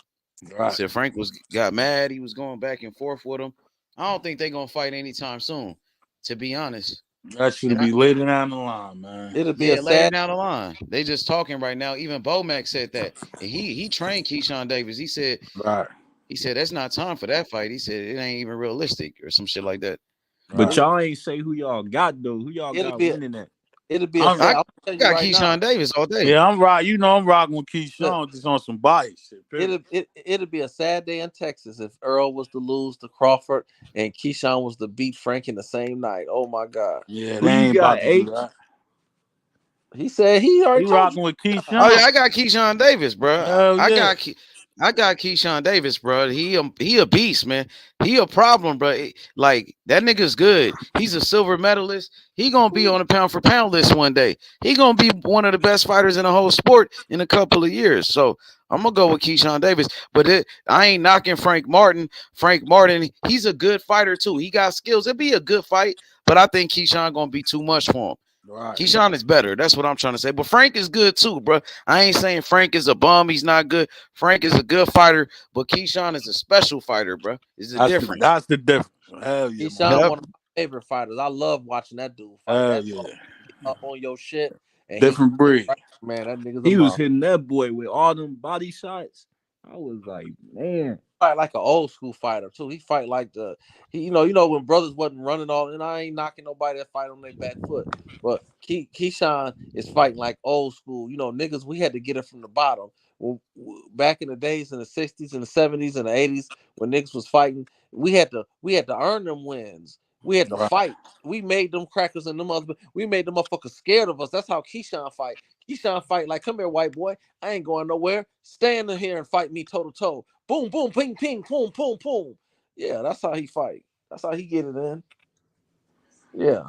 Speaker 20: Right.
Speaker 8: He said Frank got mad. He was going back and forth with him. I don't think they're gonna fight anytime soon, to be honest.
Speaker 20: That should be later down the line, man.
Speaker 17: It'll be
Speaker 8: later down the line. They just talking right now. Even Bomac said that. And he trained Keyshawn Davis. He said, he said that's not time for that fight. He said it ain't even realistic or some shit like that.
Speaker 18: But y'all ain't say who y'all got though. Who y'all got winning that?
Speaker 17: It'll be
Speaker 8: I got Keyshawn Davis all day.
Speaker 20: Yeah, I'm right. You know I'm rocking with Keyshawn just on some bias shit.
Speaker 17: It'll be a sad day in Texas if Earl was to lose to Crawford and Keyshawn was to beat Frank in the same night. Oh my God.
Speaker 20: Yeah, they ain't about to do that.
Speaker 17: He said he already
Speaker 20: rocking with Keyshawn.
Speaker 8: Oh yeah, I got Keyshawn Davis, bro.
Speaker 20: Hell
Speaker 8: I
Speaker 20: yeah.
Speaker 8: got Keyshawn Davis, bro. He a beast, man. He a problem, bro. Like that nigga's good. He's a silver medalist. He gonna be on a pound for pound list one day. He gonna be one of the best fighters in the whole sport in a couple of years. So I'm gonna go with Keyshawn Davis. But I ain't knocking Frank Martin. Frank Martin, he's a good fighter too. He got skills. It'd be a good fight, but I think Keyshawn gonna be too much for him.
Speaker 20: Right.
Speaker 8: Keyshawn is better. That's what I'm trying to say. But Frank is good too, bro. I ain't saying Frank is a bum. He's not good. Frank is a good fighter, but Keyshawn is a special fighter, bro. It's the difference.
Speaker 20: That's the difference. Hell yeah.
Speaker 17: Keyshawn one of my favorite fighters. I love watching that dude fight.
Speaker 20: Hell yeah.
Speaker 17: Up on your shit. And
Speaker 20: Different breed.
Speaker 17: Man, that nigga's
Speaker 18: He was hitting that boy with all them body shots. I was like, man.
Speaker 17: Fight like an old school fighter too. He fight like you know when brothers wasn't running all, and I ain't knocking nobody that fight on their back foot, but Keyshawn is fighting like old school. You know, niggas, we had to get it from the bottom. Back in the days in the 60s and the 70s and the 80s when niggas was fighting, we had to earn them wins. We had to fight. We made them crackers and them other. We made them motherfuckers scared of us. That's how Keyshawn fight. Keyshawn fight like, come here, white boy. I ain't going nowhere. Stand in here and fight me toe to toe. Boom, boom, ping, ping, boom, boom, boom. Yeah, that's how he fight. That's how he get it in. Yeah.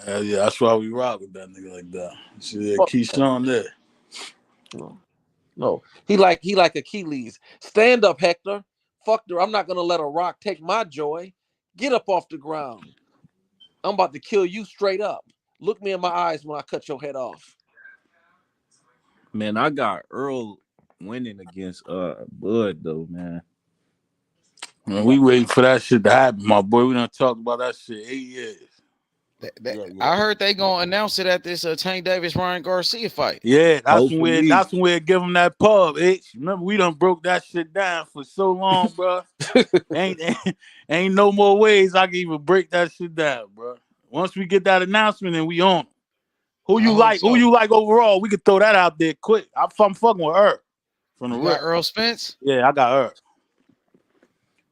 Speaker 20: Yeah, that's why we rock with that nigga like that. So yeah, Keyshawn there.
Speaker 17: No. He like Achilles. Stand up, Hector. Fuck her. I'm not gonna let a rock take my joy. Get up off the ground. I'm about to kill you straight up. Look me in my eyes when I cut your head off.
Speaker 18: Man, I got Earl winning against Bud though, man.
Speaker 20: Man, we waiting for that shit to happen, my boy. We done talked about that shit 8 years.
Speaker 8: I heard they gonna announce it at this Tank Davis Ryan Garcia fight.
Speaker 20: Yeah, that's when we give them that pub. Remember, we done broke that shit down for so long, bro. ain't no more ways I can even break that shit down, bro. Once we get that announcement and we on. Who you like?
Speaker 8: So.
Speaker 20: Who you like overall? We could throw that out there quick. I'm fucking with Earl from the
Speaker 8: You
Speaker 20: rip.
Speaker 8: got Errol Spence?
Speaker 20: Yeah, I got Earl.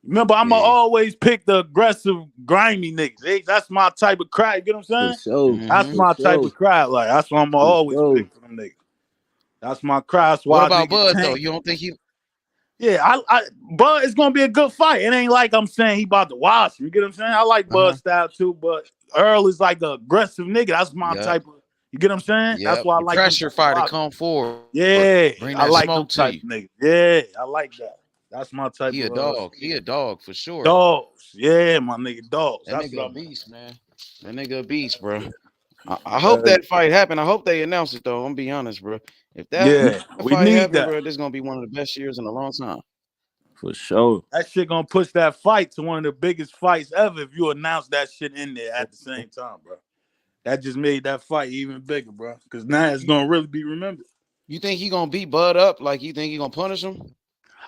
Speaker 20: Remember, I'ma always pick the aggressive, grimy niggas. That's my type of crowd. You get what I'm saying?
Speaker 18: For sure.
Speaker 20: That's my type of crowd. Like that's what I'ma always pick for them niggas. That's my crowd. That's why
Speaker 8: What about
Speaker 20: niggas
Speaker 8: Bud
Speaker 20: tank.
Speaker 8: though? You don't think he?
Speaker 20: Yeah, Bud, it's gonna be a good fight. It ain't like I'm saying he about to watch him. You get what I'm saying? I like Bud style too, but Earl is like an aggressive nigga. That's my type of. You get what I'm saying? That's why I like
Speaker 8: pressure fighter come forward.
Speaker 20: Yeah,
Speaker 8: bring
Speaker 20: I
Speaker 8: that
Speaker 20: like
Speaker 8: smoke
Speaker 20: them type of niggas. Yeah, I like that. That's my type
Speaker 8: he
Speaker 20: of.
Speaker 8: A dog. He a dog for sure.
Speaker 20: Dogs. Yeah, my nigga, dogs.
Speaker 8: That
Speaker 20: That's
Speaker 8: nigga
Speaker 20: what
Speaker 8: a beast, man. That nigga a beast, bro.
Speaker 20: Yeah.
Speaker 8: I hope that fight happen. I hope they announce it though. I'm gonna be honest, bro. If that
Speaker 20: we
Speaker 8: fight
Speaker 20: need
Speaker 8: happen,
Speaker 20: that.
Speaker 8: bro, this is gonna be one of the best years in a long time.
Speaker 18: For sure.
Speaker 20: That shit gonna push that fight to one of the biggest fights ever if you announce that shit in there at the same time, bro. That just made that fight even bigger, bro. Because now it's gonna really be remembered.
Speaker 8: You think he gonna beat Bud up? Like you think he gonna punish him?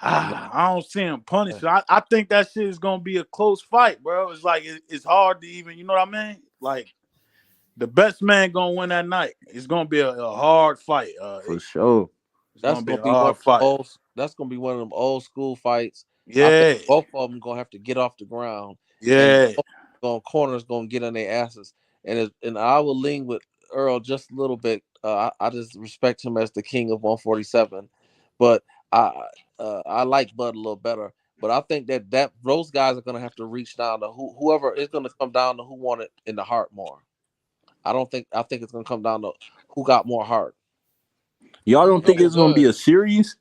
Speaker 20: I don't see him punish. I think that shit is gonna be a close fight, bro. It's like it's hard to even, you know what I mean? Like the best man gonna win that night. It's gonna be a hard fight.
Speaker 18: For sure.
Speaker 17: That's
Speaker 20: gonna
Speaker 17: gonna
Speaker 20: be
Speaker 17: be
Speaker 20: a hard fight.
Speaker 17: That's gonna be one of them old school fights.
Speaker 20: Yeah.
Speaker 17: I think both of them gonna have to get off the ground.
Speaker 20: Yeah.
Speaker 17: And corners gonna get on their asses. And I will lean with Earl just a little bit. I just respect him as the king of 147, but I like Bud a little better. But I think that those guys are gonna have to reach down to whoever is gonna come down to who won it in the heart more. I think it's gonna come down to who got more heart.
Speaker 18: Y'all don't think it's gonna be a series?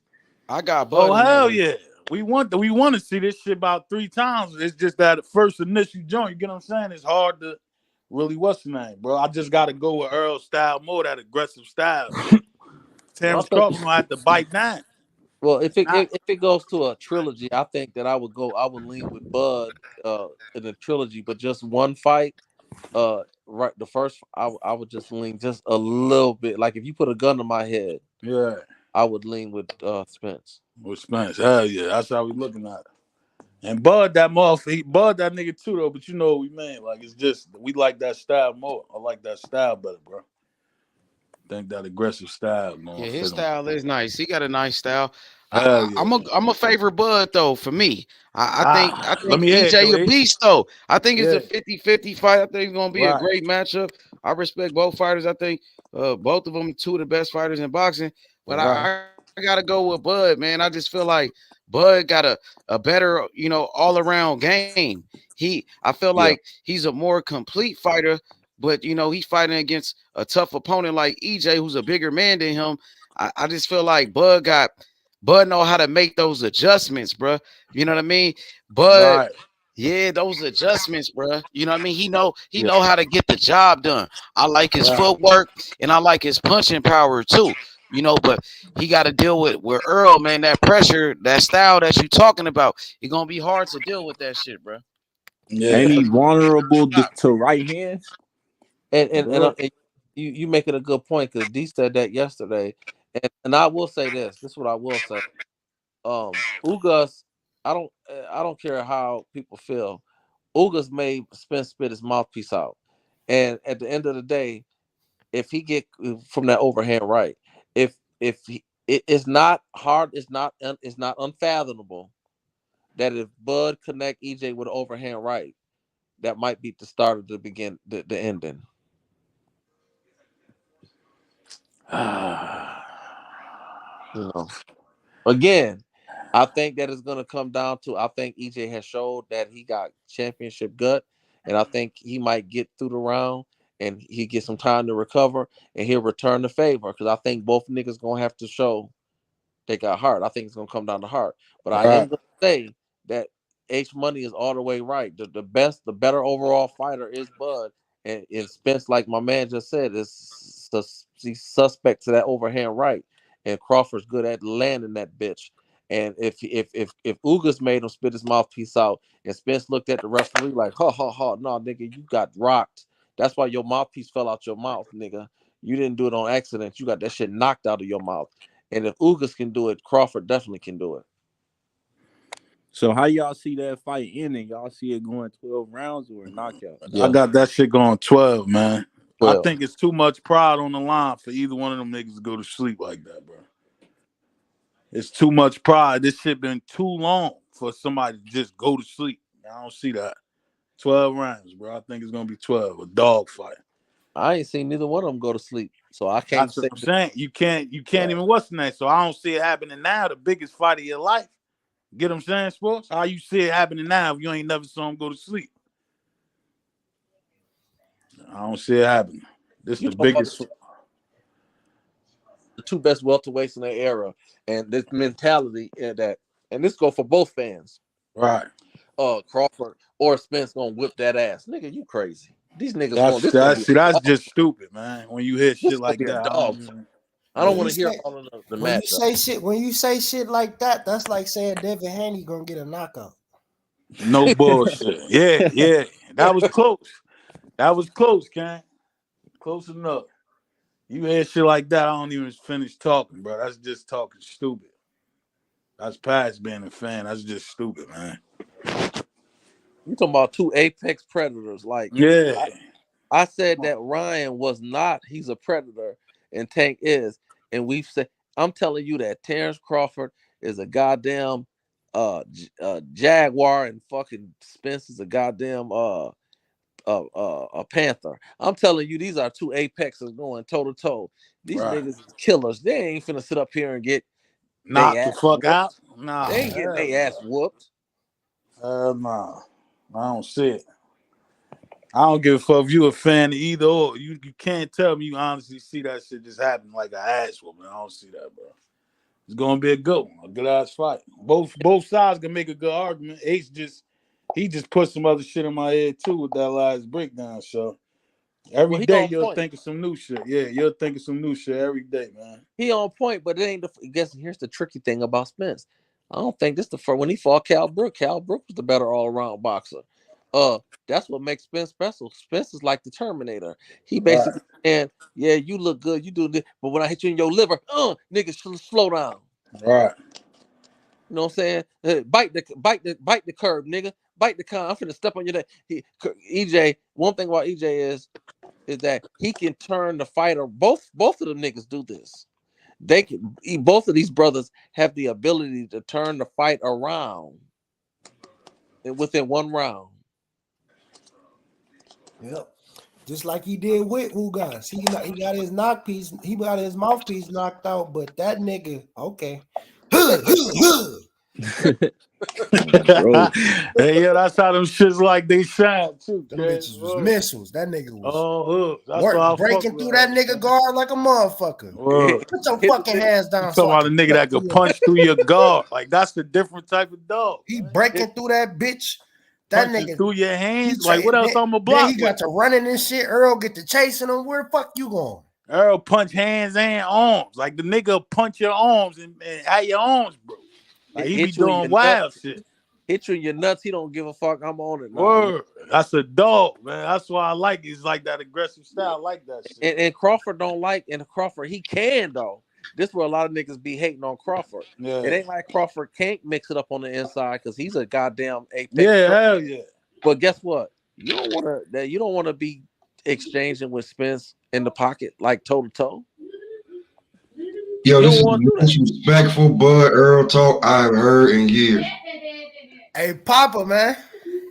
Speaker 8: I got Bud.
Speaker 20: Oh hell yeah. We want to see this shit about 3 times. It's just that first initial joint, you get what I'm saying? It's hard to really what's the name, bro. I just gotta go with Earl style more, that aggressive style. Terence Crawford gonna have to bite down.
Speaker 17: Well, if it goes to a trilogy, I think that I would lean with Bud in the trilogy, but just one fight. Right, the first I would just lean just a little bit. Like if you put a gun to my head,
Speaker 20: yeah,
Speaker 17: I would lean with Spence.
Speaker 20: With Spence, hell yeah, that's how we looking at it. And Bud that motherfucker, Bud that nigga too though. But you know what we mean? Like it's just we like that style more. I like that style better, bro. I think that aggressive style, man.
Speaker 8: Yeah, his style is nice. He got a nice style.
Speaker 20: Yeah.
Speaker 8: I'm a favorite Bud though. For me, I think
Speaker 20: EJ
Speaker 8: a beast though. I think it's
Speaker 20: Yeah.
Speaker 8: a 50-50 fight. I think it's gonna be a
Speaker 20: Right.
Speaker 8: great matchup. I respect both fighters. I think both of them two of the best fighters in boxing. But
Speaker 20: Right.
Speaker 8: I gotta go with Bud, man. I just feel like Bud got a better, all around game. I feel like he's a more complete fighter, but he's fighting against a tough opponent like EJ, who's a bigger man than him. I just feel like Bud know how to make those adjustments, bro. You know what I mean? Bud,
Speaker 20: Right.
Speaker 8: yeah, those adjustments, bro. You know what I mean? He know how to get the job done. I like his footwork and I like his punching power too. But he got to deal with Earl, man. That pressure, that style that you talking about, it's gonna be hard to deal with that shit, bro.
Speaker 20: Yeah.
Speaker 18: Ain't he vulnerable to right hands?
Speaker 17: And you making a good point because D said that yesterday, and I will say this. This is what I will say. Ugas, I don't care how people feel. Ugas made Spence spit his mouthpiece out, and at the end of the day, if he get from that overhand right, it's not hard, it's not unfathomable that if Bud connect EJ with an overhand right, that might be the start of the ending. Again, I think that it's going to come down to, I think EJ has showed that he got championship gut, and I think he might get through the round and he get some time to recover and he'll return the favor because I think both niggas going to have to show they got heart. I think it's going to come down to heart. But I am going to say that H Money is all the way right. The better overall fighter is Bud, and Spence, like my man just said, is suspect to that overhand right. and Crawford's good at landing that bitch. And if Ugas made him spit his mouthpiece out, and Spence looked at the referee like, ha ha ha, no, nigga, you got rocked. That's why your mouthpiece fell out your mouth, nigga. You didn't do it on accident. You got that shit knocked out of your mouth. And if Ugas can do it, Crawford definitely can do it.
Speaker 18: So how y'all see that fight ending? Y'all see it going 12 rounds or a knockout?
Speaker 20: I got that shit going 12, man.
Speaker 17: 12.
Speaker 20: I think it's too much pride on the line for either one of them niggas to go to sleep like that, bro. It's too much pride. This shit been too long for somebody to just go to sleep. I don't see that. 12 rounds, bro. I think it's gonna be 12. A dog fight.
Speaker 17: I ain't seen neither one of them go to sleep, so I can't
Speaker 20: That's what I'm saying. You can't even what's the name? So I don't see it happening now. The biggest fight of your life. Get what I'm saying, sports? How you see it happening now if you ain't never saw him go to sleep? I don't see it happening. This is the biggest.
Speaker 17: The two best welterweights in their era, and this mentality and this go for both fans.
Speaker 20: Right.
Speaker 17: Crawford or Spence gonna whip that ass. Nigga, you crazy. These niggas
Speaker 20: that's just stupid, man. When you hear shit like that.
Speaker 17: I don't want to hear all of the
Speaker 9: when
Speaker 17: match.
Speaker 9: When you say shit like that, that's like saying Devin Haney gonna get a knockout.
Speaker 20: No bullshit. Yeah. That was close. That was close, Ken. Close enough. You hear shit like that, I don't even finish talking, bro. That's just talking stupid. That's past being a fan. That's just stupid, man.
Speaker 17: You talking about two apex predators? Like,
Speaker 20: yeah.
Speaker 17: I said that Ryan was not. He's a predator, and Tank is. And we've said, I'm telling you that Terence Crawford is a goddamn jaguar, and fucking Spence is a goddamn a panther. I'm telling you, these are two apexes going toe to toe. These niggas is killers. They ain't finna sit up here and get
Speaker 20: knocked the fuck out. Nah,
Speaker 17: they ain't getting their ass whooped.
Speaker 20: Nah, I don't see it. I don't give a fuck if you a fan of either or. You can't tell me you honestly see that shit just happen like an ass whooping. I don't see that, bro. It's gonna be a good ass fight. Both sides can make a good argument. Ace he just put some other shit in my head too with that last breakdown. So every day you'll think of some new shit. Yeah, you'll think of some new shit every day, man.
Speaker 17: He on point, but it ain't here's the tricky thing about Spence. I don't think this the first when he fought Cal Brook. Cal Brook was the better all-around boxer. That's what makes Spence special. Spence is like the Terminator. He basically and yeah, you look good, you do this, but when I hit you in your liver, nigga, slow down.
Speaker 20: Right.
Speaker 17: You know what I'm saying? Bite the curb, nigga. Bite the con. I'm finna step on your neck. EJ. One thing about EJ is that he can turn the fighter. Both of them niggas do this. They can. Both of these brothers have the ability to turn the fight around within one round.
Speaker 9: Yep. Just like he did with Ugas. He got his mouthpiece knocked out, but that nigga, okay.
Speaker 20: Hey, yeah, that's how them shits like they shine too.
Speaker 9: Them bitches was missiles. That nigga
Speaker 20: was
Speaker 9: breaking through that nigga guard like a motherfucker. Put your fucking hands down.
Speaker 20: Talking about a nigga that could punch through your guard. Like that's a different type of dog.
Speaker 9: He breaking through that bitch. That nigga
Speaker 20: through your hands. Like what else on the block?
Speaker 9: He got to running and shit. Earl get to chasing him. Where the fuck you going?
Speaker 20: Earl punch hands and arms. Like the nigga punch your arms and have your arms, bro. Like he be doing wild shit.
Speaker 17: Hit you in your nuts. He don't give a fuck. I'm on it.
Speaker 20: Word. That's a dog, man. That's why I like it. It's like that aggressive style. I like that shit.
Speaker 17: And Crawford don't like. And Crawford, he can though. This is where a lot of niggas be hating on Crawford.
Speaker 20: Yeah.
Speaker 17: It ain't like Crawford can't mix it up on the inside because he's a goddamn apex.
Speaker 20: Yeah, hell yeah.
Speaker 17: But guess what? You don't want to be exchanging with Spence in the pocket like toe to toe.
Speaker 21: Yo, this is the most respectful Bud Earl talk I've heard in years.
Speaker 9: Hey, Papa, man.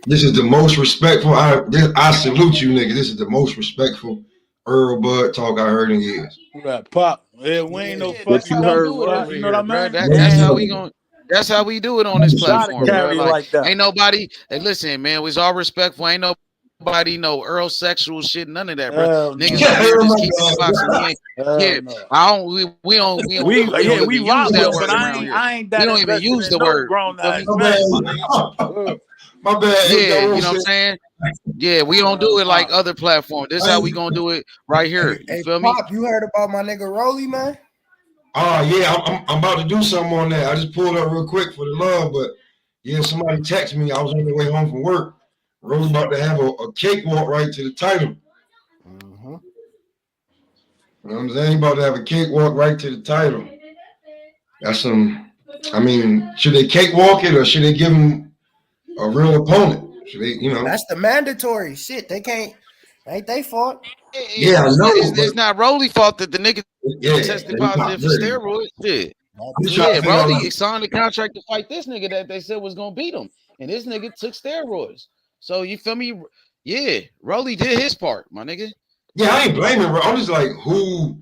Speaker 21: This is the most respectful. I salute you, nigga. This is the most respectful Earl Bud talk I heard in years.
Speaker 20: Right, Pop. Yeah, we ain't no fucking
Speaker 8: you heard over
Speaker 20: you know what I mean?
Speaker 8: That's how we going. That's how we do it on this platform, bro.
Speaker 20: Like that.
Speaker 8: Ain't nobody. Hey, listen, man. We's all respectful. Ain't nobody know Earl sexual shit. None of that, bro. Niggas just keep it boxing. I don't. We don't use that word around here. We don't even use the word.
Speaker 21: My bad.
Speaker 8: Yeah, you know what I'm saying? Yeah, we don't do it like other platforms. This is how we gonna do it right here. You feel me?
Speaker 9: Pop, you heard about my nigga Rolly, man?
Speaker 21: Oh yeah, I'm about to do something on that. I just pulled up real quick for the love, but yeah, somebody texted me. I was on the way home from work. Rose about to have a cakewalk right to the title.
Speaker 9: Mm-hmm.
Speaker 21: You know what I'm saying? He about to have a cakewalk right to the title. That's some. I mean, should they cakewalk it or should they give him a real opponent? Should they, you know?
Speaker 9: That's the mandatory shit. They can't. Ain't they fault?
Speaker 21: Yeah, I know.
Speaker 8: It's not Rolly's fault that the nigga tested
Speaker 21: they pop
Speaker 8: positive for
Speaker 21: dirty.
Speaker 8: steroids. Shit.
Speaker 21: I'm just trying to figure out,
Speaker 8: Rolly
Speaker 21: like,
Speaker 8: signed a contract to fight this nigga that they said was gonna beat him, and this nigga took steroids. So you feel me? Yeah, Rolly did his part, my nigga.
Speaker 21: yeah, I ain't blaming, bro. I'm just like, who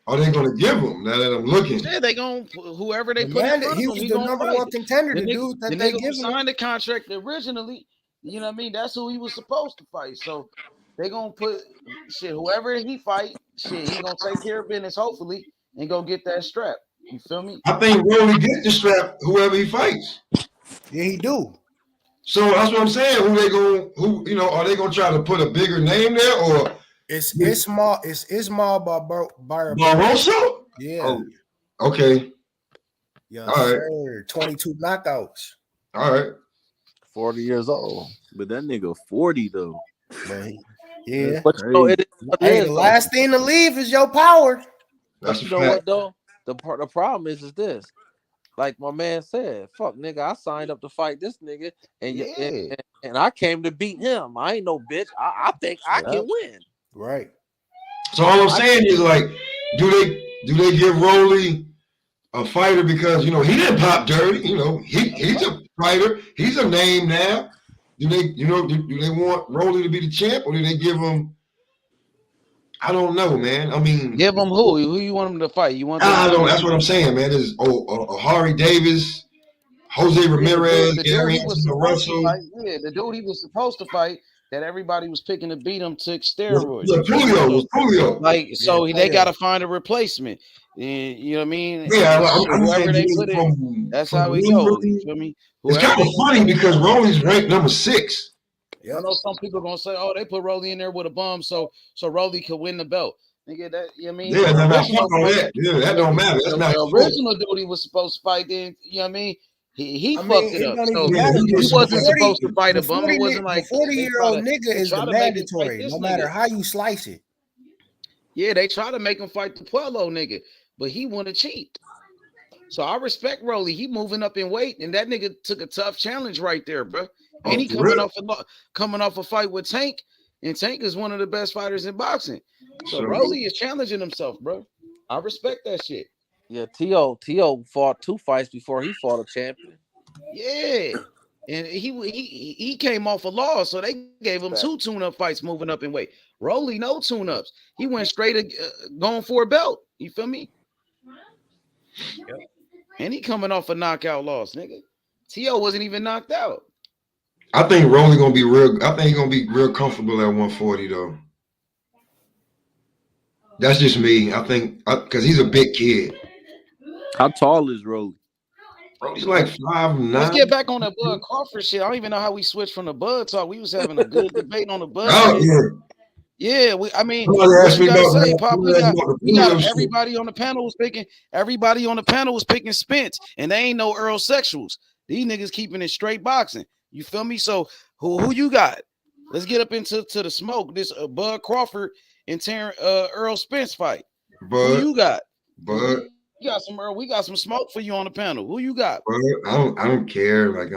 Speaker 21: are they gonna give him now that I'm looking?
Speaker 8: Yeah, they gonna whoever they
Speaker 9: The
Speaker 8: put in
Speaker 9: man,
Speaker 8: front of
Speaker 9: he
Speaker 8: him,
Speaker 9: was
Speaker 8: he
Speaker 9: the
Speaker 8: gonna
Speaker 9: number
Speaker 8: fight.
Speaker 9: one contender.
Speaker 8: The
Speaker 9: The dude
Speaker 8: the
Speaker 9: that they
Speaker 8: nigga who
Speaker 9: give him.
Speaker 8: signed the contract originally, you know what I mean? That's who he was supposed to fight. So they gonna put shit whoever he fight, shit, he gonna take care of business hopefully and go get that strap. You feel me?
Speaker 21: I think Rolly gets the strap whoever he fights.
Speaker 9: Yeah, he do.
Speaker 21: So that's what I'm saying. Who you know, are they gonna try to put a bigger name there or
Speaker 9: It's small. It's Ismail Barbosa.
Speaker 21: Barbosa?
Speaker 9: Yeah.
Speaker 21: Oh, okay.
Speaker 9: Yes,
Speaker 21: All right.
Speaker 9: sir. 22 knockouts.
Speaker 21: All right.
Speaker 12: 40 years old. But that nigga 40 though.
Speaker 9: But yeah.
Speaker 17: But you know, it is what it
Speaker 9: Hey,
Speaker 17: is,
Speaker 9: the
Speaker 17: though.
Speaker 9: last thing to leave is your power.
Speaker 17: But you know what though? The problem is this. Like my man said, fuck nigga, I signed up to fight this nigga, and I came to beat him. I ain't no bitch. I think I can win.
Speaker 9: Right.
Speaker 21: So all I'm saying is, like, do they give Rolly a fighter because, you know, he didn't pop dirty, you know, he's a fighter, he's a name now. Do they, you know, do they want Rolly to be the champ or do they give him? I don't know, man. I mean,
Speaker 8: give him who you want him to fight? You want?
Speaker 21: I don't. That's what I'm saying, man. There's Hari Davis, Jose Ramirez,
Speaker 8: the dude he was supposed
Speaker 21: Russell.
Speaker 8: to fight. Yeah, the dude he was supposed to fight that everybody was picking to beat him took steroids.
Speaker 21: Julio.
Speaker 8: Like, so
Speaker 21: Yeah,
Speaker 8: they got to find a replacement. And, you know what I mean?
Speaker 21: Yeah,
Speaker 8: whoever they put in, that's how it goes. You feel me?
Speaker 21: It's kind of funny because Rolly's ranked number 6.
Speaker 8: I know some people are gonna say, "Oh, they put Rolly in there with a bum, so Rolly could win the belt." Nigga, that you know what I mean?
Speaker 21: Yeah, that don't matter. That's not
Speaker 8: the original dude he was supposed to fight. Then you know what I mean? He fucked it up. So he wasn't supposed to fight a bum. It wasn't like
Speaker 9: 40-year-old nigga is the mandatory, no matter how you slice it.
Speaker 8: Yeah, they try to make him fight the Puello nigga, but he want to cheat. So I respect Rolly. He moving up in weight, and that nigga took a tough challenge right there, bro. And he coming off a fight with Tank, and Tank is one of the best fighters in boxing. So Rolly is challenging himself, bro. I respect that shit.
Speaker 17: Yeah, T.O. fought 2 fights before he fought a champion.
Speaker 8: Yeah, and he came off a loss, so they gave him 2 tune-up fights moving up in weight. Rolly no tune-ups. He went straight going for a belt. You feel me? Yep. And he coming off a knockout loss, nigga. T.O. wasn't even knocked out.
Speaker 21: I think Rolly gonna be real. I think he's gonna be real comfortable at 140 though. That's just me. I think because he's a big kid.
Speaker 12: How tall is Rolly?
Speaker 21: Rolly's like 5'9".
Speaker 8: Let's get back on that Bud Crawford shit. I don't even know how we switched from the Bud talk. We was having a good debate on the Bud.
Speaker 21: Oh,
Speaker 8: shit. Yeah, I mean, what you gotta say, Pop? We got everybody on the panel was picking. Everybody on the panel was picking Spence, and they ain't no Earl sexuals. These niggas keeping it straight boxing. You feel me? So who you got? Let's get up into the smoke. This Bud Crawford and Errol Spence fight. Who you got?
Speaker 21: Bud.
Speaker 8: You got some Earl. We got some smoke for you on the panel. Who you got?
Speaker 21: Bud, I don't care. Like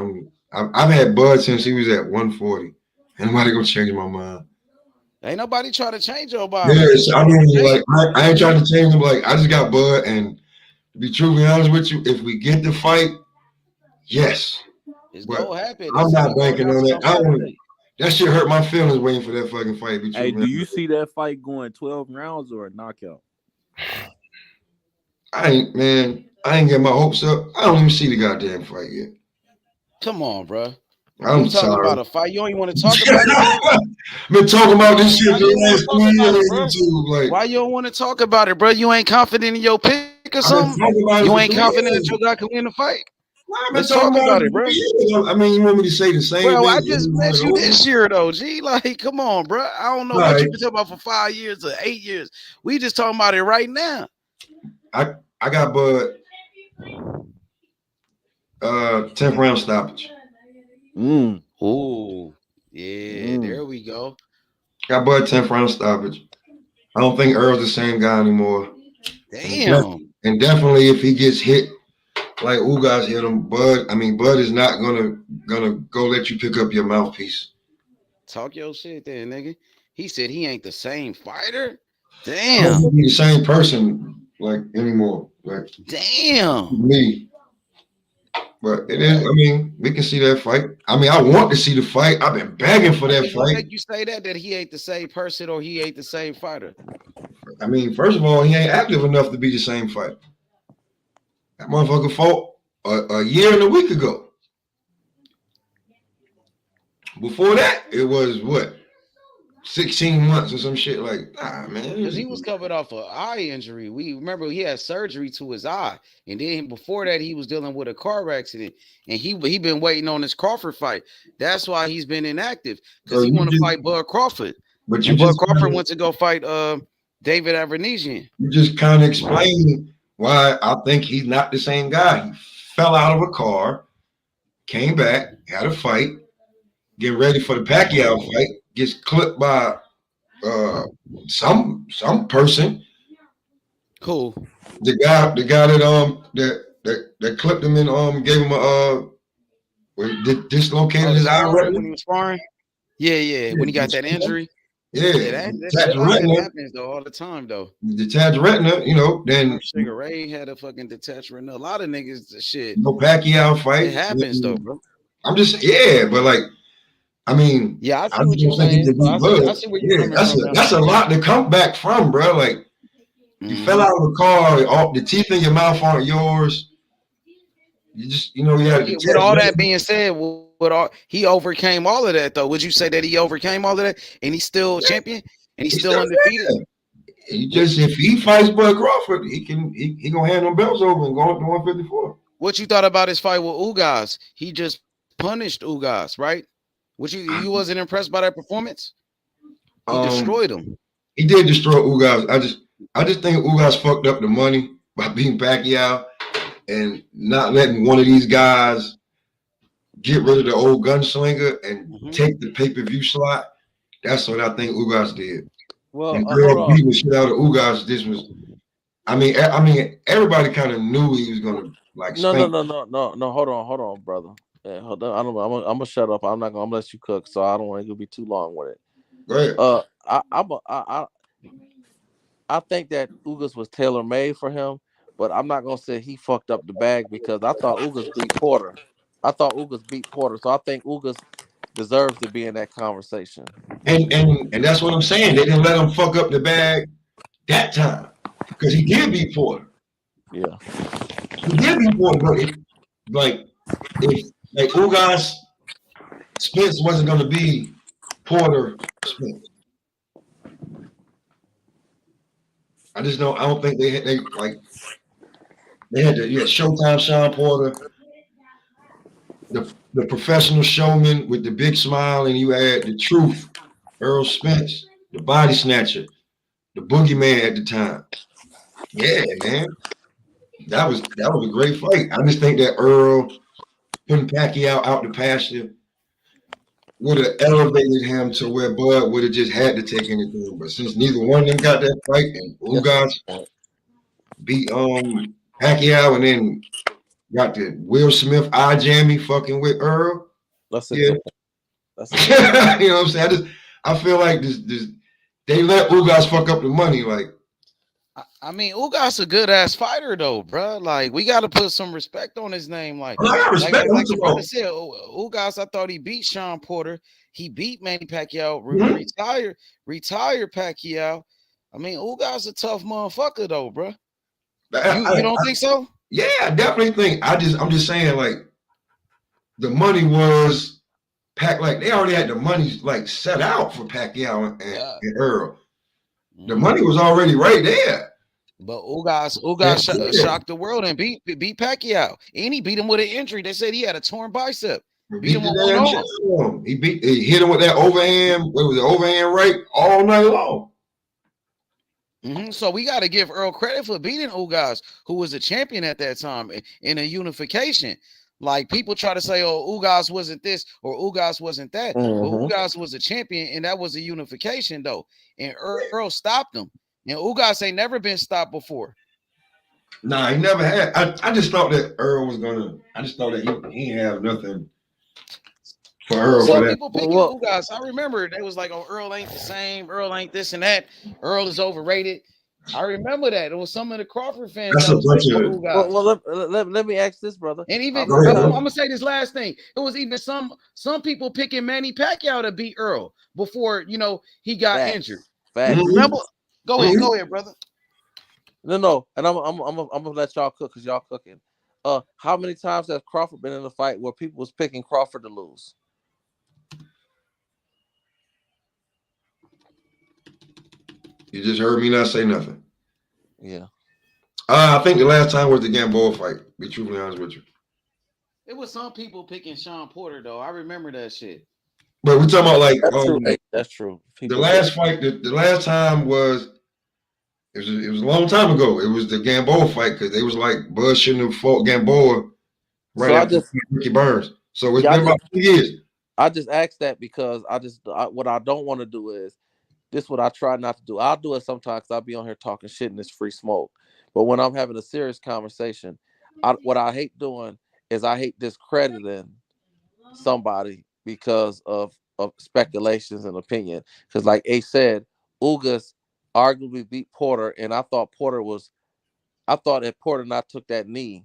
Speaker 21: I've had Bud since he was at 140. Ain't nobody gonna change my mind.
Speaker 8: Ain't nobody try to change your body.
Speaker 21: Yeah, I mean, like I ain't trying to change him. Like I just got Bud, and to be truly honest with you, if we get the fight, yes.
Speaker 8: It's gonna happen.
Speaker 21: I'm not banking on that. That shit hurt my feelings waiting for that fucking fight.
Speaker 12: Hey, do you see that fight going 12 rounds or a knockout?
Speaker 21: I ain't getting my hopes up. I don't even see the goddamn fight yet.
Speaker 8: Come on, bro.
Speaker 21: I'm
Speaker 8: talking
Speaker 21: sorry.
Speaker 8: about a fight. You don't even want to talk about it.
Speaker 21: Been talking about this shit the last 3 years on YouTube. Like,
Speaker 8: why you don't want to talk about it, bro? You ain't confident in your pick or something? You ain't confident that your guy can win the fight? Let's talk about it, bro.
Speaker 21: I mean, you want me to say the same
Speaker 8: Bro,
Speaker 21: thing?
Speaker 8: I just met you this year, though, G. Like, come on, bro. I don't know what you been talking about for 5 years or 8 years. We just talking about it right now.
Speaker 21: I got Bud 10th round stoppage.
Speaker 8: Ooh. Yeah, there we go.
Speaker 21: Got Bud 10th round stoppage. I don't think Earl's the same guy anymore.
Speaker 8: Damn.
Speaker 21: And definitely if he gets hit like Ugas hit him, Bud is not gonna go let you pick up your mouthpiece.
Speaker 8: Talk your shit there, nigga. He said he ain't the same fighter.
Speaker 21: I
Speaker 8: Damn.
Speaker 21: don't be the same person like anymore. Like
Speaker 8: damn
Speaker 21: me. But it is, I mean, we can see that fight. I mean, I want to see the fight. I've been begging for that
Speaker 8: What
Speaker 21: fight.
Speaker 8: make you say that he ain't the same person or he ain't the same fighter?
Speaker 21: I mean, first of all, he ain't active enough to be the same fight. That motherfucker fought a year and a week ago. Before that, it was what? 16 months or some shit like, nah, man.
Speaker 8: Because he was covered off an eye injury. We remember he had surgery to his eye. And then before that, he was dealing with a car accident. And he been waiting on his Crawford fight. That's why he's been inactive. Because he want to fight Bud Crawford.
Speaker 21: But
Speaker 8: Bud Crawford went to go fight David Avanesian.
Speaker 21: You just kind of explain why I think he's not the same guy. He fell out of a car, came back, had a fight, getting ready for the Pacquiao fight, gets clipped by some person.
Speaker 8: Cool.
Speaker 21: The guy that clipped him and gave him dislocated his eye
Speaker 8: when he was sparring. Yeah. When he got that injury.
Speaker 21: Yeah,
Speaker 8: that happens though all the time though.
Speaker 21: Detached retina, then
Speaker 8: Sugar Ray had a fucking detached retina. A lot of niggas shit.
Speaker 21: No Pacquiao fight.
Speaker 8: It happens though, bro.
Speaker 21: I'm just but like, I mean,
Speaker 8: yeah, I see what you're saying. I see where you're coming from.
Speaker 21: That's a lot to come back from, bro. Like, you fell out of the car, all the teeth in your mouth aren't yours. You just, you had to.
Speaker 8: With all that being said, he overcame all of that though. Would you say that he overcame all of that and he's still champion and he's still undefeated?
Speaker 21: If he fights Bud Crawford, he gonna hand them belts over and go up to 154.
Speaker 8: What you thought about his fight with Ugas? He just punished Ugas, right? Which you wasn't impressed by that performance? He destroyed him.
Speaker 21: He did destroy Ugas. I just think Ugas fucked up the money by beating Pacquiao and not letting one of these guys get rid of the old gunslinger and take the pay-per-view slot. That's what I think Ugas did.
Speaker 17: Well,
Speaker 21: and beating the shit out of Ugas. This was, I mean, everybody kind of knew he was gonna like.
Speaker 17: No. Hold on, brother. Yeah, hold on. I'm gonna shut up. I'm not gonna let you cook, so I don't want it to be too long with it.
Speaker 21: Go ahead.
Speaker 17: I think that Ugas was tailor made for him, but I'm not gonna say he fucked up the bag because I thought Ugas beat Porter. So I think Ugas deserves to be in that conversation.
Speaker 21: And that's what I'm saying. They didn't let him fuck up the bag that time because he did beat Porter.
Speaker 17: Yeah,
Speaker 21: he did beat Porter. But if Ugas Spence wasn't going to be Porter Spence. I don't think they had Showtime Sean Porter, the professional showman with the big smile, and you had the truth, Errol Spence, the body snatcher, the boogeyman at the time. Yeah, man. That was a great fight. I just think that Earl putting Pacquiao out the pasture would have elevated him to where Bud would have just had to take anything. But since neither one of them got that fight and Ugas beat Pacquiao and then got the Will Smith eye jammy fucking with Earl.
Speaker 17: That's
Speaker 21: you know what I'm saying? I feel like this they let Ugas fuck up the money. Like,
Speaker 8: I mean, Ugas a good ass fighter though, bro. Like, we got to put some respect on his name. Like,
Speaker 21: I got respect.
Speaker 8: Like the brother said, Ugas, I thought he beat Sean Porter. He beat Manny Pacquiao. Retired Pacquiao. I mean, Ugas a tough motherfucker though, bro. You don't think so?
Speaker 21: Yeah, I definitely think. I'm just saying, like, the money was packed. Like, they already had the money like set out for Pacquiao and Earl. The money was already right there.
Speaker 8: But Ugas shocked the world and beat Pacquiao, and he beat him with an injury. They said he had a torn bicep. Beat him with one arm.
Speaker 21: He hit him with that overhand. What was it? Overhand right all night long.
Speaker 8: So we got to give Earl credit for beating Ugas, who was a champion at that time in a unification. Like people try to say, "Oh, Ugas wasn't this or Ugas wasn't that," but Ugas was a champion, and that was a unification though. And Earl stopped him, and Ugas ain't never been stopped before.
Speaker 21: Nah, he never had. I just thought that Earl was gonna. I just thought that he didn't have nothing for Earl for
Speaker 8: Some
Speaker 21: that.
Speaker 8: people picking Ugas. I remember they was like, "Oh, Earl ain't the same. Earl ain't this and that. Earl is overrated." I remember that. It was some of the Crawford fans
Speaker 21: That's
Speaker 8: that
Speaker 21: a
Speaker 8: was
Speaker 21: bunch
Speaker 8: picking
Speaker 21: of.
Speaker 8: Ugas.
Speaker 17: Well, let me ask this, brother.
Speaker 8: And even
Speaker 21: Go ahead,
Speaker 8: I'm
Speaker 21: bro.
Speaker 8: gonna say this last thing. It was even some people picking Manny Pacquiao to beat Earl before he got injured.
Speaker 17: Facts.
Speaker 8: Remember? Go ahead, brother.
Speaker 17: No, and I'm gonna let y'all cook because y'all cooking. How many times has Crawford been in a fight where people was picking Crawford to lose?
Speaker 21: You just heard me not say nothing.
Speaker 17: Yeah.
Speaker 21: I think the last time was the Gamboa fight. Be truthfully honest with you.
Speaker 8: It was some people picking Sean Porter though. I remember that shit.
Speaker 21: But we're talking about like
Speaker 17: That's true. Hey, that's true.
Speaker 21: The last fight. The last time was. It was a long time ago. It was the Gamboa fight because they was like Bud shouldn't have fought Gamboa right after Ricky Burns. So it's been about 2 years.
Speaker 17: I just asked that because what I don't want to do is this. What I try not to do. I'll do it sometimes. I'll be on here talking shit and it's free smoke. But when I'm having a serious conversation, what I hate doing is I hate discrediting somebody because of speculations and opinion. Because like Ace said, Ugas arguably beat Porter, and I thought if Porter not took that knee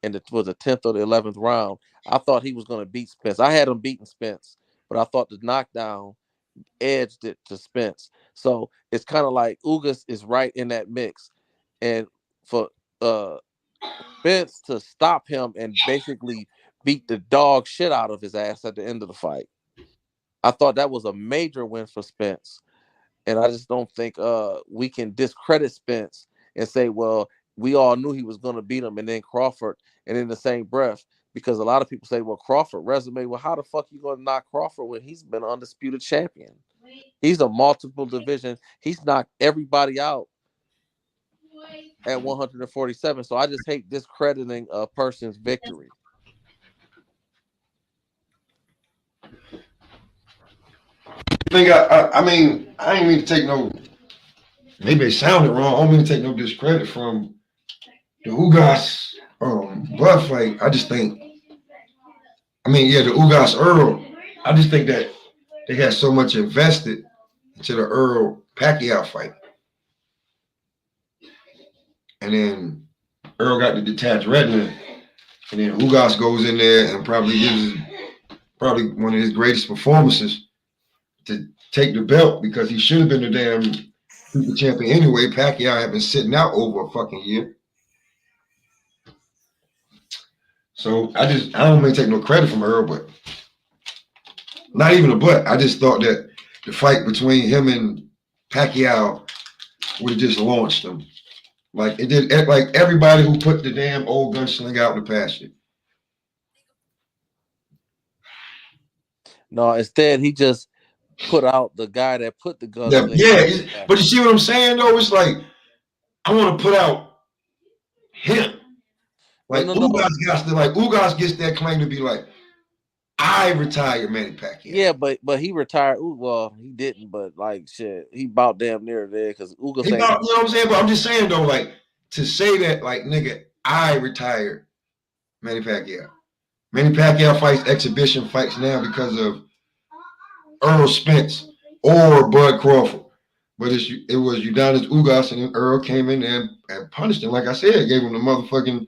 Speaker 17: and it was the 10th or the 11th round, I thought he was going to beat Spence. I had him beating Spence, but I thought the knockdown edged it to Spence. So it's kind of like Ugas is right in that mix. And for Spence to stop him and basically beat the dog shit out of his ass at the end of the fight, I thought that was a major win for Spence. And I just don't think we can discredit Spence and say, well, we all knew he was going to beat him, and then Crawford, and in the same breath, because a lot of people say, well, Crawford resume, well, how the fuck you going to knock Crawford when he's been an undisputed champion? He's a multiple division. He's knocked everybody out at 147. So I just hate discrediting a person's victory.
Speaker 21: I mean, I ain't mean to take no. Maybe it sounded wrong. I don't mean to take no discredit from the Ugas Bud fight. I just think. I mean, yeah, the Ugas Earl. I just think that they had so much invested into the Earl Pacquiao fight, and then Earl got the detached retina, and then Ugas goes in there and probably gives probably one of his greatest performances to take the belt because he should have been the damn super champion anyway. Pacquiao had been sitting out over a fucking year. So I don't mean to take no credit from Earl, but not even a but. I just thought that the fight between him and Pacquiao would have just launched him. Like it did, like everybody who put the damn old gunslinger out in the pasture.
Speaker 17: No, instead he just put out the guy that put the gunslinger.
Speaker 21: Yeah, but you see what I'm saying though? It's like I want to put out him. Like Ugas gets that claim to be like, I retired Manny Pacquiao.
Speaker 17: Yeah, but he retired. Well, he didn't, but like shit, he about damn near there because Ugas.
Speaker 21: You know what I'm saying? But I'm just saying though, like to say that, like nigga, I retired Manny Pacquiao. Manny Pacquiao fights exhibition fights now because of Errol Spence or Bud Crawford. But it was Udonis Ugas, and then Earl came in and punished him. Like I said, gave him the motherfucking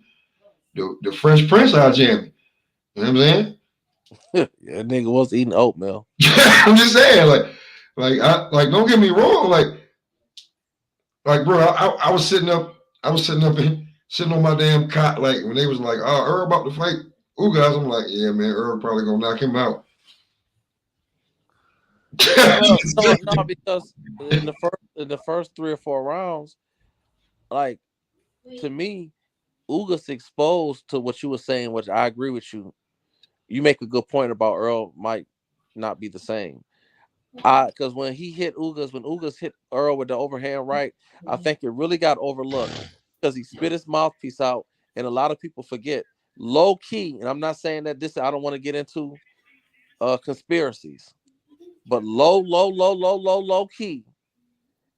Speaker 21: the Fresh Prince out jammy. You know what I'm saying?
Speaker 17: Yeah, nigga was eating oatmeal.
Speaker 21: I'm just saying, don't get me wrong, like bro, I was sitting up sitting on my damn cot, like when they was like, oh, Earl about to fight Ugas, I'm like, yeah, man, Earl probably gonna knock him out.
Speaker 17: No, because in the first 3 or 4 rounds, like to me, Ugas exposed to what you were saying, which I agree with you. You make a good point about Earl might not be the same. Because when he hit Ugas, when Ugas hit Earl with the overhand right, I think it really got overlooked because he spit his mouthpiece out, and a lot of people forget. Low key, and I'm not saying that this. I don't want to get into conspiracies, but low key,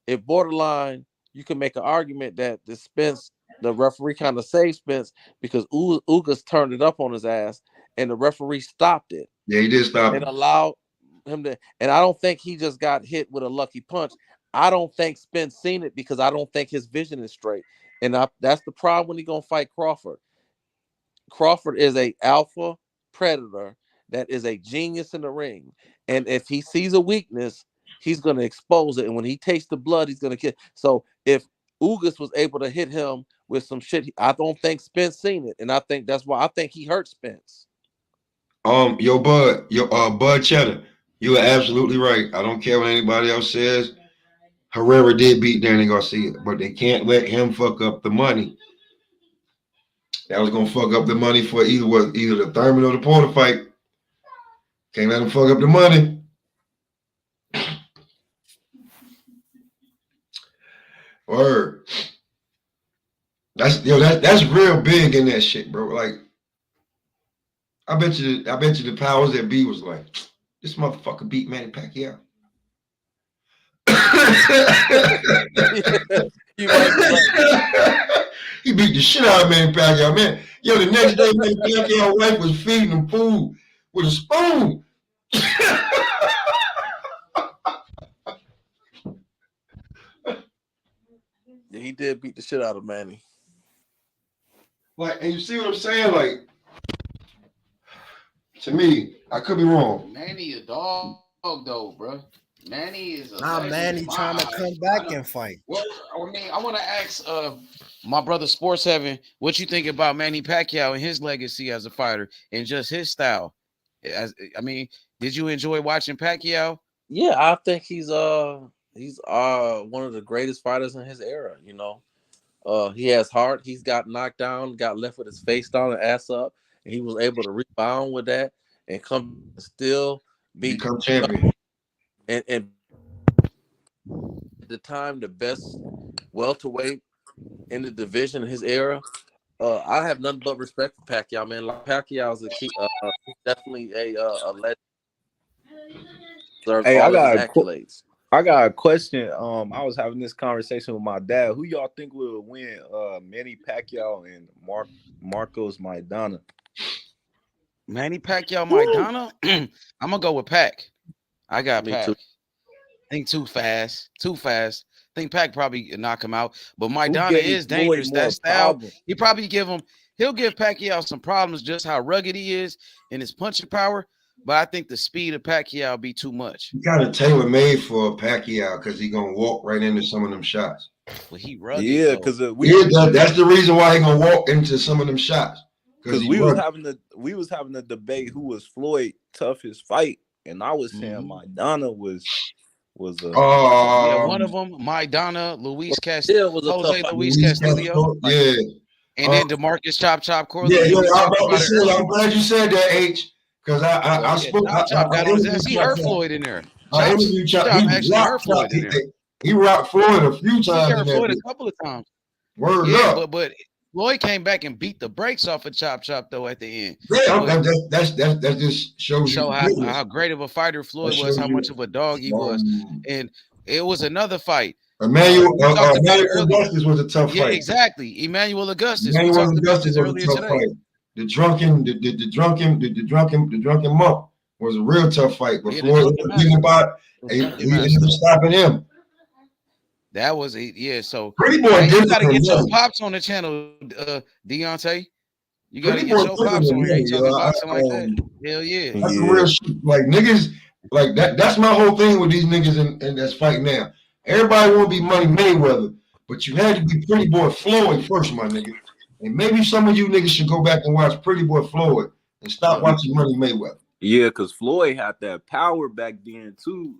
Speaker 17: if borderline, you can make an argument that the referee kind of saved Spence because Ugas turned it up on his ass, and the referee stopped it.
Speaker 21: Yeah, he did stop
Speaker 17: and
Speaker 21: it.
Speaker 17: allowed him to. And I don't think he just got hit with a lucky punch. I don't think Spence seen it because I don't think his vision is straight. And that's the problem when he's gonna fight Crawford. Crawford is a alpha predator that is a genius in the ring. And if he sees a weakness, he's gonna expose it. And when he tastes the blood, he's gonna kill. So if Ugas was able to hit him with some shit, I don't think Spence seen it. And I think that's why I think he hurt Spence.
Speaker 21: Bud Cheddar, you are absolutely right. I don't care what anybody else says. Herrera did beat Danny Garcia, but they can't let him fuck up the money. That was gonna fuck up the money for either the Thurman or the Porter fight. Can't let him fuck up the money. Word. That's real big in that shit, bro. Like, I bet you the powers that be was like, this motherfucker beat Manny Pacquiao. He beat the shit out of Manny Pacquiao, man. Yo, the next day, Manny Pacquiao's wife was feeding him food with a spoon.
Speaker 17: Yeah, he did beat the shit out of Manny.
Speaker 21: Like, and you see what I'm saying? Like, to me, I could be wrong.
Speaker 8: Manny a dog though, bro. Manny is
Speaker 9: Manny trying to come back and fight.
Speaker 8: Well, I mean, I want to ask my brother Sports Heaven, what you think about Manny Pacquiao and his legacy as a fighter and just his style? Did you enjoy watching Pacquiao?
Speaker 17: Yeah, I think he's one of the greatest fighters in his era. You know, he has heart. He's got knocked down, got left with his face down and ass up, and he was able to rebound with that and become champion. And at the time, the best welterweight in the division in his era. I have nothing but respect for Pacquiao, man. Like, Pacquiao is definitely a legend.
Speaker 12: Hey, I got a question. I was having this conversation with my dad. Who y'all think will win? Manny Pacquiao and Marcos Maidana.
Speaker 8: Manny Pacquiao, Maidana. I'm gonna go with Pac. I got Pac. I think too fast. I think Pac probably knock him out, but Maidana is dangerous. That style, he'll give Pacquiao some problems just how rugged he is in his punching power. But I think the speed of Pacquiao be too much.
Speaker 21: He kind of tailor-made for Pacquiao because he's gonna walk right into some of them shots.
Speaker 8: Well, he rugged.
Speaker 12: Yeah, because
Speaker 21: that's the reason why he gonna walk into some of them shots.
Speaker 12: Because we was having a debate who was Floyd's toughest fight, and I was saying Maidana was one
Speaker 8: of them. Maidana, Luis Castillo was Jose Luis Castillo.
Speaker 21: Yeah,
Speaker 8: and then DeMarcus Chop Corley.
Speaker 21: Yeah, I'm glad you said that, H. Because I spoke.
Speaker 8: He hurt Floyd in there.
Speaker 21: I interviewed Chop. He rocked Floyd a few times.
Speaker 8: He hurt Floyd a couple of times.
Speaker 21: Word up.
Speaker 8: But Floyd came back and beat the brakes off of Chop though at the end.
Speaker 21: Yeah, that just shows you
Speaker 8: how great of a fighter Floyd was, how much of a dog he was, and it was another fight.
Speaker 21: Emmanuel Augustus was a tough fight.
Speaker 8: Yeah, exactly. Emmanuel Augustus.
Speaker 21: Emmanuel Augustus was a tough fight. The drunken monk was a real tough fight. But Floyd ended up stopping him.
Speaker 8: That was so
Speaker 21: Pretty Boy,
Speaker 8: you gotta get your pops on the channel, Deontay. You gotta get your pops on here. You boxing like that. Hell yeah.
Speaker 21: That's real shit. Like niggas, like that's my whole thing with these niggas and that's fighting now. Everybody want to be Money Mayweather, but you had to be Pretty Boy Floyd first, my nigga. And maybe some of you niggas should go back and watch Pretty Boy Floyd and stop watching Money Mayweather.
Speaker 18: Yeah, because Floyd had that power back then too.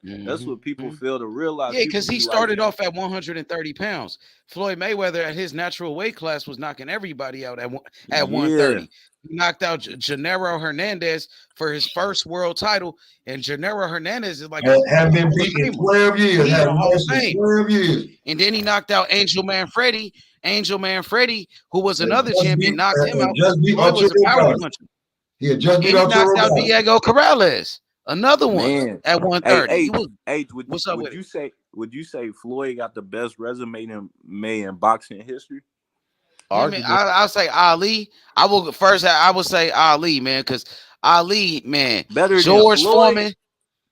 Speaker 18: That's what people fail to realize.
Speaker 8: Yeah, because
Speaker 18: People
Speaker 8: he
Speaker 18: be
Speaker 8: started
Speaker 18: like,
Speaker 8: off at 130 pounds. Floyd Mayweather at his natural weight class was knocking everybody out at 130. He knocked out Gennaro Hernandez for his first world title, and Gennaro Hernandez is like
Speaker 21: have been beat in 12 years.
Speaker 8: He's
Speaker 21: Have
Speaker 8: a Hall of
Speaker 21: lost in
Speaker 8: Fame.
Speaker 21: 12 years.
Speaker 8: And then he knocked out Angel Manfredi, who was another champion, knocked him out. Floyd was a power puncher.
Speaker 21: He had just beat
Speaker 8: And he knocked out
Speaker 21: Arturo
Speaker 8: Diego Corrales, another one at 130.
Speaker 18: What's up with it? Would you say Floyd got the best resume made in boxing history?
Speaker 8: I mean, I'll say Ali. I would say Ali, man, because Ali, man,
Speaker 18: better
Speaker 8: George
Speaker 18: than Floyd?
Speaker 8: Foreman.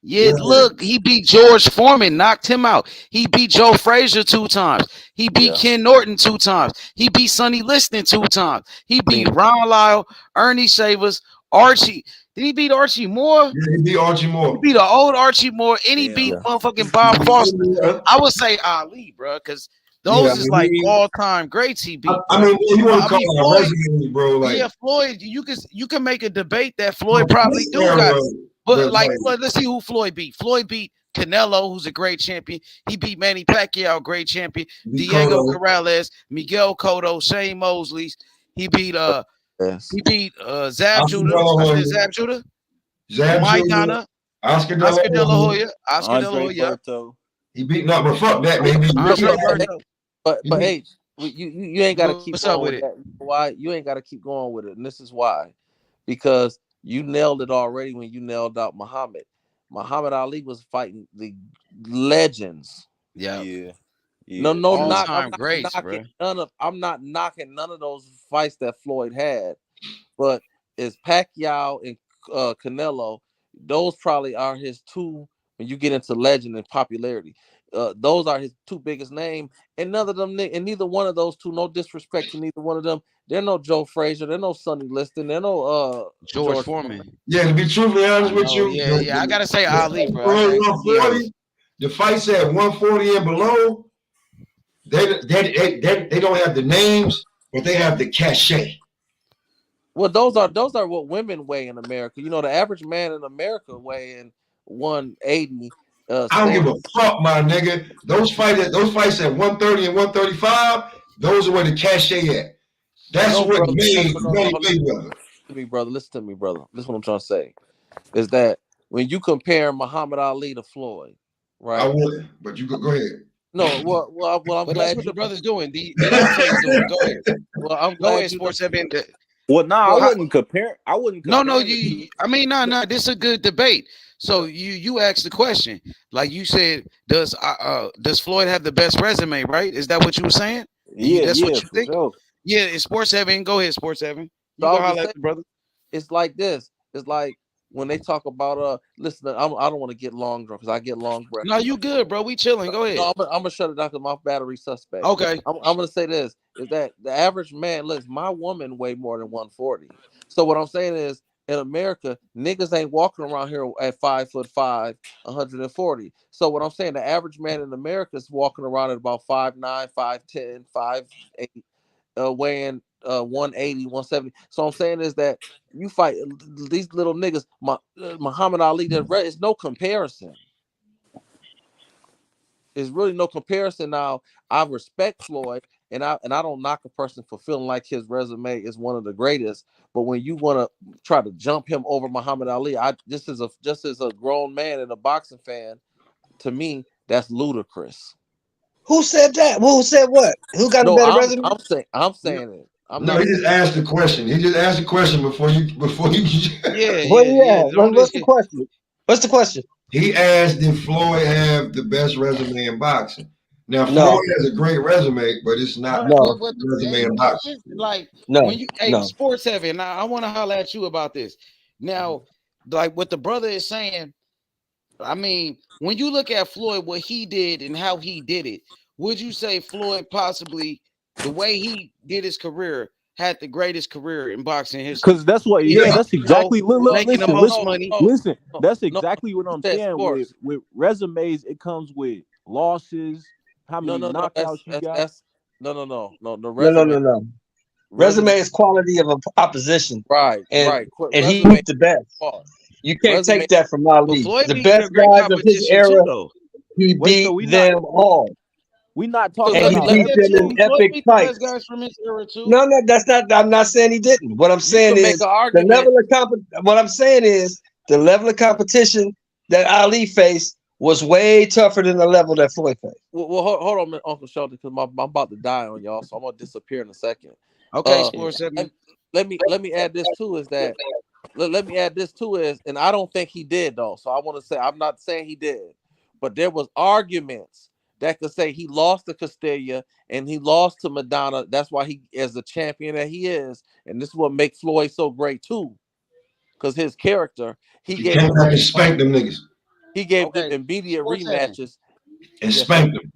Speaker 8: Yeah, look, he beat George Foreman, knocked him out. He beat Joe Frazier 2 times. He beat Ken Norton 2 times. He beat Sonny Liston 2 times. He beat Ron Lyle, Ernie Shavers, Archie. Did he beat Archie Moore?
Speaker 21: Yeah, he beat Archie Moore.
Speaker 8: He beat an old Archie Moore, and he beat motherfucking Bob Foster. I would say Ali, bro, because those is like all-time greats he beat.
Speaker 21: I mean, you want to call it a resume, bro? Like,
Speaker 8: yeah, Floyd. You can make a debate that Floyd probably do got it. But like, let's see who Floyd beat. Floyd beat Canelo, who's a great champion. He beat Manny Pacquiao, great champion. Diego Corrales, Miguel Cotto, Shane Mosley. He beat Zab Judah. I said Zab Judah. Mike Ghana.
Speaker 21: Oscar
Speaker 8: De La Hoya. Oscar De La Hoya.
Speaker 21: He beat no, but fuck that, man.
Speaker 17: But hey, you ain't got to keep going with it. Why you ain't got to keep going with it? And this is why, because you nailed it already when you nailed out Muhammad. Muhammad Ali was fighting the legends.
Speaker 8: Yeah.
Speaker 17: No,
Speaker 8: all-time greats, bro.
Speaker 17: I'm not knocking none of those fights that Floyd had, but it's Pacquiao and Canelo. Those probably are his 2 when you get into legend and popularity. Those are his 2 biggest names, and none of them, and neither one of those 2. No disrespect to neither one of them. They're no Joe Frazier. They're no Sonny Liston. They're no
Speaker 8: George Foreman.
Speaker 21: Yeah, to be truthfully honest with you,
Speaker 8: I gotta say Ali, bro.
Speaker 21: 140, the fights at 140 and below, they don't have the names, but they have the cachet.
Speaker 17: Well, those are what women weigh in America. You know, the average man in America weigh in 180.
Speaker 21: I don't give a fuck, my nigga. Those fights at 130 and 135, those are where the cachet at. That's what made Mayweather.
Speaker 17: Listen to me, brother. This is what I'm trying to say. Is that when you compare Muhammad Ali to Floyd, right?
Speaker 21: I wouldn't, but you go ahead.
Speaker 17: No, well, I'm glad
Speaker 8: that's what the brother's doing. Go ahead.
Speaker 17: Well, I'm
Speaker 8: glad
Speaker 17: glad
Speaker 8: Sports have been.
Speaker 18: Well, I wouldn't compare.
Speaker 8: No. This is a good debate. So you asked the question, like you said, does Floyd have the best resume? Right? Is that what you were saying?
Speaker 18: Yeah,
Speaker 8: that's what you think.
Speaker 18: Sure.
Speaker 8: Yeah, it's Sports Heaven. Go ahead, Sports Heaven. You go holler at the brother.
Speaker 17: It's like this. It's like when they talk about listen, I don't want to get long drunk because I get long breath.
Speaker 8: No, you good, bro. We chilling. Go ahead.
Speaker 17: No, I'm gonna shut it down because my battery suspect.
Speaker 8: Okay.
Speaker 17: I'm gonna say this is that the average man, listen, my woman weigh more than 140. So what I'm saying is in America, niggas ain't walking around here at 5'5", 140. So what I'm saying, the average man in America is walking around at about 5'9", 5'10", 5'8", weighing 180, 170. So I'm saying is that you fight these little niggas. Muhammad Ali, there's no comparison. There's really no comparison. Now I respect Floyd, and I don't knock a person for feeling like his resume is one of the greatest. But when you want to try to jump him over Muhammad Ali, just as a grown man and a boxing fan, to me that's ludicrous.
Speaker 16: Who said that? Who said what? Who got a better resume?
Speaker 17: I'm saying it.
Speaker 21: He just asked the question. He just asked the question before you.
Speaker 8: Yeah.
Speaker 16: What's the question? What's the question?
Speaker 21: He asked, did Floyd have the best resume in boxing? Now, Floyd has a great resume, but it's not the resume in boxing.
Speaker 8: Like, when you, Sports Heaven, now I want to holler at you about this. Now, like what the brother is saying, I mean, when you look at Floyd, what he did and how he did it, would you say Floyd possibly, the way he did his career, had the greatest career in boxing history?
Speaker 18: Because that's what, that's exactly.
Speaker 8: Making the most money.
Speaker 18: Listen, that's exactly what I'm saying. With resumes, it comes with losses. How many knockouts you got?
Speaker 17: No. The resume.
Speaker 16: Resume is quality of an opposition.
Speaker 17: Right,
Speaker 16: and,
Speaker 17: right.
Speaker 16: And he
Speaker 17: Resume
Speaker 16: beat the best. You can't
Speaker 17: Resume,
Speaker 16: take that from Ali.
Speaker 8: Floyd
Speaker 16: The
Speaker 8: beat him in
Speaker 16: best
Speaker 8: great
Speaker 16: guys of his
Speaker 8: competition
Speaker 16: era,
Speaker 8: too, though.
Speaker 16: he
Speaker 18: Wait, so
Speaker 16: beat them all.
Speaker 18: We not
Speaker 8: So
Speaker 18: talking
Speaker 16: And he
Speaker 18: about.
Speaker 16: beat them in
Speaker 8: Floyd
Speaker 16: epic
Speaker 8: beat the
Speaker 16: fights.
Speaker 8: best guys from his era too.
Speaker 16: No, that's not. I'm not saying he didn't. What I'm saying
Speaker 17: can make
Speaker 16: is
Speaker 17: an
Speaker 16: the
Speaker 17: argument.
Speaker 16: level of what I'm saying is the level of competition that Ali faced was way tougher than the level that Floyd faced.
Speaker 17: Well, hold on, Uncle Shelton, because I'm about to die on y'all, so I'm gonna disappear in a second.
Speaker 8: Okay, for a second.
Speaker 17: Let me add this too. Is that let me add this too is, and I don't think he did though. So I want to say I'm not saying he did, but there was arguments that could say he lost to Castilla and he lost to Madonna. That's why he is the champion that he is, and this is what makes Floyd so great too, because his character. He gave
Speaker 21: came
Speaker 17: them
Speaker 21: back and spanked them niggas.
Speaker 17: He gave them immediate rematches
Speaker 21: and spanked them.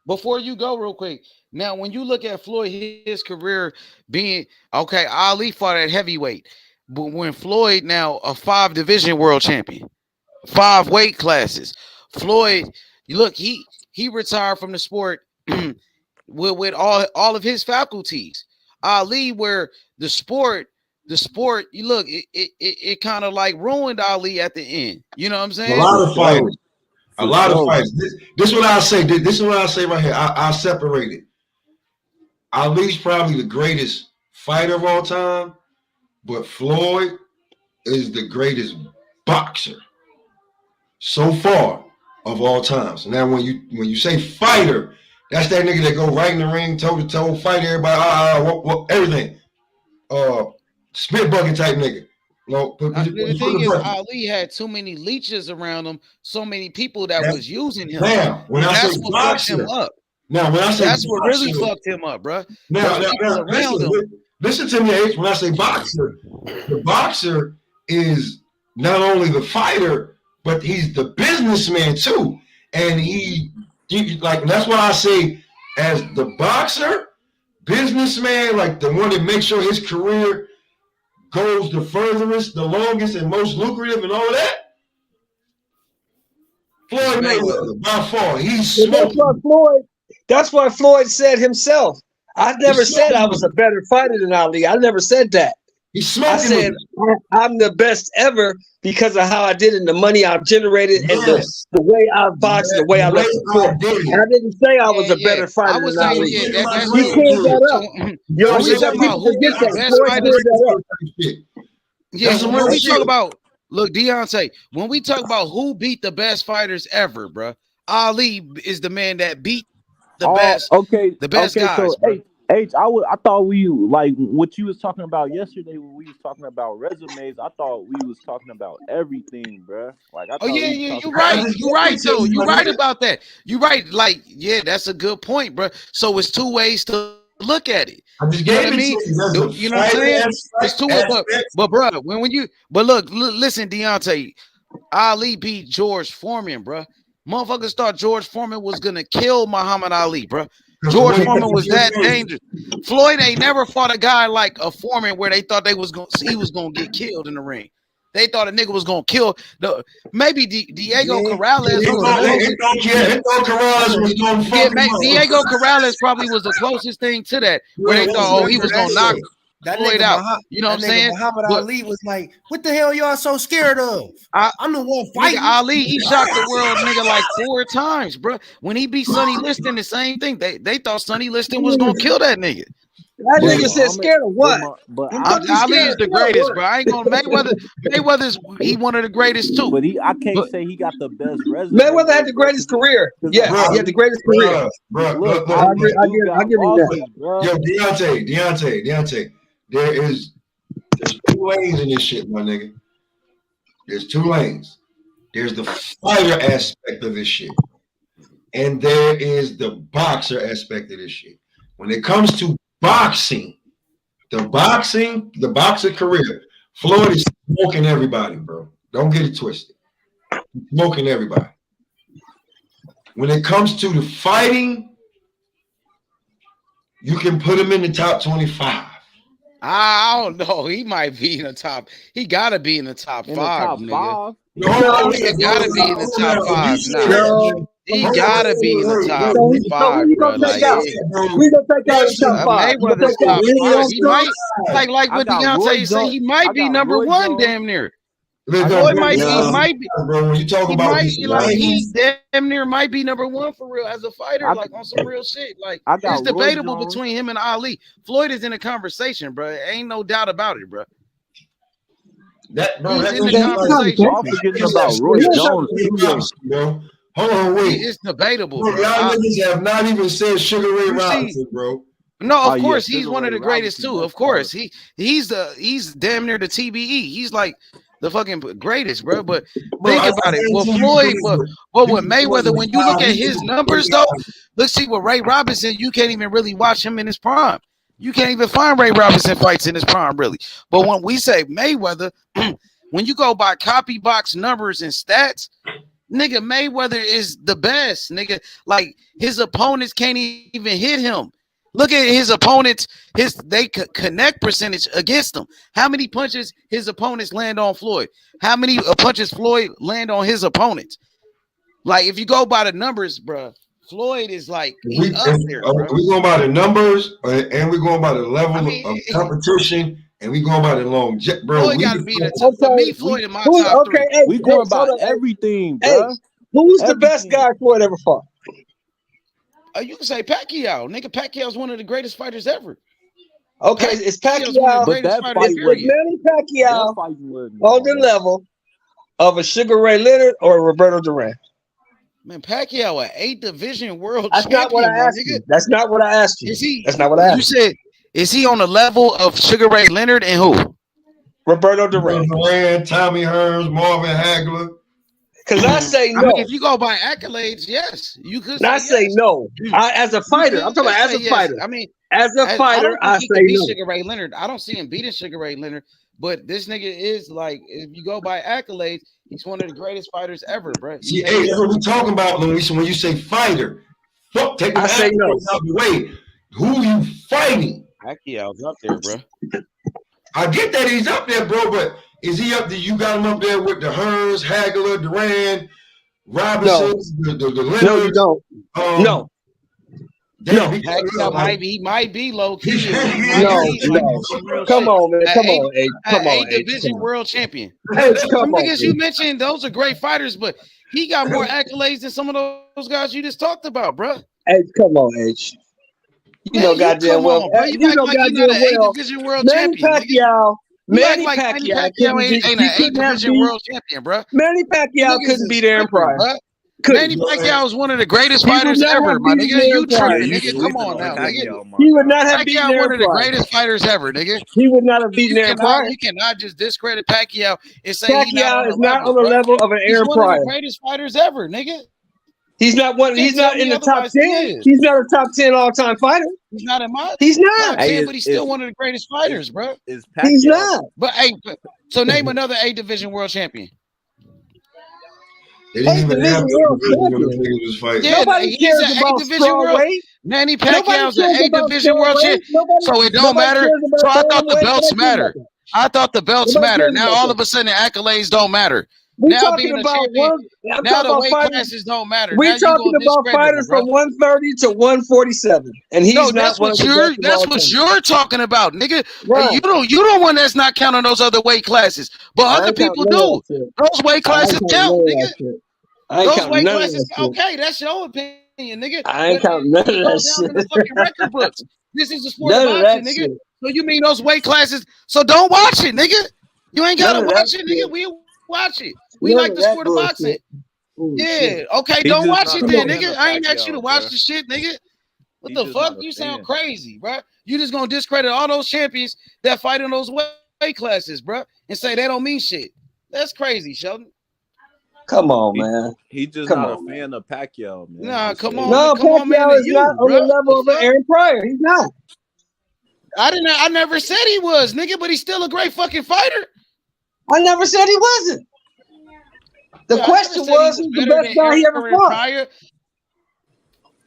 Speaker 8: Before you go, real quick. Now, when you look at Floyd, his career being okay, Ali fought at heavyweight, but when Floyd now a 5-division world champion, 5 weight classes. Floyd, you look, he retired from the sport with all of his faculties. Ali, where the sport, you look, it kind of like ruined Ali at the end. You know what I'm saying?
Speaker 21: A lot of fighters. A lot of fights. This is what I'll say. This is what I'll say right here. I'll separate it. Ali's probably the greatest fighter of all time, but Floyd is the greatest boxer so far of all times. Now, when you say fighter, that's that nigga that go right in the ring, toe to toe, fight everybody, everything. Spit bucket type nigga. No,
Speaker 8: the thing is, Ali had too many leeches around him, so many people that was using him.
Speaker 21: Now, when I
Speaker 8: that's
Speaker 21: say
Speaker 8: what
Speaker 21: boxer,
Speaker 8: fucked him up.
Speaker 21: Now, when I say
Speaker 8: that's what really
Speaker 21: boxer,
Speaker 8: fucked him up, bro.
Speaker 21: Now,
Speaker 8: him.
Speaker 21: Listen to me, H. When I say boxer, the boxer is not only the fighter, but he's the businessman too. And he like that's why I say, as the boxer, businessman, like the one that makes sure his career goes the furthest, the longest, and most lucrative, and all of that. Floyd Mayweather, by far, he's smoking.
Speaker 16: That's why Floyd said himself, I never said I was a better fighter than Ali. I never said that.
Speaker 21: He's smoking.
Speaker 16: I said I'm the best ever because of how I did and the money I've generated and the way I boxed, the way I left the court. And I didn't say I was a better fighter than Ali. You cleared that up. You always got people forget that.
Speaker 8: Yeah, when we talk about, look, Deontay, when we talk about who beat the best fighters ever, bro, Ali is the man that beat the best. The best guys.
Speaker 18: So, H, I thought we like what you was talking about yesterday when we was talking about resumes. I thought we was talking about everything, bro. Like, I thought
Speaker 8: you're right. You're right, though. You're right about that. You're right. Like, yeah, that's a good point, bro. So it's 2 ways to look at it.
Speaker 21: I just gave it to you.
Speaker 8: You know what I'm saying? It's 2 ways, but bro, but look, listen, Deontay, Ali beat George Foreman, bro. Motherfuckers thought George Foreman was gonna kill Muhammad Ali, bro. George Foreman was that dangerous. Floyd ain't never fought a guy like a Foreman where they thought he was gonna get killed in the ring. They thought a nigga was gonna kill maybe Diego Corrales. Diego Corrales probably was the closest thing to that, where they thought, he was gonna knock Floyd out. You know what I'm saying?
Speaker 9: Muhammad Ali was like, "What the hell y'all so scared of? I'm the one fighting."
Speaker 8: Ali, he shocked the world, nigga, like 4 times, bro. When he beat Sonny Liston, the same thing. They thought Sonny Liston was gonna kill that nigga.
Speaker 16: That nigga said scared of what?
Speaker 18: But
Speaker 8: Ali is the greatest, bro. I ain't gonna Mayweather's he one of the greatest too.
Speaker 18: But I can't say he got the best resume.
Speaker 16: Mayweather had the greatest career. Yeah, he had the greatest career.
Speaker 21: I'll give
Speaker 16: you that.
Speaker 21: Yo, Deontay. There's 2 lanes in this shit, my nigga. There's 2 lanes. There's the fighter aspect of this shit, and there is the boxer aspect of this shit. When it comes to boxing, the boxer career, Floyd is smoking everybody, bro. Don't get it twisted. He's smoking everybody. When it comes to the fighting, you can put him in the top 25.
Speaker 8: I don't know. He might be in the top. He gotta be in the top 5.
Speaker 18: Top 5?
Speaker 8: No, he gotta be in the top 5 now. He gotta be in the top
Speaker 16: So who
Speaker 8: 5,
Speaker 16: you
Speaker 8: bro.
Speaker 16: gonna take
Speaker 8: Like
Speaker 16: out? We gonna take out the top 5. You gonna
Speaker 8: Mayweather's
Speaker 16: take out
Speaker 8: top
Speaker 16: Lenny
Speaker 8: 5. He might
Speaker 16: Armstrong?
Speaker 8: like
Speaker 12: I
Speaker 8: what
Speaker 12: got Roy
Speaker 8: Deontay say.
Speaker 12: Jones.
Speaker 8: He might
Speaker 12: I
Speaker 8: be
Speaker 12: got
Speaker 8: number
Speaker 12: Roy
Speaker 8: 1,
Speaker 12: Jones.
Speaker 8: damn near.
Speaker 12: I
Speaker 8: Floyd
Speaker 12: got
Speaker 8: might
Speaker 12: Roy
Speaker 8: be. He
Speaker 12: Jones.
Speaker 8: might be.
Speaker 21: Bro, when you talk
Speaker 8: He
Speaker 21: about
Speaker 8: might
Speaker 21: these
Speaker 8: like he
Speaker 21: names,
Speaker 8: damn near might be number 1 for real as a fighter,
Speaker 12: I,
Speaker 8: like on some real shit. Like
Speaker 12: I
Speaker 8: it's
Speaker 12: got Roy
Speaker 8: debatable
Speaker 12: Jones.
Speaker 8: between him and Ali. Floyd is in a conversation, bro. Ain't no doubt about it, bro.
Speaker 21: that bro,
Speaker 8: He's
Speaker 21: that
Speaker 8: in the
Speaker 21: nigga like
Speaker 8: conversation.
Speaker 12: Y'all forgetting about Roy Jones too.
Speaker 21: bro. Hold on, wait.
Speaker 8: It's debatable,
Speaker 21: Bro,
Speaker 8: bro.
Speaker 21: y'all niggas have not even said Sugar Ray
Speaker 8: You see,
Speaker 21: Robinson, bro.
Speaker 8: no,
Speaker 12: Oh
Speaker 8: of
Speaker 12: yeah,
Speaker 8: course he's
Speaker 12: Sugar
Speaker 8: one
Speaker 12: Ray
Speaker 8: of the greatest
Speaker 12: Robinson.
Speaker 8: too. Of course he's damn near the TBE. He's like the fucking greatest, bro. But
Speaker 21: Bro,
Speaker 8: think
Speaker 21: I
Speaker 8: about it. Well,
Speaker 21: guarantee
Speaker 8: Floyd,
Speaker 21: you
Speaker 8: but
Speaker 21: you
Speaker 8: with
Speaker 21: can point
Speaker 8: Mayweather,
Speaker 21: to
Speaker 8: when you look
Speaker 21: 5,
Speaker 8: at
Speaker 21: you
Speaker 8: his
Speaker 21: can
Speaker 8: numbers, though, let's see what Ray Robinson. You can't even really watch him in his prime. You can't even find Ray Robinson fights in his prime, really. But when we say Mayweather, when you go by copy box numbers and stats, nigga, Mayweather is the best, nigga. Like his opponents can't even hit him. Look at his opponents, they connect percentage against him. How many punches his opponents land on Floyd? How many punches Floyd land on his opponents? Like if you go by the numbers, bro, Floyd is like he's up there, bro.
Speaker 21: we going by the numbers and we going by the level of
Speaker 8: it,
Speaker 21: competition and we going by the long jet, bro.
Speaker 8: Floyd got to be the top. For me, Floyd in my top 3.
Speaker 16: Hey,
Speaker 12: We going by
Speaker 16: hold on,
Speaker 12: everything,
Speaker 16: hey,
Speaker 12: bro.
Speaker 16: who's the best guy Floyd ever fought?
Speaker 8: You can say Pacquiao. Nigga, Pacquiao's one of the greatest fighters ever.
Speaker 16: Okay, it's
Speaker 8: Pacquiao's one of the
Speaker 16: Pacquiao.
Speaker 8: greatest
Speaker 12: that
Speaker 8: fighters,
Speaker 12: fight
Speaker 16: Is
Speaker 8: period.
Speaker 16: Manny Pacquiao
Speaker 12: That fight wasn't
Speaker 16: on
Speaker 12: all
Speaker 16: the
Speaker 12: that.
Speaker 16: level of a Sugar Ray Leonard or Roberto Duran?
Speaker 8: Man, Pacquiao, an 8 division world
Speaker 16: That's
Speaker 8: champion,
Speaker 16: not what I
Speaker 8: my
Speaker 16: asked
Speaker 8: nigga.
Speaker 16: you. That's not what I asked you.
Speaker 8: Is he?
Speaker 16: That's not what I
Speaker 8: You
Speaker 16: asked
Speaker 8: said, is he on the level of Sugar Ray Leonard and who?
Speaker 16: Roberto Duran.
Speaker 21: Duran, Tommy Hearns, Marvin Hagler.
Speaker 16: Because I say no.
Speaker 8: I mean, if you go by accolades, yes, you could say
Speaker 16: I say
Speaker 8: yes.
Speaker 16: no. As a fighter, I'm talking about as a fighter.
Speaker 8: I mean,
Speaker 16: as a
Speaker 8: I
Speaker 16: fighter,
Speaker 8: don't think
Speaker 16: I
Speaker 8: he
Speaker 16: say
Speaker 8: could beat
Speaker 16: no.
Speaker 8: Sugar Ray Leonard. I don't see him beating Sugar Ray Leonard, but this nigga is like, if you go by accolades, he's one of the greatest fighters ever, bro.
Speaker 21: See, hey, that's what we're talking about when you say fighter. Fuck, take the
Speaker 16: say no.
Speaker 21: out the way. Who you fighting?
Speaker 8: Pacquiao's up there, bro.
Speaker 21: I get that he's up there, bro, but is he up there? You got him up there with the Hearns, Hagler, Duran, Robinson, the Leonard.
Speaker 16: No, you don't. No.
Speaker 21: Damn,
Speaker 8: He might be low key.
Speaker 16: No. Come on, man. Come on, H. Come on,
Speaker 8: H division world champion.
Speaker 16: H,
Speaker 8: Some
Speaker 16: come on.
Speaker 8: niggas you mentioned, those are great fighters, but he got more accolades than some of those guys you just talked about, bro.
Speaker 16: H, come on, H. You know goddamn well. You know goddamn well. Manny Pacquiao. Manny Pacquiao
Speaker 8: ain't an 8 division world champion, bro.
Speaker 16: Manny Pacquiao couldn't beat Aaron Pryor.
Speaker 8: Manny Pacquiao is one of the greatest fighters ever, my nigga. You tripping, nigga? Come on now, nigga.
Speaker 16: He would not have beaten
Speaker 8: Pacquiao,
Speaker 16: Aaron
Speaker 8: one of the
Speaker 16: Pryor.
Speaker 8: greatest fighters ever, nigga.
Speaker 16: He would not have beaten Aaron Pryor.
Speaker 8: You cannot just discredit Pacquiao and say
Speaker 16: Pacquiao is not on the level of an Aaron
Speaker 8: He's
Speaker 16: Pryor.
Speaker 8: one of the greatest fighters ever, nigga.
Speaker 16: He's not one. He's not in the top 10. He's not a top 10 all-time fighter.
Speaker 8: He's not in my.
Speaker 16: He's not.
Speaker 8: Top 10, but he's still one of the greatest fighters, bro.
Speaker 16: He's not.
Speaker 8: But hey, so name another 8 division world champion.
Speaker 21: They didn't even have
Speaker 16: niggas fight. Yeah, nobody cares about strawweight.
Speaker 8: Manny Pacquiao's an 8 division world champion, so it don't matter. So I thought the belts matter. I thought the belts matter. Now all of a sudden the accolades don't matter.
Speaker 16: We're talking about
Speaker 8: now the weight classes don't matter.
Speaker 16: We're talking about fighters from 130 to 147, and he's not
Speaker 8: that's
Speaker 16: one
Speaker 8: what
Speaker 16: of the best.
Speaker 8: That's what you're talking about, nigga. Hey, you don't one that's not counting those other weight classes, but other people do. Those weight classes count, nigga. Those weight classes, okay, that's your opinion, nigga.
Speaker 16: I ain't counting none of that shit.
Speaker 8: The fucking record books. This is the sport of boxing, nigga. So you mean those weight classes? So don't watch it, nigga. You ain't gotta watch it, nigga. We watch it. We like the sport of boxing. Yeah, okay, don't watch it then, nigga. I ain't asked you to watch the shit, nigga. What the fuck? You sound crazy, bro. You just gonna discredit all those champions that fight in those weight classes, bro, and say they don't mean shit. That's crazy, Sheldon.
Speaker 16: Come on, man.
Speaker 12: He just not a fan of Pacquiao, man.
Speaker 8: Nah, come on.
Speaker 16: No,
Speaker 8: come
Speaker 16: Pacquiao
Speaker 8: on, man,
Speaker 16: is not on the level of Aaron Pryor. He's not.
Speaker 8: I never said he was, nigga, but he's still a great fucking fighter.
Speaker 16: I never said he wasn't. The question was who's the best guy he ever fought.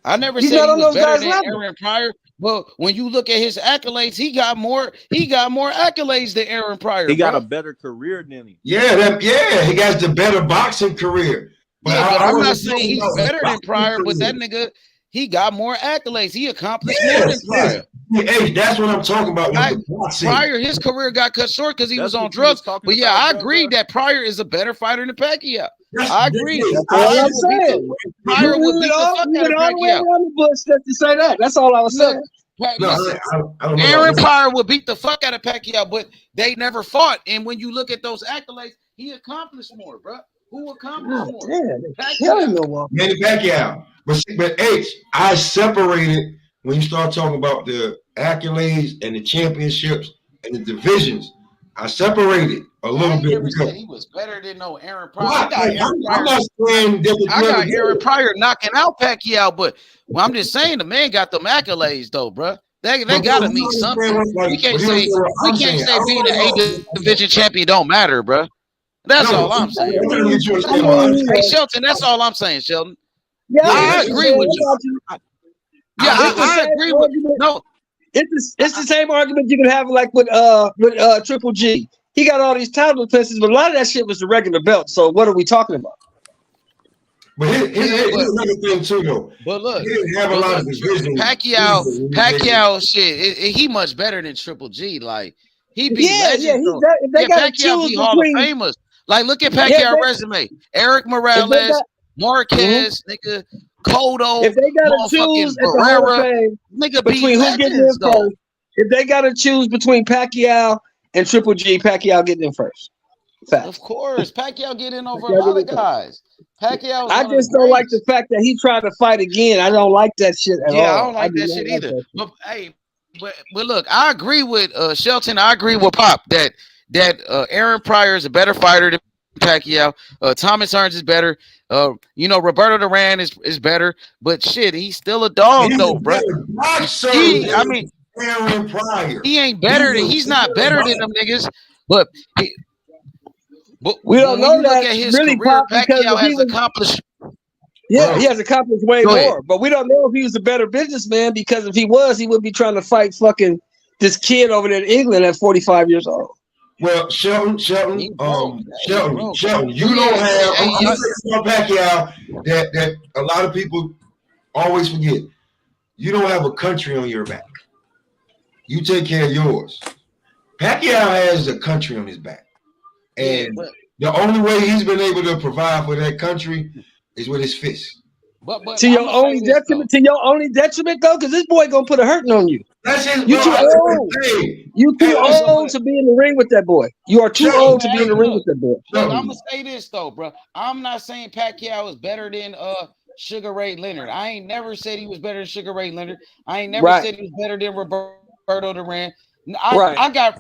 Speaker 8: I never said he was better than Aaron Pryor. But when you look at his accolades, he got more accolades than Aaron Pryor.
Speaker 12: He got a better career than him.
Speaker 21: Yeah, he got the better boxing career.
Speaker 8: Yeah, but I'm not saying he's better than Pryor, but that nigga, he got more accolades. He accomplished more than Pryor.
Speaker 21: Hey, that's what I'm talking about. With the boxing.
Speaker 8: Pryor, his career got cut short because he was on drugs. But yeah, I agree that Pryor is a better fighter than Pacquiao. I agree.
Speaker 16: That's all I'm saying.
Speaker 8: Pryor would beat the fuck out of Pacquiao.
Speaker 16: The bush to say that. That's all I was saying.
Speaker 8: Aaron Pryor would beat the fuck out of Pacquiao, but they never fought. And when you look at those accolades, he accomplished more, bro. Who accomplished more?
Speaker 21: Manny Pacquiao. But H, I separated when you start talking about the accolades and the championships and the divisions. I separated a little bit because
Speaker 8: he was better than no Aaron Pryor. I got Aaron Pryor knocking out Pacquiao, but I'm just saying the man got them accolades though, bro. They gotta mean something. We can't say being an A division champion don't matter, bro. That's all I'm saying. Hey Shelton, that's all I'm saying, Shelton.
Speaker 16: Yeah,
Speaker 8: I agree with you. Yeah, I agree with you. No.
Speaker 16: It's the same argument you can have like with Triple G. He got all these title defenses, but a lot of that shit was the regular belt. So what are we talking about?
Speaker 21: But here's another thing too, though.
Speaker 8: But look,
Speaker 21: he didn't have a lot of divisions.
Speaker 8: Pacquiao, shit, he much better than Triple G. Like he beat legends.
Speaker 16: Pacquiao
Speaker 8: beat Hall of Famers. Like look at Pacquiao resume: Eric Morales, Marquez, nigga. Cotto,
Speaker 16: if they gotta choose at the Hall of Fame, between who getting in first, if they gotta choose between Pacquiao and Triple G, Pacquiao getting in first. Fact.
Speaker 8: Of course, Pacquiao get in over a lot of guys. Pacquiao.
Speaker 16: I just don't like the fact that he tried to fight again. I don't like that shit at all.
Speaker 8: Yeah, I don't like that shit either. But hey, but look, I agree with Shelton. I agree with Pop that Aaron Pryor is a better fighter than Pacquiao. Thomas Hearns is better. Roberto Duran is better, but shit, he's still a dog though, bro. I mean,
Speaker 21: Aaron Pryor.
Speaker 8: He ain't better than he's not better than them niggas, but
Speaker 16: we don't know that
Speaker 8: at his
Speaker 16: really
Speaker 8: career, Pacquiao has accomplished.
Speaker 16: Yeah, he has accomplished way more, but we don't know if he was a better businessman because if he was, he wouldn't be trying to fight fucking this kid over there in England at 45 years old.
Speaker 21: Well, Shelton, you don't have Pacquiao that a lot of people always forget. You don't have a country on your back. You take care of yours. Pacquiao has a country on his back. And the only way he's been able to provide for that country is with his fists.
Speaker 16: But to your only detriment, though, because this boy gonna put a hurting on you.
Speaker 21: That's his.
Speaker 16: You too old. You too old to be in the ring with that boy. You are too old to be in the ring with that boy.
Speaker 8: Look, I'm gonna say this though, bro. I'm not saying Pacquiao is better than Sugar Ray Leonard. I ain't never said he was better than Sugar Ray Leonard. I ain't never said he was better than Roberto Duran. I got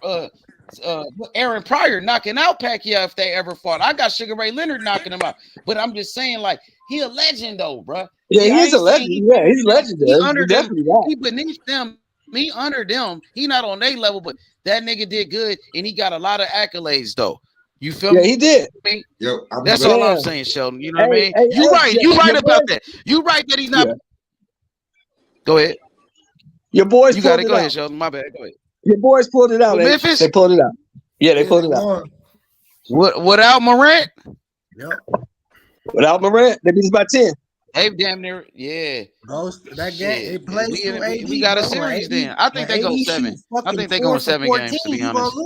Speaker 8: Aaron Pryor knocking out Pacquiao if they ever fought. I got Sugar Ray Leonard knocking him out. But I'm just saying, like, he a legend though, bro.
Speaker 16: Yeah, he's a legend. Yeah, he's legendary. He under them.
Speaker 8: He beneath them. Me under them. He not on their level, but that nigga did good, and he got a lot of accolades though. You feel me?
Speaker 16: Yeah, he did.
Speaker 8: That's all I'm saying, Sheldon. You know what I mean? You right. You right about that. You right that he's not. Yeah. Go ahead.
Speaker 16: Your boys.
Speaker 8: You got it. Go ahead, Sheldon. My bad. Go ahead.
Speaker 16: Your boys pulled it out.
Speaker 8: Memphis.
Speaker 16: They pulled it out. Yeah, they pulled it out.
Speaker 8: Without Morant?
Speaker 9: Yep.
Speaker 16: Without Morant, they beat us by 10.
Speaker 8: Hey, damn near, yeah.
Speaker 9: That game, it plays
Speaker 8: we got a series then. I think they go 7. I think they go 7 games, to be honest.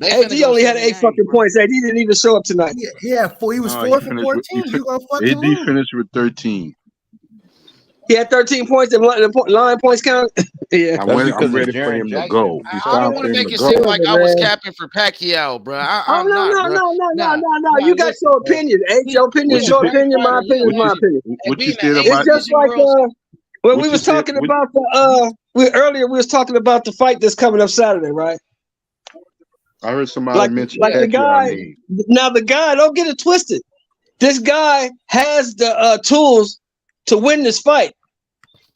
Speaker 16: AD only had 8 fucking points. AD didn't even show up tonight.
Speaker 9: Yeah, he was 4 for 14. You gonna fucking lose.
Speaker 1: AD finished with 13.
Speaker 16: He had 13 points and line points count. Yeah,
Speaker 1: I'm ready for him to go.
Speaker 8: I don't want to make it seem like I was capping for Pacquiao, bro.
Speaker 16: No. You got your opinion. Your opinion is your opinion. My opinion is my opinion.
Speaker 1: What you said about
Speaker 16: it's just like when we was talking about earlier. We was talking about the fight that's coming up Saturday, right?
Speaker 1: I heard somebody mention
Speaker 16: the guy. Now the guy, don't get it twisted. This guy has the tools to win this fight.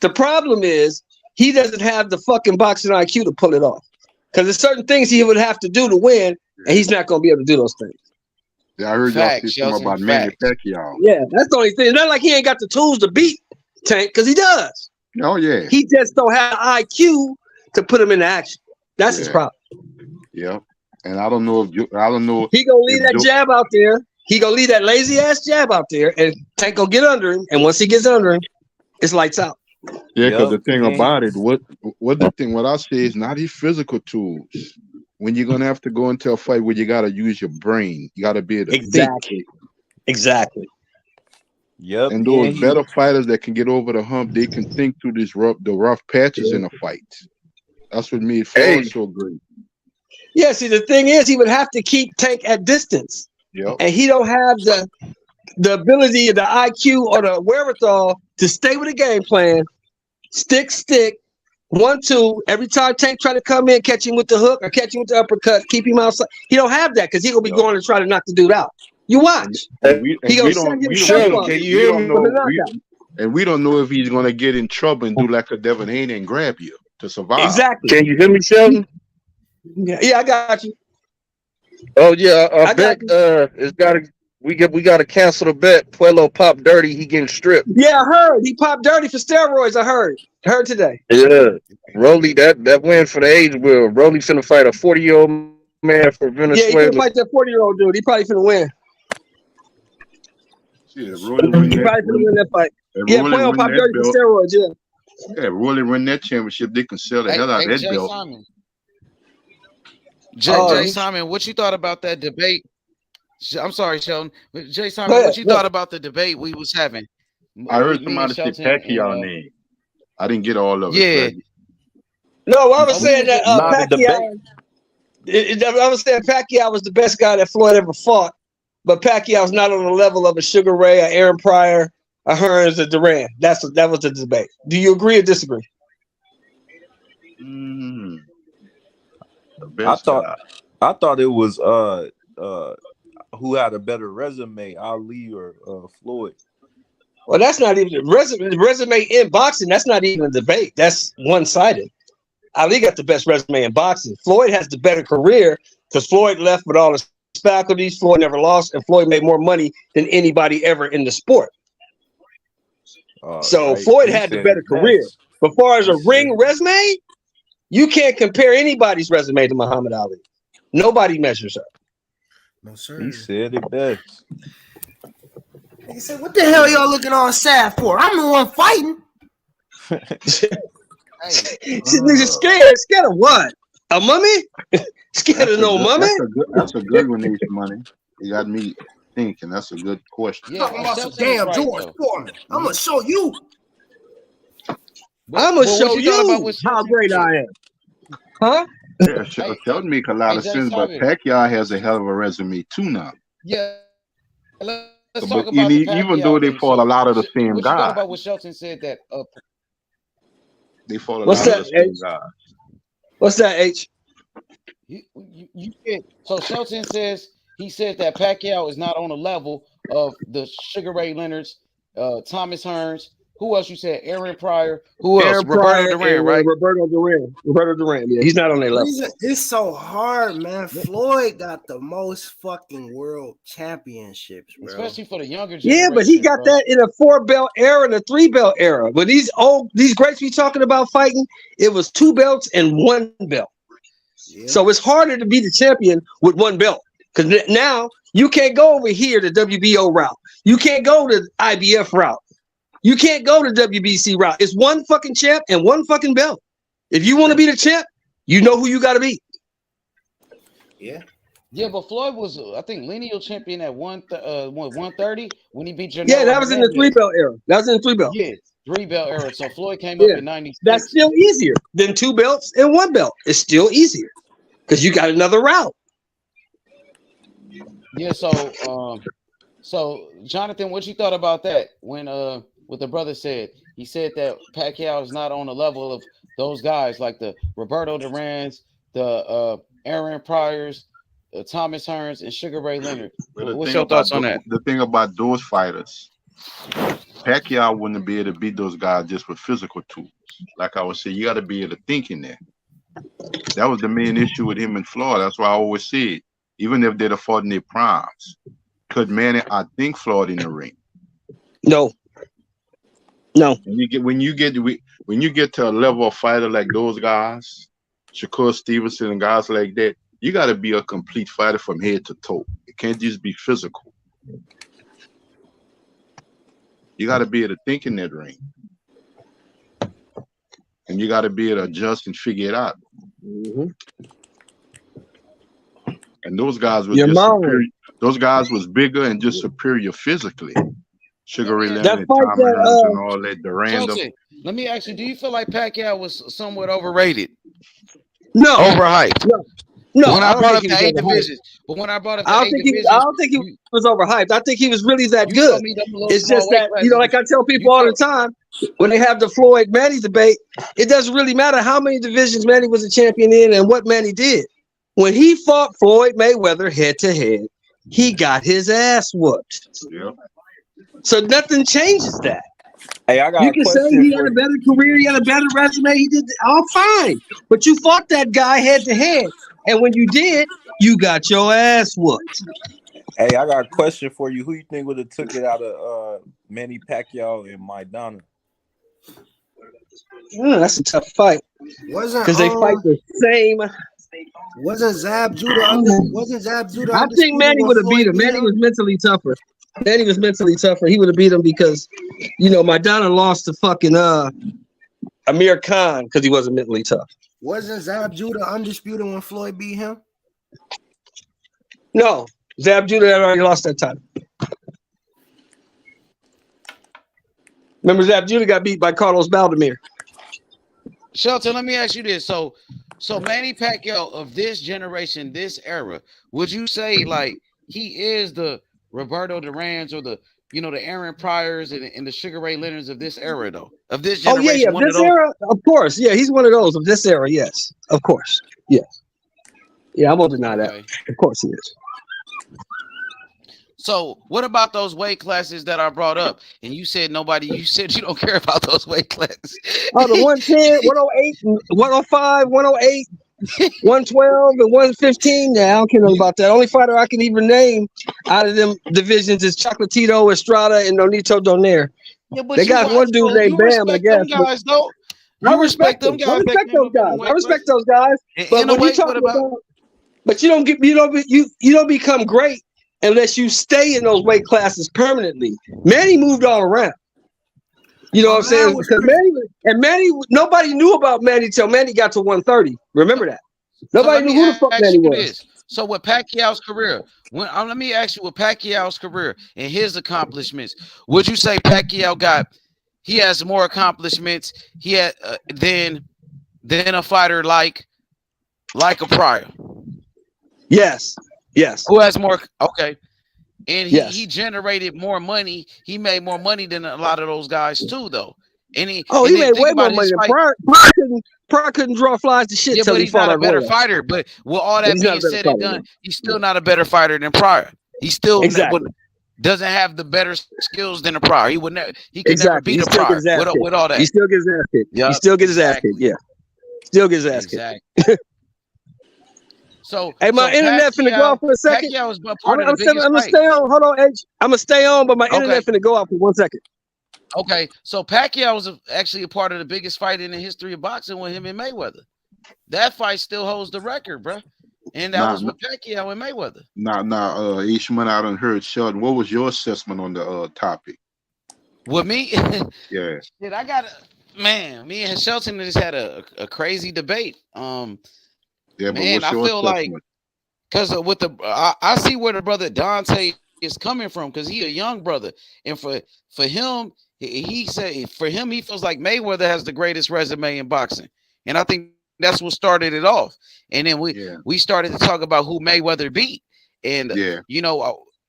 Speaker 16: The problem is he doesn't have the fucking boxing IQ to pull it off. Because there's certain things he would have to do to win, and he's not going to be able to do those things.
Speaker 1: Yeah, I heard y'all say something about Manny Pacquiao.
Speaker 16: Yeah, that's the only thing. It's not like he ain't got the tools to beat Tank, because he does.
Speaker 1: Oh, yeah.
Speaker 16: He just don't have the IQ to put him into action. That's his problem.
Speaker 1: Yeah. And I don't know if
Speaker 16: he gonna leave that jab out there. he gonna leave that lazy ass jab out there, and Tank gonna get under him. And once he gets under him, it's lights out.
Speaker 1: Yeah, because the thing about it, what I say is not his physical tools. When you're gonna have to go into a fight where you gotta use your brain, you gotta be able to think.
Speaker 16: Exactly.
Speaker 18: Yep.
Speaker 1: And those better fighters that can get over the hump, they can think through the rough patches in a fight. That's what made Floyd so great.
Speaker 16: Yeah, see, the thing is, he would have to keep Tank at distance.
Speaker 1: Yep.
Speaker 16: And he don't have the ability, the IQ, or the wherewithal to stay with a game plan, stick, 1-2. Every time Tank try to come in, catch him with the hook or catch him with the uppercut, keep him outside. He don't have that because he gonna be going to try to knock the dude out. You watch.
Speaker 1: And we don't know if he's gonna get in trouble and do like a Devin Haney and grab you to survive.
Speaker 16: Exactly.
Speaker 3: Can you hear me, Sheldon?
Speaker 16: Yeah, I got you.
Speaker 3: Oh yeah, I bet we gotta cancel the bet. Puello popped dirty. He getting stripped.
Speaker 16: Yeah, I heard he popped dirty for steroids. I heard today.
Speaker 3: Yeah, Rolly, that win for the age will. Rolly finna fight a 40-year-old man for Venezuela.
Speaker 16: Yeah, he finna fight that 40-year-old dude. He probably finna win.
Speaker 1: Yeah, Rolly win
Speaker 16: he probably finna win that fight. Yeah, Puello popped dirty for steroids. Yeah.
Speaker 1: Yeah, Rolly win that championship. They can sell the hell out of that belt.
Speaker 8: Jay Simon, what you thought about that debate? I'm sorry, Sheldon. Jay Simon, what you thought about the debate we was having?
Speaker 1: I heard somebody say Pacquiao name. I didn't get all of it.
Speaker 8: Yeah.
Speaker 16: No, I was saying that Pacquiao. I was saying Pacquiao was the best guy that Floyd ever fought, but Pacquiao's not on the level of a Sugar Ray, a Aaron Pryor, a Hearns, a Duran. That was the debate. Do you agree or disagree?
Speaker 18: I thought it was who had a better resume, Ali or Floyd.
Speaker 16: Well, that's not even the resume in boxing. That's not even a debate. That's one-sided. Ali got the best resume in boxing. Floyd has the better career because Floyd left with all his faculties. Floyd never lost, and Floyd made more money than anybody ever in the sport. So right. Floyd had the better career. But as far as a ring resume, you can't compare anybody's resume to Muhammad Ali. Nobody measures up.
Speaker 9: No, sir.
Speaker 18: He said it best.
Speaker 9: He said, "What the hell y'all looking all sad for? I'm the one fighting."
Speaker 16: Nigga scared of what? A mummy? Scared of no mummy?
Speaker 1: That's a good one, Ace Money. You got me thinking. That's a good question.
Speaker 9: Yeah, talking about some damn George Foreman. I'm gonna show you.
Speaker 16: I'm gonna show you how great I am. Huh?
Speaker 1: Yeah, Sheldon make a lot of sense, but Pacquiao has a hell of a resume too now.
Speaker 8: Yeah. Let's talk
Speaker 1: but
Speaker 8: about
Speaker 1: even though they fought a lot of the same
Speaker 8: guys.
Speaker 1: guys.
Speaker 8: What about what Shelton said that
Speaker 1: they fought a lot of the same guys.
Speaker 16: What's that, H?
Speaker 8: You said, so Shelton says he said that Pacquiao is not on the level of the Sugar Ray Leonards, Thomas Hearns. Who else you said? Aaron Pryor. Who else? Roberto Duran, right?
Speaker 16: Roberto Duran. Yeah, he's not on their level.
Speaker 9: It's so hard, man. Floyd got the most fucking world championships, bro.
Speaker 8: Especially for the younger generation.
Speaker 16: Yeah, but he got that in a 4-belt era and a 3-belt era. But these greats we talking about fighting, it was 2 belts and 1 belt. Yeah. So it's harder to be the champion with 1 belt. Because now you can't go over here the WBO route. You can't go to IBF route. You can't go to WBC route. It's 1 fucking champ and 1 fucking belt. If you want to be the champ, you know who you got to be.
Speaker 9: Yeah.
Speaker 8: Yeah, but Floyd was, I think, lineal champion at 130 when he beat Janelle.
Speaker 16: Yeah, that was in the 3-belt era. That was in the 3-belt.
Speaker 8: Yeah, 3-belt era. So Floyd came up in 96.
Speaker 16: That's still easier than 2 belts and 1 belt. It's still easier because you got another route.
Speaker 8: Yeah, so Jonathan, what you thought about that when what the brother said? He said that Pacquiao is not on the level of those guys like the Roberto Durans, the Aaron Pryors, Thomas Hearns, and Sugar Ray Leonard. What's your thoughts on that?
Speaker 1: The thing about those fighters, Pacquiao wouldn't be able to beat those guys just with physical tools. Like I would say, you got to be able to think in there. That was the main issue with him and Floyd. That's why I always said, even if they'd have fought in their primes, could Manny outthink Floyd in the ring?
Speaker 16: No.
Speaker 1: When you get to a level of fighter like those guys, Shakur Stevenson and guys like that, you got to be a complete fighter from head to toe. It can't just be physical. You got to be able to think in that ring, and you got to be able to adjust and figure it out.
Speaker 16: Mm-hmm.
Speaker 1: And those guys were just superior. Those guys was bigger and just superior physically. Sugar Ray Leonard, and Tom Hearns, and all that. The random.
Speaker 8: Let me ask you: do you feel like Pacquiao was somewhat overrated?
Speaker 16: No,
Speaker 8: overhyped.
Speaker 16: No,
Speaker 8: when
Speaker 16: I
Speaker 8: I
Speaker 16: don't
Speaker 8: brought up
Speaker 16: think
Speaker 8: the
Speaker 16: he was
Speaker 8: 8
Speaker 16: overhyped.
Speaker 8: divisions, but when I brought up the
Speaker 16: I
Speaker 8: 8
Speaker 16: don't
Speaker 8: divisions,
Speaker 16: think he was overhyped. I think he was really that
Speaker 8: you
Speaker 16: good.
Speaker 8: told me them little
Speaker 16: It's
Speaker 8: small
Speaker 16: just
Speaker 8: weight
Speaker 16: that,
Speaker 8: classes.
Speaker 16: like I tell people all the time, when they have the Floyd Manny debate, it doesn't really matter how many divisions Manny was a champion in and what Manny did. When he fought Floyd Mayweather head to head, he got his ass whooped.
Speaker 1: Yeah.
Speaker 16: So nothing changes that.
Speaker 12: Hey, I got
Speaker 16: You
Speaker 12: a
Speaker 16: can say
Speaker 12: question
Speaker 16: he
Speaker 12: for
Speaker 16: had a
Speaker 12: you.
Speaker 16: better career, he had a better resume, he did all fine. But you fought that guy head to head. And when you did, you got your ass whooped.
Speaker 12: Hey, I got a question for you. Who you think would have took it out of Manny Pacquiao and Maidana?
Speaker 16: That's a tough fight. Because they fight the same.
Speaker 9: Wasn't Zab Judah undisputed?
Speaker 16: I think Manny would have beat him. Manny was mentally tougher. He would have beat him because, Maidana lost to fucking Amir Khan because he wasn't mentally tough.
Speaker 9: Wasn't Zab Judah undisputed when Floyd beat him?
Speaker 16: No, Zab Judah had already lost that time. Remember, Zab Judah got beat by Carlos Baldemir.
Speaker 8: Shelton, let me ask you this: so Manny Pacquiao of this generation, this era, would you say like he is the Roberto Duran's or the the Aaron Pryors and the Sugar Ray Leonards of this era, though? Of this generation,
Speaker 16: this era, of course, yeah, he's one of those of this era. Yes, of course, yes, yeah, I won't deny that. Of course, he is.
Speaker 8: So, what about those weight classes that I brought up? And you said you said you don't care about those weight classes.
Speaker 16: Oh, the 110, 108, 105, 108, 112, and 115. Yeah, I don't care about that. Only fighter I can even name out of them divisions is Chocolatito, Estrada, and Nonito Donaire.
Speaker 8: Yeah, but
Speaker 16: they got one dude named Bam, I guess.
Speaker 8: Guys, though.
Speaker 16: I respect them guys. I respect those guys. I respect those guys. But when you talk about, but you don't become great unless you stay in those weight classes permanently. Manny moved all around. You know what I'm saying? Because Manny, nobody knew about Manny till Manny got to 130. Remember that. Nobody knew who the fuck Manny was.
Speaker 8: So with Pacquiao's career, let me ask you, with Pacquiao's career and his accomplishments, would you say Pacquiao he has more accomplishments he had than a fighter like a Pryor?
Speaker 16: Yes.
Speaker 8: Who has more? Okay. And he generated more money. He made more money than a lot of those guys too, though. And he
Speaker 16: made way more money than Pryor. Pryor couldn't draw flies to shit till he fought
Speaker 8: a better fighter. But with all that being said and done, he's still not a better fighter than Pryor. He still doesn't have the better skills than a Pryor. He would never. He could never beat a Pryor with all that.
Speaker 16: He still gets his ass kicked. He still gets his ass kicked. Yeah, still gets his ass kicked.
Speaker 8: So,
Speaker 16: hey, my internet finna go off for a second. I'm gonna stay on. Hold on, Edge. I'm gonna stay on, but my internet finna go off for 1 second.
Speaker 8: Okay, so Pacquiao was actually a part of the biggest fight in the history of boxing with him and Mayweather. That fight still holds the record, bro. And that was with Pacquiao and Mayweather.
Speaker 1: Ishman, I done heard Sheldon. What was your assessment on the topic?
Speaker 8: With me?
Speaker 1: Yeah.
Speaker 8: Shit, me and Shelton just had a crazy debate.
Speaker 1: Yeah, but
Speaker 8: man, I feel like because with I see where the brother Dante is coming from because he a young brother, and for him, he said for him he feels like Mayweather has the greatest resume in boxing, and I think that's what started it off. And then we started to talk about who Mayweather beat, and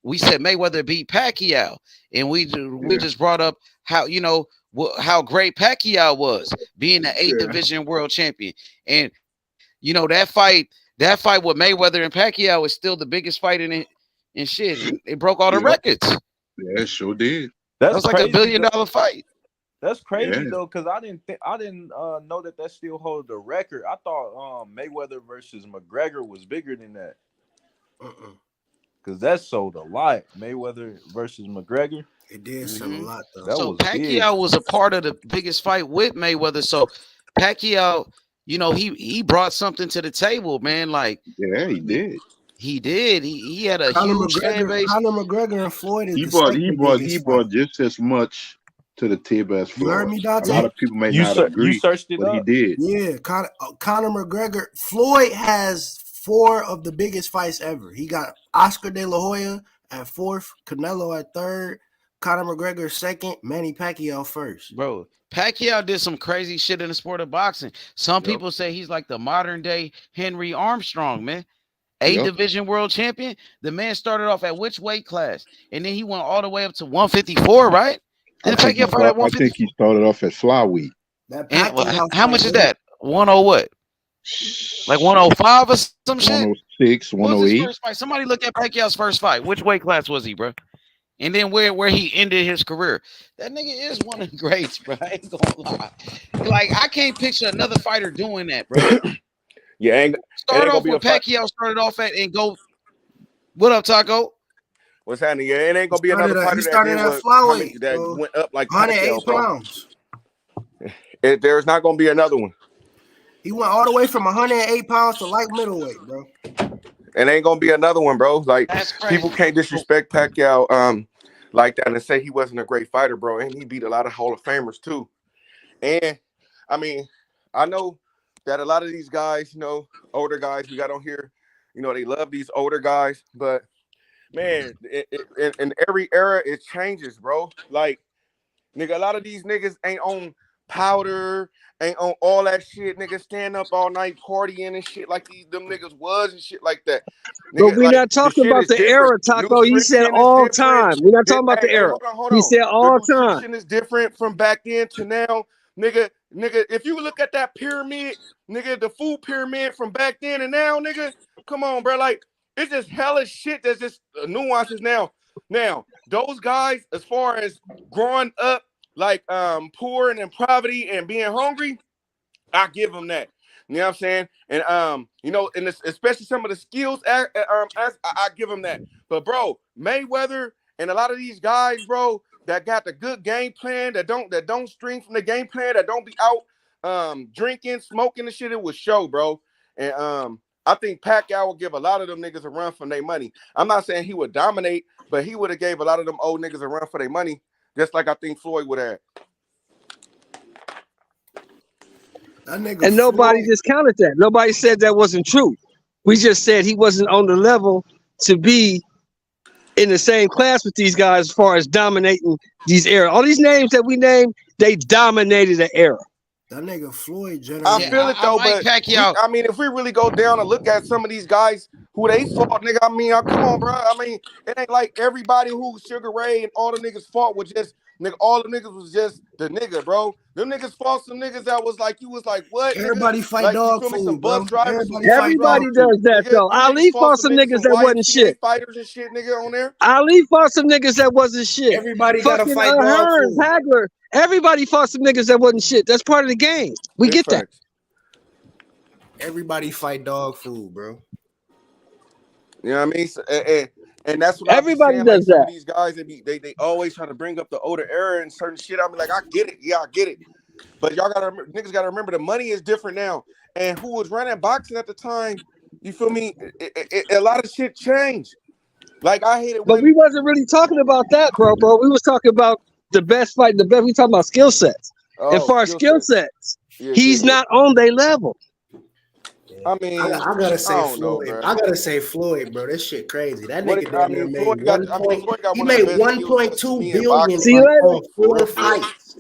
Speaker 8: we said Mayweather beat Pacquiao, and we just brought up how how great Pacquiao was being the 8 division world champion, and that fight with Mayweather and Pacquiao is still the biggest fight in shit. It broke all the records.
Speaker 1: Yeah, it sure did.
Speaker 8: That's like $1 billion fight.
Speaker 12: That's crazy though, because I didn't know that still holds the record. I thought Mayweather versus McGregor was bigger than that. Because that sold a lot. Mayweather versus McGregor.
Speaker 9: It did sell a lot though.
Speaker 8: So Pacquiao was a part of the biggest fight with Mayweather. So Pacquiao, he brought something to the table, man. Like,
Speaker 1: yeah, he did.
Speaker 8: He did. He had a
Speaker 9: Conor
Speaker 8: huge fan
Speaker 9: McGregor,
Speaker 8: base.
Speaker 9: Conor McGregor and Floyd is
Speaker 1: He
Speaker 9: the
Speaker 1: brought
Speaker 9: second biggest fight.
Speaker 1: just as much to the table as
Speaker 9: You heard
Speaker 1: Floyd.
Speaker 9: me,
Speaker 1: A
Speaker 9: Dante?
Speaker 1: lot of people may not
Speaker 12: You
Speaker 1: agree,
Speaker 12: searched it
Speaker 1: but he
Speaker 12: up?
Speaker 1: did.
Speaker 9: Yeah, Conor McGregor. Floyd has 4 of the biggest fights ever. He got Oscar De La Hoya at 4th, Canelo at 3rd, Conor McGregor 2nd, Manny Pacquiao 1st.
Speaker 8: Bro, Pacquiao did some crazy shit in the sport of boxing. Some people say he's like the modern day Henry Armstrong, man. Division world champion. The man started off at which weight class? And then he went all the way up to 154, right?
Speaker 1: I think he started off at flyweight.
Speaker 8: How much is that? 10 what? Like 105 or some shit?
Speaker 1: 106, 108.
Speaker 8: First fight? Somebody look at Pacquiao's first fight. Which weight class was he, bro? And then where he ended his career. That nigga is one of the greats, bro. I ain't gonna lie. Like, I can't picture another fighter doing that, bro. Start off with Pacquiao started off at and go. What up, Taco?
Speaker 4: What's happening? Yeah, it ain't gonna be another fighter that went up like
Speaker 9: 108 pounds.
Speaker 4: There's not gonna be another one.
Speaker 9: He went all the way from 108 pounds to light middleweight, bro.
Speaker 4: It ain't gonna be another one, bro. Like, people can't disrespect Pacquiao like that and say he wasn't a great fighter, bro. And he beat a lot of Hall of Famers too. And I mean, I know that a lot of these guys, older guys we got on here, they love these older guys, but man, in every era it changes, bro. Like, nigga, a lot of these niggas ain't on powder, ain't on all that shit, nigga, stand up all night partying and shit like them niggas was and shit like that. Nigga,
Speaker 16: but we're not talking about the era, Taco. You said all time. We're not talking about the era.
Speaker 4: Hold
Speaker 16: He
Speaker 4: on.
Speaker 16: said all
Speaker 4: the
Speaker 16: time.
Speaker 4: nutrition is different from back then to now. Nigga, if you look at that pyramid, nigga, the food pyramid from back then and now, nigga, come on, bro. Like, it's just hella shit that's just nuances now. Now, those guys, as far as growing up, like poor and in poverty and being hungry, I give them that. You know what I'm saying? And and especially some of the skills, I give them that. But bro, Mayweather and a lot of these guys, bro, that got the good game plan, that don't string from the game plan, that don't be out drinking, smoking and shit, it would show, bro. And I think Pacquiao will give a lot of them niggas a run for their money. I'm not saying he would dominate, but he would have gave a lot of them old niggas a run for their money, just like I think Floyd would have.
Speaker 16: And nobody discounted that. Nobody said that wasn't true. We just said he wasn't on the level to be in the same class with these guys as far as dominating these era. All these names that we named, they dominated the era.
Speaker 9: That nigga Floyd
Speaker 4: I feel it though, but I mean, if we really go down and look at some of these guys who they fought, nigga, I mean, come on, bro. I mean, it ain't like everybody who Sugar Ray and all the niggas fought was just nigga. All the niggas was just the nigga, bro. Them niggas fought some niggas that was like, you was like, what?
Speaker 9: Everybody
Speaker 4: nigga?
Speaker 9: fight
Speaker 4: like,
Speaker 9: dog
Speaker 4: you feel me?
Speaker 9: food,
Speaker 4: Some bus
Speaker 9: bro.
Speaker 4: drivers.
Speaker 16: Everybody does that though. Ali fought some niggas that wasn't shit.
Speaker 4: Fighters and shit, nigga, on there.
Speaker 16: Ali fought some niggas that wasn't shit.
Speaker 9: Everybody gotta fight dog
Speaker 16: Hearns,
Speaker 9: food.
Speaker 16: Hagler. Everybody fought some niggas that wasn't shit. That's part of the game. We get that.
Speaker 9: Everybody fight dog food, bro.
Speaker 4: You know what I mean? And that's what
Speaker 16: everybody does.
Speaker 4: Some of these guys, they always try to bring up the older era and certain shit. I'm like, I get it, yeah, I get it. But niggas gotta remember the money is different now. And who was running boxing at the time? You feel me? A lot of shit changed. Like, I hate it.
Speaker 16: But we wasn't really talking about that, bro. We was talking about the best fight, the best. We talking about skill sets. As far as skill sets, he's not on their level.
Speaker 4: I mean,
Speaker 9: I gotta say Floyd. I gotta say Floyd, bro. This shit crazy. That nigga down there made he made 1.2 billion on 4 fights.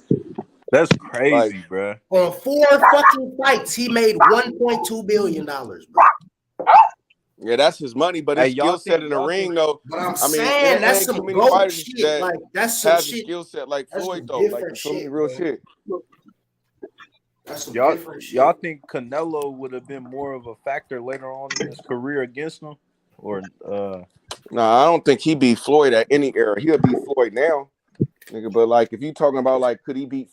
Speaker 12: That's crazy, bro.
Speaker 9: On 4 fucking fights, he made $1.2 billion, bro.
Speaker 4: Yeah, that's his money, but his skill set in the ring, though.
Speaker 9: But I'm saying that's some goat shit. Like, that's some shit.
Speaker 4: Skill set like Floyd, though. Like, shit, real shit.
Speaker 12: Y'all think Canelo would have been more of a factor later on in his career against him, or?
Speaker 4: Nah, I don't think he beat Floyd at any era. He'll beat Floyd now, nigga. But like, if you talking about like, could he beat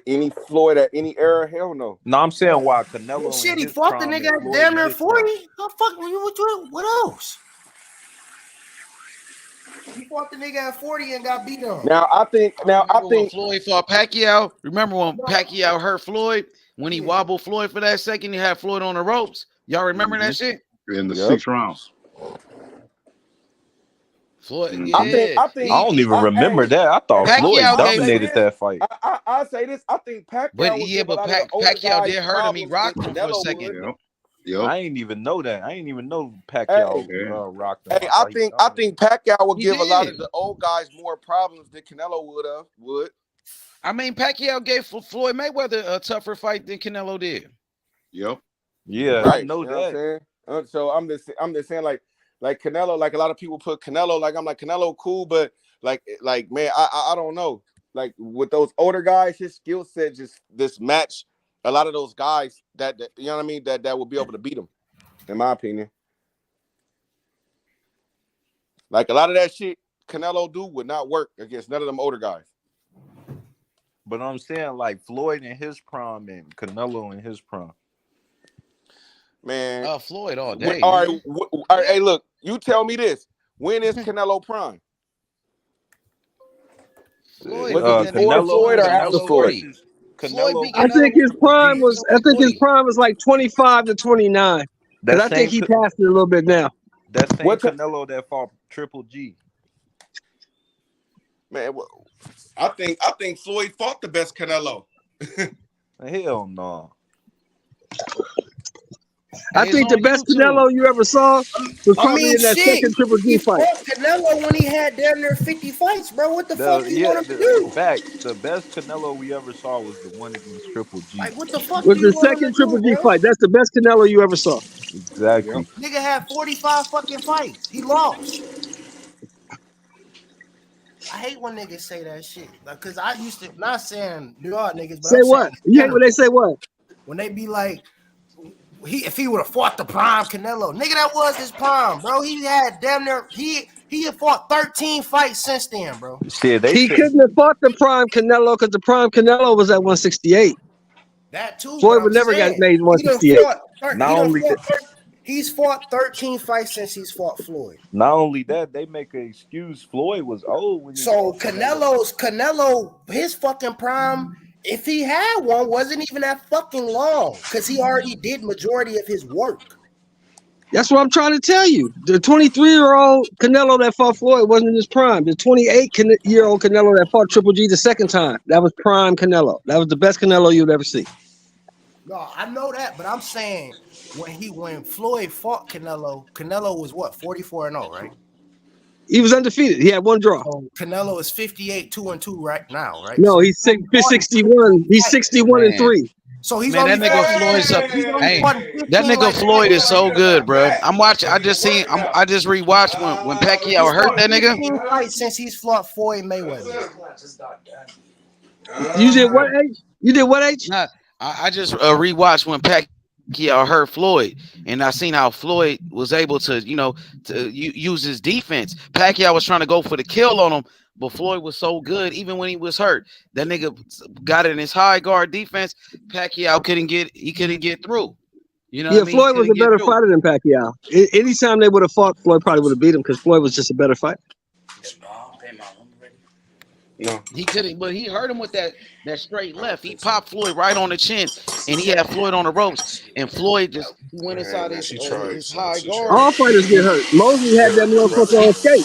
Speaker 4: any Floyd at any era? Hell no.
Speaker 12: No, I'm saying why Canelo.
Speaker 9: Shit, he fought the nigga at damn near 40. How fuck were you doing? What else? He fought the nigga at 40 and got beat on.
Speaker 4: Now I think
Speaker 8: Floyd fought Pacquiao. Remember when Pacquiao hurt Floyd? When he wobbled Floyd for that second, he had Floyd on the ropes. Y'all remember that shit?
Speaker 1: In the 6th round.
Speaker 8: Floyd, yeah.
Speaker 4: I think.
Speaker 18: I don't even remember that. I thought Floyd
Speaker 8: Pacquiao
Speaker 18: dominated that fight.
Speaker 4: I say this. I think Pacquiao
Speaker 8: But
Speaker 4: will
Speaker 8: yeah,
Speaker 4: give a
Speaker 8: but
Speaker 4: lot of the older
Speaker 8: Pacquiao
Speaker 4: guys
Speaker 8: did hurt him. He
Speaker 4: problems
Speaker 8: rocked
Speaker 4: that
Speaker 8: him for a
Speaker 4: Canelo
Speaker 8: second.
Speaker 4: would.
Speaker 18: I ain't even know that. I ain't even know Pacquiao rocked him.
Speaker 4: Hey, I think Pacquiao will give a lot of the old guys more problems than Canelo would.
Speaker 8: I mean, Pacquiao gave Floyd Mayweather a tougher fight than Canelo did.
Speaker 1: Yep.
Speaker 18: Yeah,
Speaker 4: right.
Speaker 18: I know
Speaker 4: you
Speaker 18: that.
Speaker 4: Know what I'm saying? So I'm just saying like Canelo, like a lot of people put Canelo, like I'm like Canelo cool, but like man, I don't know. Like with those older guys, his skill set just match a lot of those guys that you know what I mean, that will be able to beat him, in my opinion. Like a lot of that shit Canelo do would not work against none of them older guys.
Speaker 18: But I'm saying like Floyd in his prime and Canelo in his prime.
Speaker 4: Man,
Speaker 8: Floyd all day.
Speaker 4: All right, hey, look, you tell me this. When is Canelo prime?
Speaker 8: Floyd,
Speaker 4: was it before Floyd or after Floyd?
Speaker 16: I think his prime was like 25 to 29. Because I think he passed it a little bit now.
Speaker 18: That same Canelo that fought Triple G.
Speaker 4: Man, I think Floyd fought the best Canelo.
Speaker 18: Hell no.
Speaker 16: I think the best Canelo you ever saw was probably in that second Triple G fight.
Speaker 9: Canelo when he had damn near 50 fights, bro. What the fuck you want him to do?
Speaker 18: Facts. The best Canelo we ever saw was the one against Triple G.
Speaker 9: Like what the fuck?
Speaker 16: Was the second Triple G fight? That's the best Canelo you ever saw.
Speaker 18: Exactly.
Speaker 9: Nigga had 45 fucking fights. He lost. I hate when niggas say that shit. Like, cause I used to not saying New York niggas, but
Speaker 16: say what? You hate when they say what?
Speaker 9: When they be like, if he would have fought the prime Canelo, nigga, that was his prime, bro. He had damn near he had fought 13 fights since then, bro.
Speaker 16: He couldn't have fought the prime Canelo because the prime Canelo was at 168.
Speaker 9: That too.
Speaker 16: Floyd would never got made 168.
Speaker 9: He's fought 13 fights since he's fought Floyd.
Speaker 18: Not only that, they make an excuse. Floyd was old when he
Speaker 9: Canelo, his fucking prime, if he had one, wasn't even that fucking long because he already did majority of his work.
Speaker 16: That's what I'm trying to tell you. The 23-year-old Canelo that fought Floyd wasn't in his prime. The 28-year-old Canelo that fought Triple G the second time, that was prime Canelo. That was the best Canelo you'd ever see.
Speaker 9: No, I know that, but I'm saying when Floyd fought Canelo was what, 44-0, right?
Speaker 16: He was undefeated. He had one draw.
Speaker 9: So Canelo is 58, 2-2 right now, right?
Speaker 16: No, he's 61. He's 61-3.
Speaker 9: So he's
Speaker 8: that nigga Floyd's up. Hey, that nigga Floyd is so good, bro. I'm watching. I just rewatched when Pacquiao hurt that nigga.
Speaker 9: 15 fights since he's fought Floyd Mayweather.
Speaker 16: You did what, H? You did what, H?
Speaker 8: Nah, I just rewatched when Pacquiao hurt Floyd, and I seen how Floyd was able to, use his defense. Pacquiao was trying to go for the kill on him, but Floyd was so good, even when he was hurt. That nigga got in his high guard defense. Pacquiao couldn't get through. You know,
Speaker 16: Floyd was a better fighter than Pacquiao. Anytime they would have fought, Floyd probably would have beat him because Floyd was just a better fighter.
Speaker 8: No, he couldn't, but he hurt him with that straight left. He popped Floyd right on the chin, and he had Floyd on the ropes. And Floyd just went inside his high guard.
Speaker 16: All fighters get hurt. Mosley had that motherfucker on skate.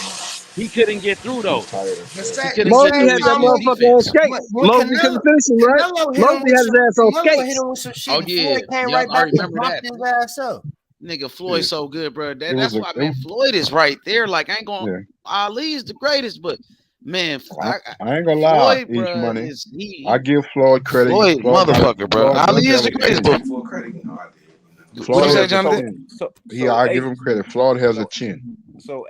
Speaker 8: He couldn't get through though.
Speaker 16: Mosley had that motherfucker on skate. Mosley couldn't finish him, right? Mosley had his ass on skate.
Speaker 8: Oh yeah, I remember that. His ass up. Nigga, Floyd so good, bro. That's why, man. Floyd is right there. Like I ain't gonna. Ali is the greatest, but. Man,
Speaker 1: I ain't gonna lie.
Speaker 8: Floyd,
Speaker 1: Each money, I give Floyd credit.
Speaker 8: Floyd motherfucker, bro. Ali is the greatest.
Speaker 1: Floyd has a chin. I give him credit. Floyd has a chin.
Speaker 18: So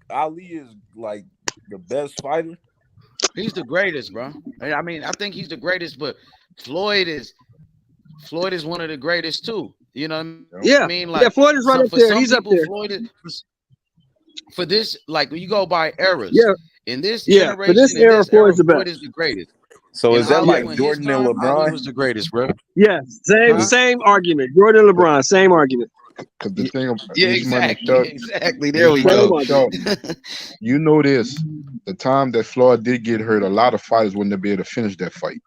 Speaker 18: Ali is like the best fighter.
Speaker 8: He's the greatest, bro. I mean, I think he's the greatest, but Floyd is one of the greatest too. You know what I mean? Like,
Speaker 16: Floyd is right up there. He's up there.
Speaker 8: Floyd is, for this, like when you go by eras.
Speaker 16: Yeah.
Speaker 8: In this
Speaker 16: generation, for this era, Floyd's the best.
Speaker 8: Floyd is the greatest.
Speaker 18: So is that like Jordan and LeBron?
Speaker 8: Ali was the greatest, bro.
Speaker 16: Yeah, same argument. Jordan and LeBron, same argument.
Speaker 1: Because the thing about
Speaker 8: exactly. There we go.
Speaker 1: You know this. The time that Floyd did get hurt, a lot of fighters wouldn't be able to finish that fight.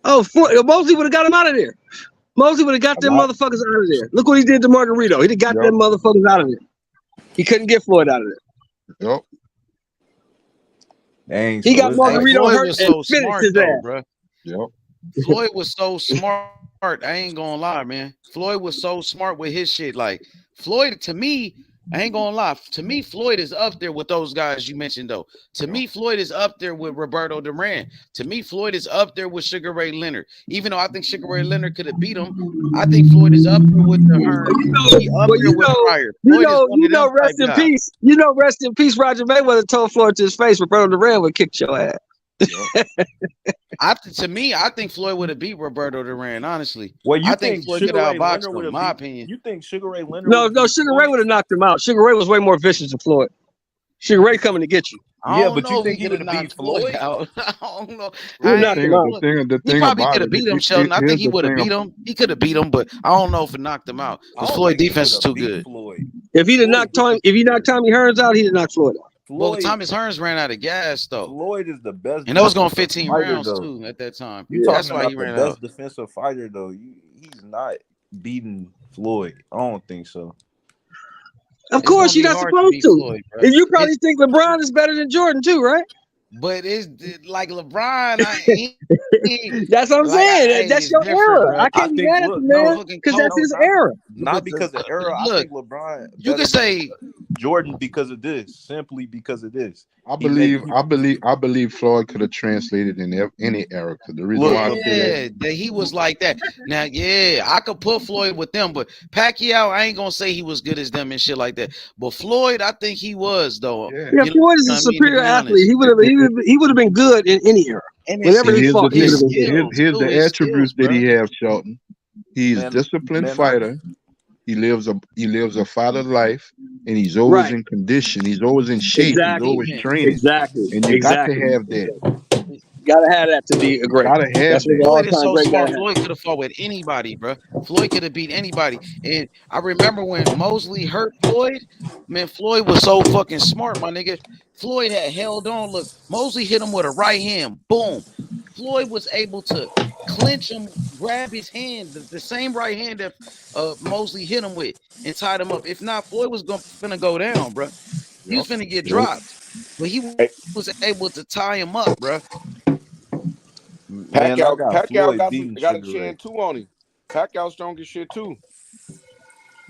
Speaker 16: Oh, Mosley would have got him out of there. Mosley would have got them motherfuckers out of there. Look what he did to Margarito. He'd have got them motherfuckers out of there. He couldn't get Floyd out of there.
Speaker 1: Yep.
Speaker 12: Dang,
Speaker 16: He
Speaker 12: so
Speaker 16: got
Speaker 12: it's
Speaker 16: Margarito
Speaker 8: Floyd
Speaker 16: hurt
Speaker 8: was
Speaker 16: and
Speaker 8: so
Speaker 16: finished
Speaker 8: smart
Speaker 16: his
Speaker 8: though,
Speaker 16: ass.
Speaker 8: bro.
Speaker 1: Yep.
Speaker 8: Floyd was so smart. I ain't gonna lie, man. Floyd was so smart with his shit. Like Floyd, to me, I ain't gonna lie. To me, Floyd is up there with those guys you mentioned, though. To me, Floyd is up there with Roberto Duran. To me, Floyd is up there with Sugar Ray Leonard. Even though I think Sugar Ray Leonard could have beat him, I think Floyd is up there with the Hearn. He up there with Pryor. Floyd is one of them type
Speaker 16: rest in
Speaker 8: guys.
Speaker 16: peace. Rest in peace. Roger Mayweather told Floyd to his face, Roberto Duran would kick your ass.
Speaker 8: To me, I think Floyd would have beat Roberto Duran. Honestly,
Speaker 12: Well, you
Speaker 8: I think Floyd could
Speaker 12: Sugar
Speaker 8: have
Speaker 12: Ray
Speaker 8: outboxed
Speaker 12: Leonard
Speaker 8: him.
Speaker 12: would have
Speaker 8: My
Speaker 12: beat?
Speaker 8: opinion.
Speaker 12: You think Sugar Ray Leonard?
Speaker 16: No,
Speaker 12: would beat
Speaker 16: Sugar
Speaker 12: Floyd?
Speaker 16: Ray would have knocked him out. Sugar Ray was way more vicious than Floyd. Sugar Ray coming to get you.
Speaker 8: I
Speaker 12: Yeah,
Speaker 8: don't
Speaker 12: but
Speaker 8: know
Speaker 12: you
Speaker 8: if
Speaker 12: think
Speaker 8: he
Speaker 12: he
Speaker 8: could
Speaker 12: would
Speaker 8: have
Speaker 12: have beat
Speaker 8: knocked Floyd
Speaker 12: Floyd?
Speaker 8: out. I don't know.
Speaker 16: He
Speaker 8: I
Speaker 16: knocked
Speaker 8: ain't
Speaker 16: him out.
Speaker 1: The
Speaker 8: He
Speaker 1: thing
Speaker 8: probably
Speaker 1: about
Speaker 8: could have
Speaker 1: it,
Speaker 8: beat him, Sheldon. I
Speaker 1: here's
Speaker 8: think he
Speaker 1: the
Speaker 8: would have
Speaker 1: thing.
Speaker 8: beat him. He could have beat him, but I don't know if it knocked him out
Speaker 12: I
Speaker 8: because
Speaker 12: don't
Speaker 8: Floyd
Speaker 12: think he
Speaker 8: defense
Speaker 12: would
Speaker 8: is
Speaker 12: have
Speaker 8: too
Speaker 12: beat
Speaker 8: good.
Speaker 12: Floyd.
Speaker 16: If he'd have
Speaker 12: Floyd
Speaker 16: knocked
Speaker 12: is
Speaker 16: Tommy, if he knocked Tommy Hearns out, he'd have knocked Floyd out.
Speaker 8: Well,
Speaker 12: Floyd.
Speaker 8: Thomas Hearns ran out of gas though,
Speaker 12: Floyd is the best.
Speaker 8: and that was going
Speaker 12: defensive
Speaker 8: 15
Speaker 12: fighter,
Speaker 8: rounds
Speaker 12: though.
Speaker 8: too at that time.
Speaker 12: You
Speaker 8: That's
Speaker 12: talking
Speaker 8: why he
Speaker 12: about the
Speaker 8: ran
Speaker 12: best
Speaker 8: out.
Speaker 12: defensive fighter though? He's not beating Floyd. I don't think so.
Speaker 16: Of
Speaker 8: It's
Speaker 16: course,
Speaker 8: gonna
Speaker 16: you're
Speaker 8: be
Speaker 16: not
Speaker 8: hard to
Speaker 16: supposed
Speaker 8: beat
Speaker 16: to.
Speaker 8: Floyd, bro.
Speaker 16: And you probably
Speaker 8: It's,
Speaker 16: think LeBron is better than Jordan too, right?
Speaker 8: but it's like LeBron.
Speaker 16: That's what I'm saying. That's
Speaker 8: It's
Speaker 16: your
Speaker 8: different,
Speaker 16: era.
Speaker 8: bro.
Speaker 16: I can't be
Speaker 12: think,
Speaker 16: mad at
Speaker 12: look,
Speaker 16: the
Speaker 12: no,
Speaker 16: man
Speaker 8: Fucking
Speaker 16: because that's
Speaker 8: coach.
Speaker 16: his
Speaker 12: not,
Speaker 16: era.
Speaker 12: not because of era. I
Speaker 8: Look,
Speaker 12: think LeBron
Speaker 8: you
Speaker 12: better
Speaker 8: could say
Speaker 12: than Jordan because of this, simply because of this.
Speaker 1: I
Speaker 12: He made
Speaker 1: believe Floyd could have translated in any era. Cause the reason why I say that,
Speaker 8: that he was like that. Now, yeah, I could put Floyd with them, but Pacquiao, I ain't gonna say he was good as them and shit like that. But Floyd, I think he was though.
Speaker 1: yeah.
Speaker 16: Yeah,
Speaker 8: You know
Speaker 16: Floyd is
Speaker 8: what
Speaker 16: a
Speaker 8: I mean? To
Speaker 16: superior
Speaker 8: be
Speaker 16: athlete.
Speaker 8: honest,
Speaker 16: He would have been good in any era.
Speaker 8: and
Speaker 16: Whenever he
Speaker 1: here's
Speaker 16: fought, he would have
Speaker 1: the
Speaker 16: been good.
Speaker 8: skills,
Speaker 1: here's
Speaker 8: too,
Speaker 1: the
Speaker 8: his
Speaker 1: attributes
Speaker 8: skills,
Speaker 1: that he
Speaker 8: bro.
Speaker 1: has, Shelton. He's
Speaker 12: man,
Speaker 1: disciplined
Speaker 12: man,
Speaker 1: fighter. He lives a fighter's life, and he's always
Speaker 16: Right.
Speaker 1: in condition. He's always in shape. He's
Speaker 16: Exactly.
Speaker 1: always training,
Speaker 16: Exactly.
Speaker 1: and you got to have that.
Speaker 16: Gotta have that to be a great.
Speaker 1: Gotta have
Speaker 16: That's what
Speaker 1: that.
Speaker 16: the
Speaker 8: Floyd is
Speaker 16: all-time
Speaker 8: so
Speaker 16: great
Speaker 8: smart.
Speaker 16: gotta have.
Speaker 8: Floyd could have fought with anybody, bro. Floyd could have beat anybody. And I remember when Mosley hurt Floyd, man, Floyd was so fucking smart, my nigga. Floyd had held on. Look, Mosley hit him with a right hand. Boom. Floyd was able to clinch him, grab his hand, the same right hand that Mosley hit him with, and tied him up. If not, Floyd was finna go down, bro. He was finna get dropped. But he was able to tie him up, bro.
Speaker 12: Man, I got
Speaker 4: Pacquiao
Speaker 12: Floyd
Speaker 4: got
Speaker 12: beating
Speaker 4: a
Speaker 12: Sugar Ray.
Speaker 4: chin too on him. Pacquiao strong as shit too.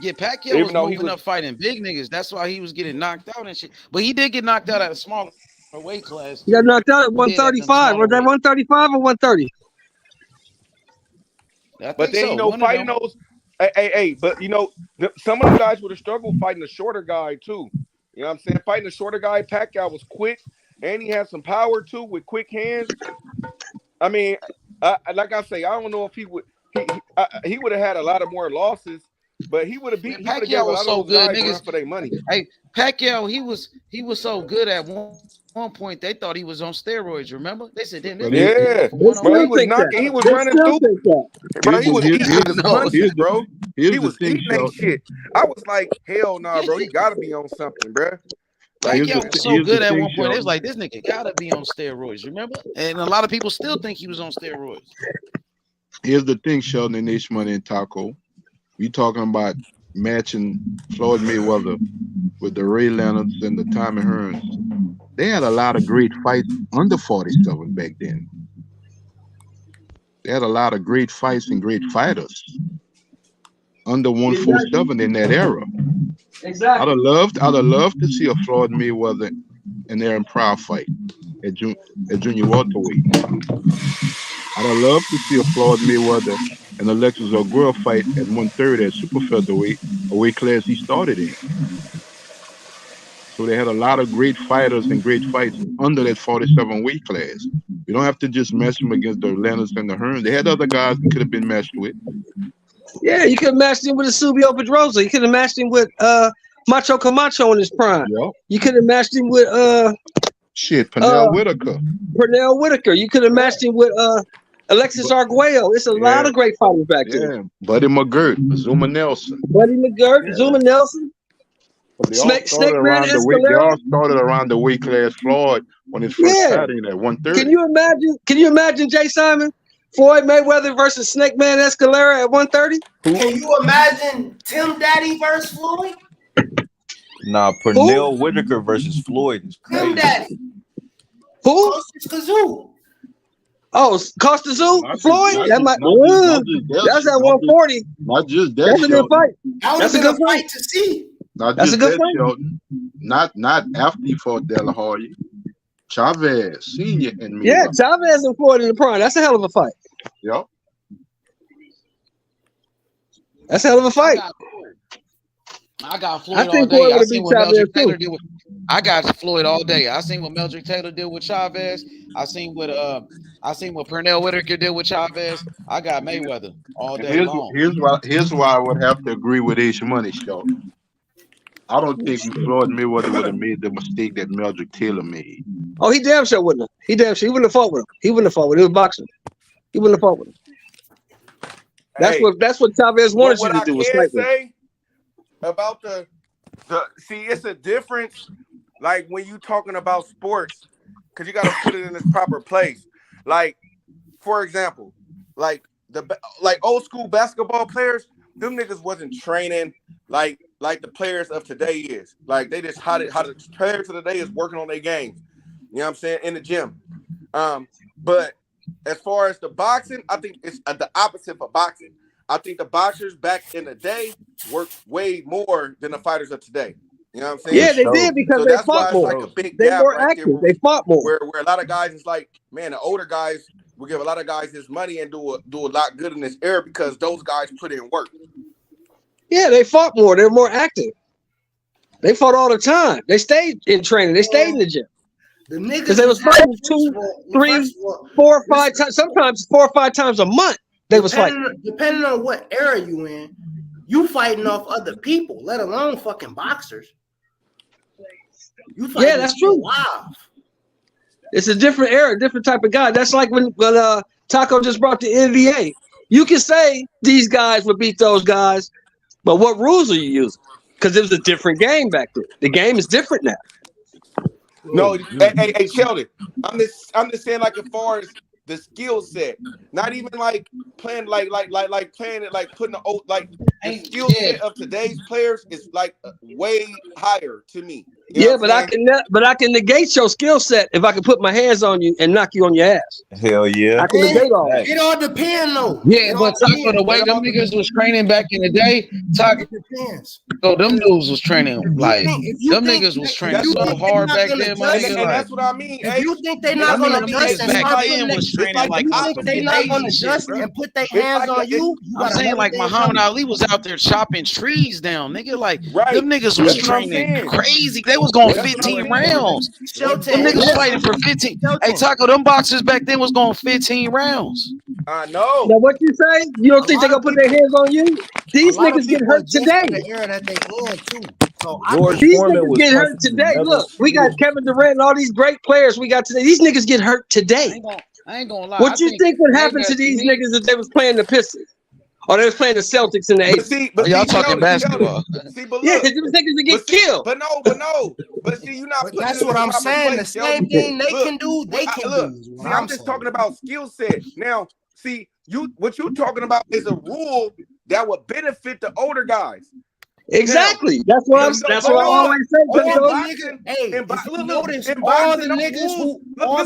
Speaker 8: Yeah, Pacquiao
Speaker 4: Even
Speaker 8: was
Speaker 4: though he
Speaker 8: moving
Speaker 4: was-
Speaker 8: up fighting big niggas. That's why he was getting knocked out and shit. But he did get knocked out at a smaller weight class.
Speaker 16: He got knocked out at
Speaker 8: He did at them
Speaker 16: 135.
Speaker 8: smaller
Speaker 16: Was that
Speaker 8: weight.
Speaker 16: 135 or 130?
Speaker 8: I
Speaker 4: But
Speaker 8: think
Speaker 4: then
Speaker 8: so.
Speaker 4: you know,
Speaker 8: One of
Speaker 4: fighting
Speaker 8: them.
Speaker 4: those, hey, but you know, some of them guys would have struggled fighting the shorter guy too. You know what I'm saying? Fighting the shorter guy, Pacquiao was quick, and he had some power too with quick hands. I mean, like I say, I don't know if he would. He would have had a lot of more losses, but he would have beat. He would have gave a
Speaker 8: Pacquiao
Speaker 4: lot
Speaker 8: was
Speaker 4: of
Speaker 8: so
Speaker 4: those
Speaker 8: good,
Speaker 4: guys run
Speaker 8: niggas.
Speaker 4: for their money.
Speaker 8: Hey, Pacquiao, he was so good at one point. They thought he was on steroids. Remember? They said, "Damn, this nigga can go
Speaker 4: Yeah,
Speaker 8: for
Speaker 4: bro, he
Speaker 8: 101."
Speaker 4: was knocking. He was running through. Bro, he was eating niggas punches, bro. He was eating that shit. I was like, hell nah, bro. He gotta be on something, bro. Like,
Speaker 8: Pacquiao was so good at one point. It was like, this nigga gotta be on steroids. Remember? And a lot of people still think he was on steroids.
Speaker 1: Here's the thing, Sheldon and H Money and Taco. We talking about matching Floyd Mayweather with the Ray Leonards and the Tommy Hearns. They had a lot of great fights under 47 back then. They had a lot of great fights and great fighters under 147 in that era.
Speaker 16: Exactly.
Speaker 1: I'd have loved to see a Floyd Mayweather and Aaron Pryor fight at junior welterweight. I'd have loved to see a Floyd Mayweather and Alexis Aguirre fight at 130 at super featherweight, a weight class he started in. So they had a lot of great fighters and great fights under that 47 weight class. You don't have to just match them against the Leonards and the Hearns. They had other guys that could have been matched with.
Speaker 16: Yeah, you could have matched him with Eusebio Pedrosa. You could have matched him with Macho Camacho in his prime.
Speaker 1: Yep.
Speaker 16: You could have matched him with
Speaker 1: Pernell Whitaker.
Speaker 16: Pernell Whitaker. You could have matched him with Alexis Arguello. It's a lot of great fighters back there.
Speaker 1: Buddy McGirt, Zuma Nelson.
Speaker 16: Buddy McGirt, Zuma Nelson.
Speaker 1: They all started around the weight class Floyd when his first started at 130.
Speaker 16: Can you imagine Jay Simon? Floyd Mayweather versus Snake Man Escalera at 130?
Speaker 9: Can you imagine Tim Daddy versus Floyd?
Speaker 18: Nah, Pernell Whitaker versus Floyd is crazy.
Speaker 9: Daddy.
Speaker 16: Who?
Speaker 9: Kazoo.
Speaker 16: Oh, Costa Zoo? Floyd? That might. That's at 140.
Speaker 1: Not just that.
Speaker 16: That's a good fight.
Speaker 9: That's a good fight to see.
Speaker 1: Not
Speaker 16: That's
Speaker 1: just
Speaker 16: a good
Speaker 1: that,
Speaker 16: fight.
Speaker 1: Sheldon. Not after he fought De La Hoya. Chavez Senior and me.
Speaker 16: Yeah, Chavez and Floyd in the prime. That's a hell of a fight.
Speaker 1: Yep.
Speaker 16: That's a hell of a fight.
Speaker 8: I got Floyd
Speaker 16: I
Speaker 8: all
Speaker 16: think
Speaker 8: day.
Speaker 16: Floyd
Speaker 8: I
Speaker 16: would
Speaker 8: seen
Speaker 16: beat
Speaker 8: what
Speaker 16: Chavez
Speaker 8: Meldrick Taylor
Speaker 16: too.
Speaker 8: did with. I got Floyd all day. I seen what Meldrick Taylor did with Chavez. I seen what Pernell Whitaker did with Chavez. I got Mayweather all day long.
Speaker 1: Here's why I would have to agree with H Money, Sheldon. I don't think Floyd Mayweather would have made the mistake that Meldrick Taylor made.
Speaker 16: Oh, he damn sure wouldn't have. He wouldn't have fought with him. He wouldn't have fought with him. He was boxing. He wouldn't have fought with him. That's what Chavez wanted you to do.
Speaker 4: What I can say about the see, it's a difference. Like when you talking about sports, because you got to put it in its proper place. Like, for example, like old school basketball players, them niggas wasn't training like the players of today is. Like they just how the players of today is working on their games. You know what I'm saying? In the gym. But as far as the boxing, I think it's the opposite for boxing. I think the boxers back in the day worked way more than the fighters of today. You know what I'm saying?
Speaker 16: Yeah, they did because they fought more.
Speaker 4: Like a big
Speaker 16: They
Speaker 4: gap
Speaker 16: more
Speaker 4: right
Speaker 16: active.
Speaker 4: there
Speaker 16: They fought more.
Speaker 4: Where a lot of guys is like, man, the older guys will give a lot of guys this money and do a lot good in this era because those guys put in work.
Speaker 16: Yeah, they fought more. They're more active. They fought all the time. They stayed in training. They stayed in the gym.
Speaker 9: The niggas
Speaker 16: Because they was fighting 2, 3, 4, 5 times, sometimes 4 or 5 times a month. They was fighting.
Speaker 9: Depending on what era you in, you fighting off other people, let alone fucking boxers. You fighting
Speaker 16: Yeah, that's true.
Speaker 9: Wow.
Speaker 16: It's a different era, different type of guy. That's like when Taco just brought the NBA. You can say these guys would beat those guys, but what rules are you using? Because it was a different game back then. The game is different now.
Speaker 4: No, hey, Sheldon, I'm just saying, like, as far as the skill set, not even like playing like playing it like putting the skill set of today's players is like way higher to me. You know
Speaker 16: but I can negate your skill set if I can put my hands on you and knock you on your ass.
Speaker 18: Hell yeah.
Speaker 16: I can negate all that.
Speaker 9: It all depends though.
Speaker 8: Yeah, but Taco, the way them niggas was training back in the day, Taco, them dudes was training like them niggas was training so hard back then, my nigga.
Speaker 4: And that's what I mean.
Speaker 9: If you think they're not gonna adjust and
Speaker 8: back then was training like
Speaker 9: they're not gonna adjust and put their hands on you,
Speaker 8: I'm saying like Muhammad Ali was out there chopping trees down, nigga. Like them niggas was training crazy. They was going 15 rounds. Them niggas fighting for 15. Hey, Taco, them boxers back then was going 15 rounds.
Speaker 4: I know.
Speaker 16: Now what you say? You don't think they gonna put their hands on you? These niggas get hurt today.
Speaker 9: The era that they in too. So
Speaker 16: these niggas get hurt today. Look, we got Kevin Durant and all these great players we got today. These niggas get hurt today.
Speaker 8: I ain't gonna lie.
Speaker 16: What you think would happen to these niggas if they was playing the Pistons? Or they was playing the Celtics in the 80s?
Speaker 8: Y'all talking basketball.
Speaker 4: See, but
Speaker 16: yeah,
Speaker 4: look,
Speaker 16: these niggas would get killed.
Speaker 4: But no. But see, you not.
Speaker 9: But that's what I'm saying. The same thing they can do, they can do.
Speaker 4: See, I'm just talking about skill set. Now, see, what you talking about is a rule that would benefit the older guys.
Speaker 16: Exactly. That's what I'm. That's what I always say.
Speaker 9: All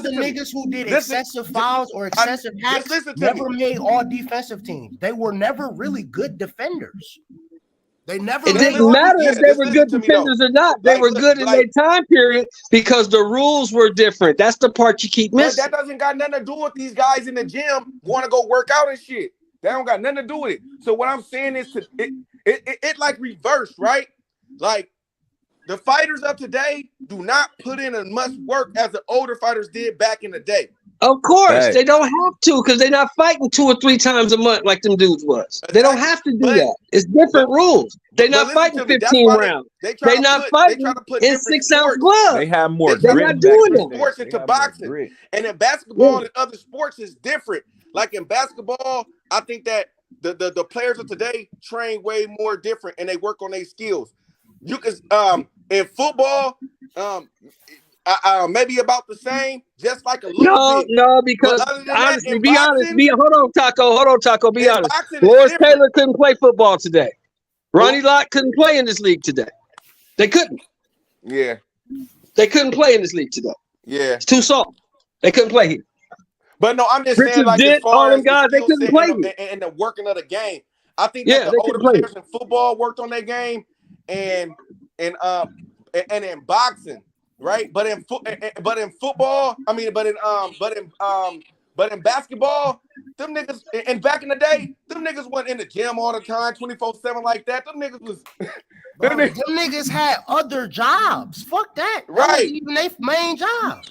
Speaker 9: the niggas who did excessive fouls or excessive hacks never made all defensive teams. They were never really good defenders. They never.
Speaker 16: It didn't matter if they were good defenders or not. They were good in their time period because the rules were different. That's the part you keep missing.
Speaker 4: That doesn't got nothing to do with these guys in the gym want to go work out and shit. That don't got nothing to do with it. So what I'm saying is it like reverse, right? Like the fighters of today do not put in as much work as the older fighters did back in the day.
Speaker 16: Of course, they don't have to because they're not fighting 2 or 3 times a month like them dudes was. They don't have to do that. It's different rules. They're not fighting 15 rounds. They're not fighting in 6-ounce gloves.
Speaker 18: They have more.
Speaker 16: They're not doing it.
Speaker 4: Sports into boxing, and in basketball and other sports is different. Like in basketball, I think that the players of today train way more different and they work on their skills. You can in football, maybe about the same, just like a little bit.
Speaker 16: No, because honestly, be honest. Hold on, Taco. Be honest. Lawrence Taylor couldn't play football today. Ronnie Lott couldn't play in this league today. They couldn't.
Speaker 4: Yeah.
Speaker 16: They couldn't play in this league today.
Speaker 4: Yeah.
Speaker 16: It's too soft. They couldn't play here.
Speaker 4: But no, I'm just saying,
Speaker 16: Richard
Speaker 4: like, as
Speaker 16: Dent, all
Speaker 4: far
Speaker 16: them
Speaker 4: as the
Speaker 16: guys, they
Speaker 4: skill
Speaker 16: couldn't
Speaker 4: set
Speaker 16: play
Speaker 4: and
Speaker 16: here.
Speaker 4: and the working of the game, I think
Speaker 16: Yeah,
Speaker 4: that
Speaker 16: they
Speaker 4: the older
Speaker 16: couldn't play
Speaker 4: players in football worked on their game, and in boxing, right? But in football, I mean, but in basketball, them niggas, and back in the day, them niggas wasn't in the gym all the time, 24/7 like that. Them niggas was.
Speaker 5: Bro, them niggas had other jobs. Fuck that. That
Speaker 4: Right.
Speaker 5: wasn't even their main job.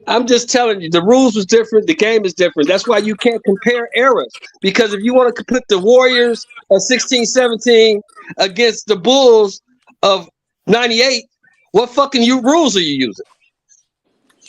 Speaker 16: I'm just telling you, the rules was different. The game is different. That's why you can't compare eras. Because if you want to put the Warriors of 16-17 against the Bulls of 98, what fucking rules are you using?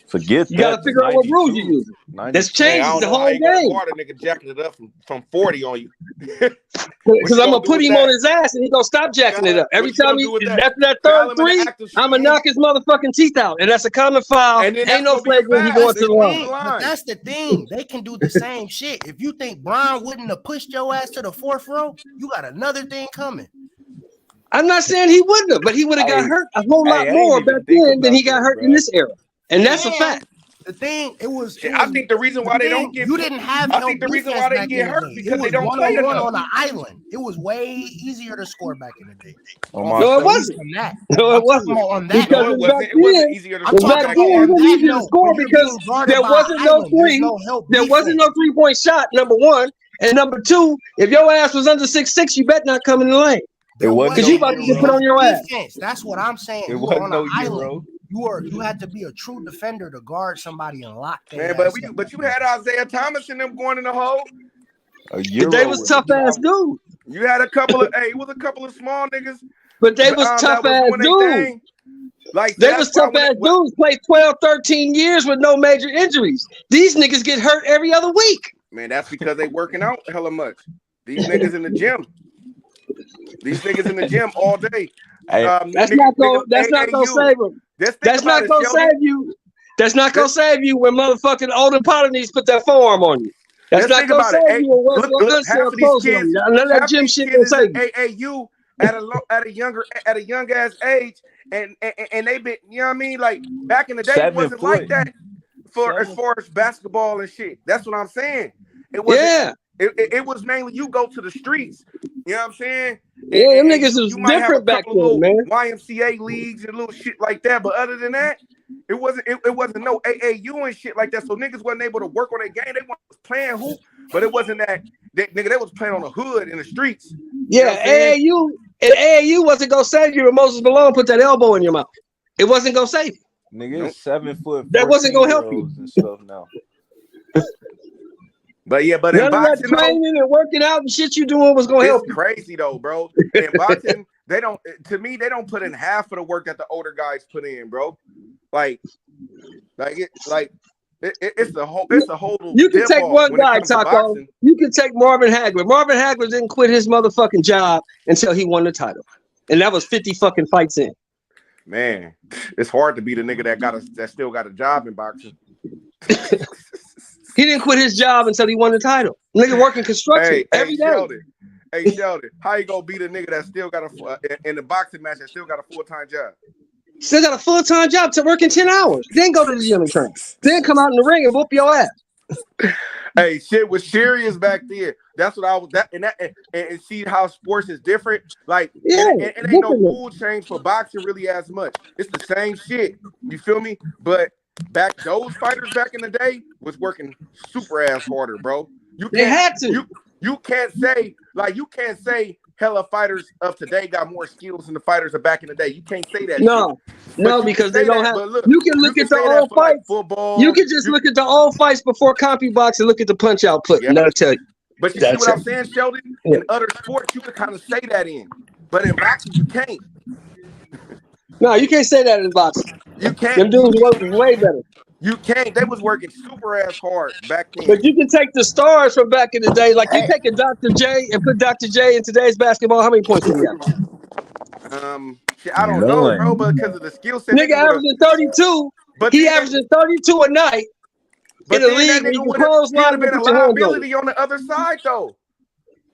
Speaker 12: Forget
Speaker 16: You got to figure out what rules you're using. That's changed the whole
Speaker 4: How you gonna
Speaker 16: game.
Speaker 4: guard a nigga jacking it up from 40 on you?
Speaker 16: Because I'm going to put him on his ass and he's going to stop jacking it up. Every time after that third three, I'm going to knock his motherfucking teeth out. And that's a common foul. Ain't no flagrant. He going to the line.
Speaker 5: But that's the thing. They can do the same shit. If you think Brown wouldn't have pushed your ass to the fourth row, you got another thing coming.
Speaker 16: I'm not saying he wouldn't have, but he would have got hurt a whole lot more back then than he got hurt in this era. And that's a fact.
Speaker 5: The thing, it was
Speaker 4: I think the reason why they don't get
Speaker 5: you didn't have
Speaker 4: I
Speaker 5: no
Speaker 4: think the reason
Speaker 5: defense
Speaker 4: why they
Speaker 5: back
Speaker 4: get
Speaker 5: in the
Speaker 4: hurt
Speaker 5: day.
Speaker 4: because
Speaker 5: It
Speaker 4: they don't play
Speaker 5: one-on-one
Speaker 4: enough.
Speaker 5: on an island. It was way easier to score back in the day.
Speaker 16: No, it wasn't. No, it wasn't.
Speaker 5: On that,
Speaker 16: Because
Speaker 4: it
Speaker 16: back
Speaker 4: wasn't easier to
Speaker 16: then,
Speaker 4: score
Speaker 16: back
Speaker 4: back
Speaker 16: then,
Speaker 4: then.
Speaker 16: it was easier to score because there wasn't no there wasn't no 3-point shot, number one. And number two, if your ass was under 6'6", you bet not come in the lane. Because you about to get put on your ass.
Speaker 5: Defense. That's what I'm saying.
Speaker 12: It
Speaker 5: You were
Speaker 12: wasn't
Speaker 5: on
Speaker 12: no
Speaker 5: an
Speaker 12: Euro.
Speaker 5: island. You had to be a true defender to guard somebody and lock
Speaker 4: Man,
Speaker 5: their
Speaker 4: but
Speaker 5: ass
Speaker 4: but you had Isaiah Thomas and them going in the hole.
Speaker 16: But they was tough ass dudes.
Speaker 4: You had a couple of it was a couple of small niggas.
Speaker 16: But they was tough ass dudes.
Speaker 4: Like
Speaker 16: they was tough ass dudes. Played 12, 13 years with no major injuries. These niggas get hurt every other week.
Speaker 4: Man, that's because they working out hella much. These niggas in the gym. These niggas in the gym all day.
Speaker 16: That's not gonna save them. That's not gonna save you. That's not gonna save you when motherfucking older Polynesians put that forearm on you. That's not gonna save you when
Speaker 4: half of these kids,
Speaker 16: none of that gym shit gonna save
Speaker 4: AAU
Speaker 16: you.
Speaker 4: at a young ass age, and they been, you know what I mean? Like back in the day, it wasn't like that as far as basketball and shit. That's what I'm saying. It wasn't. It was mainly you go to the streets. You know what I'm saying?
Speaker 16: Yeah, them niggas was different back then, man.
Speaker 4: YMCA leagues and little shit like that. But other than that, it wasn't no AAU and shit like that. So niggas wasn't able to work on their game. They was playing hoop, but it wasn't that. They was playing on the hood in the streets.
Speaker 16: Yeah, AAU wasn't gonna save you when Moses Malone put that elbow in your mouth. It wasn't gonna save you.
Speaker 12: Nigga, it's 7 foot.
Speaker 16: That wasn't gonna help you.
Speaker 12: And stuff now.
Speaker 4: But in
Speaker 16: none of
Speaker 4: boxing,
Speaker 16: that training and working out and shit you doing was gonna help you.
Speaker 4: It's crazy though, bro. In boxing, they don't put in half of the work that the older guys put in, bro. It's a whole.
Speaker 16: You can take one guy, Taco. You can take Marvin Hagler. Marvin Hagler didn't quit his motherfucking job until he won the title, and that was 50 fucking fights in.
Speaker 4: Man, it's hard to be the nigga that still got a job in boxing.
Speaker 16: He didn't quit his job until he won the title. Nigga working construction every day.
Speaker 4: Sheldon, how you gonna beat a nigga that still got in the boxing match that still got a full-time job?
Speaker 16: Still got a full-time job to work in 10 hours. Then go to the gym and train. Then come out in the ring and whoop your ass.
Speaker 4: Hey, shit was serious back then. That's what I was and see how sports is different. Like it ain't no rule change for boxing really as much. It's the same shit. You feel me? But those fighters back in the day was working super ass harder, bro.
Speaker 16: They had to.
Speaker 4: You can't say hella fighters of today got more skills than the fighters of back in the day. You can't say that.
Speaker 16: No, because they don't have. You can look at the old fights.
Speaker 4: Football.
Speaker 16: You can just look at the old fights before CompuBox and look at the punch output. And that'll tell you.
Speaker 4: But you see what I'm saying, Sheldon? In other sports, you can kind of say that in, but in boxing, you can't.
Speaker 16: No, you can't say that in boxing.
Speaker 4: You can't.
Speaker 16: Them dudes working way better.
Speaker 4: You can't. They was working super ass hard back then.
Speaker 16: But you can take the stars from back in the day. Like you take a Dr. J and put Dr. J in today's basketball. How many points would he have?
Speaker 4: I don't know, bro, but because of the skill set.
Speaker 16: Nigga averaging 32. But he averaging 32 a night in a league where you can close line and
Speaker 4: been a
Speaker 16: put your hands on.
Speaker 4: liability on the other side, though.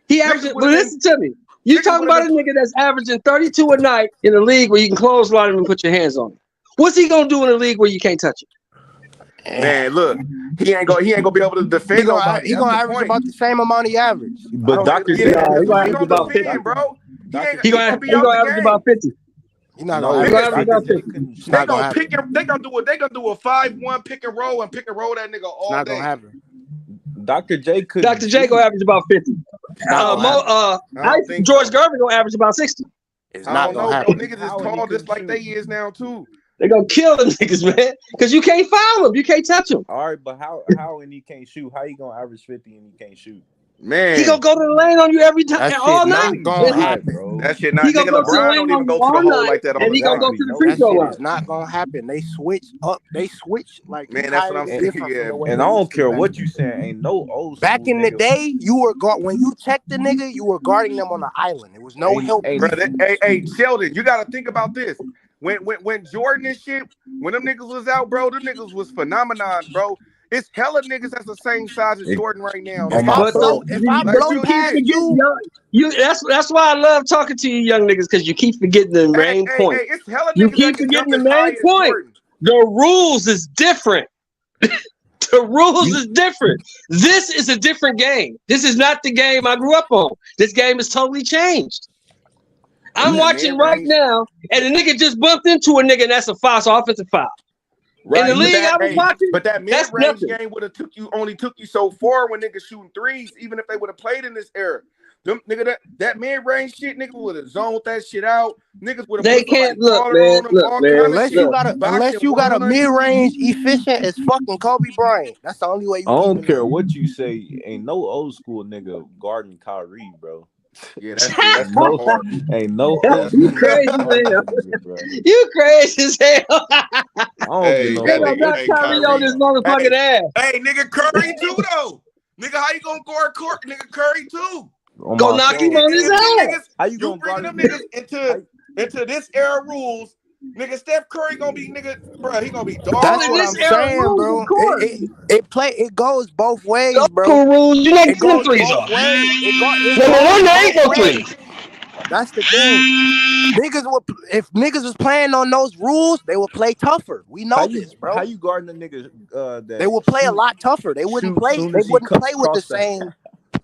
Speaker 16: He averaging. But listen to me. You talking about a nigga that's averaging 32 a night in a league where you can clothesline him and put your hands on him. What's he gonna do in a league where you can't touch him?
Speaker 4: Man, look, he ain't gonna be able to defend nobody.
Speaker 5: He gonna average about the same amount he averaged.
Speaker 12: But Dr.
Speaker 4: He
Speaker 12: J,
Speaker 4: gonna defend, bro. He gonna be out the
Speaker 16: average
Speaker 4: game.
Speaker 16: about 50.
Speaker 5: He's not
Speaker 12: No,
Speaker 5: gonna average
Speaker 12: Dr. J
Speaker 5: 50.
Speaker 12: couldn't
Speaker 5: It's
Speaker 12: shoot.
Speaker 5: not gonna happen.
Speaker 4: They gonna do a 5-1 pick and roll that nigga all
Speaker 5: It's not
Speaker 4: day.
Speaker 5: gonna happen.
Speaker 12: Dr. J could.
Speaker 16: Dr. J gonna average about 50. George Gervin gonna average about 60.
Speaker 5: It's
Speaker 4: I
Speaker 5: not
Speaker 4: don't
Speaker 5: gonna
Speaker 4: know,
Speaker 5: happen.
Speaker 4: bro. Niggas is tall just like they is now too.
Speaker 16: They gonna kill them niggas, man. Because you can't foul them. You can't touch them.
Speaker 12: All right, but how and he can't shoot? How you gonna average 50 and he can't shoot?
Speaker 4: Man,
Speaker 16: he gonna go to the lane on you every time, all night.
Speaker 5: Gonna happen, bro.
Speaker 4: That shit not.
Speaker 16: He gonna
Speaker 4: Nigga,
Speaker 16: go to the
Speaker 4: LeBron
Speaker 16: lane
Speaker 4: don't
Speaker 16: on
Speaker 4: even go
Speaker 16: you
Speaker 4: to the
Speaker 16: all
Speaker 4: hole
Speaker 16: night,
Speaker 4: like that all
Speaker 16: and
Speaker 4: the
Speaker 16: he gonna
Speaker 4: time.
Speaker 16: go to the free
Speaker 5: That
Speaker 16: throw
Speaker 5: shit
Speaker 16: line.
Speaker 5: is not gonna happen. They switch up. They switch like
Speaker 4: Man, that's what I'm saying. Yeah.
Speaker 12: And I don't care what you saying. Ain't no old school
Speaker 5: back in the
Speaker 12: nigga.
Speaker 5: day, you were when you checked the nigga, you were guarding them on the island. There was no help.
Speaker 4: Brother, hey, Sheldon, you gotta think about this. When Jordan and shit, when them niggas was out, bro, them niggas was phenomenon, bro. It's hella niggas that's the same size as Jordan right now.
Speaker 5: If I blow past
Speaker 16: you, that's why I love talking to you young niggas, because you keep forgetting the main point.
Speaker 4: Hey, it's hella
Speaker 16: You
Speaker 4: niggas
Speaker 16: keep
Speaker 4: that can
Speaker 16: forgetting
Speaker 4: jump
Speaker 16: the
Speaker 4: as high
Speaker 16: main
Speaker 4: as
Speaker 16: point.
Speaker 4: Jordan.
Speaker 16: The rules is different. The rules is different. This is a different game. This is not the game I grew up on. This game is totally changed. I'm watching right now, and the nigga just bumped into a nigga, and that's a foul, so offensive foul.
Speaker 4: Right,
Speaker 16: In the league I was watching,
Speaker 4: but that
Speaker 16: that's
Speaker 4: mid-range
Speaker 16: nothing.
Speaker 4: game would have only took you so far when niggas shooting threes, even if they would have played in this era. Them nigga, that mid-range shit, nigga would have zoned that shit out. Niggas would have.
Speaker 16: They can't look, man. Look, man.
Speaker 5: Unless you got a mid-range efficient as fucking Kobe Bryant. That's the only way you.
Speaker 12: I don't care what you say. Ain't no old school nigga guarding Kyrie, bro.
Speaker 4: Yeah, that's
Speaker 12: no,
Speaker 4: hard.
Speaker 12: Ain't no.
Speaker 16: You crazy as hell. You crazy as hell.
Speaker 4: Hey,
Speaker 16: they gonna knock Kyrie on this motherfucking ass.
Speaker 4: Hey, nigga, Curry too though. Nigga, how you gonna guard nigga Curry too?
Speaker 16: Go knock him on his ass.
Speaker 12: How you
Speaker 4: You bringing them niggas into this era rules? Nigga, Steph Curry gonna be bro. He gonna be dog.
Speaker 5: That's what I'm saying, bro. It goes both ways, bro.
Speaker 16: Cool rules. You like
Speaker 5: it
Speaker 16: them
Speaker 5: goes
Speaker 16: threes
Speaker 5: both
Speaker 16: off.
Speaker 5: ways.
Speaker 16: Number one, there ain't no threes.
Speaker 5: That's the thing. If niggas was playing on those rules, they would play tougher. We know this, bro.
Speaker 12: How you guarding a nigga that
Speaker 5: they would play a lot tougher. They wouldn't play. They wouldn't play with the same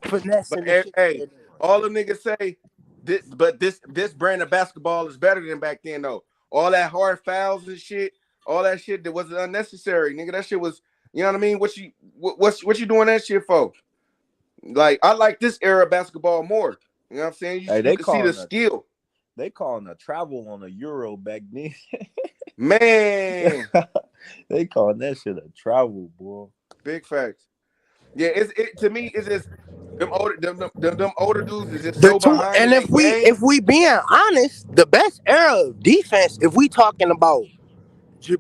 Speaker 5: finesse.
Speaker 4: But hey, all the niggas say this brand of basketball is better than back then though. All that hard fouls and shit, all that shit that was unnecessary, nigga. That shit was, you know what I mean? What you doing that shit for? Like, I like this era of basketball more. You know what I'm saying? You can see the skill.
Speaker 12: They calling a travel on a Euro back then.
Speaker 4: Man.
Speaker 12: They calling that shit a travel, boy.
Speaker 4: Big facts. Yeah, to me, it's just them older dudes is just so behind.
Speaker 5: And if we being honest, the best era of defense, if we talking about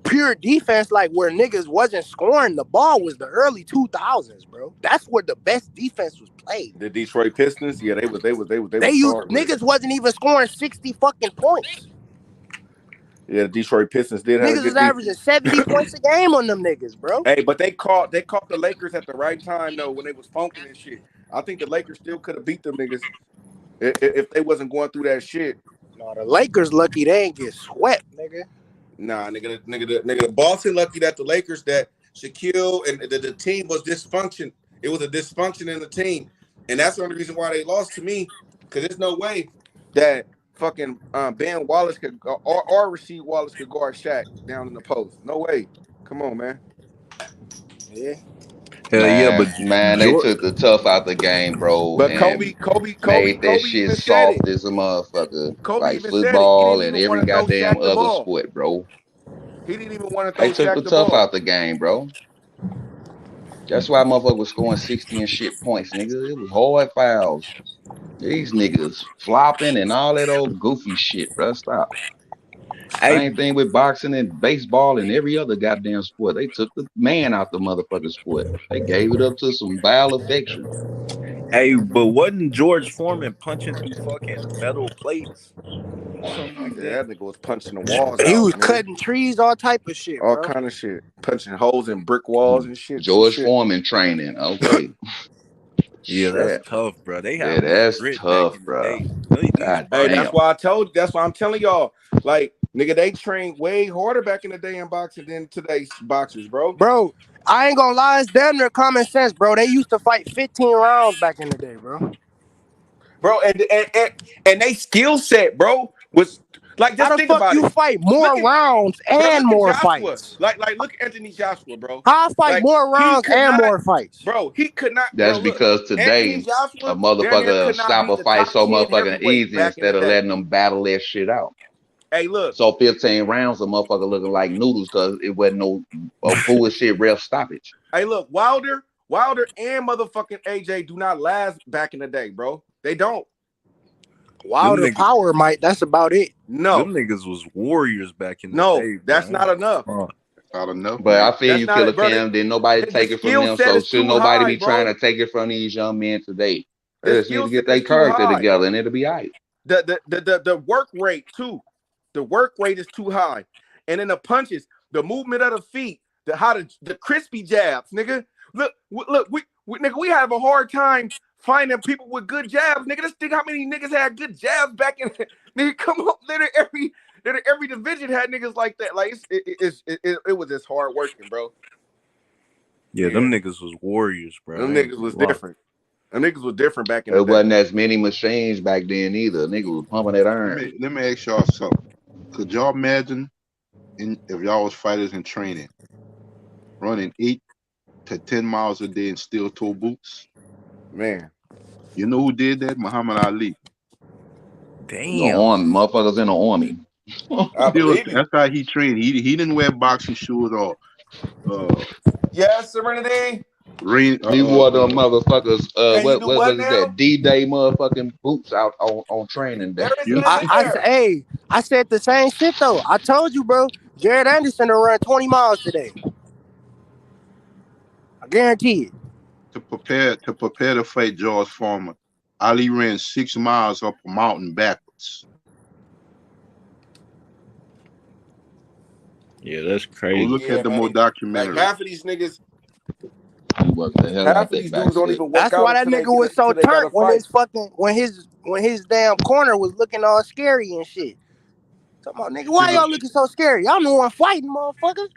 Speaker 5: pure defense, like where niggas wasn't scoring the ball, was the early 2000s, bro. That's where the best defense was played.
Speaker 4: The Detroit Pistons, yeah, they used
Speaker 5: niggas wasn't even scoring 60 fucking points.
Speaker 4: Yeah, the Detroit Pistons did have
Speaker 5: niggas was averaging 70 points a game on them niggas, bro.
Speaker 4: Hey, but they caught the Lakers at the right time though when they was funking and shit. I think the Lakers still could have beat them niggas if they wasn't going through that shit.
Speaker 5: No, the Lakers lucky they ain't get swept, nigga.
Speaker 4: Nah, nigga, Boston lucky that the Lakers, that Shaquille and the team was dysfunction. It was a dysfunction in the team, and that's the only reason why they lost to me. Because there's no way that fucking Ben Wallace could or Rasheed Wallace could guard Shaq down in the post. No way. Come on, man.
Speaker 5: Yeah.
Speaker 10: But they took the tough out the game, bro.
Speaker 4: But
Speaker 10: and
Speaker 4: Kobe
Speaker 10: made that shit soft as a motherfucker, like football and every goddamn other sport, bro.
Speaker 4: He didn't even want to throw
Speaker 10: They took the tough out the game, bro. That's why motherfucker was scoring 60 and shit points, nigga. It was hard fouls. These niggas flopping and all that old goofy shit, bro. Stop. Same thing with boxing and baseball and every other goddamn sport. They took the man out the motherfucking sport. They gave it up to some vile affection.
Speaker 12: Hey, but wasn't George Foreman punching through fucking metal plates? Something like that.
Speaker 4: That nigga was punching the walls.
Speaker 5: He was cutting trees, all type of shit,
Speaker 4: all kind of shit, punching holes in brick walls and shit.
Speaker 10: George Foreman training, okay.
Speaker 12: Yeah, that's tough, bro. They
Speaker 10: Yeah,
Speaker 12: have more
Speaker 10: that's
Speaker 12: grit
Speaker 10: tough,
Speaker 12: back in the
Speaker 10: bro.
Speaker 12: day.
Speaker 10: God
Speaker 4: Hey,
Speaker 10: damn.
Speaker 4: that's why I told you. That's why I'm telling y'all. Like, nigga, they trained way harder back in the day in boxing than today's boxers, bro.
Speaker 5: Bro, I ain't gonna lie, it's damn near common sense, bro. They used to fight 15 rounds back in the day, bro.
Speaker 4: Bro, and they skill set, bro, was like, just
Speaker 5: How the
Speaker 4: think
Speaker 5: fuck
Speaker 4: about
Speaker 5: you
Speaker 4: it.
Speaker 5: fight more
Speaker 4: Look at,
Speaker 5: rounds
Speaker 4: bro,
Speaker 5: and
Speaker 4: look at
Speaker 5: more
Speaker 4: Joshua.
Speaker 5: fights?
Speaker 4: Like look at Anthony Joshua, bro.
Speaker 5: How I fight
Speaker 4: Like,
Speaker 5: more
Speaker 4: he
Speaker 5: rounds
Speaker 4: could
Speaker 5: and
Speaker 4: not,
Speaker 5: more fights?
Speaker 4: bro. He could not,
Speaker 10: That's
Speaker 4: bro. Look,
Speaker 10: because
Speaker 4: Anthony
Speaker 10: today a
Speaker 4: Joshua damn near
Speaker 10: motherfucker
Speaker 4: could not
Speaker 10: stop
Speaker 4: beat
Speaker 10: a
Speaker 4: the
Speaker 10: fight
Speaker 4: top
Speaker 10: so
Speaker 4: 10
Speaker 10: motherfucking
Speaker 4: heavyweights
Speaker 10: easy
Speaker 4: back in the
Speaker 10: instead of
Speaker 4: day.
Speaker 10: letting them battle that shit out.
Speaker 4: Hey, look.
Speaker 10: So 15 rounds, a motherfucker looking like noodles because it wasn't no bullshit ref stoppage.
Speaker 4: Hey, look, Wilder and motherfucking AJ do not last back in the day, bro. They don't.
Speaker 5: Wilder power might. That's about it.
Speaker 4: No,
Speaker 12: them niggas was warriors back in the
Speaker 4: no,
Speaker 12: day.
Speaker 4: that's
Speaker 12: bro.
Speaker 4: not enough.
Speaker 1: Not enough,
Speaker 10: But
Speaker 1: man.
Speaker 10: I feel
Speaker 4: That's
Speaker 10: you,
Speaker 4: not
Speaker 10: Killer
Speaker 4: it, brother.
Speaker 10: Cam. Didn't nobody take it from
Speaker 4: skill
Speaker 10: them,
Speaker 4: set
Speaker 10: so
Speaker 4: is
Speaker 10: should
Speaker 4: too
Speaker 10: nobody
Speaker 4: high,
Speaker 10: be trying
Speaker 4: bro.
Speaker 10: to take it from these young men today. They
Speaker 4: The
Speaker 10: just need to
Speaker 4: skill
Speaker 10: get
Speaker 4: set
Speaker 10: their
Speaker 4: is too
Speaker 10: character
Speaker 4: high.
Speaker 10: together, and it'll be all right.
Speaker 4: The work rate too. The work rate is too high, and then the punches, the movement of the feet, the crispy jabs, nigga. Look, we nigga, we have a hard time finding people with good jabs, nigga. Let's think how many niggas had good jabs back in. Nigga, come on, literally every division had niggas like that. Like it was just hard working, bro.
Speaker 12: Yeah, them niggas was warriors, bro.
Speaker 4: Them niggas was different. Them niggas was different back in the
Speaker 10: It
Speaker 4: day.
Speaker 10: wasn't as many machines back then either. Niggas was pumping that iron.
Speaker 1: Let me ask y'all something. Could y'all imagine if y'all was fighters in training, running 8 to 10 miles a day in steel toe boots?
Speaker 4: Man,
Speaker 1: you know who did that? Muhammad Ali.
Speaker 10: The army, motherfuckers in the army.
Speaker 1: That's how he trained. He didn't wear boxing shoes or
Speaker 4: yes, Serenity.
Speaker 10: He wore them motherfuckers.
Speaker 4: Can you do
Speaker 10: What
Speaker 4: what
Speaker 10: was
Speaker 4: now?
Speaker 10: that? D-Day motherfucking boots out on training day.
Speaker 5: I said the same shit though. I told you, bro. Jared Anderson will run 20 miles today. I guarantee it.
Speaker 1: To prepare to fight George Foreman, Ali ran 6 miles up a mountain backwards.
Speaker 12: Yeah, that's crazy.
Speaker 1: Go look at the more documentary.
Speaker 4: Like half of these niggas,
Speaker 10: the hell
Speaker 4: half of these dudes don't even work out.
Speaker 5: That's why that nigga was so turned when his damn corner was looking all scary and shit. Talking about, nigga, why y'all looking so scary? Y'all the one fighting, motherfucker.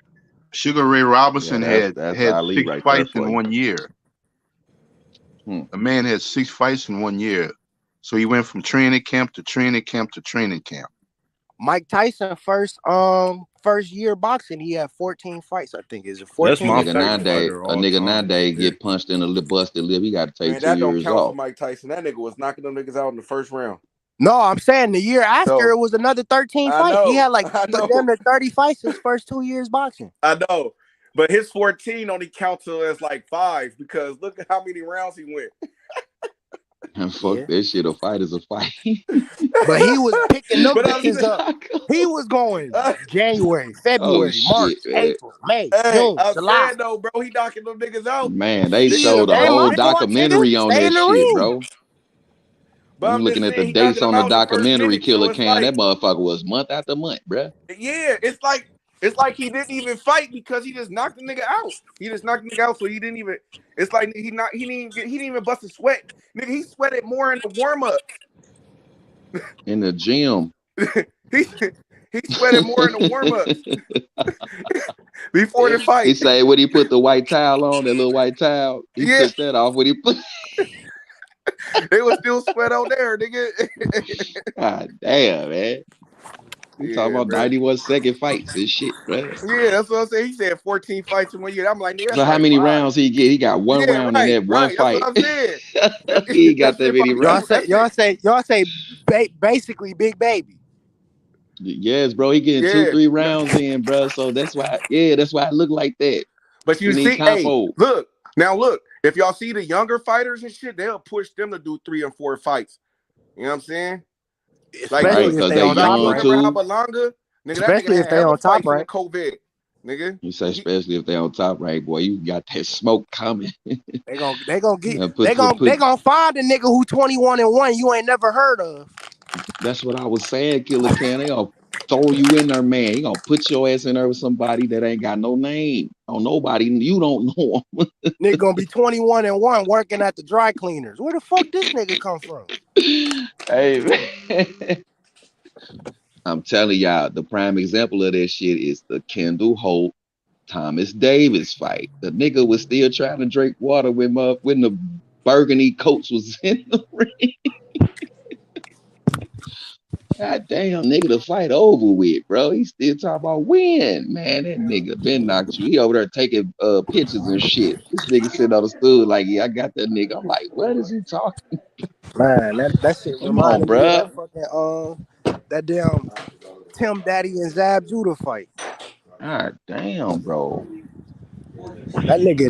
Speaker 1: Sugar Ray Robinson
Speaker 10: that's
Speaker 1: had
Speaker 10: Ali
Speaker 1: 6
Speaker 10: right
Speaker 1: fights
Speaker 10: there for
Speaker 1: in
Speaker 10: you.
Speaker 1: 1 year. The man had 6 fights in 1 year. So he went from training camp to training camp to training camp.
Speaker 5: Mike Tyson first year boxing, he had 14 fights, I think. Is it 14?
Speaker 10: That's my favorite fighter. A nigga nowadays get punched in the busted lip. He got to take
Speaker 4: man,
Speaker 10: 2
Speaker 4: that don't
Speaker 10: years
Speaker 4: count for
Speaker 10: off.
Speaker 4: Mike Tyson. That nigga was knocking them niggas out in the first round.
Speaker 5: No, I'm saying the year after it was another 13 fights. He had like damn near 30 fights his first 2 years boxing.
Speaker 4: I know, but his 14 only counts as like 5 because look at how many rounds he went.
Speaker 10: And fuck that shit. A fight is a fight.
Speaker 5: But he was picking them bitches up. He was going January, February, March, April, May, June,
Speaker 4: I'm
Speaker 5: July.
Speaker 4: saying though, bro, he knocking them niggas out.
Speaker 10: Man, they showed a whole documentary on that shit, bro.
Speaker 4: But
Speaker 10: I'm looking at the dates on the documentary, Killer Can. That motherfucker was month after month, bruh.
Speaker 4: Yeah, it's like he didn't even fight because he just knocked the nigga out. He just knocked the nigga out, so he didn't even. It's like he didn't even bust a sweat. Nigga, he sweated more in the warm up.
Speaker 10: In the gym.
Speaker 4: he sweated more in the warm ups before the fight.
Speaker 10: He say when he put the white towel on, that little white towel, he took that off when he put.
Speaker 4: They was still sweat on there, nigga.
Speaker 10: God damn, man. We talking about 91-second fights and shit, bro.
Speaker 4: Yeah, that's what I'm saying. He said 14 fights in 1 year. I'm like, nigga,
Speaker 10: So how many rounds he get? He got 1 round in that one fight.
Speaker 4: That's what I'm saying.
Speaker 10: He got that many rounds.
Speaker 5: Y'all say basically Big Baby.
Speaker 10: Yes, bro. He getting 2-3 rounds in, bro. So that's why it look like that.
Speaker 4: But you see, hey, look. If y'all see the younger fighters and shit, they'll push them to do 3 and 4 fights. You know what I'm saying? Like,
Speaker 5: especially if they on top, right?
Speaker 4: Especially if they on top, right? COVID, nigga.
Speaker 10: You say especially if they on top, right, boy? You got that smoke coming.
Speaker 5: They gonna find a nigga who 21-1 you ain't never heard of.
Speaker 10: That's what I was saying, Killer Can. They gonna throw you in there, man. He gonna put your ass in there with somebody that ain't got no name on nobody. You don't know him.
Speaker 5: Nigga gonna be 21-1 working at the dry cleaners. Where the fuck this nigga come from?
Speaker 10: Hey, man. I'm telling y'all, the prime example of that shit is the Kendall Holt Thomas Davis fight. The nigga was still trying to drink water when the burgundy coach was in the ring. God damn, nigga, the fight over with, bro. He still talking about win, man. That nigga been knocked you. He over there taking pictures and shit. This nigga sitting on the stool like, yeah, I got that nigga. I'm like, what is he talking?
Speaker 5: Man, that shit
Speaker 10: Come on,
Speaker 5: reminded me of
Speaker 10: bro.
Speaker 5: that fucking that damn Tim Daddy and Zab Judah fight.
Speaker 10: God damn, bro.
Speaker 5: That nigga,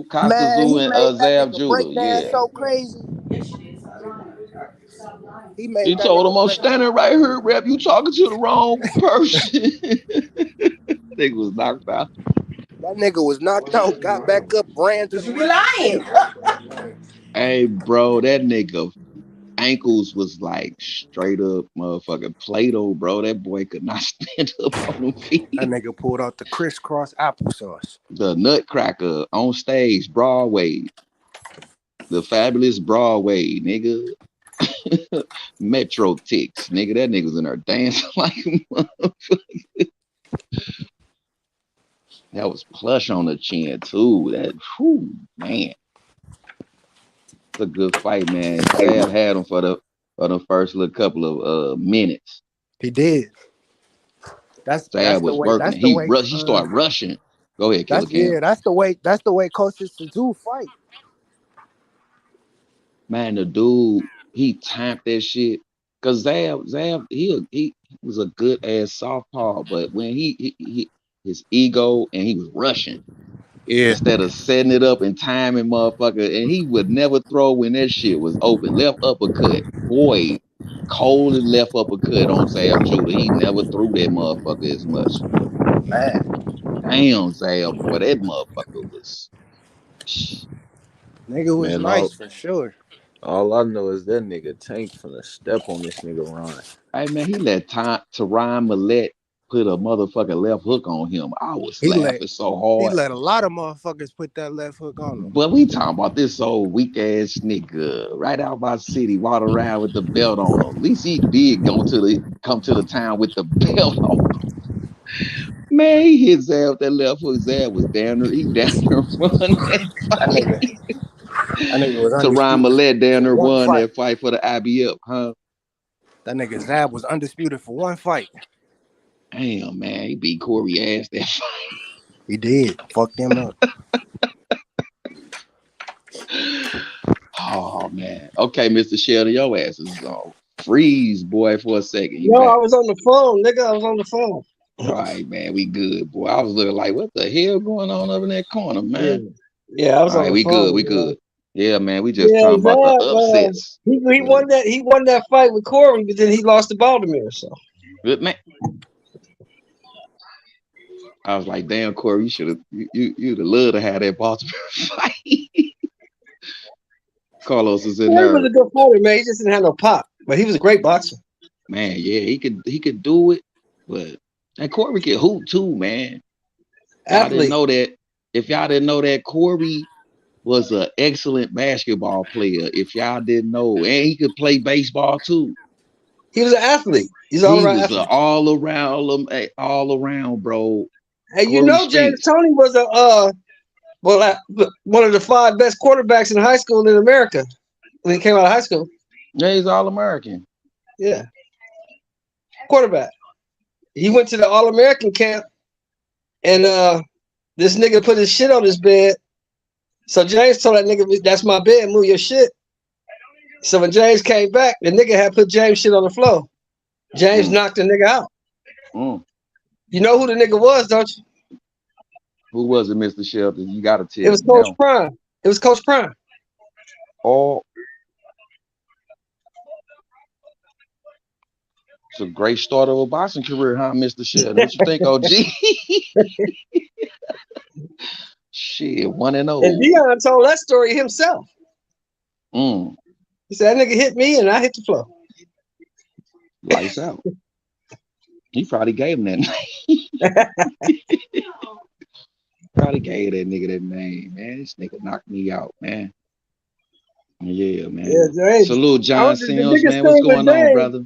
Speaker 10: Costa
Speaker 5: man,
Speaker 10: Zoo
Speaker 5: he
Speaker 10: and
Speaker 5: made that
Speaker 10: Zab
Speaker 5: nigga
Speaker 10: Judah,
Speaker 5: break dance
Speaker 10: yeah.
Speaker 5: so crazy. He made
Speaker 10: He
Speaker 5: that
Speaker 10: told him,
Speaker 5: nigga
Speaker 10: I'm
Speaker 5: break.
Speaker 10: standing right here, rep. You talking to the wrong person. Nigga was knocked out.
Speaker 5: That nigga was knocked out, got back up, ran to the lying.
Speaker 10: Hey, bro, that nigga ankles was like straight up motherfucking Play-Doh, bro. That boy could not stand up on them feet.
Speaker 5: That nigga pulled out the crisscross applesauce.
Speaker 10: The Nutcracker on stage, Broadway. The Fabulous Broadway, nigga. Metro Ticks, nigga. That nigga was in there dancing like a motherfucker. That was plush on the chin, too. That, whew, man. It's a good fight, man. Zab had him for the first little couple of minutes.
Speaker 5: He did. That's
Speaker 10: Zab
Speaker 5: the
Speaker 10: was
Speaker 5: way.
Speaker 10: working
Speaker 5: That's
Speaker 10: it.
Speaker 5: the
Speaker 10: He
Speaker 5: way.
Speaker 10: rushed. He started rushing. Go ahead, Killer Cam.
Speaker 5: That's the way. That's the way coaches to do fight.
Speaker 10: Man, the dude, he tamped that shit. Cause Zab, he was a good ass southpaw, but when he his ego and he was rushing.
Speaker 5: Yeah.
Speaker 10: Instead of setting it up and timing, motherfucker, and he would never throw when that shit was open. Left uppercut, boy, cold and left uppercut on Zab Judah. He never threw that motherfucker as much.
Speaker 5: Man,
Speaker 10: Damn, Zab, boy, that motherfucker was.
Speaker 5: nigga was
Speaker 12: Man,
Speaker 5: nice for sure.
Speaker 12: all I know is that nigga Tank finna step on this nigga Ron.
Speaker 10: Hey man, he let Teron Millette put a motherfucking left hook on him. I was
Speaker 5: He
Speaker 10: laughing so hard.
Speaker 5: let a lot of motherfuckers put that left hook on him.
Speaker 10: But we talking about this old weak ass nigga right out my city, walk around with the belt on him. At least he did come to the town with the belt on. Man, he hit Zab with that left hook. Zab was down there. He down there won that fight.
Speaker 5: That nigga was
Speaker 10: Teron
Speaker 5: undisputed
Speaker 10: Millette down there
Speaker 5: for one
Speaker 10: won
Speaker 5: fight.
Speaker 10: that fight for the IBF, huh?
Speaker 5: That nigga Zab was undisputed for one fight.
Speaker 10: Damn, man, he beat Corey ass that fight.
Speaker 5: He did. Fucked him up.
Speaker 10: Oh man. Okay, Mr. Sheldon, your ass is on freeze, boy, for a second. You
Speaker 16: No,
Speaker 10: back.
Speaker 16: I was on the phone, nigga. I was on the phone.
Speaker 10: All right, man. We good, boy. I was looking like, what the hell going on over in that corner, man?
Speaker 16: Yeah, I was
Speaker 10: All
Speaker 16: on
Speaker 10: right,
Speaker 16: the
Speaker 10: we
Speaker 16: phone.
Speaker 10: good. We
Speaker 16: Man.
Speaker 10: good. Yeah, man. We just
Speaker 16: Yeah,
Speaker 10: talking about the upsets.
Speaker 16: He won that. He won that fight with Corey, but then he lost to Baltimore. So
Speaker 10: Good man. I was like, damn, Corey, you should have you'd have loved to have that Baltimore fight. Carlos is in
Speaker 16: he
Speaker 10: there.
Speaker 16: was a good fighter, man. He just didn't have no pop, but he was a great boxer.
Speaker 10: Man, yeah, he could do it, but and Corey could hoop too, man. Y'all didn't know that. If y'all didn't know that, Corey was an excellent basketball player. If y'all didn't know, and he could play baseball too.
Speaker 16: He was an athlete. He's all around athlete.
Speaker 10: all around, bro.
Speaker 16: Hey, you know, James Toney was one of the 5 best quarterbacks in high school in America when he came out of high school.
Speaker 10: Yeah, he's All-American.
Speaker 16: Yeah, quarterback. He went to the All-American camp, and this nigga put his shit on his bed. So James told that nigga, "That's my bed. Move your shit." So when James came back, the nigga had put James shit on the floor. James knocked the nigga out. You know who the nigga was, don't you?
Speaker 10: Who was it, Mr. Shelton? You got to tell me.
Speaker 16: It was Coach Prime. It was Coach Prime.
Speaker 10: Oh, it's a great start of a boxing career, huh, Mr. Shelton? What you think, OG? Shit, 1-0.
Speaker 16: And Deion told that story himself. He said, that nigga hit me and I hit the floor.
Speaker 10: Lights out. He probably gave him that name. Probably gave that nigga that name, man. This nigga knocked me out, man. Yeah, man.
Speaker 16: Yeah, James.
Speaker 10: Salute, John
Speaker 16: The
Speaker 10: Sims,
Speaker 16: biggest
Speaker 10: man. What's
Speaker 16: thing with
Speaker 10: going on,
Speaker 16: James,
Speaker 10: brother?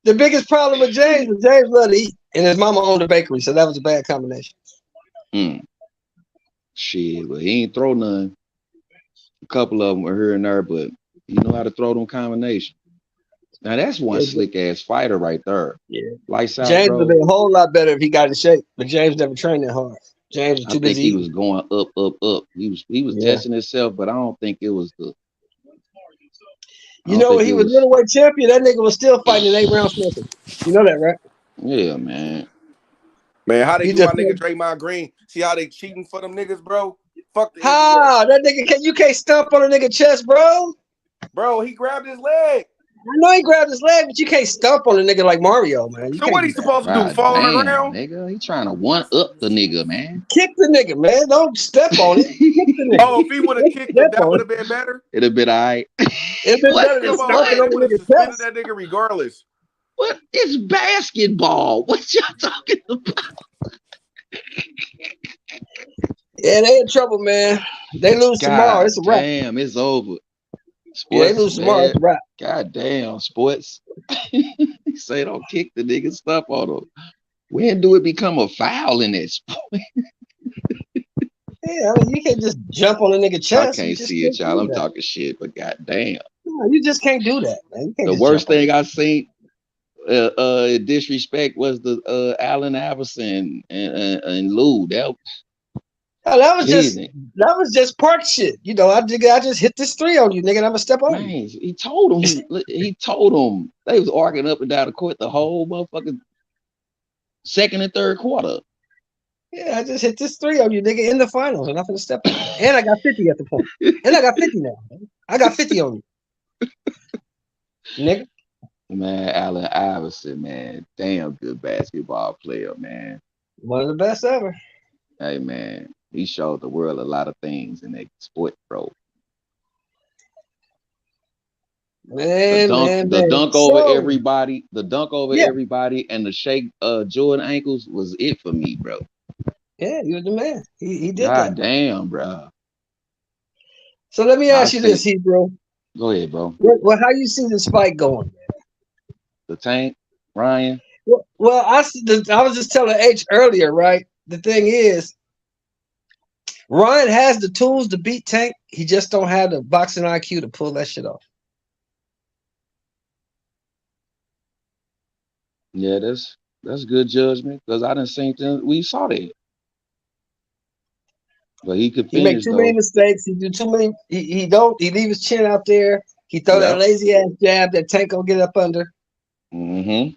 Speaker 16: the biggest problem with James is James loved to eat, and his mama owned a bakery, so that was a bad combination.
Speaker 10: Shit, but he ain't throw none. A couple of them were here and there, but he know how to throw them combinations. Now that's one slick ass fighter right there.
Speaker 16: Yeah.
Speaker 10: Lights out,
Speaker 16: James
Speaker 10: bro.
Speaker 16: would have been a whole lot better if he got in shape, but James never trained that hard. James was
Speaker 10: I
Speaker 16: too
Speaker 10: think
Speaker 16: busy
Speaker 10: he
Speaker 16: eating.
Speaker 10: was going up. He was testing himself, but I don't think it was the.
Speaker 16: You know, when he was middleweight champion, that nigga was still fighting in 8 rounds smoking. You know that, right?
Speaker 10: Yeah, man.
Speaker 4: Man, how they
Speaker 16: He
Speaker 4: do my
Speaker 16: just
Speaker 4: nigga Draymond Green? See how they cheating for them niggas, bro? Fuck the
Speaker 16: How that nigga you can't stomp on a nigga chest, bro.
Speaker 4: Bro, he grabbed his leg.
Speaker 16: I know he grabbed his leg, but you can't stomp on a nigga like Mario, man. You
Speaker 4: So
Speaker 16: can't
Speaker 4: what
Speaker 16: do
Speaker 4: he
Speaker 16: that.
Speaker 4: supposed to do? Fall on the ground?
Speaker 10: Nigga, he trying to one up the nigga, man.
Speaker 16: Kick the nigga, man. Don't step on it. Kick the nigga.
Speaker 4: Oh, if he would have kicked him, that would have been better.
Speaker 10: It'd have been all right.
Speaker 16: It'd been better than
Speaker 4: Come on,
Speaker 16: stomping
Speaker 4: man.
Speaker 16: on
Speaker 4: They
Speaker 16: the
Speaker 4: would have
Speaker 16: nigga's
Speaker 4: suspended
Speaker 16: chest.
Speaker 4: that nigga regardless.
Speaker 10: What? It's basketball. What y'all talking about?
Speaker 16: Yeah, they in trouble, man. They lose tomorrow. It's a wrap.
Speaker 10: Damn, it's over. Sports,
Speaker 16: Yeah, they lose tomorrow. It's a wrap.
Speaker 10: God damn, sports. He say don't kick the nigga stuff on them. When do it become a foul in that sport?
Speaker 16: Yeah, I mean, you can't just jump on a nigga chest.
Speaker 10: I can't see it, y'all. I'm talking shit, but goddamn.
Speaker 16: No, you just can't do that, man.
Speaker 10: The worst thing I seen disrespect was the Allen Iverson and Lou.
Speaker 16: That was just park shit. You know, I just hit this 3 on you, nigga. And I'm gonna step on you.
Speaker 10: He told him they was arguing up and down the court the whole motherfucking second and third quarter.
Speaker 16: Yeah, I just hit this 3 on you, nigga, in the finals, and I'm gonna step on you. And I got 50 at the point. And I got 50 now. Man. I got 50 on you, nigga.
Speaker 10: Man, Allen Iverson, man, damn good basketball player, man.
Speaker 16: One of the best ever.
Speaker 10: Hey, man, he showed the world a lot of things in that sport, bro.
Speaker 16: Man,
Speaker 10: the dunk over everybody, everybody, and the shake Jordan ankles was it for me, bro.
Speaker 16: Yeah, he was the man. He did
Speaker 10: God
Speaker 16: that.
Speaker 10: damn, bro.
Speaker 16: So let me ask you this, bro.
Speaker 10: Go ahead, bro.
Speaker 16: Well, how you see this fight going, man?
Speaker 10: The Tank, Ryan.
Speaker 16: Well, I was just telling H earlier, right? The thing is, Ryan has the tools to beat Tank. He just don't have the boxing IQ to pull that shit off.
Speaker 10: Yeah, that's good judgment because I didn't think we saw that. But he could finish.
Speaker 16: He make too many mistakes. He do too many. He leave his chin out there. He throw that lazy ass jab that Tank gonna get up under.
Speaker 10: Mm-hmm.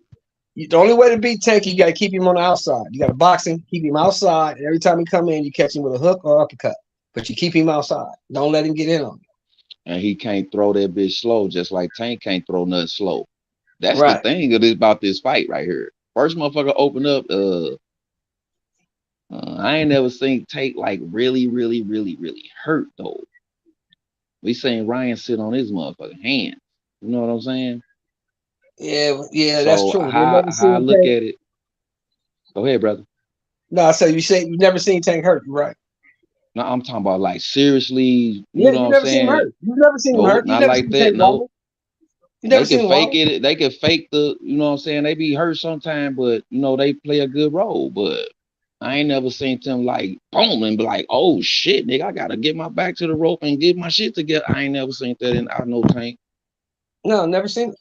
Speaker 16: The only way to beat Tank, you got to keep him on the outside. You got to box him, keep him outside, and every time he come in, you catch him with a hook or uppercut. But you keep him outside. Don't let him get in on you.
Speaker 10: And he can't throw that bitch slow, just like Tank can't throw nothing slow. That's the thing about this fight right here. First motherfucker open up. I ain't never seen Tank like really hurt though. We seen Ryan sit on his motherfucking hands. You know what I'm saying?
Speaker 16: Yeah,
Speaker 10: so
Speaker 16: that's true.
Speaker 10: How I look at it. Go ahead, brother.
Speaker 16: No, so you say you've never seen Tank hurt, right?
Speaker 10: No, I'm talking about like seriously.
Speaker 16: You
Speaker 10: know
Speaker 16: what
Speaker 10: I'm saying?
Speaker 16: You've never seen him hurt.
Speaker 10: Not like that. No.
Speaker 16: They
Speaker 10: can fake it. They can fake the. You know what I'm saying? They be hurt sometime, but they play a good role. But I ain't never seen them like boom and be like, oh shit, nigga, I gotta get my back to the rope and get my shit together. I ain't never seen that in no Tank.
Speaker 16: No, never seen it.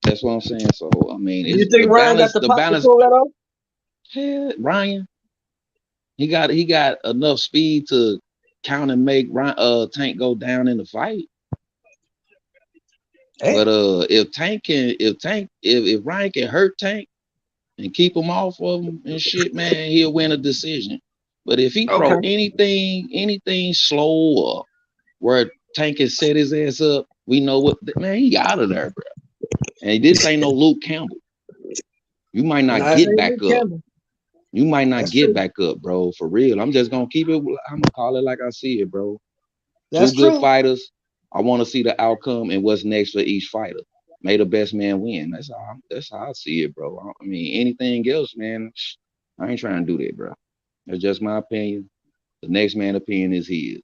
Speaker 10: That's what I'm saying. So I mean,
Speaker 16: you think Ryan got the balance to pull that off?
Speaker 10: Yeah, Ryan. He got enough speed to count and make Tank go down in the fight. Hey. But if Ryan can hurt Tank and keep him off of him and shit, man, he'll win a decision. But if he throw anything slow or where Tank can set his ass up, we know what he out of there, bro. And this ain't no Luke Campbell. You might not get back up. You might not get back up, bro. For real. I'm just gonna keep it. I'm gonna call it like I see it, bro. Two good fighters. I want to see the outcome and what's next for each fighter. May the best man win. That's how I see it, bro. I mean, anything else, man, I ain't trying to do that, bro. That's just my opinion. The next man's opinion is his.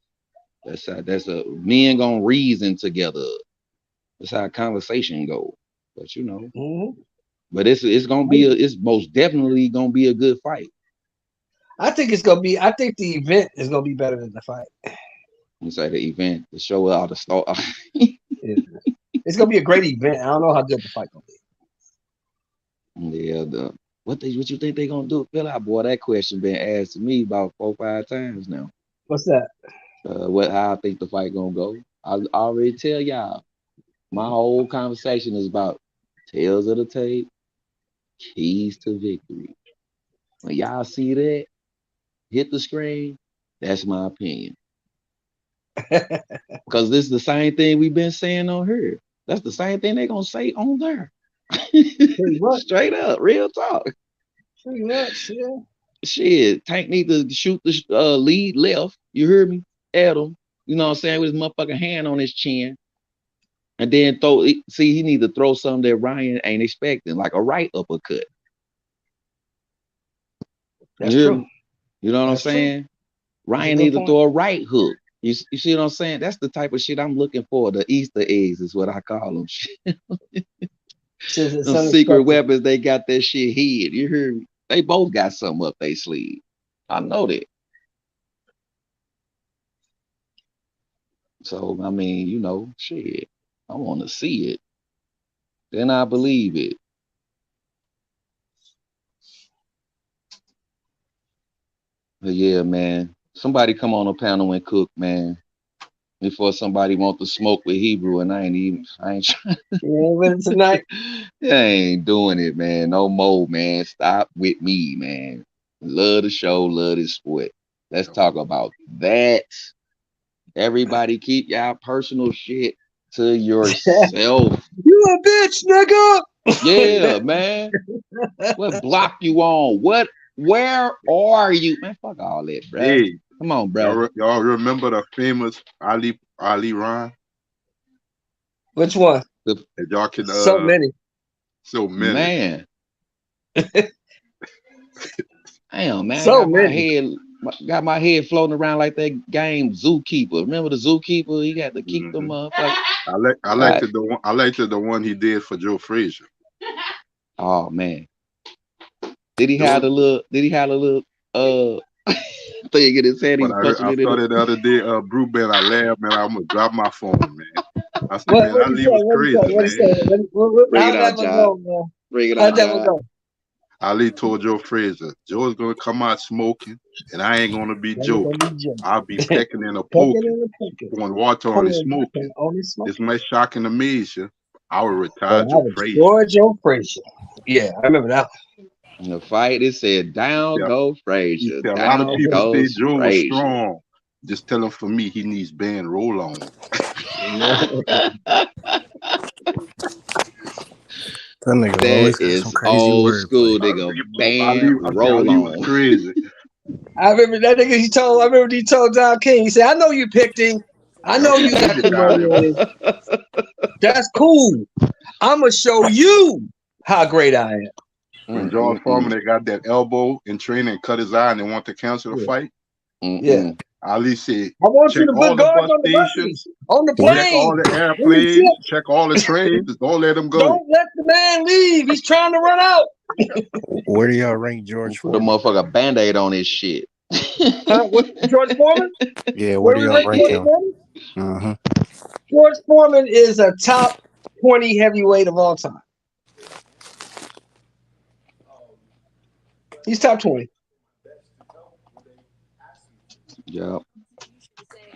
Speaker 10: That's a men gonna reason together. That's how conversation go. But but it's gonna be it's most definitely gonna be a good fight.
Speaker 16: I think it's gonna be. I think the event is gonna be better than the fight.
Speaker 10: You say the event, the show, all the stuff.
Speaker 16: It's gonna be a great event. I don't know how good the fight gonna
Speaker 10: be. Yeah, what you think they gonna do? Fill out, boy. That question been asked to me about 4 or 5 times now.
Speaker 16: What's that?
Speaker 10: How I think the fight gonna go? I already tell y'all. My whole conversation is about tails of the tape, keys to victory. When y'all see that hit the screen, that's my opinion. Because this is the same thing we've been saying on here. That's the same thing they're gonna say on there. Straight up, real talk.
Speaker 16: Pretty much, yeah.
Speaker 10: Shit, Tank need to shoot the lead left. You heard me? Adam. You know what I'm saying? With his motherfucking hand on his chin. And then he need to throw something that Ryan ain't expecting, like a right uppercut.
Speaker 16: That's true.
Speaker 10: You know what I'm saying? Ryan need to throw a right hook. You see what I'm saying? That's the type of shit I'm looking for. The Easter eggs is what I call them. Some secret weapons, they got that shit hid. You heard me? They both got something up their sleeve. I know that. So, I mean, shit. I want to see it. Then I believe it. But yeah, man. Somebody come on a panel and cook, man. Before somebody want to smoke with Hebrew, and I ain't trying.
Speaker 16: Yeah, tonight.
Speaker 10: I ain't doing it, man. No more, man. Stop with me, man. Love the show, love this sport. Let's talk about that. Everybody keep y'all personal shit to yourself.
Speaker 16: You a bitch, nigga.
Speaker 10: Yeah, man. What block you on? Where are you? Man, fuck all that, bro.
Speaker 1: Hey,
Speaker 10: come on, bro.
Speaker 1: Y'all remember the famous Ali Ron?
Speaker 16: Which one?
Speaker 1: If y'all can
Speaker 16: so many.
Speaker 10: Man. Damn, man.
Speaker 16: So many.
Speaker 10: Got my head floating around like that game Zookeeper. Remember the Zookeeper? He got to keep them up.
Speaker 1: I liked the one he did for Joe Frazier.
Speaker 10: Oh man. Did he have a little thing in his head? I
Speaker 1: saw it the other day, Brew Ben, I laughed, man. I'm gonna drop my phone, man. I said, man, Ali was crazy, man.
Speaker 10: Bring it out, John. Bring it out, John.
Speaker 1: Ali told Joe Frazier, Joe's gonna come out smoking, and I ain't gonna be Joe. I'll be pecking and a poking, pouring water on his smoking. This might shock and amaze you. I will retire Joe Frazier.
Speaker 16: Joe Frazier. Yeah, I remember that.
Speaker 10: In the fight, it said, down go Frazier.
Speaker 1: A lot of people say Joe was strong. Just tell him for me, he needs band roll on.
Speaker 10: That is old school, nigga. Band roll on.
Speaker 1: Crazy.
Speaker 16: I remember that nigga. I remember he told Don King. He said, "I know you picked him. I know you got the money. That's cool. I'm gonna show you how great I am."
Speaker 1: When George Foreman they got that elbow in training and cut his eye and they want to cancel the fight.
Speaker 16: Yeah.
Speaker 1: Ali said,
Speaker 16: I want you to
Speaker 1: all
Speaker 16: put guards on the buses, on the plane,
Speaker 1: check all the airplanes, check all the trains, don't let him go.
Speaker 16: Don't let the man leave. He's trying to run out.
Speaker 5: Where do y'all rank George
Speaker 10: Foreman? Put a motherfucker Band-Aid on his shit.
Speaker 16: George Foreman?
Speaker 5: Yeah, where do y'all rank him?
Speaker 16: George Foreman is a top 20 heavyweight of all time. He's top 20.
Speaker 10: Yeah.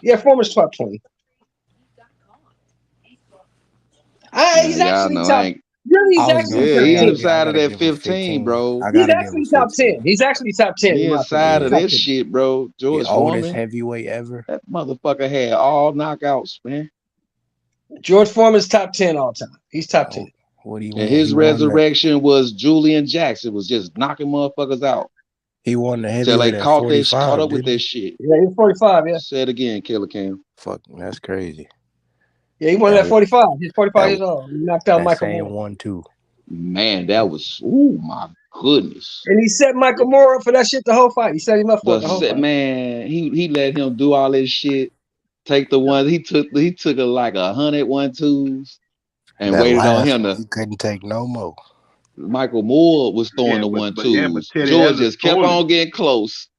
Speaker 16: Yeah, Foreman's top 20. He's actually top. He's actually
Speaker 10: he's inside of that 15, bro.
Speaker 16: He's actually top 10. He's actually top 10.
Speaker 10: He's inside of that shit, bro. George Foreman,
Speaker 5: oldest heavyweight ever.
Speaker 10: That motherfucker had all knockouts, man.
Speaker 16: George Foreman's top 10 all time. He's top 10.
Speaker 5: What do you?
Speaker 10: And his resurrection was Julian Jackson was just knocking motherfuckers out.
Speaker 5: He won the heavyweight at 45.
Speaker 10: Caught up with that shit.
Speaker 16: Yeah, he was 45. Yeah.
Speaker 10: Say it again, Killer Cam.
Speaker 5: Fuck, that's crazy.
Speaker 16: Yeah, he won
Speaker 7: That
Speaker 16: at 45. He's 45 years
Speaker 7: that
Speaker 16: old. He knocked out
Speaker 7: that
Speaker 16: Michael
Speaker 7: same
Speaker 16: Moore.
Speaker 7: one too.
Speaker 10: Man, that was my goodness.
Speaker 16: And he set Michael Moore up for that shit the whole fight. He set him up for it the whole fight.
Speaker 10: Man, he let him do all this shit. Take the one he took like 100 1-2s and
Speaker 7: That
Speaker 10: waited on
Speaker 7: last
Speaker 10: him
Speaker 7: one,
Speaker 10: to.
Speaker 7: he couldn't take no more.
Speaker 10: Michael Moore was throwing the
Speaker 1: but
Speaker 10: 1-2s.
Speaker 1: Teddy
Speaker 10: George
Speaker 1: Ellis
Speaker 10: just kept
Speaker 1: told him.
Speaker 10: on getting close.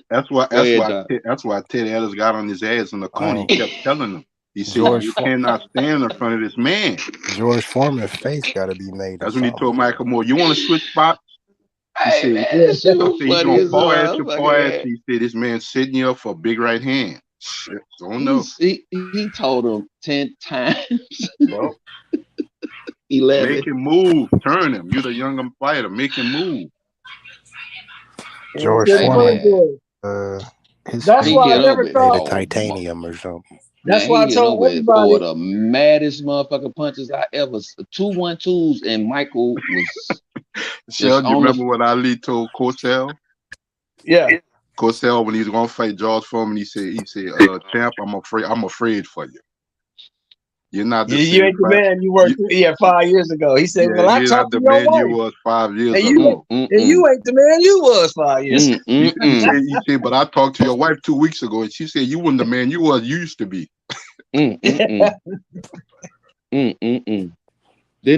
Speaker 1: That's why
Speaker 10: Go ahead, John.
Speaker 1: that's why Teddy Ellis got on his ass in the corner. He kept telling him. He said,
Speaker 7: George
Speaker 1: "You cannot stand in front of this man."
Speaker 7: George Foreman's face got to be made.
Speaker 1: That's when he told Michael Moore, "You want to switch spots?" He
Speaker 10: Hey
Speaker 1: said,
Speaker 10: man, that shit
Speaker 1: "I
Speaker 10: was
Speaker 1: said you
Speaker 10: funny
Speaker 1: gonna
Speaker 10: as
Speaker 1: fall
Speaker 10: hell.
Speaker 1: your fall ass." He said, "This man setting you up for a big right hand." Shit, don't know.
Speaker 10: He told him 10 times.
Speaker 1: Well,
Speaker 10: 11.
Speaker 1: make him move, turn him. You're the younger fighter. Make him move.
Speaker 7: George
Speaker 16: Hey,
Speaker 7: Foreman.
Speaker 16: That's why I never
Speaker 7: made
Speaker 16: thought
Speaker 7: of titanium or something.
Speaker 16: That's
Speaker 10: Man,
Speaker 16: why I
Speaker 10: he hit
Speaker 16: told
Speaker 10: him with four
Speaker 16: everybody.
Speaker 10: of the maddest motherfucking punches I ever. 2 1-2s, and Michael was
Speaker 1: Shell,
Speaker 10: just
Speaker 1: you
Speaker 10: on
Speaker 1: remember what Ali told Cosell?
Speaker 16: Yeah.
Speaker 1: Cosell, when he was gonna fight George Foreman, he said, "Champ, I'm afraid for you. You're not the
Speaker 16: You
Speaker 1: same
Speaker 16: ain't the
Speaker 1: fight.
Speaker 16: man you were 5 years ago." He said,
Speaker 1: Yeah,
Speaker 16: "Well, I
Speaker 1: you're not
Speaker 16: talked to
Speaker 1: the
Speaker 16: your
Speaker 1: man you
Speaker 16: wife,
Speaker 1: was 5 years
Speaker 16: and
Speaker 1: ago."
Speaker 16: you ain't the man you was 5 years ago."
Speaker 1: He said, "But I talked to your wife 2 weeks ago, and she said you weren't the man you used to be."
Speaker 10: Didn't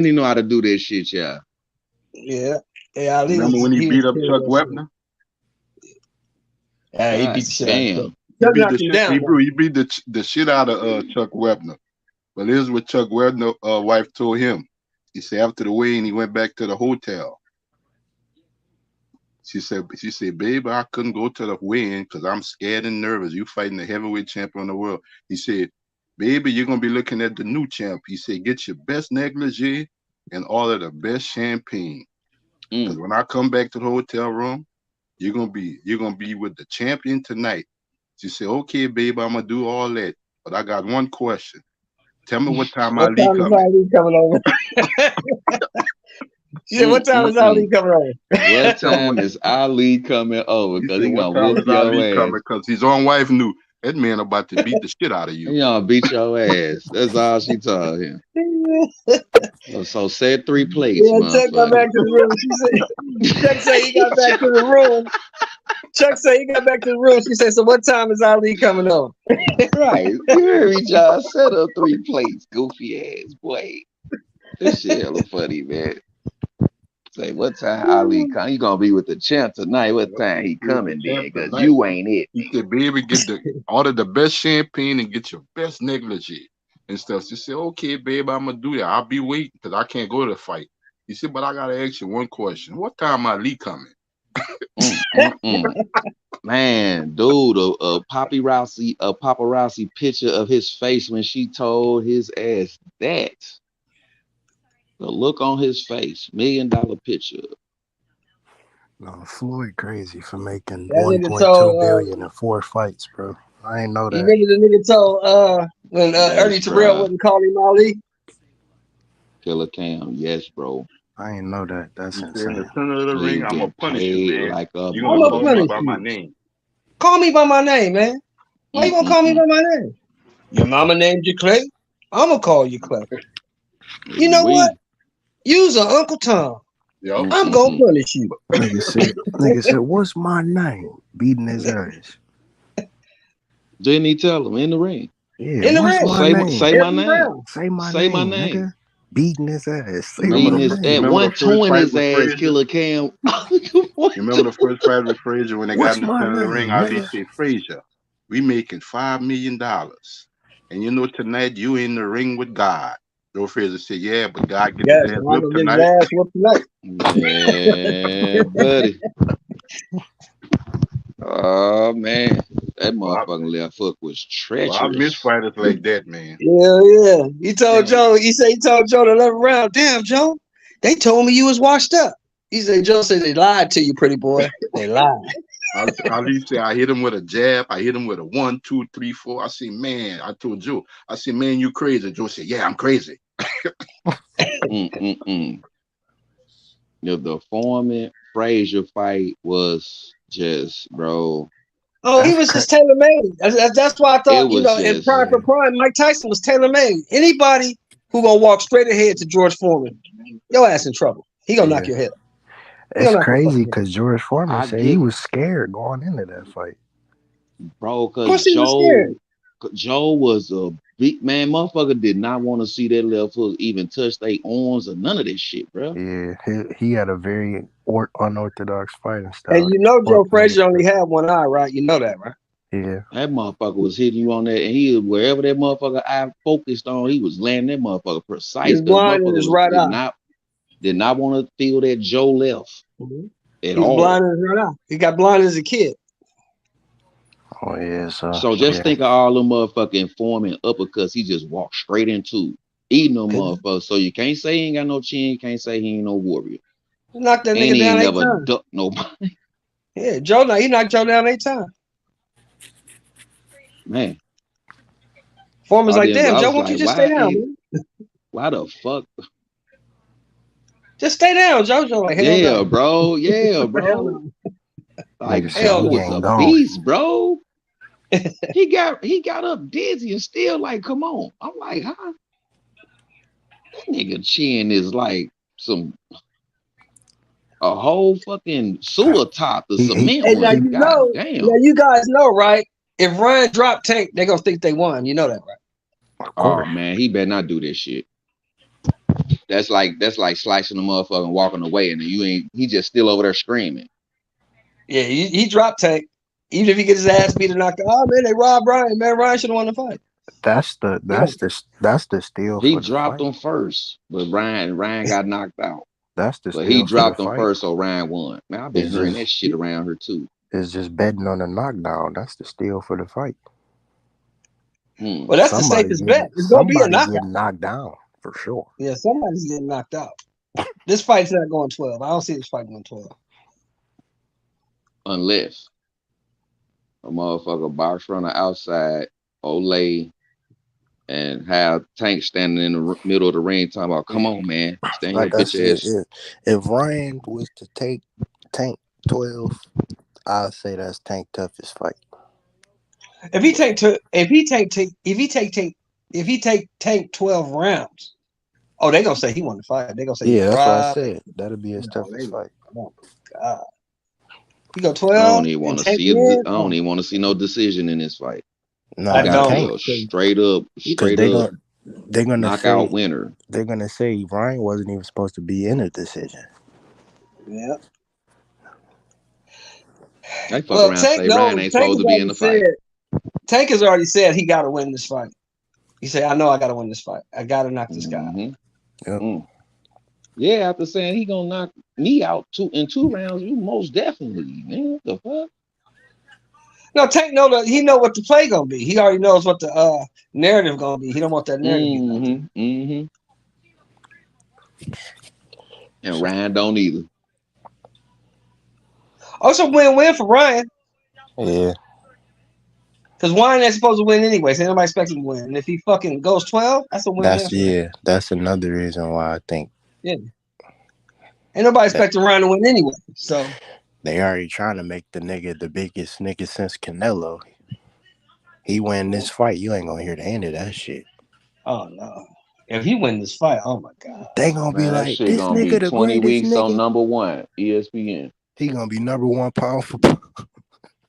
Speaker 10: he know how to do this shit, y'all?
Speaker 16: Yeah. Yeah, Ali
Speaker 1: Remember when he beat up Chuck Wepner?
Speaker 16: Yeah, he beat the shit out of Chuck.
Speaker 1: He
Speaker 16: Chuck knocked him down.
Speaker 1: He beat the shit out of Chuck Wepner. But here's what Chuck Wepner wife told him. He said after the weigh-in, he went back to the hotel. She said, "Baby, I couldn't go to the weigh-in because I'm scared and nervous. You fighting the heavyweight champion of the world." He said, "Baby, you're gonna be looking at the new champ." He said, "Get your best negligee and all of the best champagne. Because when I come back to the hotel room, you're gonna be with the champion tonight." She said, "Okay, baby, I'm gonna do all that. But I got one question. Tell me what time
Speaker 16: What
Speaker 1: Ali
Speaker 16: time is
Speaker 1: coming."
Speaker 16: Ali coming over? She said, "What time is Ali coming over?"
Speaker 10: What time is Ali coming over? Because he
Speaker 1: "What
Speaker 10: gonna
Speaker 1: time
Speaker 10: whoop
Speaker 1: is
Speaker 10: your
Speaker 1: Ali
Speaker 10: ass.
Speaker 1: coming?" Because his own wife knew that man about to beat the shit out of you.
Speaker 10: He gonna beat your ass. That's all she told him. So said 3 plates,
Speaker 16: Yeah, Chuck got back to the room. Chuck said he got back to the room. Chuck said he got back to the room. She said, "So what time is Ali coming over?"
Speaker 10: Right. You heard me, John. Set up 3 plates, goofy ass boy. This shit hella funny, man. Say, what time Ali come? You gonna be with the champ tonight. What time he coming then? Because you ain't it.
Speaker 1: He said, "Baby, order the best champagne and get your best negligee and stuff." She said, "Okay, babe, I'm gonna do that. I'll be waiting because I can't go to the fight." He said, "But I gotta ask you one question. What time Ali coming?"
Speaker 10: Man, dude, a paparazzi picture of his face when she told his ass that. The look on his face, $1 million picture.
Speaker 7: No, Floyd crazy for making
Speaker 16: That nigga
Speaker 7: 1.2 billion in 4 fights, bro. I ain't know
Speaker 16: You
Speaker 7: that.
Speaker 16: remember the nigga told when Ernie Terrell wouldn't call him Ali?
Speaker 10: Killer Cam, yes, bro.
Speaker 7: I ain't know that. That's
Speaker 1: He said, "In
Speaker 7: insane.
Speaker 1: the center of the ring, I'm gonna punish you, man.
Speaker 10: Like a
Speaker 1: You're gonna call me by my name."
Speaker 16: Call me by my name, man. Why you gonna call me by my name? Your mama named you Clay. I'm gonna call you Clay. You know what? You's an Uncle Tom.
Speaker 1: Yep.
Speaker 16: I'm gonna punish you.
Speaker 7: Nigga said, "What's my name?" Beating his ass.
Speaker 10: Didn't he tell him in the ring?
Speaker 7: Yeah,
Speaker 16: In the
Speaker 7: what's
Speaker 16: ring.
Speaker 7: my name?
Speaker 10: Say my name.
Speaker 7: Say my
Speaker 10: Say my
Speaker 7: name,
Speaker 10: name.
Speaker 7: nigga. Beating his ass. Say
Speaker 1: Remember
Speaker 7: my
Speaker 1: the
Speaker 7: name.
Speaker 10: At 1-2 his ass,
Speaker 1: Frazier?
Speaker 10: Killer Cam.
Speaker 1: You remember the first fight with Frazier when they got
Speaker 7: What's
Speaker 1: in the
Speaker 7: my
Speaker 1: center of the ring?
Speaker 7: name,
Speaker 1: Ali
Speaker 7: nigga?
Speaker 1: said, "Frazier, we making $5 million. And you know tonight you in the ring with God." Joe Frazier said, "Yeah, but God get his ass
Speaker 16: I'm
Speaker 1: whipped
Speaker 16: gonna get his
Speaker 1: tonight."
Speaker 16: ass whooped tonight.
Speaker 10: Yeah, buddy. Oh man, that motherfucking left hook was
Speaker 1: I miss
Speaker 10: treacherous.
Speaker 1: fighters like that, man.
Speaker 16: Yeah. He told Joe, he told Joe to 11th round. "Damn, Joe, they told me you was washed up." He said, "Joe said they lied to you, pretty boy. They lied."
Speaker 1: Ali said, "I hit him with a jab. I hit him with a 1, 2, 3, 4. I said, "Man," I told Joe, I said, "Man, you crazy." Joe said, "Yeah, I'm crazy."
Speaker 10: The Foreman Frazier fight was just, bro.
Speaker 16: Oh, he was just tailor made. That's why I
Speaker 10: It
Speaker 16: thought,
Speaker 10: was
Speaker 16: in
Speaker 10: just
Speaker 16: Prime for Prime, Mike Tyson was tailor made. Anybody who gonna walk straight ahead to George Foreman, your ass in trouble. He gonna knock your head.
Speaker 7: It's crazy because George Foreman said he was scared going into that fight.
Speaker 10: Bro,
Speaker 16: Of
Speaker 10: because
Speaker 16: course he was scared.
Speaker 10: Joe was a big man. Motherfucker did not want to see that left hook even touch their arms or none of this shit, bro.
Speaker 7: Yeah, he had a very unorthodox fighting style.
Speaker 16: And Joe Frazier only had one eye, right? You know that, right?
Speaker 7: Yeah.
Speaker 10: That motherfucker was hitting you on that, and he wherever that motherfucker eye focused on, he was landing that motherfucker precise.
Speaker 16: He was blind in his right eye.
Speaker 10: Did not want to feel that Joe left
Speaker 16: He
Speaker 10: at
Speaker 16: was
Speaker 10: all.
Speaker 16: blind in his right eye. He got blind as a kid.
Speaker 7: Oh yeah,
Speaker 10: so just think of all them motherfucking forming uppercuts. He just walked straight into eating them motherfuckers. So you can't say he ain't got no chin. You can't say he ain't no warrior.
Speaker 16: He knocked that
Speaker 10: and
Speaker 16: nigga
Speaker 10: he
Speaker 16: down
Speaker 10: ain't
Speaker 16: 8
Speaker 10: never
Speaker 16: times.
Speaker 10: ducked nobody.
Speaker 16: Yeah, he knocked Joe down 8 times.
Speaker 10: Man.
Speaker 16: Foreman's like, damn, Joe, won't you just stay down, man?
Speaker 10: Why the fuck?
Speaker 16: Just stay down, Joe. Like, hell no.
Speaker 10: Bro. Yeah, bro. Like, Joe was a beast, bro. he got up dizzy and still like, come on. I'm like, huh? That nigga chin is like a whole fucking sewer top of cement.
Speaker 16: Hey, now you guys know, right? If Ryan dropped Tank, they gonna think they won. You know that, right?
Speaker 10: Oh man, he better not do this shit. That's like slicing the motherfucker and walking away, and he just still over there screaming.
Speaker 16: Yeah, he dropped Tank. Even if he gets his ass beat and knocked out, oh man, they robbed Ryan. Man, Ryan should have won the fight.
Speaker 7: That's the steal.
Speaker 10: He dropped him first, but Ryan got knocked out.
Speaker 7: That's the
Speaker 10: but
Speaker 7: steal.
Speaker 10: He dropped him first, so Ryan won. Man, I've been hearing that shit around here too.
Speaker 7: It's just betting on the knockdown. That's the steal for the fight.
Speaker 16: Well, that's the safest bet. It's gonna be a knockout.
Speaker 7: Getting knocked down for sure.
Speaker 16: Yeah, somebody's getting knocked out. This fight's not going 12. I don't see this fight going 12.
Speaker 10: Unless a motherfucker box runner outside, Olay, and have Tank standing in the middle of the ring talking about, come on, man. Stand your bitch ass.
Speaker 7: If Ryan was to take Tank 12, I'd say that's Tank toughest fight.
Speaker 16: If he take Tank 12 rounds, oh, they gonna say he won the fight. They gonna say
Speaker 7: that's what I said. That'll be his toughest fight.
Speaker 16: Oh my god. He go 12.
Speaker 10: I don't even want to see I don't even want to see no decision in this fight.
Speaker 7: No,
Speaker 10: I don't. Straight up
Speaker 7: they're gonna
Speaker 10: knockout winner.
Speaker 7: They're gonna say Ryan wasn't even supposed to be in a decision.
Speaker 16: Yeah.
Speaker 10: They fuck around say Ryan ain't supposed to be in the fight.
Speaker 16: Tank has already said he got to win this fight. He said, I know I got to win this fight. I got to knock this guy out.
Speaker 7: Yep.
Speaker 10: Yeah, after saying he gonna knock me out in 2 rounds, you most definitely, man. What the fuck?
Speaker 16: No, Tank he know what the play gonna be. He already knows what the narrative gonna be. He don't want that narrative.
Speaker 10: And Ryan don't either.
Speaker 16: Also, win-win for Ryan.
Speaker 7: Yeah.
Speaker 16: Because Ryan ain't supposed to win anyway, so nobody expects him to win. And if he fucking goes 12, that's a win-win.
Speaker 7: That's another reason why I think.
Speaker 16: Yeah. Ain't nobody expecting Ryan to win anyway. So
Speaker 7: they already trying to make the nigga the biggest nigga since Canelo. He win this fight, you ain't gonna hear the end of that shit.
Speaker 16: Oh no. If he win this fight, oh my god.
Speaker 7: They gonna be like,
Speaker 10: shit
Speaker 7: this
Speaker 10: gonna
Speaker 7: nigga
Speaker 10: be
Speaker 7: the
Speaker 10: 20
Speaker 7: greatest
Speaker 10: weeks
Speaker 7: nigga.
Speaker 10: on number 1, ESPN.
Speaker 7: He gonna be number 1 pound for pound.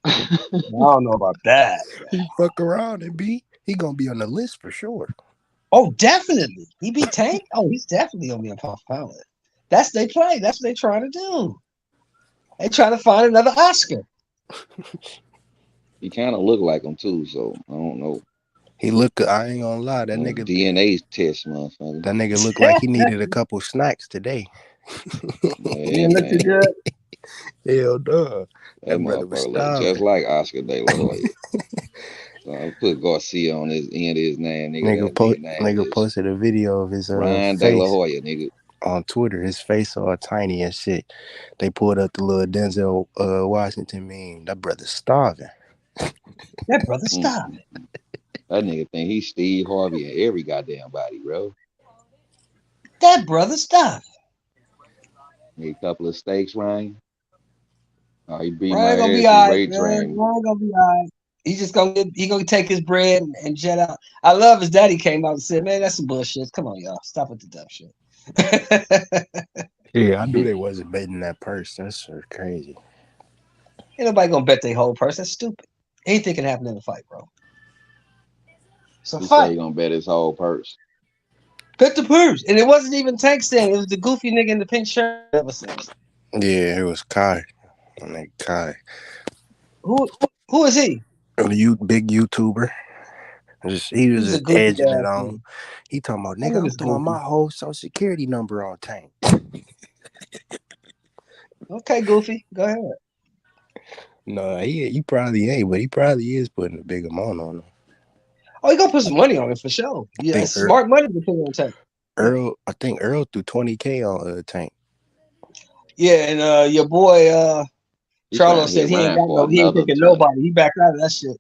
Speaker 16: I don't know about that.
Speaker 7: He fuck around and he gonna be on the list for sure.
Speaker 16: Oh, definitely. He beat Tank? Oh, he's definitely gonna be a pound for pound list. That's they play. That's what they trying to do. They trying to find another Oscar.
Speaker 10: He kind of look like him too, so I don't know.
Speaker 7: He look. I ain't gonna lie. That nigga
Speaker 10: DNA test, motherfucker.
Speaker 7: That nigga look like he needed a couple snacks today.
Speaker 10: Yeah,
Speaker 16: look too good.
Speaker 7: Hell no.
Speaker 10: That motherfucker look just like Oscar De La Hoya. So I put Garcia on his end of his name, nigga.
Speaker 7: Nigga posted a video of his
Speaker 10: Ryan
Speaker 7: face
Speaker 10: De La Hoya, nigga.
Speaker 7: On Twitter. His face all tiny and shit. They pulled up the little Denzel Washington meme. That brother's starving.
Speaker 16: That brother's starving.
Speaker 10: That nigga think he's Steve Harvey in every goddamn body, bro.
Speaker 16: That brother's starving.
Speaker 10: Need a couple of steaks, Ryan. Oh, he beat my
Speaker 16: Ryan gonna be
Speaker 10: ass. He
Speaker 16: all right,
Speaker 10: rate
Speaker 16: man.
Speaker 10: train.
Speaker 16: Ryan gonna be all right. He gonna take his bread and jet out. I love his daddy came out and said, "Man, that's some bullshit. Come on, y'all, stop with the dumb shit."
Speaker 7: Yeah, I knew they wasn't betting that purse. That's crazy.
Speaker 16: Ain't nobody gonna bet their whole purse. That's stupid. Anything can happen in a fight, bro. It's a
Speaker 10: He said
Speaker 16: fight.
Speaker 10: he gonna bet his whole purse.
Speaker 16: Bet the purse. And it wasn't even Tank saying it was the goofy nigga in the pink shirt ever since.
Speaker 7: Yeah, it was Kai. Kai.
Speaker 16: Who is he?
Speaker 7: Big YouTuber. He was
Speaker 16: He's a
Speaker 7: just
Speaker 16: goofy
Speaker 7: edging it
Speaker 16: ass
Speaker 7: on.
Speaker 16: nigga.
Speaker 7: He talking about,
Speaker 16: That
Speaker 7: nigga, I'm
Speaker 16: nigga's
Speaker 7: throwing
Speaker 16: goofy.
Speaker 7: my whole social security number on Tank.
Speaker 16: Okay, goofy. Go ahead.
Speaker 7: No, he probably ain't, but he probably is putting a big amount on him.
Speaker 16: Oh, he gonna put some money on it for sure. Yeah, it's smart money to put on Tank.
Speaker 7: I think Earl threw $20K on Tank.
Speaker 16: Yeah, and your boy
Speaker 10: He trying
Speaker 16: Charlo
Speaker 10: to
Speaker 16: said
Speaker 10: hit Ryan for
Speaker 16: he ain't
Speaker 10: another
Speaker 16: picking
Speaker 10: 20.
Speaker 16: nobody. He backed out of that shit.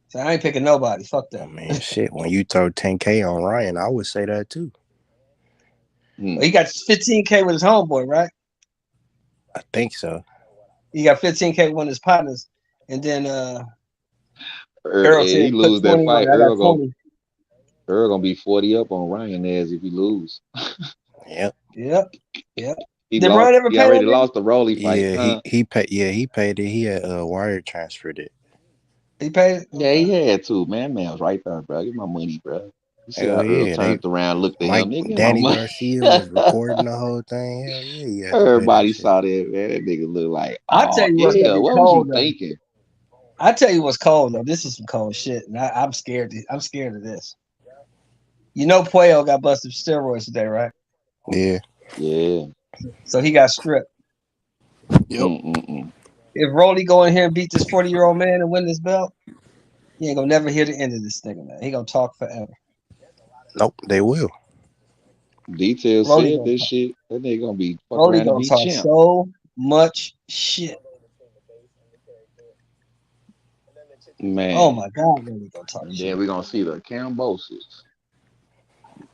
Speaker 16: So I ain't picking nobody. Fuck that.
Speaker 7: I mean, shit. When you throw $10K on Ryan, I would say that too.
Speaker 16: Well, he got 15K with his homeboy, right?
Speaker 7: I think so.
Speaker 16: He got 15K with one of his partners, and then
Speaker 10: Earl,
Speaker 16: Errol
Speaker 10: yeah, he
Speaker 16: said put
Speaker 10: lose that
Speaker 16: 20 on
Speaker 10: fight.
Speaker 16: it. I got 20.
Speaker 10: Earl gonna be 40 up on Ryan ass if he lose.
Speaker 7: Yep.
Speaker 10: He
Speaker 16: Did
Speaker 10: lost.
Speaker 16: Ryan ever
Speaker 10: He
Speaker 16: pay that
Speaker 10: already
Speaker 16: nigga?
Speaker 10: lost the Rolly fight,
Speaker 7: Yeah,
Speaker 10: huh?
Speaker 7: he paid. Yeah, he paid it. He had wire transferred it.
Speaker 16: He paid it?
Speaker 10: Yeah, he had to. Man was right there, bro. Give my money, bro. You see how
Speaker 7: Hell
Speaker 10: Earl
Speaker 7: yeah,
Speaker 10: turned around, looked at him, nigga, give my
Speaker 7: Danny
Speaker 10: money.
Speaker 7: Garcia was recording the whole thing. Hell yeah, you had to pay that
Speaker 10: Everybody
Speaker 7: shit.
Speaker 10: saw that, man. That nigga look like,
Speaker 16: I'll tell
Speaker 10: oh
Speaker 16: you what's gonna
Speaker 10: yeah,
Speaker 16: be
Speaker 10: what was you
Speaker 16: cold though.
Speaker 10: thinking?
Speaker 16: I tell you what's cold though. This is some cold shit, and I'm scared. I'm scared of this. You know, Puello got busted for steroids today, right?
Speaker 7: Yeah.
Speaker 10: Yeah.
Speaker 16: So he got stripped.
Speaker 7: Yep.
Speaker 16: If Rolly go in here and beat this 40-year-old man and win this belt, you ain't gonna never hear the end of this nigga, man. He gonna talk forever.
Speaker 7: Nope, they will.
Speaker 10: Details
Speaker 16: Rolly
Speaker 10: said
Speaker 16: gonna
Speaker 10: this
Speaker 16: talk.
Speaker 10: shit. That nigga gonna be fuck
Speaker 16: Rolly
Speaker 10: around and
Speaker 16: gonna
Speaker 10: be
Speaker 16: talk
Speaker 10: champ.
Speaker 16: so much shit.
Speaker 10: Man.
Speaker 16: Oh my God, Rolly gonna talk
Speaker 10: And
Speaker 16: shit.
Speaker 10: then we're gonna see the Cambosis.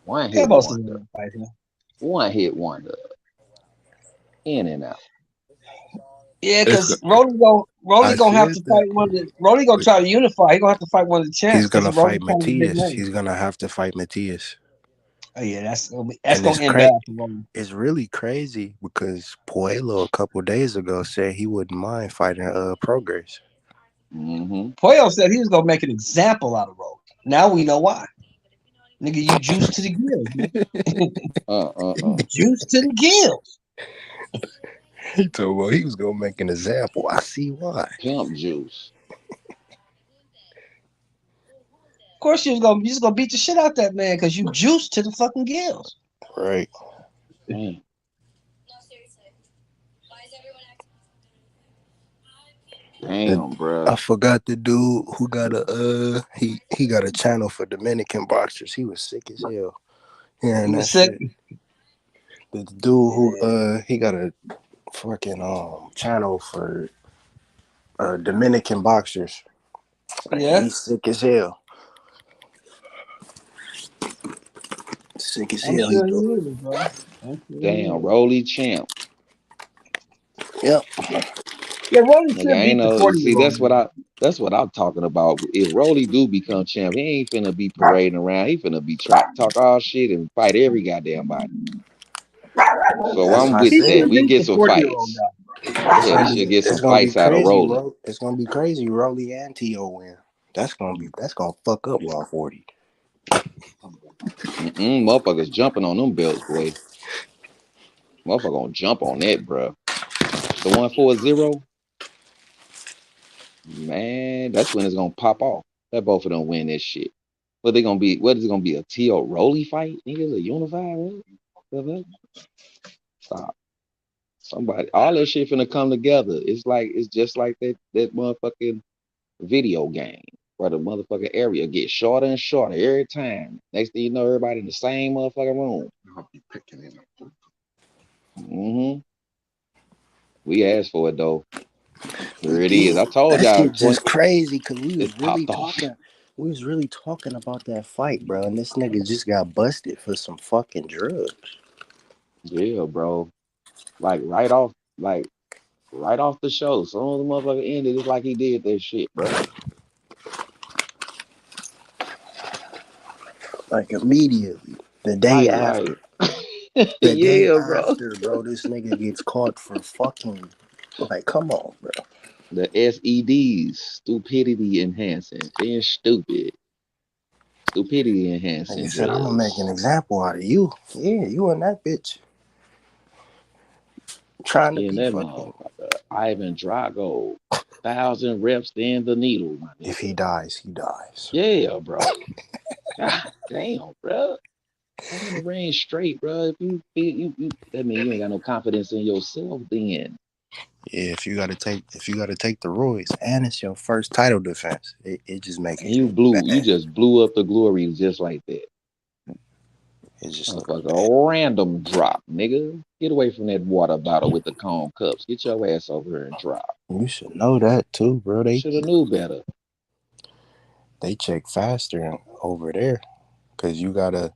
Speaker 10: One hit
Speaker 16: Campos is
Speaker 10: wonder.
Speaker 16: gonna fight him.
Speaker 10: One hit wonder. In and out.
Speaker 16: Yeah, because Rolly gonna have to
Speaker 7: said
Speaker 16: fight one of the. Rolly gonna try to unify. He gonna have to fight one of the champs
Speaker 7: He's
Speaker 16: because
Speaker 7: gonna
Speaker 16: Rolly
Speaker 7: fight
Speaker 16: kind of a big
Speaker 7: Matias.
Speaker 16: name.
Speaker 7: He's gonna have to fight Matias.
Speaker 16: Oh yeah, that's
Speaker 7: And
Speaker 16: gonna end bad for Rolly.
Speaker 7: It's really crazy because Puello a couple days ago said he wouldn't mind fighting Progress.
Speaker 16: Puello said he was gonna make an example out of Rolly. Now we know why. Nigga, you juice to the gills, man. Juice to the gills.
Speaker 7: He told me he was gonna make an example. I see why.
Speaker 10: Pimp juice.
Speaker 16: Of course, you just gonna beat the shit out that man because you juice to the fucking gills.
Speaker 7: Right.
Speaker 10: Damn, bro.
Speaker 7: I forgot the dude who got a he got a channel for Dominican boxers. He was sick as hell. Hearing
Speaker 16: He
Speaker 7: that
Speaker 16: was sick.
Speaker 7: shit. The dude who he got a fucking channel for Dominican boxers.
Speaker 16: Yeah.
Speaker 7: He's sick as hell. Sick as
Speaker 16: I'm
Speaker 7: hell.
Speaker 16: sure he is, bro.
Speaker 10: Damn, Rolly champ.
Speaker 7: Yep.
Speaker 16: Yeah, Rolly
Speaker 10: Nigga,
Speaker 16: should
Speaker 10: ain't
Speaker 16: beat the
Speaker 10: no.
Speaker 16: 40-year-old
Speaker 10: See,
Speaker 16: man.
Speaker 10: that's what I'm talking about. If Rolly do become champ, he ain't finna be parading around. He finna be talk all shit and fight every goddamn body. So
Speaker 7: That's
Speaker 10: I'm
Speaker 7: what I
Speaker 10: with
Speaker 16: He
Speaker 10: that.
Speaker 7: said.
Speaker 16: should
Speaker 10: We
Speaker 16: beat
Speaker 10: get
Speaker 16: the
Speaker 10: some
Speaker 16: 40-year-old
Speaker 10: fights.
Speaker 16: guy.
Speaker 10: Yeah, we should get some
Speaker 7: It's gonna be
Speaker 10: fights out of
Speaker 7: crazy,
Speaker 10: Rolly.
Speaker 7: bro. It's gonna be crazy. Rolly and T.O. win. That's gonna fuck up 140.
Speaker 10: Motherfuckers jumping on them belts, boy. Motherfucker gonna jump on that, bro. The 140, man, that's when it's gonna pop off. That both of them win this shit. What they gonna be? What is it gonna be? A T.O. Rolly fight? Niggas a unified? What? Stop. Somebody, all that shit finna come together. It's just like that motherfucking video game where the motherfucking area gets shorter and shorter every time. Next thing you know, everybody in the same motherfucking room. We asked for it though. Here it is. I told
Speaker 7: That
Speaker 10: y'all.
Speaker 7: shit just crazy because
Speaker 10: It popped off.
Speaker 7: we was really talking about that fight, bro, and this nigga just got busted for some fucking drugs.
Speaker 10: Yeah, bro. Like right off, like right off the show. So the motherfucker ended, it's like he did that shit, bro.
Speaker 7: Like immediately, the day after. The day
Speaker 10: Yeah, bro.
Speaker 7: after, bro, this nigga gets caught for fucking. Like, come on, bro.
Speaker 10: The SEDs, stupidity enhancing, being stupid. Stupidity
Speaker 7: Like
Speaker 10: enhancing
Speaker 7: I said, I'm gonna make an
Speaker 10: drugs.
Speaker 7: example out of you. Yeah, you and that bitch trying to
Speaker 10: In
Speaker 7: be
Speaker 10: that
Speaker 7: fucking.
Speaker 10: motherfucker. Ivan Drago. 1,000 reps in the needle, my nigga.
Speaker 7: If he dies, he dies.
Speaker 10: Yeah, bro. God damn, bro. Come in the ring straight, bro. If you feel you that mean you ain't got no confidence in yourself then.
Speaker 7: Yeah, if you gotta take the Royce, and it's your first title defense, it just make
Speaker 10: And
Speaker 7: it look
Speaker 10: you
Speaker 7: bad.
Speaker 10: just blew up the glory just like that.
Speaker 7: It just looks
Speaker 10: Motherfucker,
Speaker 7: bad.
Speaker 10: a random drop, nigga. Get away from that water bottle with the cone cups. Get your ass over here and drop.
Speaker 7: You should know that too, bro.
Speaker 10: Should have knew better.
Speaker 7: They check faster over there, cause you gotta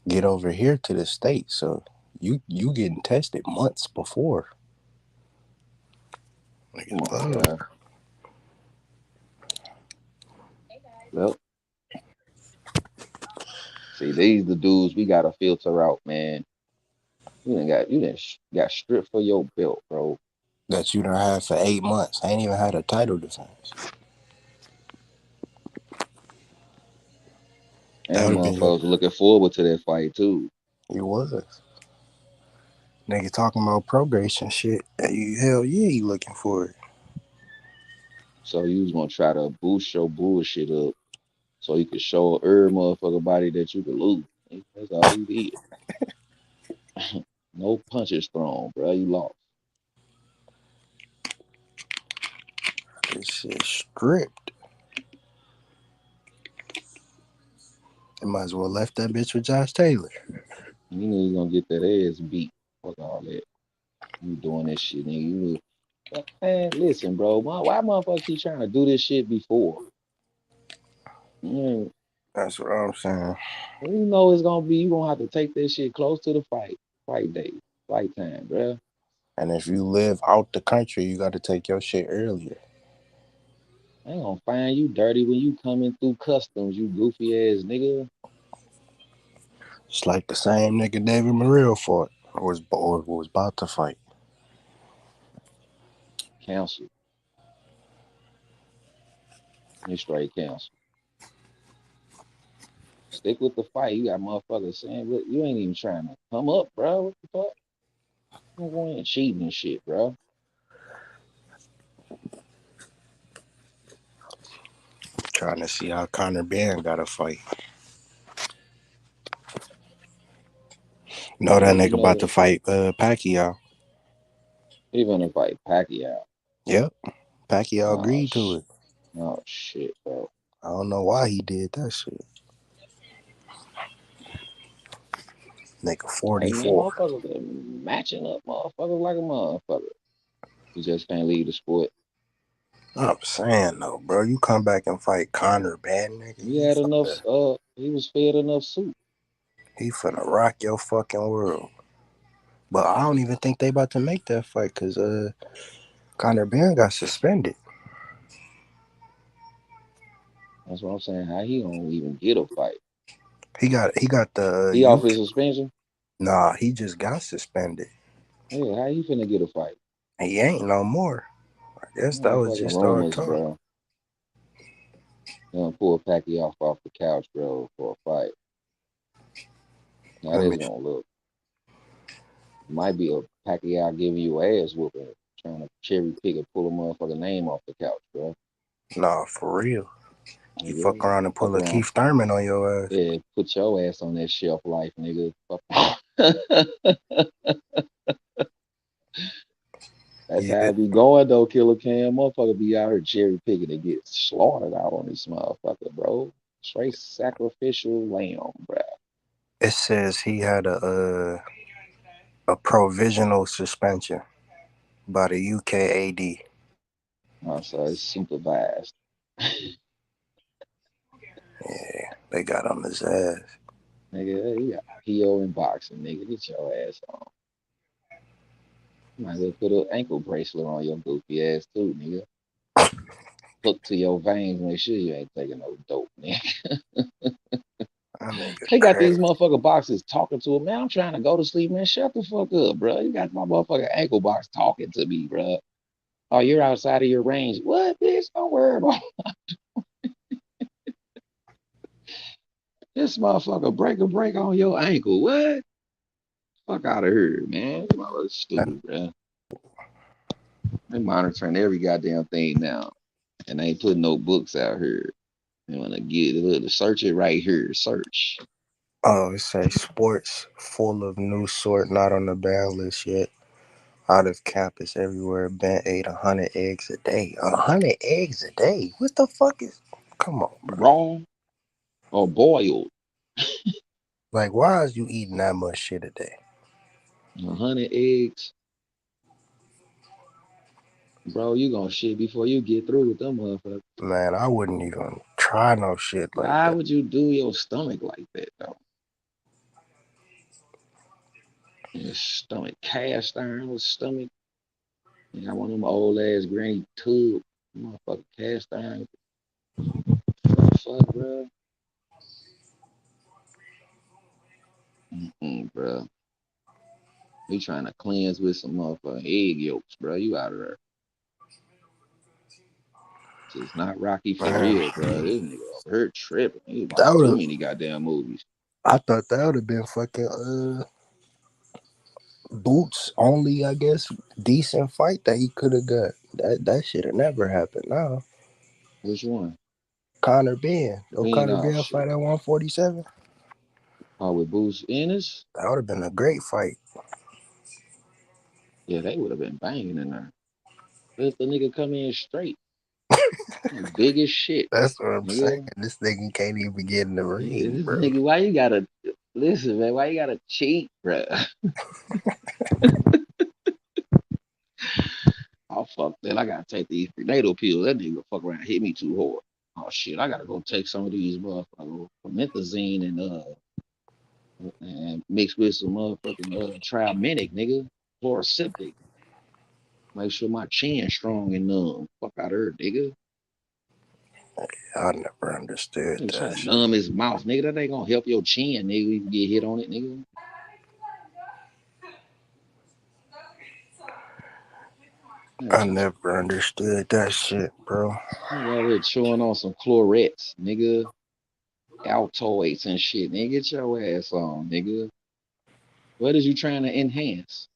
Speaker 7: get over here to the state, so you getting tested months before.
Speaker 10: Come on, bro. Well, see, these the dudes we gotta filter out, man. You didn't got stripped for your belt, bro.
Speaker 7: That you done had for 8 months. I ain't even had a title defense. That
Speaker 10: And
Speaker 7: would have been your.
Speaker 10: motherfuckers looking forward to that fight too.
Speaker 7: You was. Nigga talking about probation shit. Hell yeah, you looking for it.
Speaker 10: So you was gonna try to boost your bullshit up so you could show every motherfucker body that you could lose. That's all you did. No punches thrown, bro. You lost.
Speaker 7: This shit stripped. You might as well left that bitch with Josh Taylor.
Speaker 10: You knew you gonna get that ass beat. Fuck all that. You doing this shit, nigga. You knew. Man, listen, bro. Why motherfuckers keep trying to do this shit before?
Speaker 7: That's what I'm saying.
Speaker 10: You know it's gonna be. You gonna have to take that shit close to the fight day, fight time, bro.
Speaker 7: And if you live out the country, you got to take your shit earlier.
Speaker 10: I ain't gonna find you dirty when you coming through customs, you goofy ass nigga.
Speaker 7: It's like the same nigga David Morrell fought or was about to fight.
Speaker 10: Cancel. You straight cancel. Stick with the fight. You got motherfuckers saying, look, you ain't even trying to come up, bro. What the fuck? I'm going cheating and shit, bro.
Speaker 7: Trying to see how Conor Ben got to fight. Know that nigga about to fight Pacquiao.
Speaker 10: He gonna fight Pacquiao.
Speaker 7: Yep. Pacquiao agreed to it.
Speaker 10: Oh shit, bro.
Speaker 7: I don't know why he did that shit. Nigga 44.
Speaker 10: Hey man, motherfuckers matching up motherfuckers like a motherfucker. You just can't leave the sport.
Speaker 7: I'm saying though, bro, you come back and fight Conor Ben, nigga.
Speaker 10: He had enough he was fed enough soup.
Speaker 7: He finna rock your fucking world. But I don't even think they about to make that fight because Conor Ben got suspended.
Speaker 10: That's what I'm saying. How he don't even get a fight?
Speaker 7: He got the.
Speaker 10: He off his suspension?
Speaker 7: Nah, he just got suspended.
Speaker 10: Yeah, how you finna get a fight?
Speaker 7: He ain't no more. I guess that was just our
Speaker 10: rumors,
Speaker 7: talk.
Speaker 10: Bro. Gonna pull Pacquiao off the couch, bro, for a fight. Now that's gonna look. Might be a Pacquiao giving you ass whooping, trying to cherry pick and pull a motherfucker name off the couch, bro.
Speaker 7: Nah, for real. You fuck around and pull a Keith Thurman on your ass.
Speaker 10: Yeah, put your ass on that shelf life, nigga. That's how it be going though, Killer Cam. Motherfucker be out here cherry picking and get slaughtered out on this motherfucker, bro. Straight sacrificial lamb, bro.
Speaker 7: It says he had a provisional suspension by the UKAD.
Speaker 10: Oh, so it's supervised.
Speaker 7: Yeah, they got on his ass.
Speaker 10: Nigga, he got PO in boxing, nigga. Get your ass on. Might as well put an ankle bracelet on your goofy ass too, nigga. Hook to your veins, make sure you ain't taking no dope, nigga. They got these motherfucker boxes talking to him, man. I'm trying to go to sleep, man. Shut the fuck up, bro. You got my motherfucking ankle box talking to me, bro. Oh, you're outside of your range. What, bitch? Don't worry about this motherfucker. Break on your ankle. What? Fuck out of here, man. This motherfucker's stupid, bro. They monitoring every goddamn thing now, and they ain't putting no books out here. They want to get it. Search it right here. Search.
Speaker 7: Oh, it says sports full of new sort not on the ban list yet. Out of campus everywhere. Ben ate 100 eggs a day. 100 eggs a day? What the fuck is? Come on, bro.
Speaker 10: Raw or boiled?
Speaker 7: Like, why is you eating that much shit a day?
Speaker 10: 100 eggs. Bro, you gonna shit before you get through with them motherfuckers.
Speaker 7: Man, I wouldn't even try no shit like
Speaker 10: Why
Speaker 7: that.
Speaker 10: would you do your stomach like that, though? Your stomach cast iron with stomach. You got one of them old ass granny tub. Motherfucker cast iron. What the fuck, bro? Bro. You trying to cleanse with some motherfucking egg yolks, bro. You out of there. It's not Rocky for real, bro. This nigga over here tripping. He watching too many goddamn movies.
Speaker 7: I thought that would have been fucking Boots only, I guess, decent fight that he could have got. That should have never happened now.
Speaker 10: Which one?
Speaker 7: Conor Ben. Conor Ben
Speaker 10: shit.
Speaker 7: fight at 147.
Speaker 10: Oh, with Boots Ennis?
Speaker 7: That would have been a great fight.
Speaker 10: Yeah, they would have been banging in there. Let the nigga come in straight. Big as shit.
Speaker 7: That's what I'm saying. This nigga can't even get in the ring, bro.
Speaker 10: Nigga, why you gotta listen, man? Why you gotta cheat, bro? Oh fuck that! I gotta take these prenatal pills. That nigga fuck around hit me too hard. Oh shit! I gotta go take some of these motherfucking promethazine and mix with some motherfucking Trimenic, nigga, Chloroseptic. Make sure my chin strong and numb. Fuck out of here, nigga.
Speaker 7: I never understood
Speaker 10: Nigga trying
Speaker 7: that.
Speaker 10: to numb his mouth, nigga. That ain't gonna help your chin, nigga. You can get hit on it, nigga.
Speaker 7: I never understood that shit, bro.
Speaker 10: Nigga over here chewing on some Chlorets, nigga. Altoids and shit, nigga. Get your ass on, nigga. What is you trying to enhance?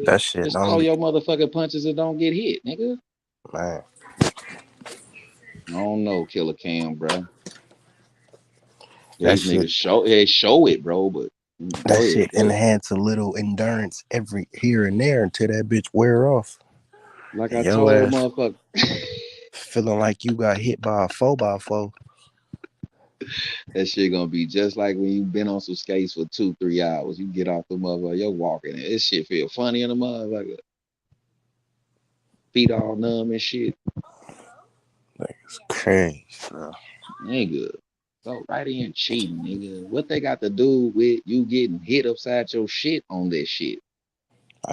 Speaker 7: That shit
Speaker 10: Just
Speaker 7: don't
Speaker 10: throw your motherfucking punches and don't get hit, nigga.
Speaker 7: Man.
Speaker 10: I don't know, Killer Cam, bro.
Speaker 7: That
Speaker 10: These niggas show it, bro, but
Speaker 7: that shit enhance a little endurance every here and there until that bitch wear off.
Speaker 10: Like
Speaker 7: and
Speaker 10: I told the motherfucker.
Speaker 7: Feeling like you got hit by a 4x4.
Speaker 10: That shit gonna be just like when you been on some skates for 2-3 hours. You get off the motherfucker, you're walking. This shit feel funny in the motherfucker. Feet all numb and shit.
Speaker 7: It's crazy, bro.
Speaker 10: Nigga. Go right in cheating, nigga. What they got to do with you getting hit upside your shit on that shit?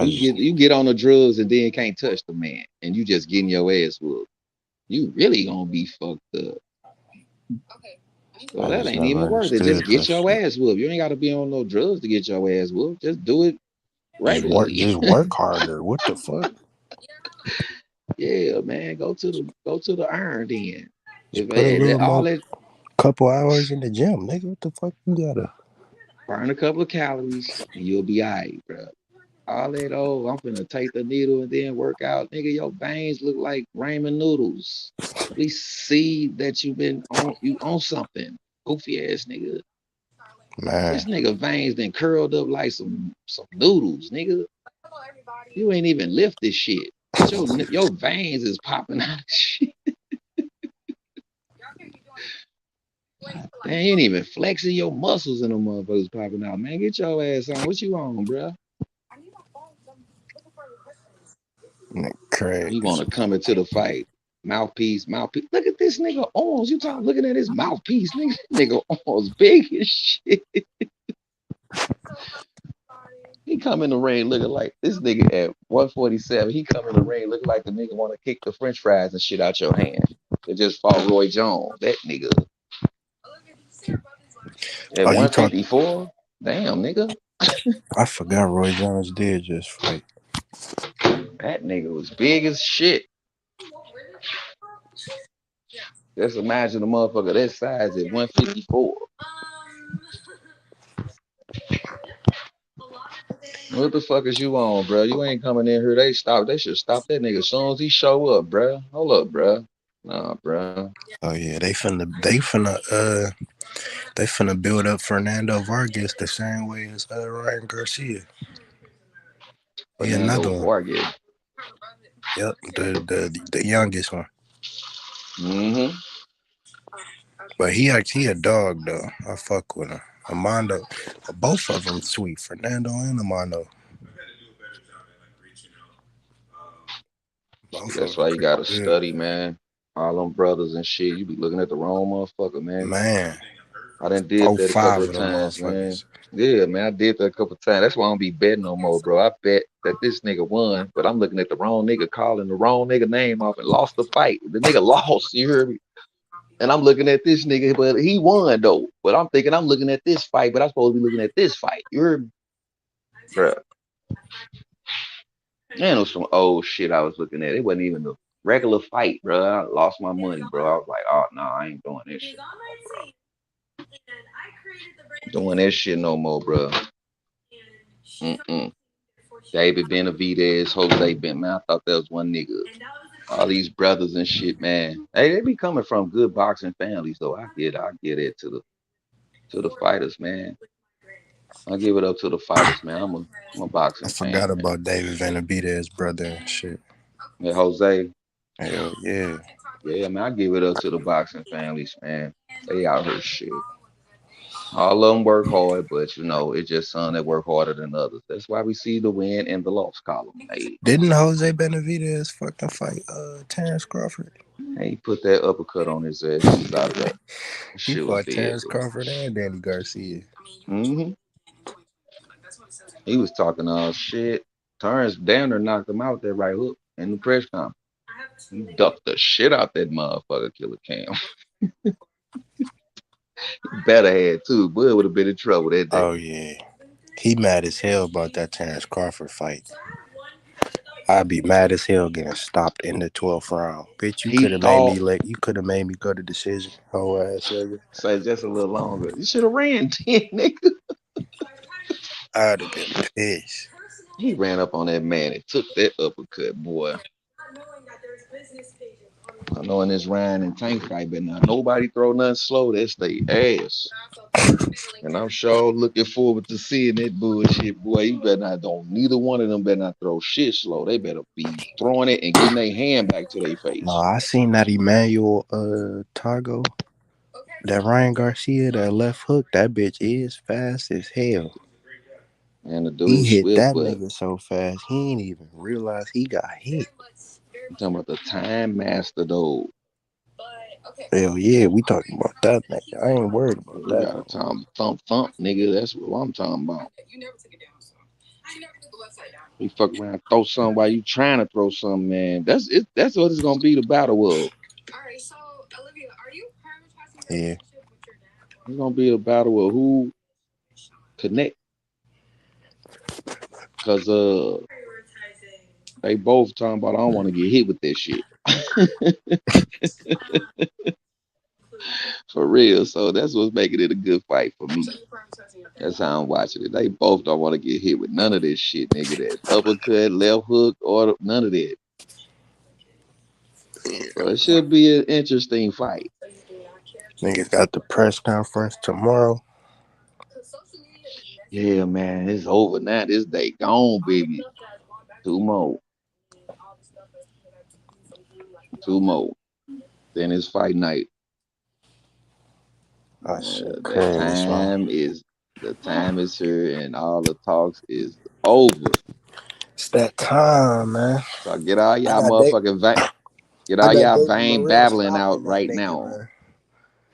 Speaker 10: You get on the drugs and then can't touch the man, and you just getting your ass whooped. You really gonna be fucked up. So that ain't even worth it. Just get your ass whooped. You ain't gotta be on no drugs to get your ass whooped. Just do it regularly.
Speaker 7: Just work harder. What the fuck?
Speaker 10: Yeah, man. Go to the iron then.
Speaker 7: Just put a little couple hours in the gym, nigga. What the fuck you gotta
Speaker 10: burn a couple of calories and you'll be alright, bro. All that I'm finna take the needle and then work out, nigga. Your veins look like ramen noodles. We see that you on something, goofy ass nigga.
Speaker 7: Man.
Speaker 10: This nigga veins then curled up like some noodles, nigga. You ain't even lift this shit, but your veins is popping out of shit. They ain't even flexing your muscles and the motherfuckers popping out. Man, get your ass on. What you on, bro?
Speaker 7: Crazy.
Speaker 10: You want to come into the fight. Mouthpiece. Look at this nigga arms. You looking at his mouthpiece, nigga. Nigga arms big as shit. He He come in the ring looking like this nigga at 147. He come in the ring looking like the nigga want to kick the French fries and shit out your hand. It just fought Roy Jones. That nigga at
Speaker 7: Oh, you talk?
Speaker 10: 154. Damn, nigga.
Speaker 7: I forgot Roy Jones did just fight.
Speaker 10: That nigga was big as shit. Just imagine a motherfucker that size at 154. What the fuck is you on, bro? You ain't coming in here. They should stop that nigga as soon as he show up, bro. Hold up, bro. Nah, bro.
Speaker 7: Oh yeah, they finna build up Fernando Vargas the same way as Ryan Garcia. Oh yeah, another one.
Speaker 10: Vargas.
Speaker 7: Yep, the youngest one.
Speaker 10: Mm-hmm.
Speaker 7: But he a dog though. I fuck with him. Armando, both of them sweet. Fernando and Armando.
Speaker 10: That's why you gotta study, man. All them brothers and shit. You be looking at the wrong motherfucker, man.
Speaker 7: Man,
Speaker 10: I done did that a couple of times, man. Yeah, man, I did that a couple of times. That's why I don't be betting no more, bro. I bet that this nigga won, but I'm looking at the wrong nigga, calling the wrong nigga name off and lost the fight. The nigga lost, you heard me? And I'm looking at this nigga, but he won though. But I'm thinking I'm looking at this fight, but I'm supposed to be looking at this fight. You heard me? Bro. Man, it was some old shit I was looking at. It wasn't even a regular fight, bro. I lost my money, bro. I was like, oh, no, I ain't doing this shit. Doing that shit no more, bro. David Benavidez, Jose Ben, man, I thought that was one nigga. All these brothers and shit, man. Hey, they be coming from good boxing families, though. I get it to the fighters, man. I give it up to the fighters, man. I'm a boxing fan.
Speaker 7: I forgot about David Benavidez's brother and shit.
Speaker 10: Yeah, Jose.
Speaker 7: Hell yeah.
Speaker 10: Yeah, man, I give it up to the boxing families, man. They out here shit. All of them work hard, but you know, it's just some that work harder than others. That's why we see the win and the loss column. Hey.
Speaker 7: Didn't Jose Benavidez fucking fight Terence Crawford?
Speaker 10: He put that uppercut on his ass. He was out of that.
Speaker 7: He fought Terence Crawford and Danny Garcia.
Speaker 10: Mm-hmm. He was talking all shit. Terence Danner knocked him out that right hook in the press conference. He ducked the shit out that motherfucker, Killer Cam. Better had too. Bud would have been in trouble that day.
Speaker 7: Oh yeah, he mad as hell about that Terence Crawford fight. I'd be mad as hell getting stopped in the 12th round. Bitch, you could have made me go to decision. Whole ass nigga.
Speaker 10: Say just a little longer. You should have ran 10, nigga.
Speaker 7: I'd have been pissed.
Speaker 10: He ran up on that man and took that uppercut, boy. I know in this Ryan and Tank fight, but now nobody throw nothing slow. That's they ass. And I'm sure looking forward to seeing that bullshit, boy. You better not, neither one of them better not throw shit slow. They better be throwing it and getting their hand back to their face.
Speaker 7: No, I seen that Emmanuel Targo. That Ryan Garcia, that left hook, that bitch is fast as hell.
Speaker 10: And the dude
Speaker 7: he hit that nigga so fast, he ain't even realize he got hit.
Speaker 10: I'm talking about the Time Master, though.
Speaker 7: Hell yeah, we talking about that nigga. I ain't worried about
Speaker 10: we
Speaker 7: that.
Speaker 10: Got thump, nigga. That's what I'm talking about. You fuck around, throw something while you trying to throw something, man. That's it. That's what it's gonna be the battle of.
Speaker 7: Yeah.
Speaker 10: It's gonna be a battle of who connect. Cause they both talking about I don't want to get hit with that shit. For real. So that's what's making it a good fight for me. That's how I'm watching it. They both don't want to get hit with none of this shit, nigga. That uppercut, left hook, or none of that. So it should be an interesting fight.
Speaker 7: Niggas got the press conference tomorrow.
Speaker 10: Yeah, man. It's over now. This day gone, baby. 2 more. 2 more. Then it's fight night. The time is here and all the talks is over.
Speaker 7: It's that time, man.
Speaker 10: So get all y'all motherfucking vein babbling out right now. Man.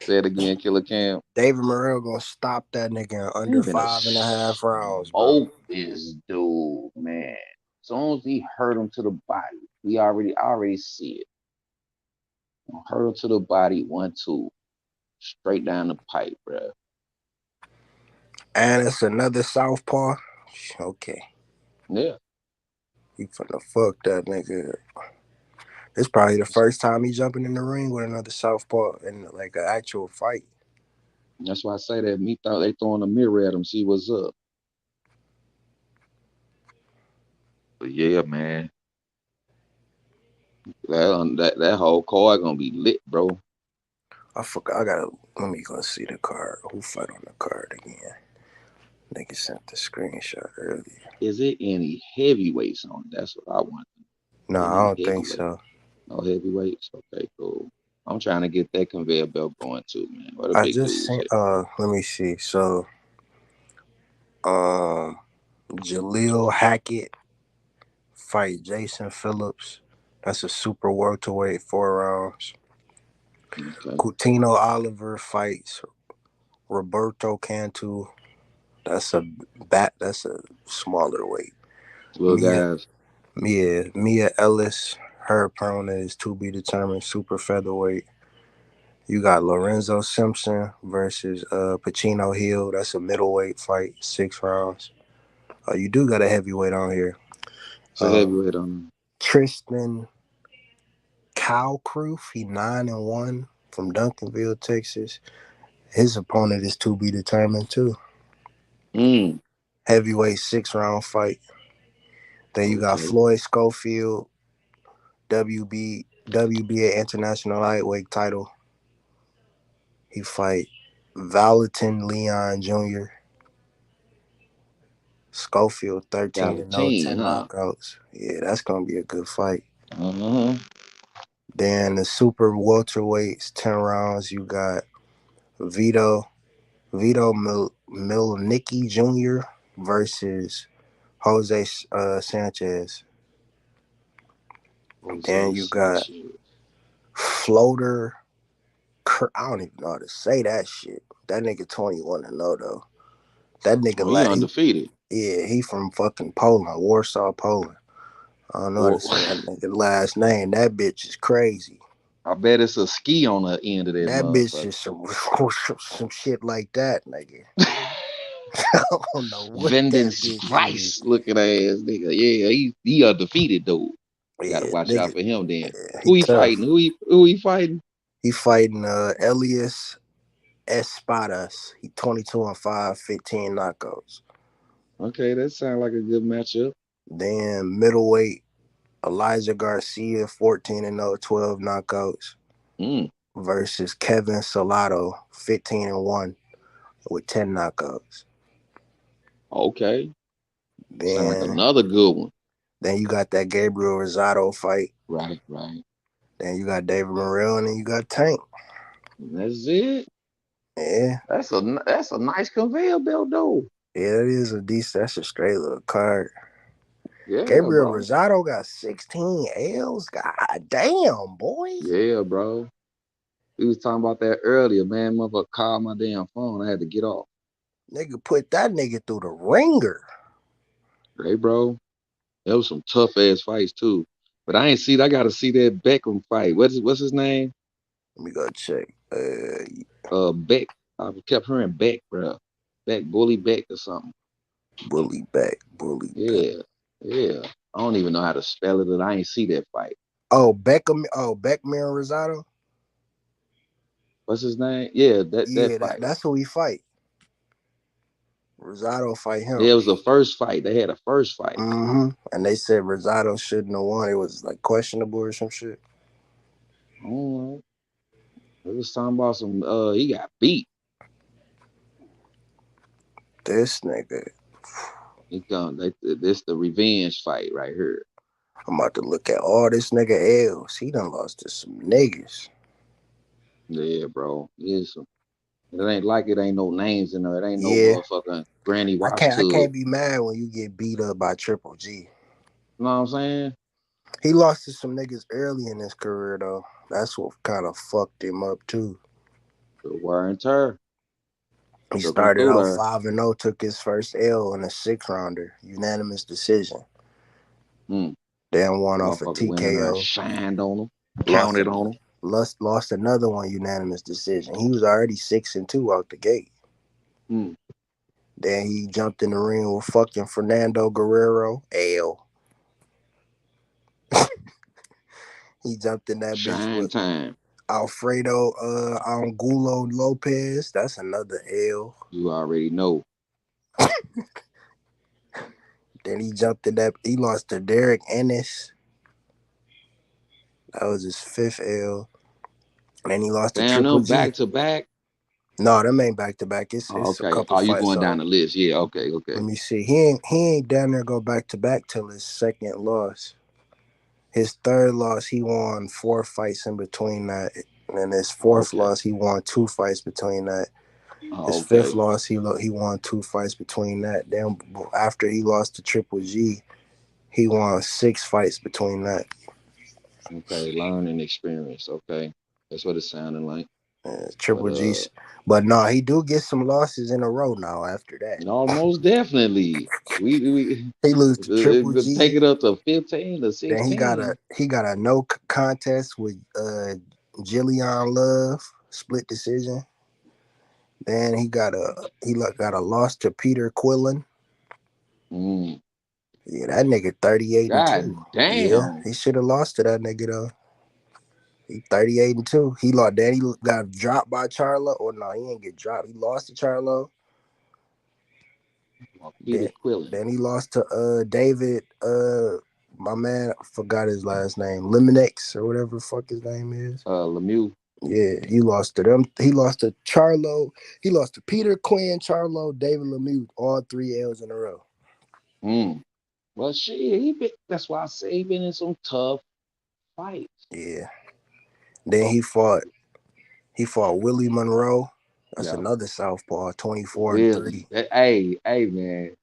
Speaker 10: Say it again, Killer Cam.
Speaker 5: David Morrell gonna stop that nigga in under 5.5 rounds, bro.
Speaker 10: This dude, man. As soon as he hurt him to the body, I already see it. Hurt him to the body, 1-2, straight down the pipe, bro.
Speaker 5: And it's another southpaw. Okay.
Speaker 10: Yeah.
Speaker 5: He finna fuck that nigga. It's probably the first time he jumping in the ring with another southpaw in like an actual fight.
Speaker 10: That's why I say that. Me thought they throwing a mirror at him, see what's up. But yeah, man. That whole card gonna be lit, bro.
Speaker 5: I forgot. Let me go see the card. Who fight on the card again? Nigga sent the screenshot earlier.
Speaker 10: Is it any heavyweights on? That's what I want.
Speaker 5: No, I don't think so.
Speaker 10: No heavyweights. Okay, cool. I'm trying to get that conveyor belt going too, man. What a
Speaker 5: I
Speaker 10: big
Speaker 5: just seen. Let me see. So, Jaleel Hackett fight Jason Phillips. That's a super welterweight, 4 rounds.
Speaker 10: Okay.
Speaker 5: Coutinho Oliver fights Roberto Cantu. That's a smaller weight.
Speaker 10: Little guys.
Speaker 5: Mia Ellis, her opponent is to be determined, super featherweight. You got Lorenzo Simpson versus Pacino Hill. That's a middleweight fight, 6 rounds. You do got a heavyweight on here.
Speaker 10: It's a heavyweight on.
Speaker 5: Tristan Cowcroof, he 9-1 from Duncanville, Texas. His opponent is to be determined too. Heavyweight 6-round fight. Then you got Floyd Schofield, WBA International Lightweight title. He fight Valentin Leon Jr. Schofield 13-0, 10 knockouts. Yeah, that's gonna be a good fight. Then the super welterweights, 10 rounds. You got Vito Milnicki Jr. versus Jose Sanchez. Then you got Floater. I don't even know how to say that shit. That nigga 21-0 though. That nigga
Speaker 10: he undefeated.
Speaker 5: He from fucking Poland, Warsaw, Poland. I don't know how to say that nigga last name. That bitch is crazy.
Speaker 10: I bet it's a ski on the end of that.
Speaker 5: That bitch is some shit like that, nigga. I don't know what
Speaker 10: Price looking ass nigga. Yeah, he undefeated though. Gotta watch out for him then. Who he fighting? Who he fighting?
Speaker 5: He fighting Elias Espadas. He 22-5, 15 knockouts.
Speaker 10: Okay, that sounds like a good matchup.
Speaker 5: Then middleweight Elijah Garcia, 14-0, 12 knockouts. Versus Kevin Salado, 15-1 with 10 knockouts.
Speaker 10: Okay. Sound like another good one.
Speaker 5: Then you got that Gabriel Rosado fight.
Speaker 10: Right.
Speaker 5: Then you got David Morrell, and then you got Tank.
Speaker 10: That's it.
Speaker 5: Yeah.
Speaker 10: That's a nice conveyor belt though.
Speaker 5: Yeah, that is a decent. That's a straight little card.
Speaker 10: Yeah,
Speaker 5: Gabriel
Speaker 10: bro.
Speaker 5: Rosado got 16 L's. God damn, boy.
Speaker 10: Yeah, bro. We was talking about that earlier, man. Motherfucker called my damn phone. I had to get off.
Speaker 5: Nigga put that nigga through the ringer.
Speaker 10: Hey, bro. That was some tough ass fights too. But I gotta see that Beckham fight. What's his name?
Speaker 5: Let me go check.
Speaker 10: Beck. I kept hearing Beck, bro. Bully Beck or something.
Speaker 5: Bully Beck.
Speaker 10: Yeah. I don't even know how to spell it, and I ain't see that fight.
Speaker 5: Oh, Beckham. Oh, Beckman Rosado.
Speaker 10: What's his name? Yeah, that fight.
Speaker 5: That's who he fight. Rosado fight him.
Speaker 10: Yeah, it was the first fight. They had a first fight.
Speaker 5: And they said Rosado shouldn't have won. It was like questionable or some shit.
Speaker 10: All right. It was talking about some. He got beat.
Speaker 5: This nigga.
Speaker 10: This the revenge fight right here.
Speaker 5: I'm about to look at all this nigga L's. He done lost to some niggas.
Speaker 10: Yeah, bro. It ain't like it ain't no names in there. It ain't no motherfucking Granny Watch.
Speaker 5: I can't be mad when you get beat up by Triple G.
Speaker 10: You know what I'm saying?
Speaker 5: He lost to some niggas early in his career though. That's what kind of fucked him up too.
Speaker 10: The wear and tear.
Speaker 5: He
Speaker 10: Took him
Speaker 5: started
Speaker 10: through
Speaker 5: out
Speaker 10: there.
Speaker 5: 5-0, took his first L in a 6-rounder, unanimous decision.
Speaker 10: Mm.
Speaker 5: Then won off a
Speaker 10: Motherfucker went in there and
Speaker 5: TKO.
Speaker 10: shined on him,
Speaker 5: Lost
Speaker 10: counted on him.
Speaker 5: lost another one unanimous decision. He was already 6-2 out the gate.
Speaker 10: Mm.
Speaker 5: Then he jumped in the ring with fucking Fernando Guerrero. L. He jumped in that bitch
Speaker 10: Shine
Speaker 5: with
Speaker 10: time.
Speaker 5: Alfredo Angulo Lopez. That's another L.
Speaker 10: You already know.
Speaker 5: Then he jumped in that. He lost to Derek Ennis. That was his 5th L. And then he lost to
Speaker 10: Damn,
Speaker 5: Triple
Speaker 10: them
Speaker 5: G.
Speaker 10: back to back.
Speaker 5: No, them ain't back to back. It's a
Speaker 10: Okay.
Speaker 5: couple
Speaker 10: Oh, you
Speaker 5: fights.
Speaker 10: going down the list? Yeah. Okay.
Speaker 5: Let me see. He ain't down there go back to back till his 2nd loss. His 3rd loss, he won 4 fights in between that. And his 4th loss, he won 2 fights between that. His 5th loss, he won 2 fights between that. Then after he lost to Triple G, he won 6 fights between that.
Speaker 10: Okay, learning experience. Okay, that's what it sounded like.
Speaker 5: Triple G, but no, he do get some losses in a row now. After that,
Speaker 10: no, most definitely. We
Speaker 5: he lose to Triple G.
Speaker 10: Take it up to 15 or 16.
Speaker 5: Then he got a no contest with Jillian Love, split decision. Then he got a loss to Peter Quillen.
Speaker 10: Mm.
Speaker 5: Yeah, that nigga 38-2.
Speaker 10: Damn.
Speaker 5: Yeah, he should have lost to that nigga though. He 38-2. He lost. Then he got dropped by Charlo. Or no, he didn't get dropped. He lost to Charlo. Then he lost to David. My man, I forgot his last name. Leminex or whatever the fuck his name is.
Speaker 10: Lemieux.
Speaker 5: Yeah, he lost to them. He lost to Charlo. He lost to Peter Quinn, Charlo, David Lemieux, all 3 L's in a row.
Speaker 10: Well, shit, that's why I say he been in some tough fights.
Speaker 5: Yeah. Then he fought Willie Monroe. That's another southpaw, 24-3.
Speaker 10: Hey, man.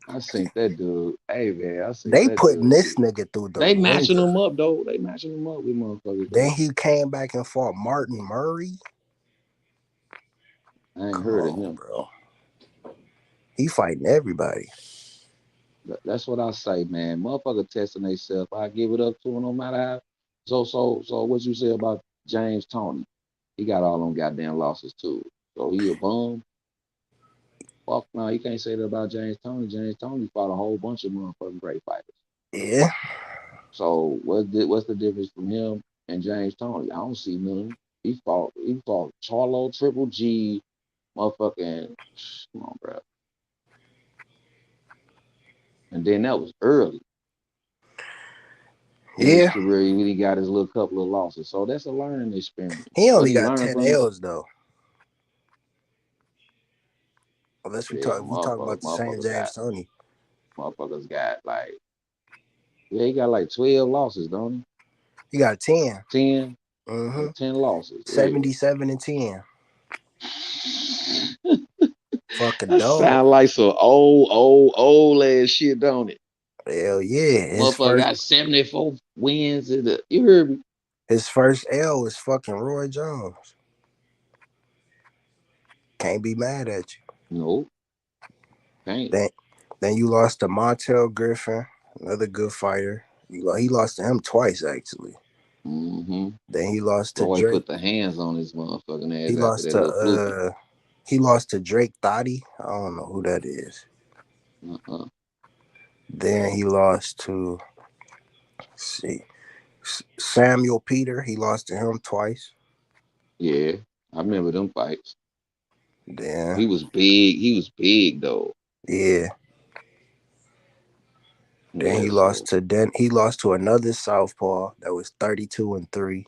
Speaker 10: I seen that dude. Hey, man, I seen
Speaker 5: They
Speaker 10: that
Speaker 5: putting
Speaker 10: dude.
Speaker 5: this nigga through the
Speaker 10: They matching
Speaker 5: ringer.
Speaker 10: him up, though. They matching him up with motherfuckers.
Speaker 5: Then he came back and fought Martin Murray.
Speaker 10: I ain't heard of him,
Speaker 5: bro. He fighting everybody.
Speaker 10: That's what I say, man. Motherfucker testing themselves. I give it up to him no matter how. So what you say about James Toney? He got all them goddamn losses too. So he a bum. Fuck no, you can't say that about James Toney. James Toney fought a whole bunch of motherfucking great fighters.
Speaker 5: Yeah.
Speaker 10: So what's the difference from him and James Toney? I don't see none. He fought Charlo, Triple G, motherfucking. Come on, bro. And then that was early. In his career, he got his little couple of losses. So that's a learning experience.
Speaker 5: He only got 10 L's though. Unless we talk about the same James Toney.
Speaker 10: Motherfuckers got he got like 12 losses, don't he?
Speaker 5: He got 10.
Speaker 10: 10?
Speaker 5: Mm-hmm.
Speaker 10: 10 losses.
Speaker 5: 77-10. Fucking
Speaker 10: that
Speaker 5: dog.
Speaker 10: Sound like some old ass shit, don't it?
Speaker 5: Hell yeah.
Speaker 10: Motherfucker got 74 wins. You heard me?
Speaker 5: His first L was fucking Roy Jones. Can't be mad at you.
Speaker 10: No. Can't.
Speaker 5: Then you lost to Montel Griffin, another good fighter. He lost to him twice, actually.
Speaker 10: Mm-hmm.
Speaker 5: Then he lost to
Speaker 10: Roy
Speaker 5: Drake.
Speaker 10: Put the hands on his motherfucking ass.
Speaker 5: He lost to Drake Thotty. I don't know who that is. Then he lost to, Samuel Peter. He lost to him twice.
Speaker 10: Yeah, I remember them fights.
Speaker 5: Damn.
Speaker 10: He was big. He was big though.
Speaker 5: Yeah. Then he lost to another southpaw that was 32-3.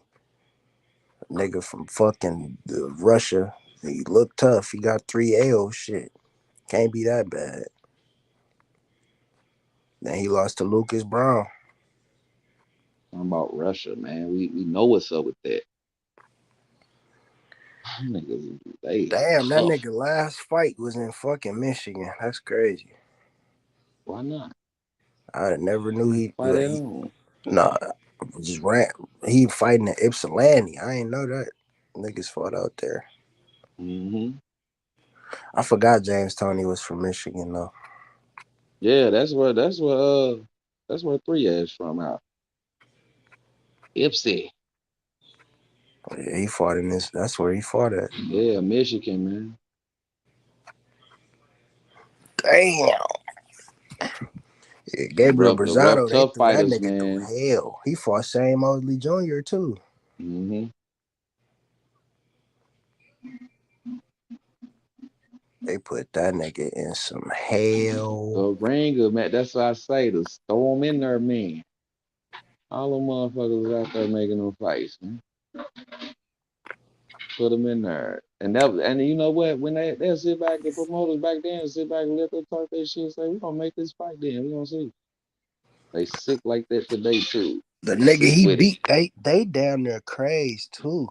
Speaker 5: Nigga from fucking Russia. He looked tough. He got 3 L's. Shit. Can't be that bad. Then he lost to Lucas Brown.
Speaker 10: Talking about Russia, man. We know what's up with that. Niggas,
Speaker 5: damn, that nigga last fight was in fucking Michigan. That's crazy.
Speaker 10: Why not?
Speaker 5: I never knew he
Speaker 10: fight at home.
Speaker 5: Nah, just ran. He fighting at Ypsilanti. I ain't know that.
Speaker 7: Niggas fought out there.
Speaker 10: Mm-hmm.
Speaker 7: I forgot James Toney was from Michigan though.
Speaker 10: Yeah, that's where 3 from out. Ipsy.
Speaker 7: Yeah, he fought in this. That's where he fought at.
Speaker 10: Yeah, Michigan, man.
Speaker 7: Damn. Yeah, Gabriel
Speaker 10: The rough,
Speaker 7: Brazado, they
Speaker 10: tough
Speaker 7: threw that
Speaker 10: fighters,
Speaker 7: nigga
Speaker 10: man.
Speaker 7: through hell. He fought Shane Mosley Jr. too.
Speaker 10: Mm-hmm.
Speaker 7: They put that nigga in some hell.
Speaker 10: The ringer, man. That's what I say. To throw him in there, man. All them motherfuckers was out there making them fights, man. Put them in there. And you know what? When they'll sit back, the promoters back then sit back and let them talk that shit, say, we're gonna make this fight then. We're gonna see. They sick like that today too.
Speaker 7: The nigga
Speaker 10: Sick
Speaker 7: he
Speaker 10: with
Speaker 7: beat, they damn near crazed too.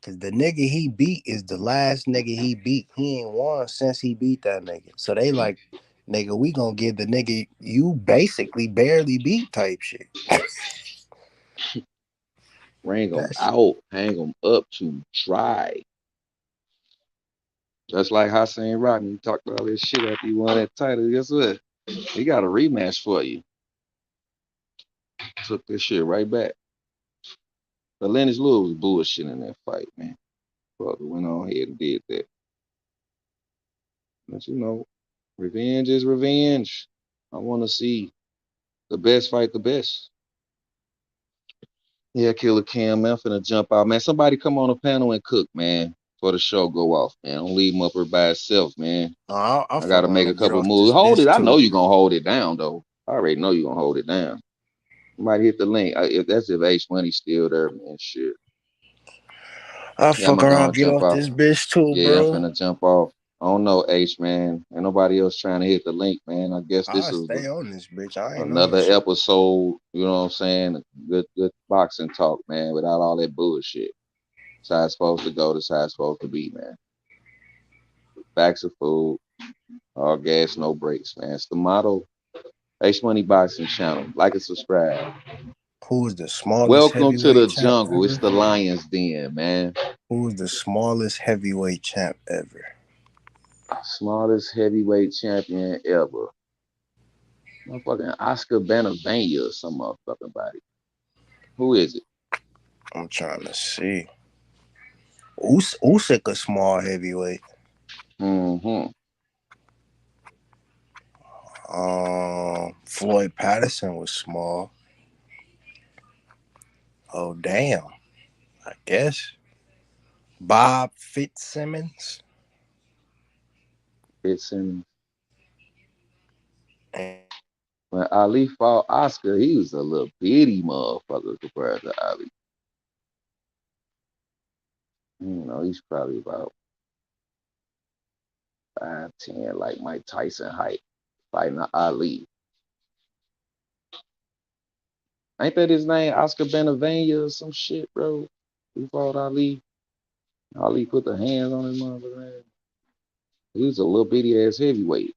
Speaker 7: Cause the nigga he beat is the last nigga he beat. He ain't won since he beat that nigga. So they like, nigga, we gonna give the nigga you basically barely beat type shit.
Speaker 10: Ring them out, hang them up to dry. Just like Hassan Rodney talked all this shit after he won that title. Guess what? He got a rematch for you. Took this shit right back. But Lennox Lewis was bullshit in that fight, man. Brother went on ahead and did that. But you know, revenge is revenge. I want to see the best fight the best. Yeah, Killer Cam, man, I'm finna jump out, man. Somebody come on the panel and cook, man, for the show go off, man. Don't leave him up here by himself, man. I gotta make a couple moves. Hold it. I know you're gonna hold it down, though. I already know you're gonna hold it down. Somebody hit the link. If H Money's still there, man, shit.
Speaker 7: I'll fuck around, get off this bitch too,
Speaker 10: yeah,
Speaker 7: bro.
Speaker 10: I'm finna jump off. I don't know, H, man. Ain't nobody else trying to hit the link, man. I guess this
Speaker 7: I'll
Speaker 10: is
Speaker 7: stay on this bitch. I ain't
Speaker 10: another
Speaker 7: on shit.
Speaker 10: episode, you know what I'm saying? Good boxing talk, man, without all that bullshit. That's how it's supposed to go. That's how it's supposed to be, man. Facts of food, all gas, no brakes, man. It's the motto. H Money Boxing Channel. Like and subscribe.
Speaker 7: Who's the smallest?
Speaker 10: Welcome to the jungle. It's the Lion's Den, man.
Speaker 7: Who's the smallest heavyweight champ ever?
Speaker 10: Smallest heavyweight champion ever. Motherfucking Oscar Benavenia or some motherfucking body. Who is it?
Speaker 7: I'm trying to see. Usyk a small heavyweight.
Speaker 10: Mm-hmm.
Speaker 7: Floyd Patterson was small. Oh damn. I guess. Bob Fitzsimmons.
Speaker 10: When Ali fought Oscar, he was a little bitty motherfucker compared to Ali. You know, he's probably about 5'10", like Mike Tyson height, fighting Ali. Ain't that his name, Oscar Benavenia or some shit, bro? He fought Ali. Ali put the hands on his motherfucker. He was a little bitty ass heavyweight.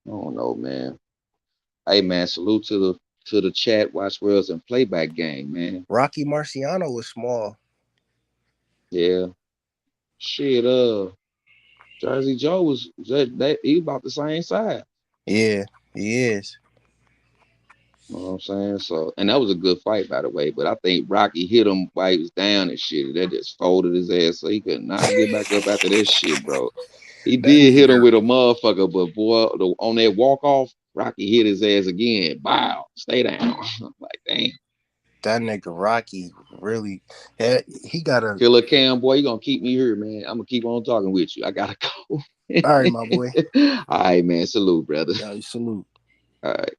Speaker 10: I don't know, man. Hey, man, salute to the chat, Watch Worlds, and Playback Gang, man.
Speaker 7: Rocky Marciano was small.
Speaker 10: Yeah. Shit, Jersey Joe was he about the same size.
Speaker 7: Yeah, he is.
Speaker 10: You know what I'm saying? So, and that was a good fight, by the way. But I think Rocky hit him while he was down and shit. That just folded his ass, so he could not get back up after that shit, bro. He did hit him with a motherfucker, but boy, on that walk off, Rocky hit his ass again. Bow, stay down. Like, damn.
Speaker 7: That nigga Rocky really, he got a
Speaker 10: Killer Cam, boy. You gonna keep me here, man? I'm gonna keep on talking with you. I gotta go.
Speaker 7: All right, my boy.
Speaker 10: All right, man. Salute, brother.
Speaker 7: Yeah, salute.
Speaker 10: All right.